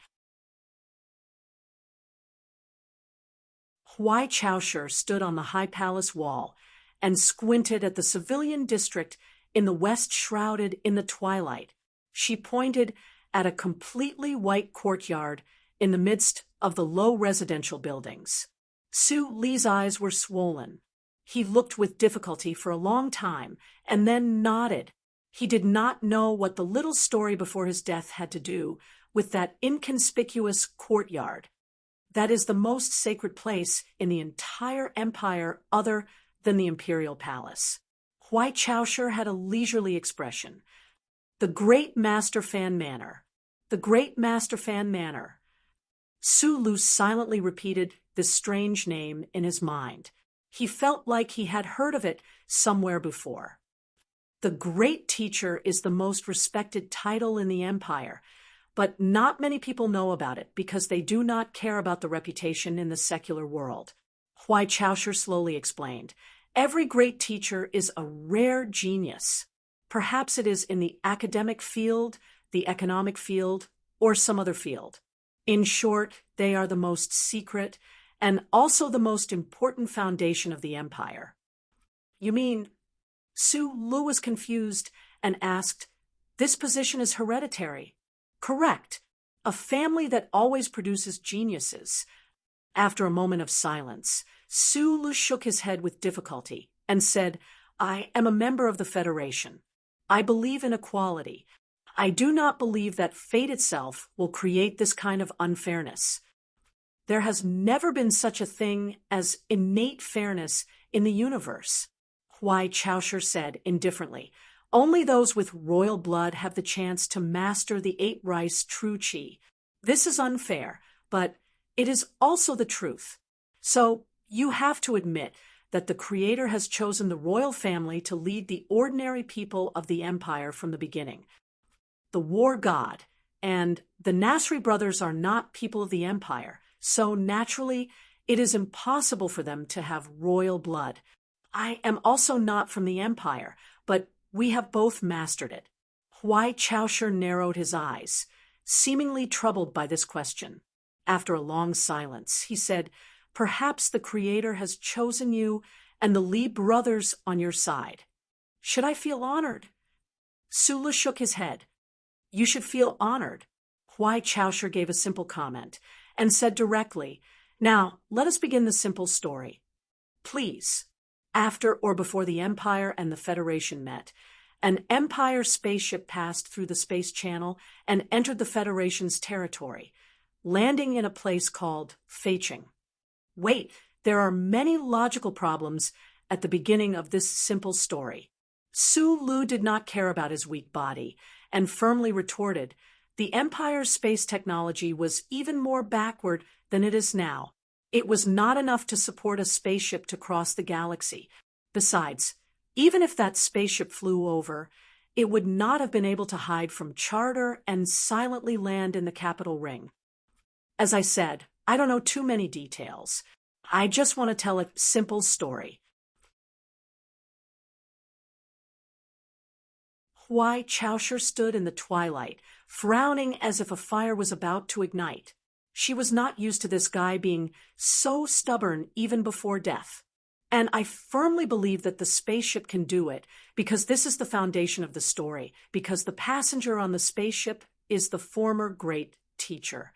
Huai Chaoshi stood on the high palace wall and squinted at the civilian district in the west shrouded in the twilight. She pointed at a completely white courtyard in the midst of the low residential buildings. Su Li's eyes were swollen. He looked with difficulty for a long time and then nodded. He did not know what the little story before his death had to do with that inconspicuous courtyard. That is the most sacred place in the entire empire other than the imperial palace. Huai Chaosher had a leisurely expression. The Great Master Fan Manor. The Great Master Fan Manor. Su Lu silently repeated this strange name in his mind. He felt like he had heard of it somewhere before. The Great Teacher is the most respected title in the empire, but not many people know about it because they do not care about the reputation in the secular world. Huai Chaosher slowly explained. Every great teacher is a rare genius. Perhaps it is in the academic field, the economic field, or some other field. In short, they are the most secret and also the most important foundation of the empire. You mean? Su Lu was confused and asked, this position is hereditary. Correct. A family that always produces geniuses. After a moment of silence, Su Lu shook his head with difficulty and said, I am a member of the Federation. I believe in equality. I do not believe that fate itself will create this kind of unfairness. There has never been such a thing as innate fairness in the universe, Huai Chaosher said indifferently. Only those with royal blood have the chance to master the 8 rice true qi. This is unfair, but it is also the truth. So you have to admit that the Creator has chosen the royal family to lead the ordinary people of the empire from the beginning. The war god and the Nasri brothers are not people of the empire, so naturally it is impossible for them to have royal blood. I am also not from the empire, but we have both mastered it. Huai Chaosher narrowed his eyes, seemingly troubled by this question. After a long silence, he said, perhaps the Creator has chosen you and the Li brothers on your side. Should I feel honored? Su Lu shook his head. You should feel honored. Huai Chaosher gave a simple comment and said directly, now, let us begin the simple story. Please, after or before the Empire and the Federation met, an Empire spaceship passed through the space channel and entered the Federation's territory, landing in a place called Feiqing. Wait, there are many logical problems at the beginning of this simple story. Su Lu did not care about his weak body and firmly retorted, the Empire's space technology was even more backward than it is now. It was not enough to support a spaceship to cross the galaxy. Besides, even if that spaceship flew over, it would not have been able to hide from charter and silently land in the capital ring. As I said, I don't know too many details. I just want to tell a simple story. Huai Chaosher stood in the twilight, frowning as if a fire was about to ignite. She was not used to this guy being so stubborn even before death. And I firmly believe that the spaceship can do it, because this is the foundation of the story, because the passenger on the spaceship is the former great teacher.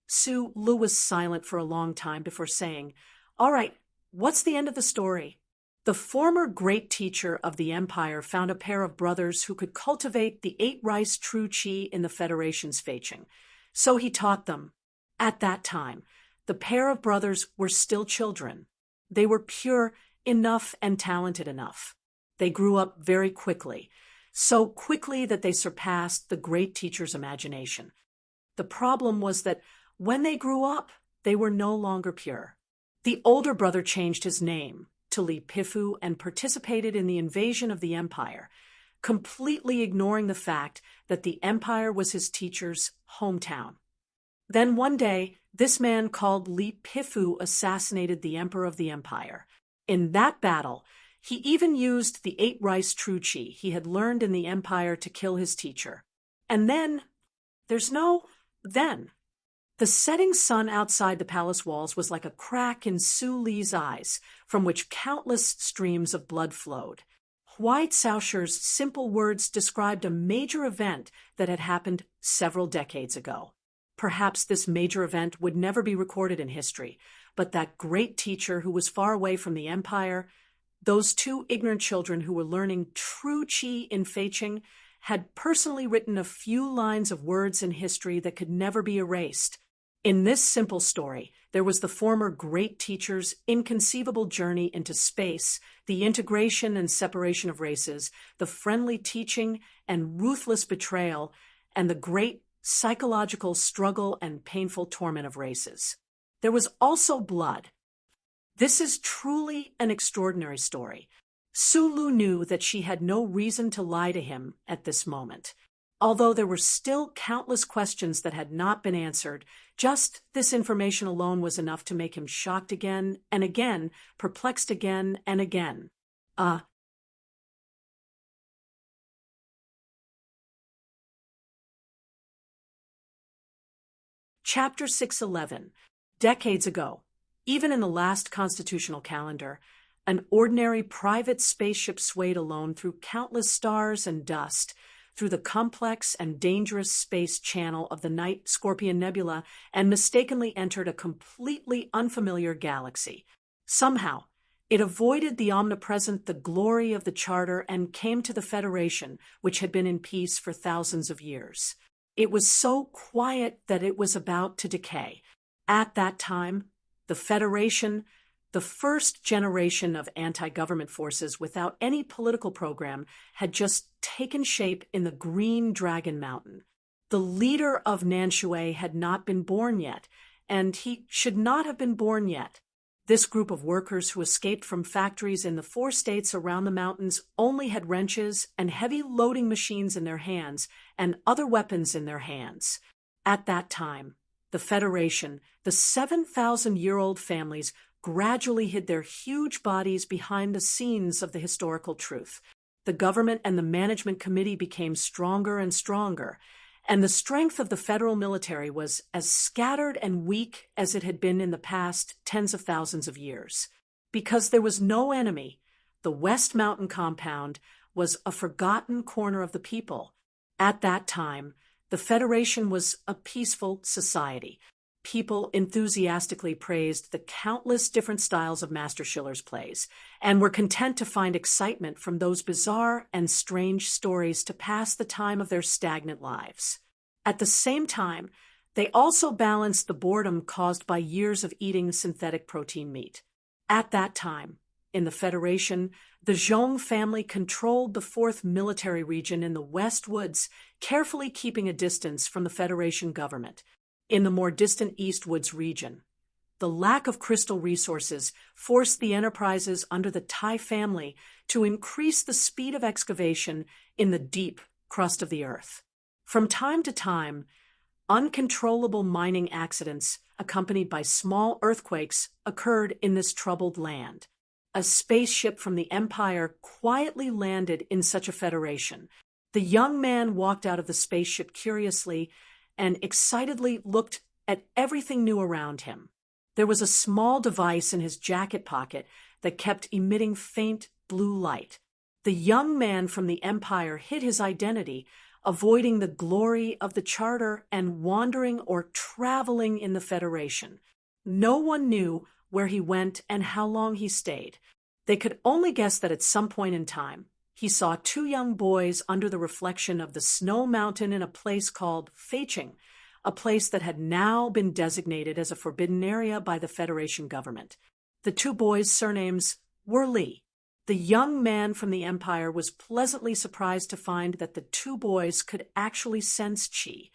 Su Lu was silent for a long time before saying, all right, what's the end of the story? The former great teacher of the empire found a pair of brothers who could cultivate the 8 rice true qi in the Federation's Feiqing. So he taught them. At that time, the pair of brothers were still children. They were pure enough and talented enough. They grew up very quickly, so quickly that they surpassed the great teacher's imagination. The problem was that when they grew up, they were no longer pure. The older brother changed his name to Li Pifu and participated in the invasion of the empire, completely ignoring the fact that the empire was his teacher's hometown. Then one day, this man called Li Pifu assassinated the emperor of the empire. In that battle, he even used the 8 rice true qi he had learned in the empire to kill his teacher. And then, there's no then. The setting sun outside the palace walls was like a crack in Su Li's eyes, from which countless streams of blood flowed. Huai Chaosher's simple words described a major event that had happened several decades ago. Perhaps this major event would never be recorded in history, but that great teacher who was far away from the empire, those 2 ignorant children who were learning true qi in Feiqing, had personally written a few lines of words in history that could never be erased. In this simple story, There was the former great teacher's inconceivable journey into space, the integration and separation of races, the friendly teaching and ruthless betrayal, and the great psychological struggle and painful torment of races. There was also blood. This is truly an extraordinary story. Sulu knew that she had no reason to lie to him at this moment. Although there were still countless questions that had not been answered, just this information alone was enough to make him shocked again and again, perplexed again and again. Chapter 611. Decades ago, even in the last constitutional calendar, an ordinary private spaceship swayed alone through countless stars and dust, through the complex and dangerous space channel of the Night Scorpion Nebula, and mistakenly entered a completely unfamiliar galaxy. Somehow, it avoided the omnipresent, the glory of the Charter, and came to the Federation, which had been in peace for thousands of years. It was so quiet that it was about to decay. At that time, the Federation, the first generation of anti-government forces without any political program, had just taken shape in the Green Dragon Mountain. The leader of Nanshui had not been born yet, and he should not have been born yet. This group of workers who escaped from factories in the 4 states around the mountains only had wrenches and heavy loading machines in their hands and other weapons in their hands. At that time, the Federation, the 7,000-year-old families, gradually hid their huge bodies behind the scenes of the historical truth. The government and the management committee became stronger and stronger, and the strength of the federal military was as scattered and weak as it had been in the past tens of thousands of years. Because there was no enemy, the West Mountain Compound was a forgotten corner of the people. At that time, the Federation was a peaceful society. People enthusiastically praised the countless different styles of Master Schiller's plays, and were content to find excitement from those bizarre and strange stories to pass the time of their stagnant lives. At the same time, they also balanced the boredom caused by years of eating synthetic protein meat. At that time, in the Federation, the Zhong family controlled the 4th military region in the West Woods, carefully keeping a distance from the Federation government. In the more distant East Woods region, the lack of crystal resources forced the enterprises under the Tai family to increase the speed of excavation in the deep crust of the earth. From time to time, uncontrollable mining accidents accompanied by small earthquakes occurred in this troubled land. A spaceship from the Empire quietly landed in such a federation. The young man walked out of the spaceship curiously and excitedly looked at everything new around him. There was a small device in his jacket pocket that kept emitting faint blue light. The young man from the Empire hid his identity, avoiding the glory of the Charter and wandering or traveling in the Federation. No one knew where he went and how long he stayed. They could only guess that at some point in time, he saw 2 young boys under the reflection of the snow mountain in a place called Feiching, a place that had now been designated as a forbidden area by the Federation government. The 2 boys' surnames were Li. The young man from the Empire was pleasantly surprised to find that the 2 boys could actually sense qi.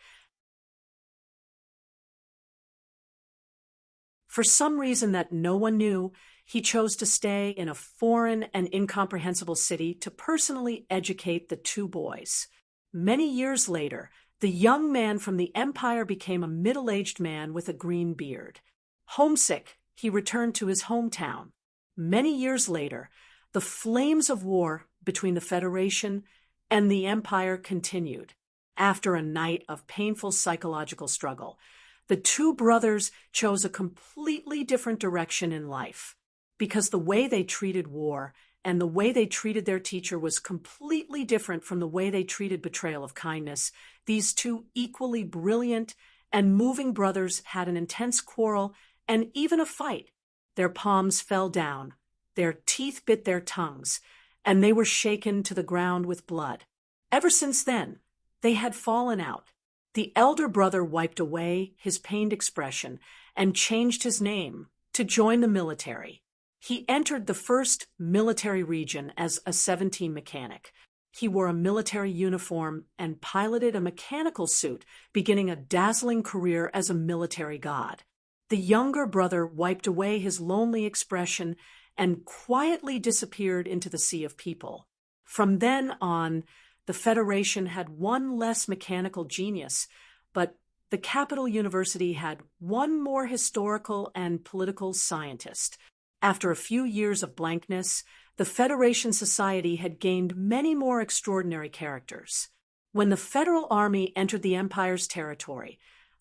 For some reason that no one knew, he chose to stay in a foreign and incomprehensible city to personally educate the 2 boys. Many years later, the young man from the Empire became a middle-aged man with a green beard. Homesick, he returned to his hometown. Many years later, the flames of war between the Federation and the Empire continued. After a night of painful psychological struggle, the 2 brothers chose a completely different direction in life. Because the way they treated war and the way they treated their teacher was completely different from the way they treated betrayal of kindness, these 2 equally brilliant and moving brothers had an intense quarrel and even a fight. Their palms fell down, their teeth bit their tongues, and they were shaken to the ground with blood. Ever since then, they had fallen out. The elder brother wiped away his pained expression and changed his name to join the military. He entered the first military region as a 17 mechanic. He wore a military uniform and piloted a mechanical suit, beginning a dazzling career as a military god. The younger brother wiped away his lonely expression and quietly disappeared into the sea of people. From then on, the Federation had one less mechanical genius, but the capital university had one more historical and political scientist. After a few years of blankness, the Federation Society had gained many more extraordinary characters. When the Federal Army entered the Empire's territory,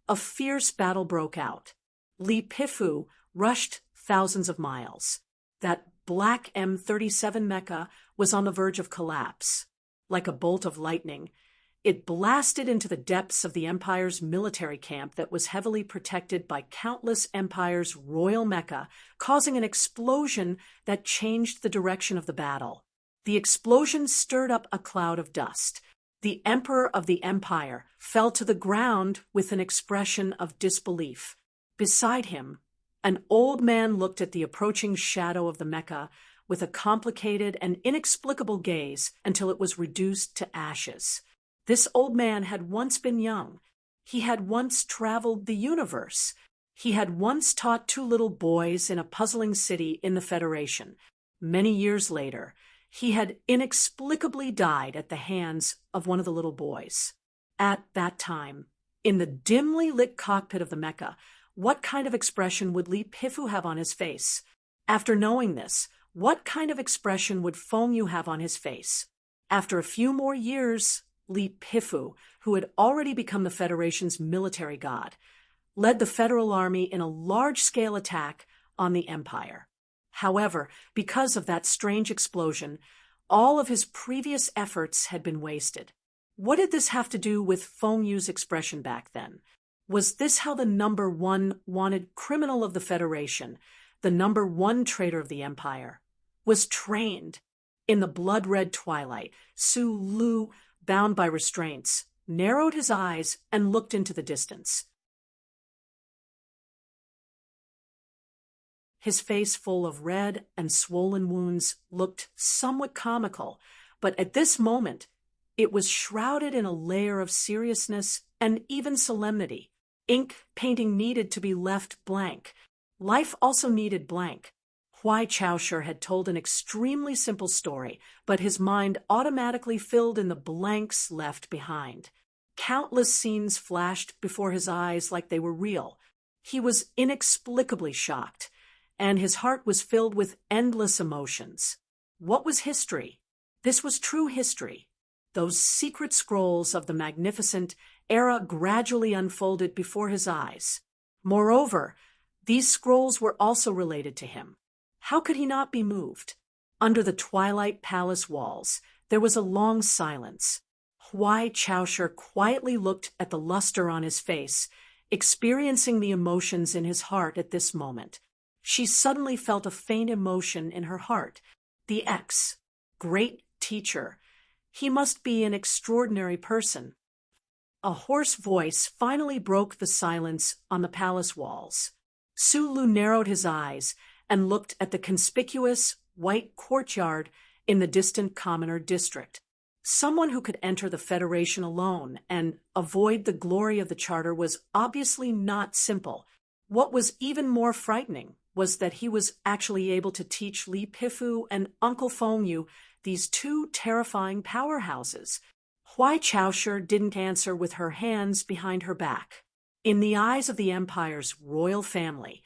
a fierce battle broke out. Li Pifu rushed thousands of miles. That black M37 mecha was on the verge of collapse. Like a bolt of lightning, it blasted into the depths of the Empire's military camp that was heavily protected by countless Empire's royal mecha, causing an explosion that changed the direction of the battle. The explosion stirred up a cloud of dust. The Emperor of the Empire fell to the ground with an expression of disbelief. Beside him, an old man looked at the approaching shadow of the mecha with a complicated and inexplicable gaze until it was reduced to ashes. This old man had once been young. He had once traveled the universe. He had once taught two little boys in a puzzling city in the Federation. Many years later, he had inexplicably died at the hands of one of the little boys. At that time, in the dimly lit cockpit of the mecha, what kind of expression would Li Pifu have on his face? After knowing this, what kind of expression would Feng Yu have on his face? After a few more years, Li Pifu, who had already become the Federation's military god, led the Federal Army in a large-scale attack on the Empire. However, because of that strange explosion, all of his previous efforts had been wasted. What did this have to do with Feng Yu's expression back then? Was this how the number one wanted criminal of the Federation, the number one traitor of the Empire, was trained? In the blood-red twilight, Su Lu, bound by restraints, narrowed his eyes and looked into the distance. His face, full of red and swollen wounds, looked somewhat comical, but at this moment it was shrouded in a layer of seriousness and even solemnity. Ink painting needed to be left blank. Life also needed blank. Huai Chaosher had told an extremely simple story, but his mind automatically filled in the blanks left behind. Countless scenes flashed before his eyes like they were real. He was inexplicably shocked, and his heart was filled with endless emotions. What was history? This was true history. Those secret scrolls of the magnificent era gradually unfolded before his eyes. Moreover, these scrolls were also related to him. How could he not be moved? Under the twilight palace walls, there was a long silence. Huai Chaosher quietly looked at the luster on his face, experiencing the emotions in his heart at this moment. She suddenly felt a faint emotion in her heart. The great teacher. He must be an extraordinary person. A hoarse voice finally broke the silence on the palace walls. Su Lu narrowed his eyes and looked at the conspicuous white courtyard in the distant commoner district. Someone who could enter the Federation alone and avoid the glory of the Charter was obviously not simple. What was even more frightening was that he was actually able to teach Li Pifu and Uncle Feng Yu, these two terrifying powerhouses. Huai Chaosher didn't answer with her hands behind her back. In the eyes of the Empire's royal family,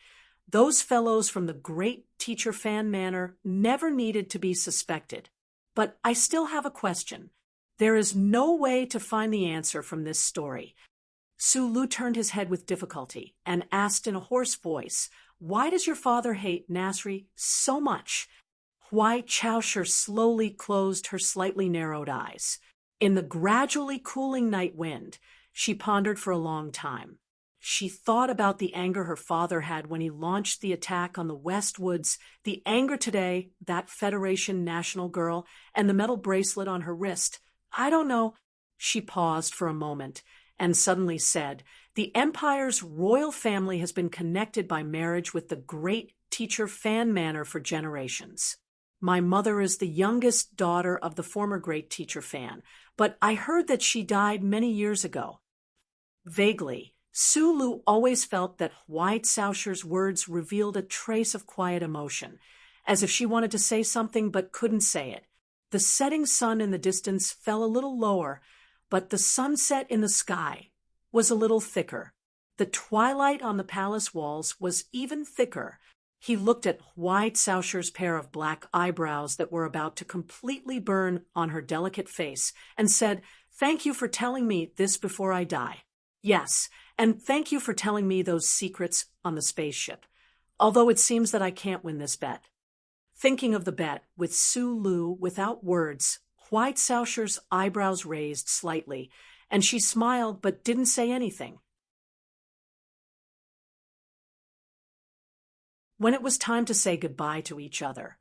those fellows from the great teacher Fan Manor never needed to be suspected. But I still have a question. There is no way to find the answer from this story. Su Lu turned his head with difficulty and asked in a hoarse voice, "Why does your father hate Nasri so much?" Huai Chaosher slowly closed her slightly narrowed eyes. In the gradually cooling night wind, she pondered for a long time. She thought about the anger her father had when he launched the attack on the West Woods, the anger today, that Federation national girl, and the metal bracelet on her wrist. I don't know. She paused for a moment and suddenly said, "The Empire's royal family has been connected by marriage with the great teacher Fan Manor for generations. My mother is the youngest daughter of the former great teacher Fan, but I heard that she died many years ago." Vaguely, Sulu always felt that White Sausher's words revealed a trace of quiet emotion, as if she wanted to say something but couldn't say it. The setting sun in the distance fell a little lower, but the sunset in the sky was a little thicker. The twilight on the palace walls was even thicker. He looked at White Sausher's pair of black eyebrows that were about to completely burn on her delicate face and said, "Thank you for telling me this before I die. Yes, and thank you for telling me those secrets on the spaceship, although it seems that I can't win this bet." Thinking of the bet with Sulu without words, White Sausher's eyebrows raised slightly, and she smiled but didn't say anything. When it was time to say goodbye to each other,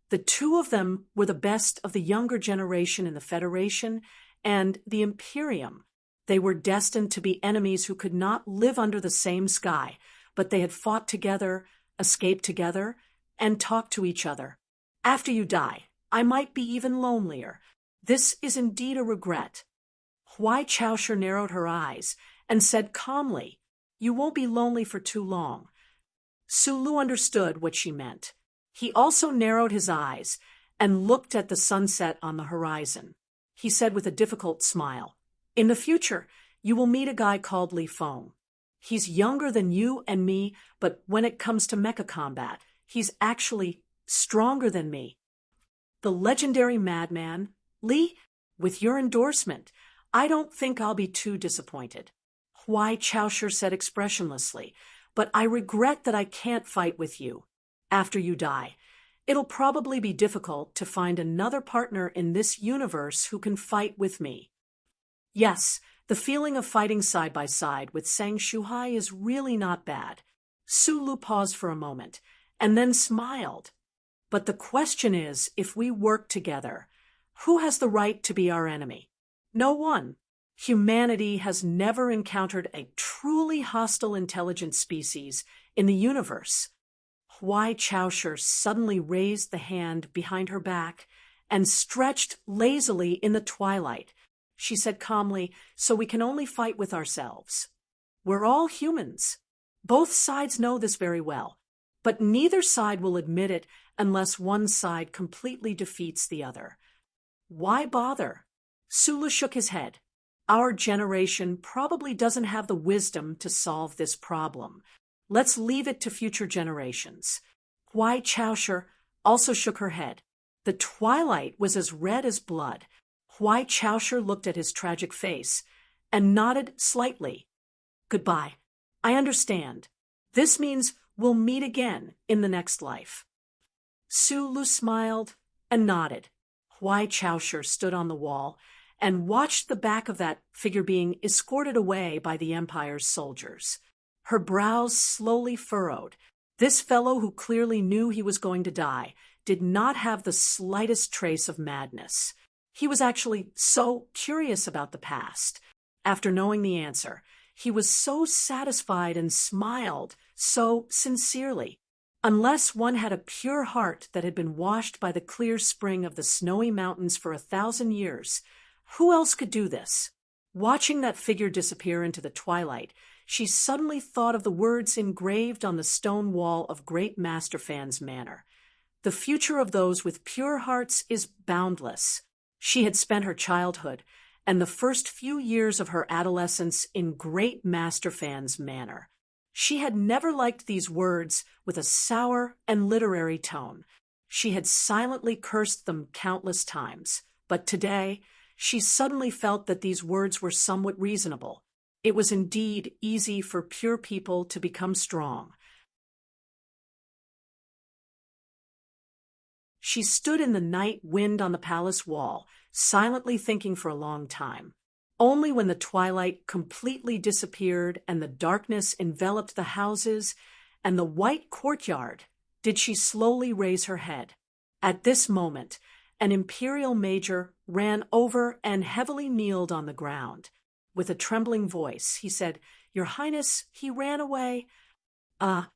the two of them were the best of the younger generation in the Federation and the Imperium. They were destined to be enemies who could not live under the same sky, but they had fought together, escaped together, and talked to each other. "After you die, I might be even lonelier. This is indeed a regret." Huai Chaosher narrowed her eyes and said calmly, "You won't be lonely for too long." Sulu understood what she meant. He also narrowed his eyes and looked at the sunset on the horizon. He said with a difficult smile, "In the future, you will meet a guy called Li Feng. He's younger than you and me, but when it comes to mecha combat, he's actually stronger than me. The legendary madman, Li, with your endorsement, I don't think I'll be too disappointed." Huai Chaosher said expressionlessly, "But I regret that I can't fight with you. After you die, it'll probably be difficult to find another partner in this universe who can fight with me." Yes, the feeling of fighting side by side with Sang Shuhai is really not bad. Sulu paused for a moment, and then smiled. "But the question is, if we work together, who has the right to be our enemy? No one. Humanity has never encountered a truly hostile intelligent species in the universe." Huai Chaosher suddenly raised the hand behind her back and stretched lazily in the twilight. She said calmly, "So we can only fight with ourselves. We're all humans. Both sides know this very well, but neither side will admit it unless one side completely defeats the other. Why bother?" Sulu shook his head. "Our generation probably doesn't have the wisdom to solve this problem. Let's leave it to future generations." Huai Chaosher also shook her head. The twilight was as red as blood. Huai Chaosher looked at his tragic face and nodded slightly. "Goodbye. I understand. This means we'll meet again in the next life." Sulu smiled and nodded. Huai Chaosher stood on the wall and watched the back of that figure being escorted away by the Empire's soldiers. Her brows slowly furrowed. This fellow, who clearly knew he was going to die, did not have the slightest trace of madness. He was actually so curious about the past. After knowing the answer, he was so satisfied and smiled so sincerely. Unless one had a pure heart that had been washed by the clear spring of the snowy mountains for 1,000 years, who else could do this? Watching that figure disappear into the twilight, she suddenly thought of the words engraved on the stone wall of Great Master Fan's manor. "The future of those with pure hearts is boundless." She had spent her childhood and the first few years of her adolescence in Great Master Fan's manor. She had never liked these words with a sour and literary tone. She had silently cursed them countless times, but today she suddenly felt that these words were somewhat reasonable. It was indeed easy for pure people to become strong. She stood in the night wind on the palace wall, silently thinking for a long time. Only when the twilight completely disappeared and the darkness enveloped the houses and the white courtyard did she slowly raise her head. At this moment, an imperial major ran over and heavily kneeled on the ground. With a trembling voice, he said, "Your Highness, he ran away." Ah.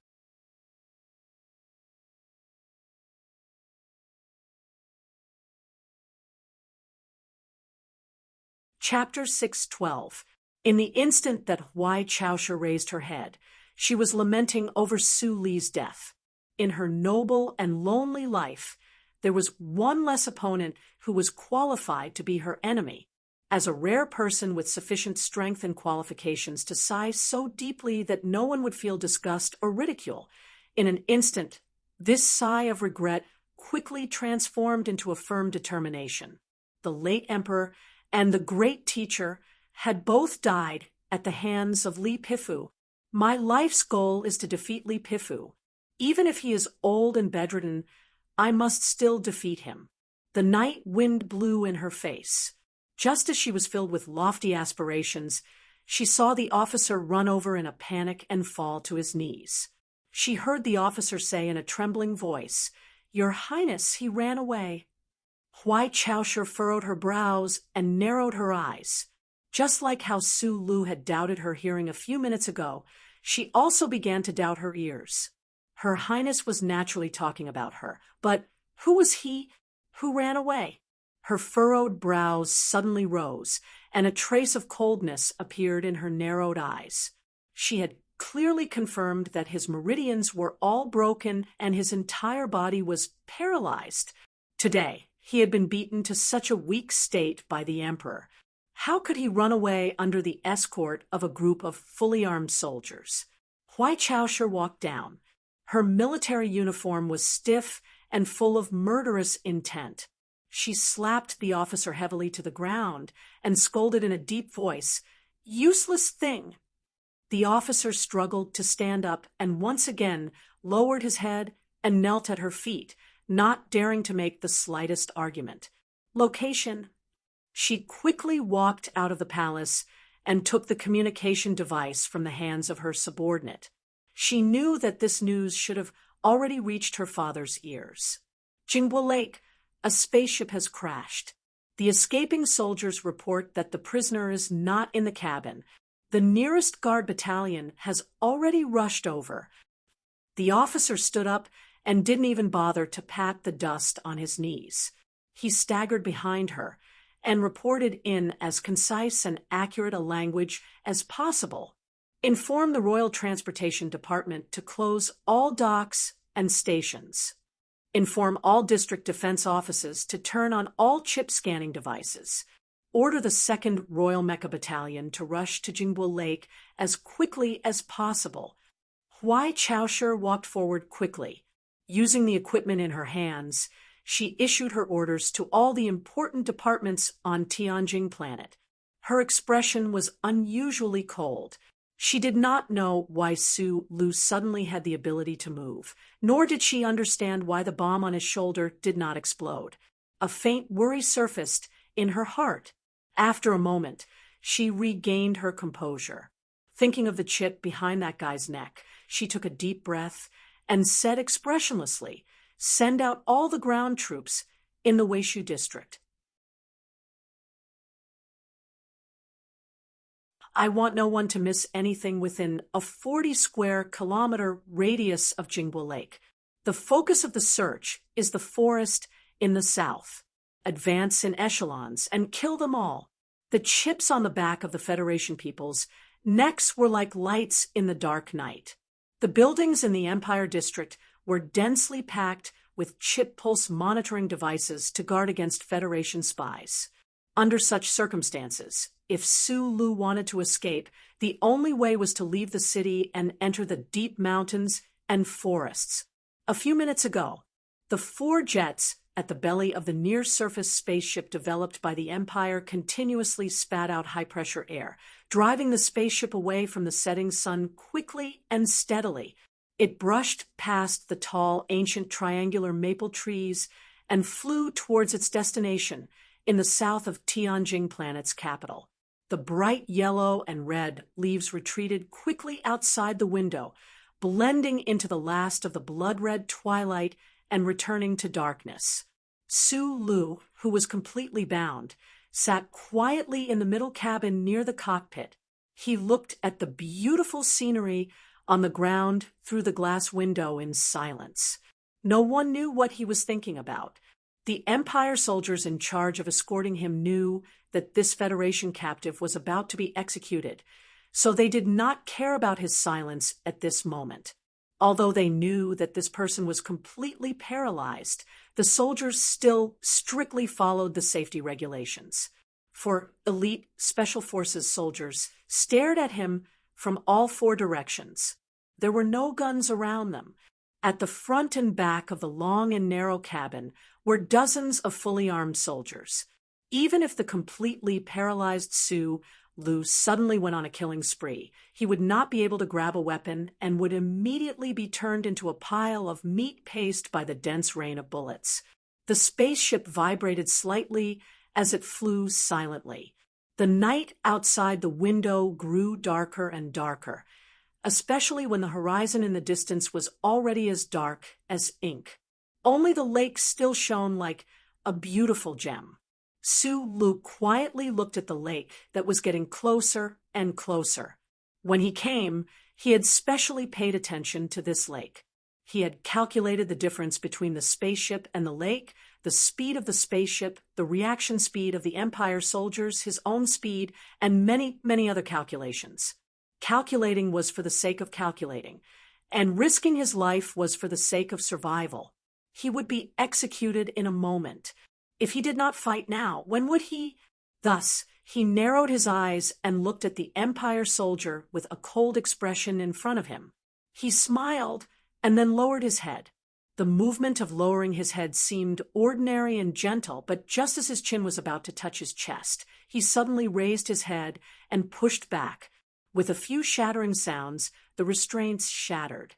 Chapter 612. In the instant that Huai Chaosha raised her head, she was lamenting over Su Li's death. In her noble and lonely life, there was one less opponent who was qualified to be her enemy. As a rare person with sufficient strength and qualifications to sigh so deeply that no one would feel disgust or ridicule, in an instant, this sigh of regret quickly transformed into a firm determination. The late emperor and the great teacher had both died at the hands of Li Pifu. My life's goal is to defeat Li Pifu. Even if he is old and bedridden, I must still defeat him. The night wind blew in her face. Just as she was filled with lofty aspirations, she saw the officer run over in a panic and fall to his knees. She heard the officer say in a trembling voice, "Your Highness, he ran away." Huai Chaosha furrowed her brows and narrowed her eyes. Just like how Su Lu had doubted her hearing a few minutes ago, she also began to doubt her ears. Her Highness was naturally talking about her, but who was he who ran away? Her furrowed brows suddenly rose, and a trace of coldness appeared in her narrowed eyes. She had clearly confirmed that his meridians were all broken and his entire body was paralyzed. Today, he had been beaten to such a weak state by the emperor. How could he run away under the escort of a group of fully armed soldiers? Huai Chaosha walked down. Her military uniform was stiff and full of murderous intent. She slapped the officer heavily to the ground and scolded in a deep voice, "Useless thing!" The officer struggled to stand up and once again lowered his head and knelt at her feet, not daring to make the slightest argument. Location. She quickly walked out of the palace and took the communication device from the hands of her subordinate. She knew that this news should have already reached her father's ears. Jingbo Lake, a spaceship has crashed. The escaping soldiers report that the prisoner is not in the cabin. The nearest guard battalion has already rushed over. The officer stood up and didn't even bother to pat the dust on his knees. He staggered behind her and reported in as concise and accurate a language as possible. Inform the Royal Transportation Department to close all docks and stations. Inform all district defense offices to turn on all chip scanning devices. Order the 2nd Royal Mecha Battalion to rush to Jingbo Lake as quickly as possible. Huai Chaosha walked forward quickly. Using the equipment in her hands, she issued her orders to all the important departments on Tianjing planet. Her expression was unusually cold. She did not know why Su Lu suddenly had the ability to move, nor did she understand why the bomb on his shoulder did not explode. A faint worry surfaced in her heart. After a moment, she regained her composure. Thinking of the chip behind that guy's neck, she took a deep breath and said expressionlessly, "Send out all the ground troops in the Weishu district." I want no one to miss anything within a 40-square-kilometer radius of Jingbo Lake. The focus of the search is the forest in the south. Advance in echelons and kill them all. The chips on the back of the Federation peoples' necks were like lights in the dark night. The buildings in the Empire District were densely packed with chip pulse monitoring devices to guard against Federation spies. Under such circumstances, if Su Lu wanted to escape, the only way was to leave the city and enter the deep mountains and forests. A few minutes ago, the 4 jets at the belly of the near-surface spaceship developed by the Empire continuously spat out high-pressure air, driving the spaceship away from the setting sun quickly and steadily. It brushed past the tall, ancient triangular maple trees and flew towards its destination in the south of Tianjing planet's capital. The bright yellow and red leaves retreated quickly outside the window, blending into the last of the blood-red twilight and returning to darkness. Su Lu, who was completely bound, sat quietly in the middle cabin near the cockpit. He looked at the beautiful scenery on the ground through the glass window in silence. No one knew what he was thinking about. The Empire soldiers in charge of escorting him knew that this Federation captive was about to be executed, so they did not care about his silence at this moment. Although they knew that this person was completely paralyzed, the soldiers still strictly followed the safety regulations. For elite Special Forces soldiers stared at him from all four directions. There were no guns around them. At the front and back of the long and narrow cabin were dozens of fully armed soldiers. Even if the completely paralyzed Su Lu suddenly went on a killing spree, he would not be able to grab a weapon and would immediately be turned into a pile of meat paste by the dense rain of bullets. The spaceship vibrated slightly as it flew silently. The night outside the window grew darker and darker, especially when the horizon in the distance was already as dark as ink. Only the lake still shone like a beautiful gem. Su Lu quietly looked at the lake that was getting closer and closer. When he came, he had specially paid attention to this lake. He had calculated the difference between the spaceship and the lake, the speed of the spaceship, the reaction speed of the Empire soldiers, his own speed, and many, many other calculations. Calculating was for the sake of calculating, and risking his life was for the sake of survival. He would be executed in a moment. If he did not fight now, when would he? Thus, he narrowed his eyes and looked at the Empire soldier with a cold expression in front of him. He smiled and then lowered his head. The movement of lowering his head seemed ordinary and gentle, but just as his chin was about to touch his chest, he suddenly raised his head and pushed back. With a few shattering sounds, the restraints shattered.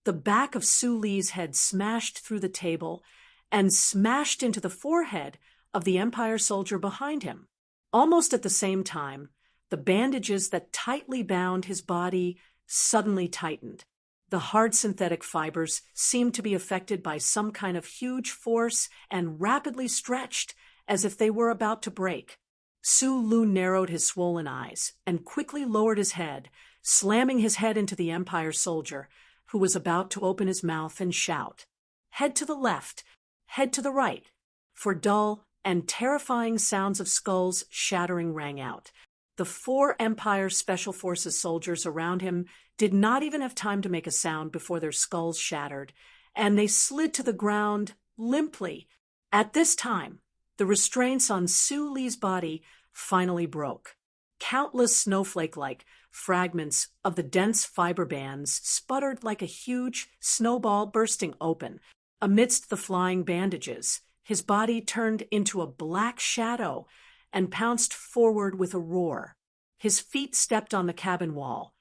The back of Su Li's head smashed through the table and smashed into the forehead of the Empire soldier behind him. Almost at the same time, the bandages that tightly bound his body suddenly tightened. The hard synthetic fibers seemed to be affected by some kind of huge force and rapidly stretched as if they were about to break. Su Lu narrowed his swollen eyes and quickly lowered his head, slamming his head into the Empire soldier, who was about to open his mouth and shout. Head to the left, head to the right, for dull and terrifying sounds of skulls shattering rang out. The 4 Empire Special Forces soldiers around him did not even have time to make a sound before their skulls shattered, and they slid to the ground limply. At this time, the restraints on Su Li's body finally broke. Countless snowflake-like fragments of the dense fiber bands sputtered like a huge snowball bursting open. Amidst the flying bandages, his body turned into a black shadow and pounced forward with a roar. His feet stepped on the cabin wall,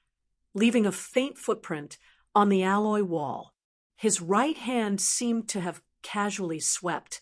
leaving a faint footprint on the alloy wall. His right hand seemed to have casually swept,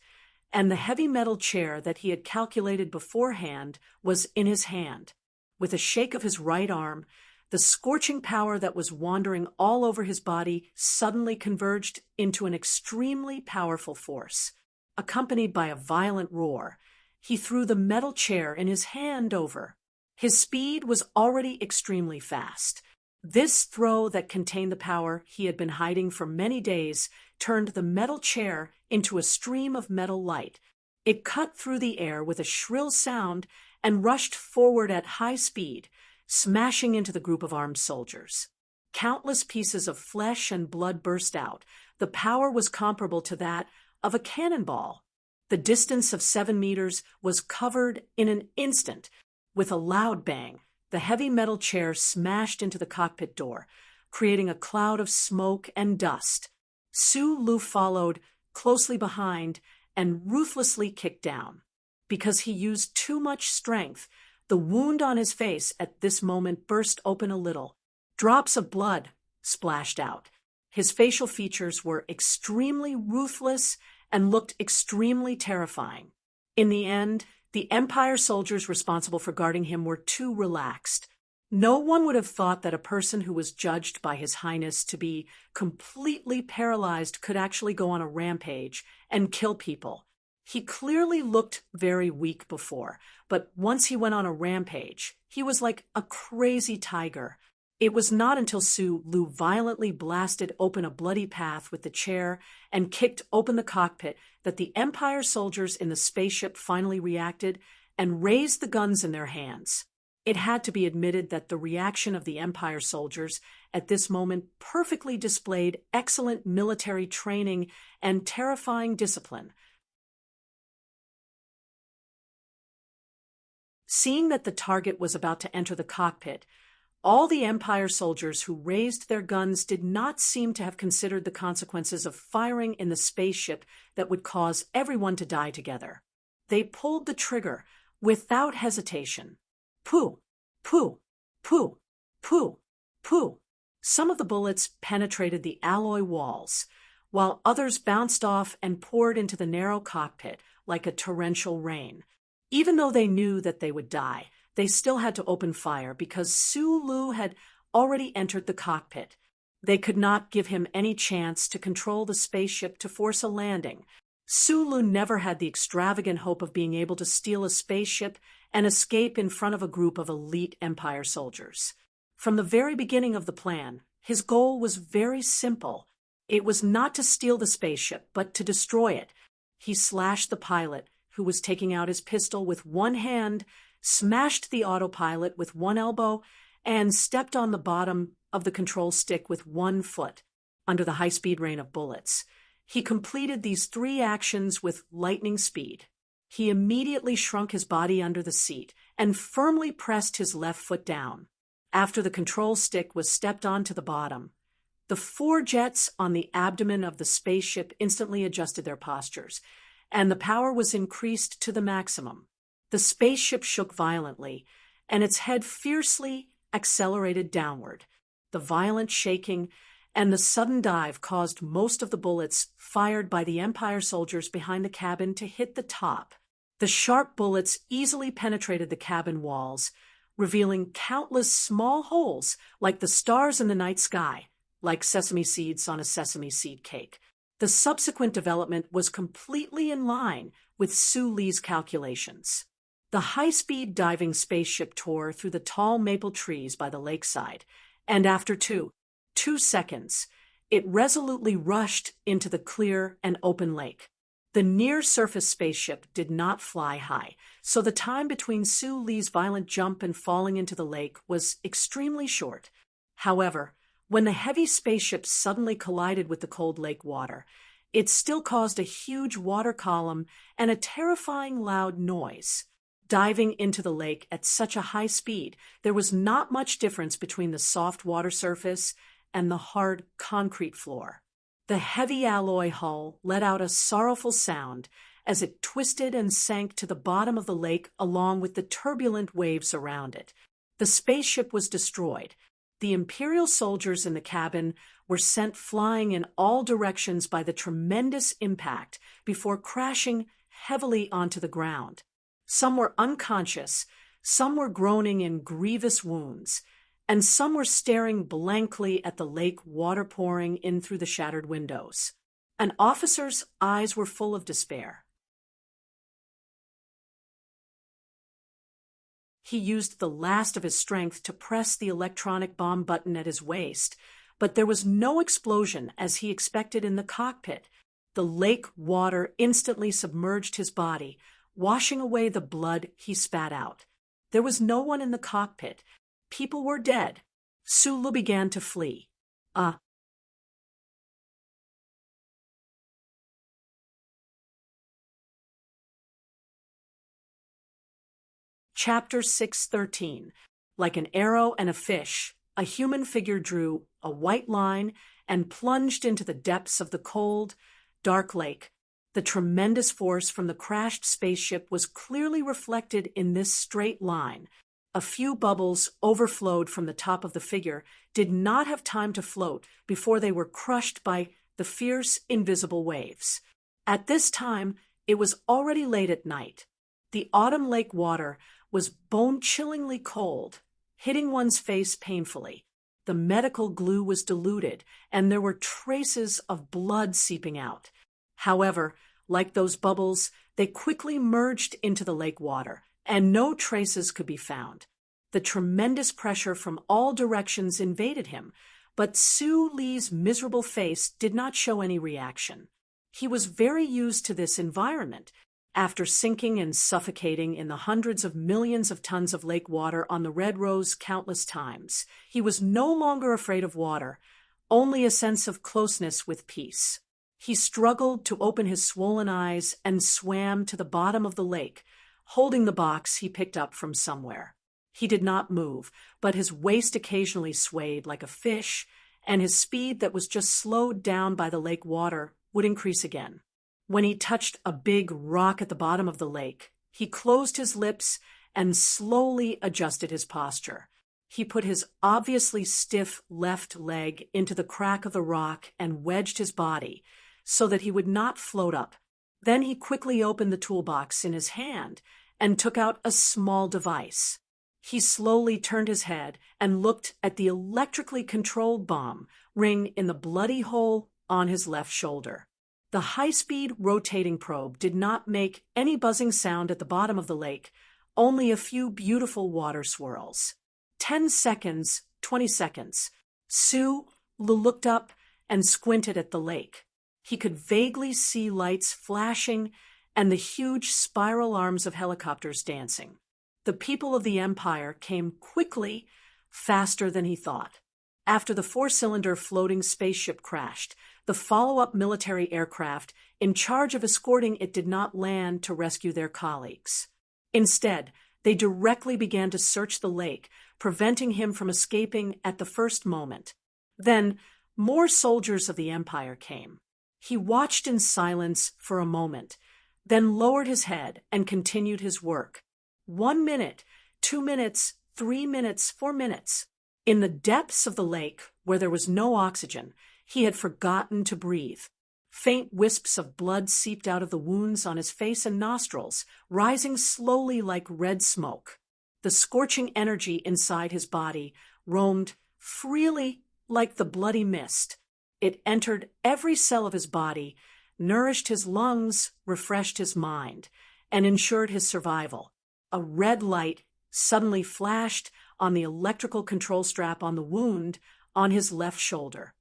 and the heavy metal chair that he had calculated beforehand was in his hand. With a shake of his right arm, the scorching power that was wandering all over his body suddenly converged into an extremely powerful force. Accompanied by a violent roar, he threw the metal chair in his hand over. His speed was already extremely fast. This throw that contained the power he had been hiding for many days turned the metal chair into a stream of metal light. It cut through the air with a shrill sound and rushed forward at high speed, smashing into the group of armed soldiers. Countless pieces of flesh and blood burst out. The power was comparable to that of a cannonball. The distance of 7 meters was covered in an instant. With a loud bang, the heavy metal chair smashed into the cockpit door, creating a cloud of smoke and dust. Su Lu followed closely behind and ruthlessly kicked down. Because he used too much strength, the wound on his face at this moment burst open a little. Drops of blood splashed out. His facial features were extremely ruthless and looked extremely terrifying. In the end, the Empire soldiers responsible for guarding him were too relaxed. No one would have thought that a person who was judged by His Highness to be completely paralyzed could actually go on a rampage and kill people. He clearly looked very weak before, but once he went on a rampage, he was like a crazy tiger. It was not until Su Lu violently blasted open a bloody path with the chair and kicked open the cockpit that the Empire soldiers in the spaceship finally reacted and raised the guns in their hands. It had to be admitted that the reaction of the Empire soldiers at this moment perfectly displayed excellent military training and terrifying discipline. Seeing that the target was about to enter the cockpit, all the Empire soldiers who raised their guns did not seem to have considered the consequences of firing in the spaceship that would cause everyone to die together. They pulled the trigger without hesitation. Pooh, pooh, pooh, pooh, pooh. Some of the bullets penetrated the alloy walls, while others bounced off and poured into the narrow cockpit like a torrential rain. Even though they knew that they would die, they still had to open fire because Su Lu had already entered the cockpit. They could not give him any chance to control the spaceship to force a landing. Su Lu never had the extravagant hope of being able to steal a spaceship and escape in front of a group of elite Empire soldiers. From the very beginning of the plan, his goal was very simple. It was not to steal the spaceship, but to destroy it. He slashed the pilot, who was taking out his pistol with one hand, smashed the autopilot with one elbow, and stepped on the bottom of the control stick with one foot, under the high-speed rain of bullets. He completed these 3 actions with lightning speed. He immediately shrunk his body under the seat and firmly pressed his left foot down. After the control stick was stepped onto the bottom, the 4 jets on the abdomen of the spaceship instantly adjusted their postures, and the power was increased to the maximum. The spaceship shook violently, and its head fiercely accelerated downward. The violent shaking and the sudden dive caused most of the bullets fired by the Empire soldiers behind the cabin to hit the top. The sharp bullets easily penetrated the cabin walls, revealing countless small holes like the stars in the night sky, like sesame seeds on a sesame seed cake. The subsequent development was completely in line with Su Li's calculations. The high-speed diving spaceship tore through the tall maple trees by the lakeside, and after two seconds, it resolutely rushed into the clear and open lake. The near-surface spaceship did not fly high, so the time between Su Li's violent jump and falling into the lake was extremely short. However, when the heavy spaceship suddenly collided with the cold lake water, it still caused a huge water column and a terrifying loud noise. Diving into the lake at such a high speed, there was not much difference between the soft water surface and the hard concrete floor. The heavy alloy hull let out a sorrowful sound as it twisted and sank to the bottom of the lake along with the turbulent waves around it. The spaceship was destroyed. The Imperial soldiers in the cabin were sent flying in all directions by the tremendous impact before crashing heavily onto the ground. Some were unconscious, some were groaning in grievous wounds, and some were staring blankly at the lake water pouring in through the shattered windows. An officer's eyes were full of despair. He used the last of his strength to press the electronic bomb button at his waist, but there was no explosion as he expected in the cockpit. The lake water instantly submerged his body, washing away the blood he spat out. There was no one in the cockpit. People were dead. Su Lu began to flee. Chapter 613. Like an arrow and a fish, a human figure drew a white line and plunged into the depths of the cold, dark lake. The tremendous force from the crashed spaceship was clearly reflected in this straight line. A few bubbles overflowed from the top of the figure, did not have time to float before they were crushed by the fierce, invisible waves. At this time, it was already late at night. The autumn lake water was bone-chillingly cold. hitting one's face painfully. The medical glue was diluted, and there were traces of blood seeping out. However, like those bubbles, they quickly merged into the lake water, and no traces could be found. The tremendous pressure from all directions invaded him, but Su Li's miserable face did not show any reaction. He was very used to this environment. After sinking and suffocating in the hundreds of millions of tons of lake water on the Red Rose countless times, he was no longer afraid of water, only a sense of closeness with peace. He struggled to open his swollen eyes and swam to the bottom of the lake, holding the box he picked up from somewhere. He did not move, but his waist occasionally swayed like a fish, and his speed that was just slowed down by the lake water would increase again. When he touched a big rock at the bottom of the lake, he closed his lips and slowly adjusted his posture. He put his obviously stiff left leg into the crack of the rock and wedged his body so that he would not float up. Then he quickly opened the toolbox in his hand and took out a small device. He slowly turned his head and looked at the electrically controlled bomb ring in the bloody hole on his left shoulder. The high-speed rotating probe did not make any buzzing sound at the bottom of the lake, only a few beautiful water swirls. 10 seconds, 20 seconds. Su looked up and squinted at the lake. He could vaguely see lights flashing and the huge spiral arms of helicopters dancing. The people of the Empire came quickly, faster than he thought. After the 4-cylinder floating spaceship crashed, the follow-up military aircraft in charge of escorting it did not land to rescue their colleagues. Instead, they directly began to search the lake, preventing him from escaping at the first moment. Then, more soldiers of the Empire came. He watched in silence for a moment, then lowered his head and continued his work. 1 minute, 2 minutes, 3 minutes, 4 minutes. In the depths of the lake, where there was no oxygen, he had forgotten to breathe. Faint wisps of blood seeped out of the wounds on his face and nostrils, rising slowly like red smoke. The scorching energy inside his body roamed freely like the bloody mist. It entered every cell of his body, nourished his lungs, refreshed his mind, and ensured his survival. A red light suddenly flashed on the electrical control strap on the wound on his left shoulder.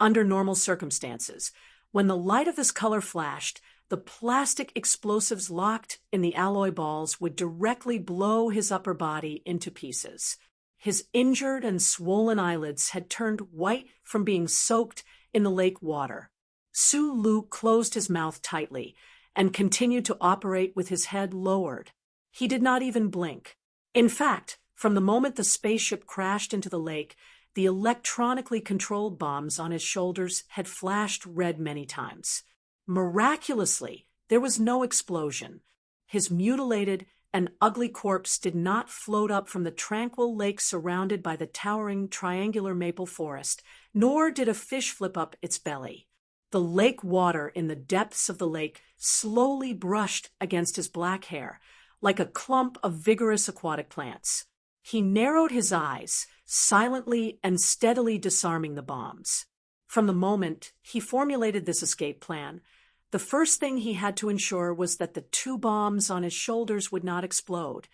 Under normal circumstances, when the light of this color flashed, the plastic explosives locked in the alloy balls would directly blow his upper body into pieces. His injured and swollen eyelids had turned white from being soaked in the lake water. Su Lu closed his mouth tightly and continued to operate with his head lowered. He did not even blink. In fact, from the moment the spaceship crashed into the lake, the electronically controlled bombs on his shoulders had flashed red many times. Miraculously, there was no explosion. His mutilated and ugly corpse did not float up from the tranquil lake surrounded by the towering triangular maple forest, nor did a fish flip up its belly. The lake water in the depths of the lake slowly brushed against his black hair, like a clump of vigorous aquatic plants. He narrowed his eyes, silently and steadily disarming the bombs. From the moment he formulated this escape plan, the first thing he had to ensure was that the 2 bombs on his shoulders would not explode,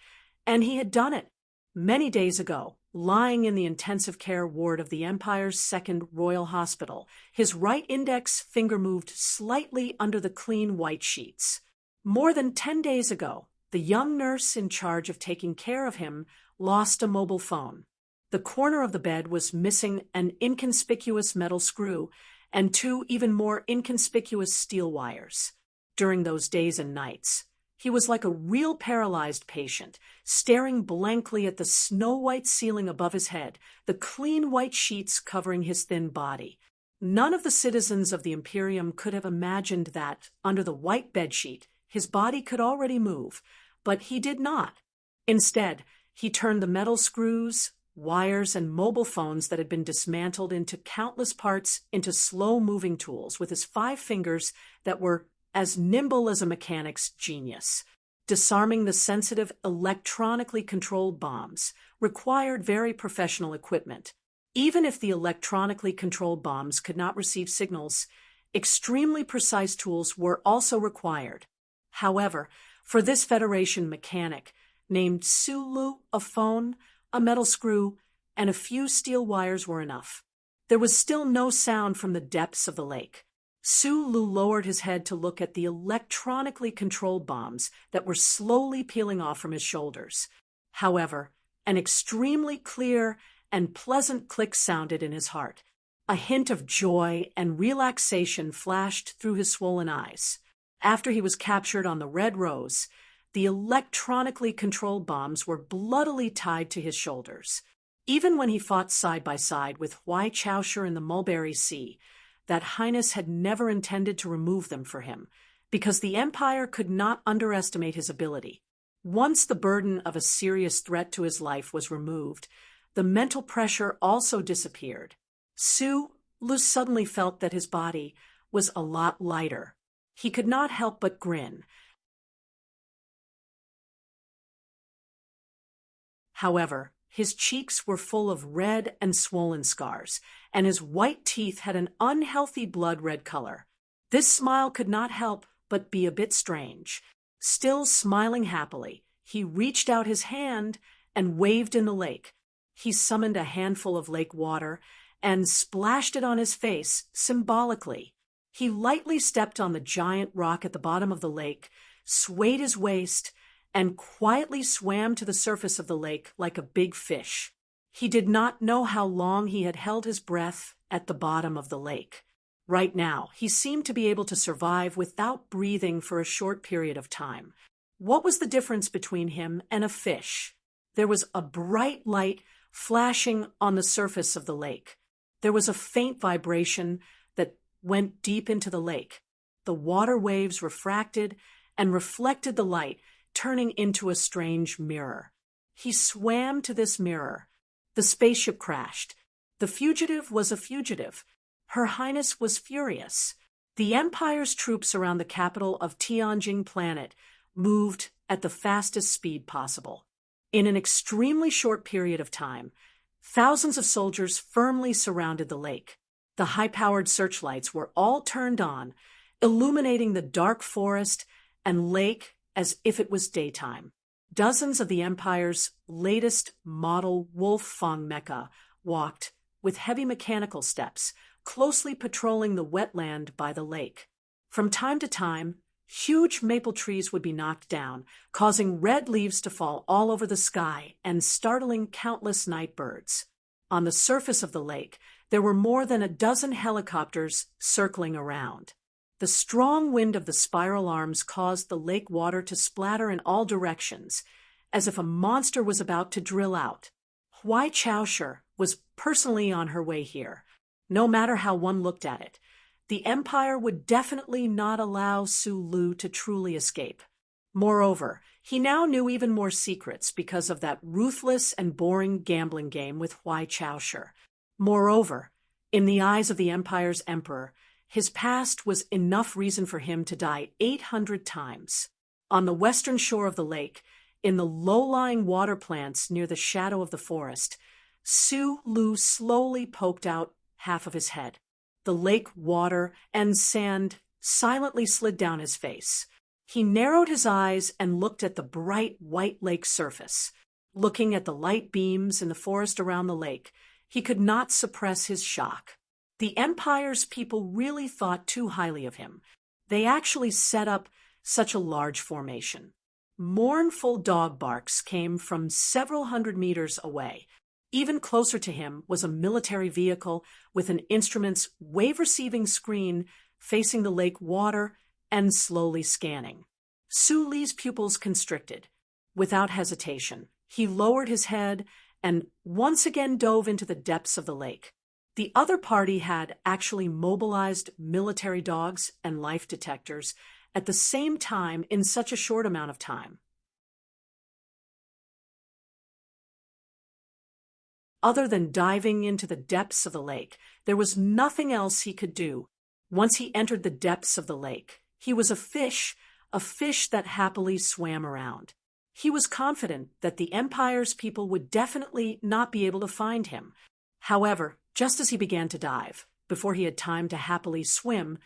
and he had done it. Many days ago, lying in the intensive care ward of the Empire's 2nd Royal Hospital, his right index finger moved slightly under the clean white sheets. More than 10 days ago, the young nurse in charge of taking care of him lost a mobile phone. The corner of the bed was missing an inconspicuous metal screw and 2 even more inconspicuous steel wires. During those days and nights, he was like a real paralyzed patient, staring blankly at the snow-white ceiling above his head, the clean white sheets covering his thin body. None of the citizens of the Imperium could have imagined that, under the white bedsheet, his body could already move, but he did not. Instead, he turned the metal screws, wires, and mobile phones that had been dismantled into countless parts into slow-moving tools with his 5 fingers that were as nimble as a mechanic's genius. Disarming the sensitive, electronically controlled bombs required very professional equipment. Even if the electronically controlled bombs could not receive signals, extremely precise tools were also required. However, for this Federation mechanic, named Sulu, a phone, a metal screw, and a few steel wires were enough. There was still no sound from the depths of the lake. Sulu lowered his head to look at the electronically controlled bombs that were slowly peeling off from his shoulders. However, an extremely clear and pleasant click sounded in his heart. A hint of joy and relaxation flashed through his swollen eyes. After he was captured on the Red Rose, the electronically controlled bombs were bloodily tied to his shoulders. Even when he fought side by side with Huai Chaosher in the Mulberry Sea, that Highness had never intended to remove them for him, because the Empire could not underestimate his ability. Once the burden of a serious threat to his life was removed, the mental pressure also disappeared. Sulu suddenly felt that his body was a lot lighter. He could not help but grin. However, his cheeks were full of red and swollen scars, and his white teeth had an unhealthy blood-red color. This smile could not help but be a bit strange. Still smiling happily, he reached out his hand and waved in the lake. He summoned a handful of lake water and splashed it on his face symbolically. He lightly stepped on the giant rock at the bottom of the lake, swayed his waist, and quietly swam to the surface of the lake like a big fish. He did not know how long he had held his breath at the bottom of the lake. Right now, he seemed to be able to survive without breathing for a short period of time. What was the difference between him and a fish? There was a bright light flashing on the surface of the lake. There was a faint vibration that went deep into the lake. The water waves refracted and reflected the light, turning into a strange mirror. He swam to this mirror. The spaceship crashed. The fugitive was a fugitive. Her Highness was furious. The Empire's troops around the capital of Tianjing Planet moved at the fastest speed possible. In an extremely short period of time, thousands of soldiers firmly surrounded the lake. The high-powered searchlights were all turned on, illuminating the dark forest and lake as if it was daytime. Dozens of the Empire's latest model Wolf-Fang mecha walked with heavy mechanical steps, closely patrolling the wetland by the lake. From time to time, huge maple trees would be knocked down, causing red leaves to fall all over the sky and startling countless night birds. On the surface of the lake, there were more than a dozen helicopters circling around. The strong wind of the spiral arms caused the lake water to splatter in all directions, as if a monster was about to drill out. Huai Chaosher was personally on her way here. No matter how one looked at it, the Empire would definitely not allow Sulu to truly escape. Moreover, he now knew even more secrets because of that ruthless and boring gambling game with Huai Chaosher. Moreover, in the eyes of the Empire's emperor, his past was enough reason for him to die 800 times. On the western shore of the lake, in the low-lying water plants near the shadow of the forest, Sulu slowly poked out half of his head. The lake water and sand silently slid down his face. He narrowed his eyes and looked at the bright white lake surface. Looking at the light beams in the forest around the lake, he could not suppress his shock. The Empire's people really thought too highly of him. They actually set up such a large formation. Mournful dog barks came from several hundred meters away. Even closer to him was a military vehicle with an instrument's wave-receiving screen facing the lake water and slowly scanning. Sulu's pupils constricted. Without hesitation, he lowered his head and once again dove into the depths of the lake. The other party had actually mobilized military dogs and life detectors at the same time in such a short amount of time. Other than diving into the depths of the lake, there was nothing else he could do. Once he entered the depths of the lake, he was a fish a fish that happily swam around. He was confident that the Empire's people would definitely not be able to find him. However, just as he began to dive, before he had time to happily swim,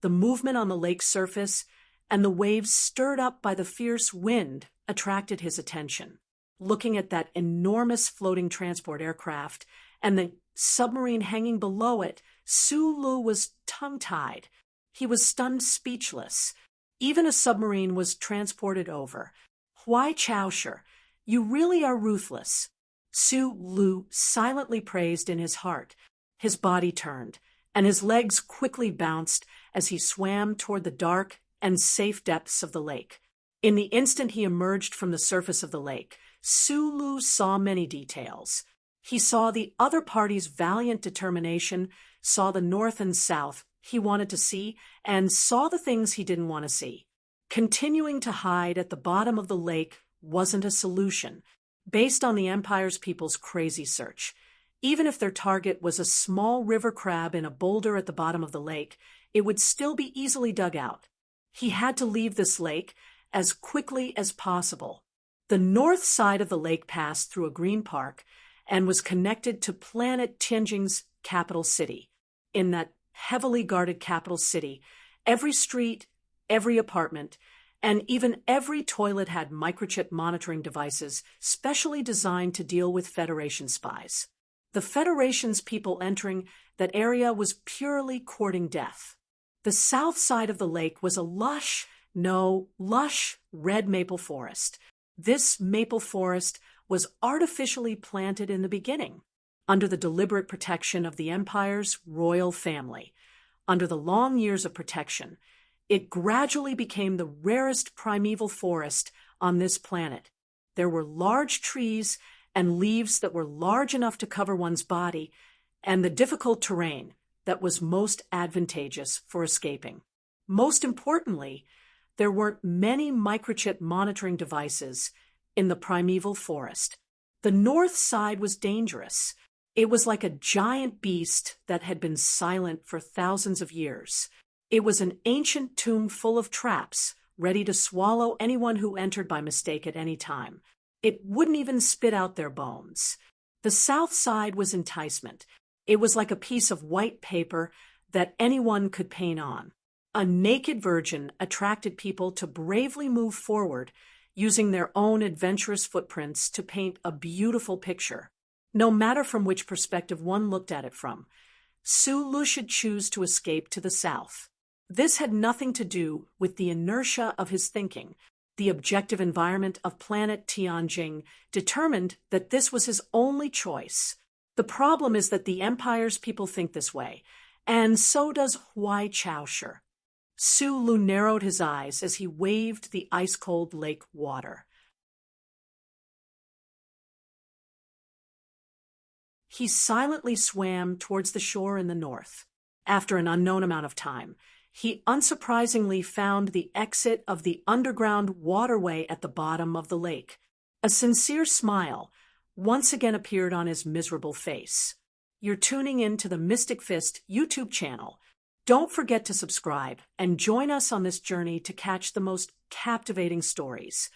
the movement on the lake's surface and the waves stirred up by the fierce wind attracted his attention. Looking at that enormous floating transport aircraft and the submarine hanging below it, Sulu was tongue-tied. He was stunned speechless. Even a submarine was transported over. Huai Chaosher, you really are ruthless. Sulu silently praised in his heart. His body turned, and his legs quickly bounced as he swam toward the dark and safe depths of the lake. In the instant he emerged from the surface of the lake, Sulu saw many details. He saw the other party's valiant determination, saw the north and south he wanted to see, and saw the things he didn't want to see. Continuing to hide at the bottom of the lake wasn't a solution, based on the Empire's people's crazy search. Even if their target was a small river crab in a boulder at the bottom of the lake, it would still be easily dug out. He had to leave this lake as quickly as possible. The north side of the lake passed through a green park and was connected to planet Tianjing's capital city. In that heavily guarded capital city, every street, every apartment, and even every toilet had microchip monitoring devices specially designed to deal with Federation spies. The Federation's people entering that area was purely courting death. The south side of the lake was a lush red maple forest. This maple forest was artificially planted in the beginning, under the deliberate protection of the Empire's royal family. Under the long years of protection, it gradually became the rarest primeval forest on this planet. There were large trees and leaves that were large enough to cover one's body, and the difficult terrain that was most advantageous for escaping. Most importantly, there weren't many microchip monitoring devices in the primeval forest. The north side was dangerous. It was like a giant beast that had been silent for thousands of years. It was an ancient tomb full of traps, ready to swallow anyone who entered by mistake at any time. It wouldn't even spit out their bones. The south side was enticement. It was like a piece of white paper that anyone could paint on. A naked virgin attracted people to bravely move forward, using their own adventurous footprints to paint a beautiful picture. No matter from which perspective one looked at it from, Sulu should choose to escape to the south. This had nothing to do with the inertia of his thinking. The objective environment of planet Tianjing determined that this was his only choice. The problem is that the Empire's people think this way, and so does Huai Chaosher. Sulu narrowed his eyes as he waved the ice-cold lake water. He silently swam towards the shore in the north. After an unknown amount of time, he unsurprisingly found the exit of the underground waterway at the bottom of the lake. A sincere smile once again appeared on his miserable face. You're tuning in to the Mystic Fist YouTube channel. Don't forget to subscribe and join us on this journey to catch the most captivating stories.